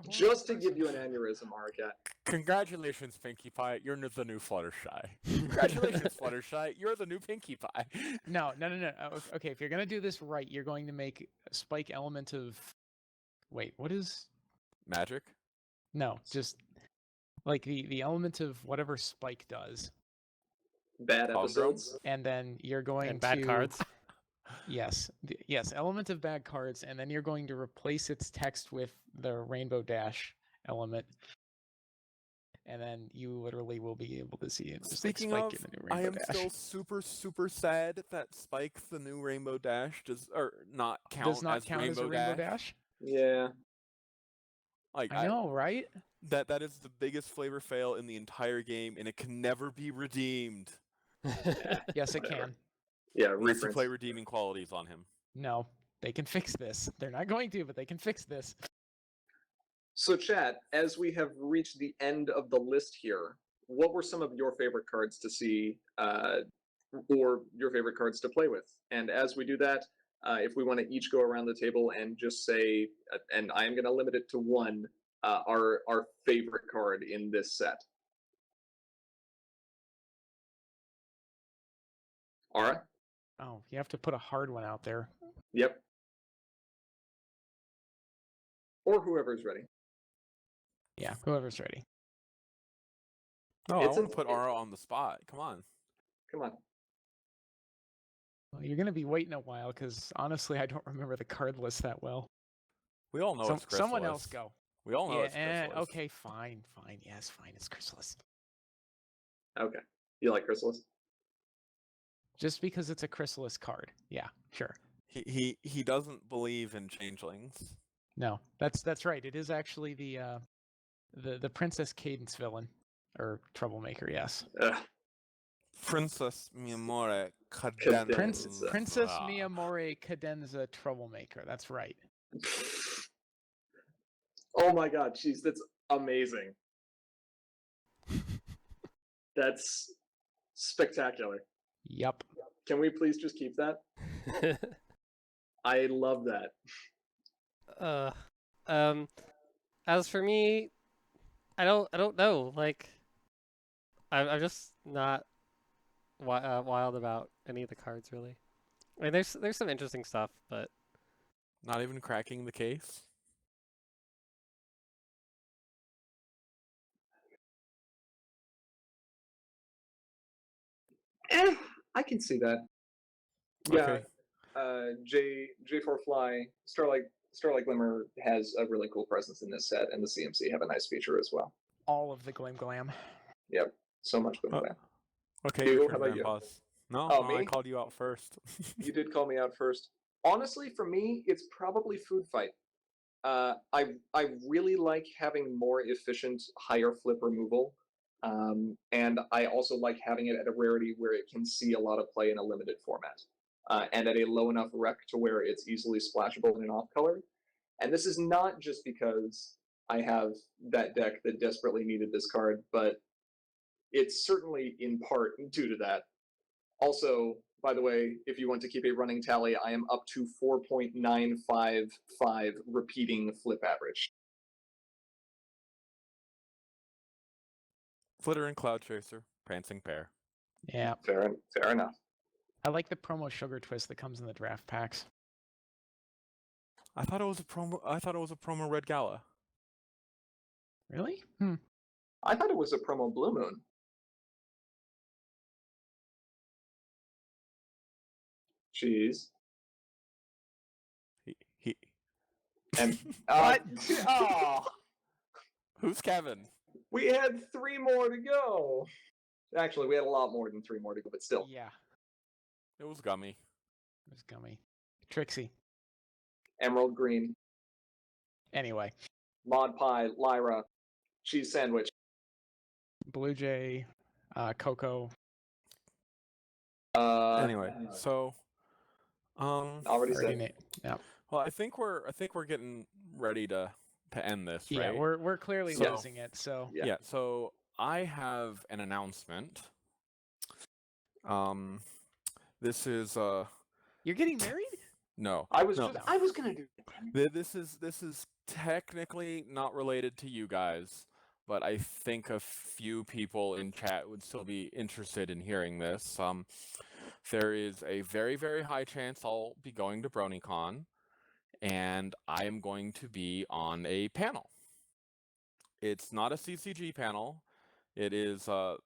Just to give you an aneurysm, Arcat. Congratulations, Pinkie Pie. You're the new Fluttershy. Congratulations, Fluttershy. You're the new Pinkie Pie. No. Okay, if you're gonna do this right, you're going to make a Spike element of. Wait, what is? Magic? No, just like the element of whatever Spike does, Bad Palm episodes. and then you're going And to bad cards. Yes, yes, element of bad cards, and then you're going to replace its text with the Rainbow Dash element, and then you literally will be able to see it. Just Speaking like of, Spike in the new I Rainbow am Dash. still super sad that Spike, the new Rainbow Dash, does not count Does not as count Rainbow as a Rainbow Dash. Yeah. Like I know, right? that is the biggest flavor fail in the entire game, and it can never be redeemed Yes, it Whatever. can. Yeah, unless you reprints. play redeeming qualities on him. No, they can fix this. They're not going to, but they can fix this. So, chat, as we have reached the end of the list here, what were some of your favorite cards to see, or your favorite cards to play with? And as we do that, if we want to each go around the table and just say, and I am going to limit it to one, our favorite card in this set. All right. Oh, you have to put a hard one out there. Yep. Or whoever's ready. Yeah, whoever's ready. No, I It's want to a- put Aura on the spot. Come on. Come on. Well, you're gonna be waiting a while because honestly, I don't remember the card list that well. We all know it's Chrysalis. Someone else go. We all know Yeah, it's Chrysalis. okay, fine. Yes, fine. It's Chrysalis. Okay. You like Chrysalis? Just because it's a Chrysalis card. Yeah, sure. He doesn't believe in changelings. No, that's right. It is actually the Princess Cadence villain or troublemaker. Yes, Ugh. Princess Miyamore Cadenza. Princess Miyamore Cadenza troublemaker. That's right. Oh my god, jeez, that's amazing. That's spectacular. Yep. Can we please just keep that? I love that. As for me, I don't know. Like, I'm just not wild about any of the cards really. I mean, there's some interesting stuff, but Not even cracking the case. I can see that. Yeah, Okay. J4Fly, Starlight Glimmer has a really cool presence in this set, and the CMC have a nice feature as well. All of the glam. Yep, so much good for that. Okay, Hugo, your how turn, about you? Grandpa's. No, Oh, no, I me? called you out first. You did call me out first. Honestly, for me, it's probably Food Fight. I really like having more efficient higher flip removal, and I also like having it at a rarity where it can see a lot of play in a limited format, and at a low enough rec to where it's easily splashable in an off color. And this is not just because I have that deck that desperately needed this card, but it's certainly in part due to that. Also, by the way, if you want to keep a running tally, I am up to 4.955 repeating flip average. Flitter and Cloud Chaser, Prancing Pair. Yeah. Fair enough. I like the promo Sugar Twist that comes in the draft packs. I thought it was a promo Red Gala. Really? I thought it was a promo Blue Moon. Cheese. He And What? oh, Who's Kevin? we had 3 more to go. Actually, we had a lot more than 3 more to go, but still. Yeah, It was Gummy. it was Gummy. Trixie. Emerald Green, Anyway, Mod Pie, Lyra, Cheese Sandwich. Blue Jay, Coco. Anyway, so Already said. Yeah. well, I think we're getting ready to end this, Yeah, right? we're clearly So- losing it. So Yeah. So I have an announcement. This is you're getting married? no. I was no. gonna do it. This is technically not related to you guys, but I think a few people in chat would still be interested in hearing this. There is a very, very high chance I'll be going to BronyCon, and I am going to be on a panel. It's not a CCG panel. It is the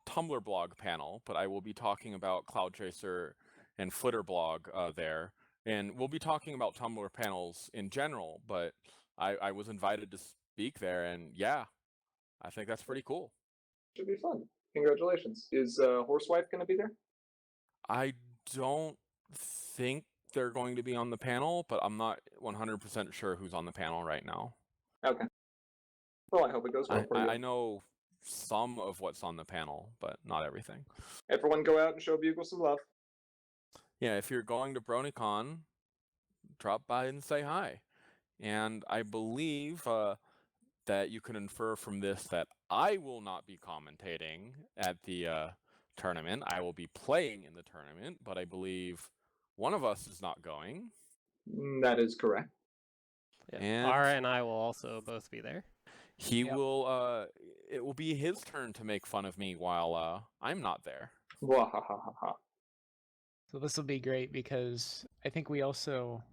Tumblr blog panel, but I will be talking about Cloud Tracer and Flitter blog there. And we'll be talking about Tumblr panels in general, but I was invited to speak there, and yeah, I think that's pretty cool. Should be fun. Congratulations. Is Horsewife going to be there? I don't think they're going to be on the panel, but I'm not 100% sure who's on the panel right now. Okay. Well, I hope it goes well for you. I know some of what's on the panel, but not everything. Everyone go out and show Bugle some love. Yeah, if you're going to BronyCon, drop by and say hi. And I believe that you can infer from this that I will not be commentating at the tournament. I will be playing in the tournament, but I believe one of us is not going. That is correct. Yeah. And- Ara and I will also both be there. He Yep. will. It will be his turn to make fun of me while I'm not there. Wahahaha. So this will be great because I think we also,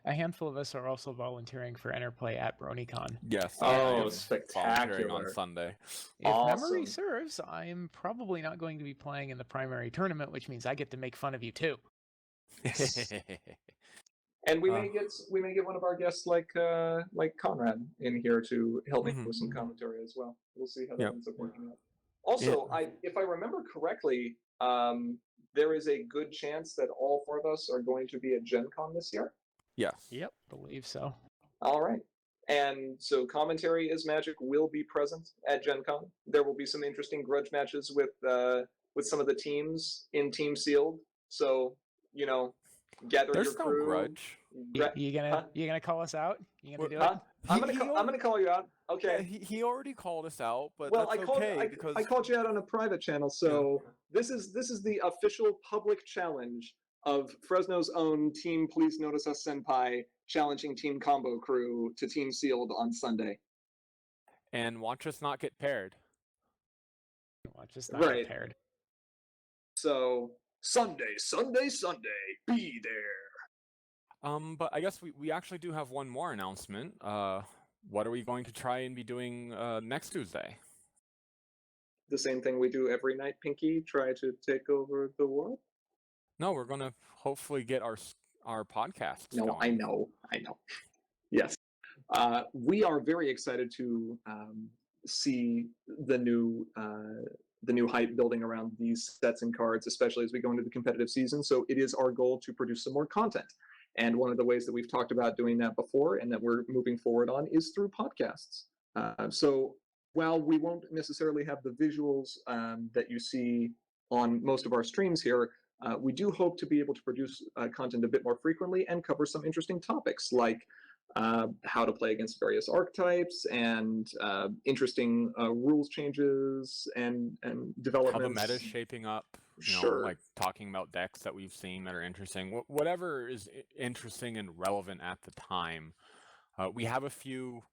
a handful of us are also volunteering for Interplay at BronyCon. Yes. Oh, I am volunteering spectacular. on Sunday. If memory Awesome. serves, I'm probably not going to be playing in the primary tournament, which means I get to make fun of you too. And we may get one of our guests like Conrad in here to help me with some commentary as well. We'll see how that Yep. ends up working out. Also, if I remember correctly, there is a good chance that all 4 of us are going to be at Gen Con this year. Yes. Yep. Believe so. All right. And so Commentary is Magic will be present at Gen Con. There will be some interesting grudge matches with some of the teams in Team Sealed. So, gather There's your no crew. grudge. You gonna call us out? You gonna do Huh? it? I'm gonna call you out. Okay. Yeah, he already called us out, but Well, that's because I called you out on a private channel, so this is the official public challenge of Fresno's own Team Please Notice Us Senpai challenging Team Combo Crew to Team Sealed on Sunday. and watch us not get paired. Watch us not Right. get paired. So Sunday, be there. But I guess we actually do have one more announcement. What are we going to try and be doing next Tuesday? The same thing we do every night, Pinky. Try to take over the world. No, we're gonna hopefully get our podcasts No, going. I know. Yes. We are very excited to see the new hype building around these sets and cards, especially as we go into the competitive season. So it is our goal to produce some more content. And one of the ways that we've talked about doing that before and that we're moving forward on is through podcasts. So while we won't necessarily have the visuals that you see on most of our streams here, we do hope to be able to produce content a bit more frequently and cover some interesting topics like how to play against various archetypes and interesting rules changes and developments. How the meta's shaping up. Sure. Like talking about decks that we've seen that are interesting. Whatever is interesting and relevant at the time. We have a few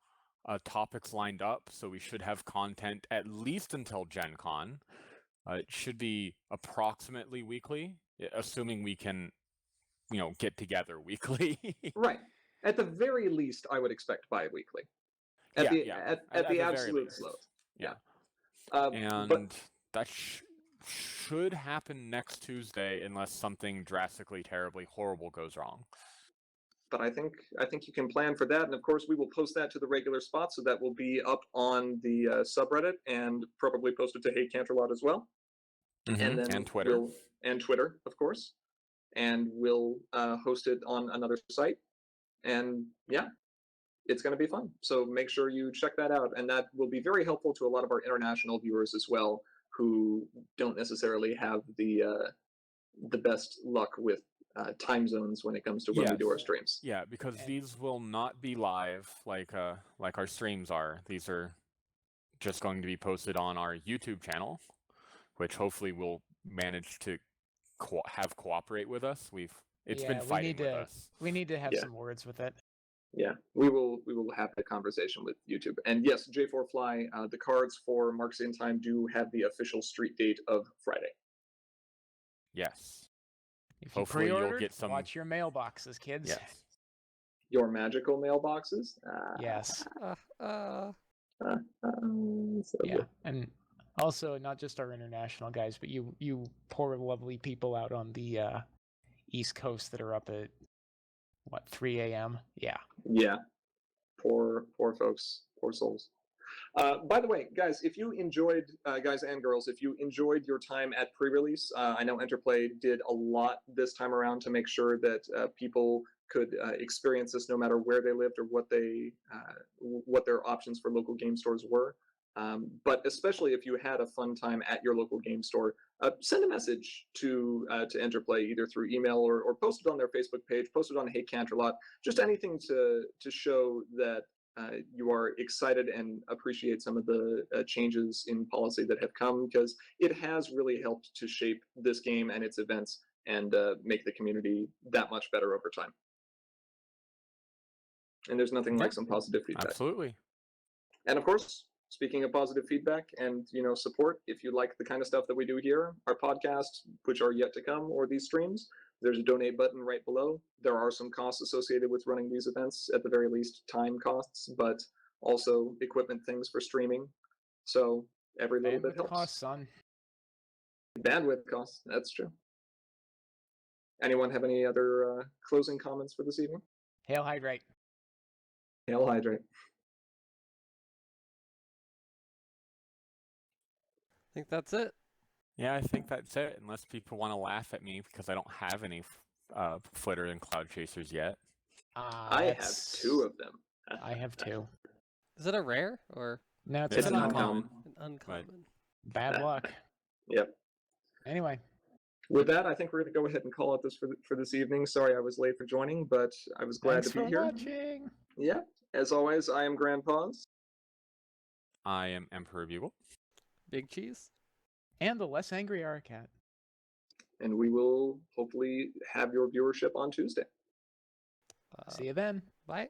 topics lined up, so we should have content at least until Gen Con. It should be approximately weekly, assuming we can, get together weekly. Right. At the very least, I would expect bi-weekly. At the yeah. at the very absolute least. slowest. Yeah. But And that should happen next Tuesday unless something drastically, terribly horrible goes wrong. but I think you can plan for that, and of course we will post that to the regular spot, so that will be up on the subreddit and probably posted to Hey Canterlot as well, and then And Twitter. and Twitter, of course, and we'll host it on another site, and yeah, it's going to be fun. So make sure you check that out, and that will be very helpful to a lot of our international viewers as well, who don't necessarily have the best luck with time zones when it comes to when we do our streams. Yeah, because these will not be live like our streams are. These are just going to be posted on our YouTube channel, which hopefully will manage to have cooperate with us. It's been fighting with us. We need to have some words with it. Yeah, we will have a conversation with YouTube. And yes, J4Fly, the cards for Marks in Time do have the official street date of Friday. Yes. If you Hopefully pre-ordered, you'll get some. watch your mailboxes, kids. Yes. Your magical mailboxes? Yes. So Yeah, and also not just our international guys, but you poor lovely people out on the East Coast that are up at 3 a.m. Yeah. Poor folks, poor souls. By the way, guys, if you enjoyed, guys and girls, if you enjoyed your time at pre-release, I know Interplay did a lot this time around to make sure that people could experience this no matter where they lived or what their options for local game stores were. But especially if you had a fun time at your local game store, send a message to Interplay either through email or post it on their Facebook page, post it on Hey Canterlot, just anything to show that you are excited and appreciate some of the changes in policy that have come, because it has really helped to shape this game and its events and make the community that much better over time. And there's nothing like some positive feedback. Absolutely. And of course, speaking of positive feedback and support, if you like the kind of stuff that we do here, our podcasts, which are yet to come, or these streams, there's a donate button right below. There are some costs associated with running these events, at the very least time costs, but also equipment things for streaming. So every little bit helps. Costs, son. Bandwidth costs, that's true. Anyone have any other closing comments for this evening? Hail Hydrate. Hail Hydrate. I think that's it. Yeah, I think that's it, unless people want to laugh at me because I don't have any Flitter and Cloud Chasers yet. I have 2 of them. I have 2. Is it a rare or? No, it's an uncommon. An uncommon. Bad luck. Yep. Anyway. With that, I think we're going to go ahead and call it this for this evening. Sorry I was late for joining, but I was glad to be here. Thanks for watching. Yeah. As always, I am Grandpaws. I am Emperor Bugle. Big Cheese. And the less angry Aracat. And we will hopefully have your viewership on Tuesday. See you then. Bye.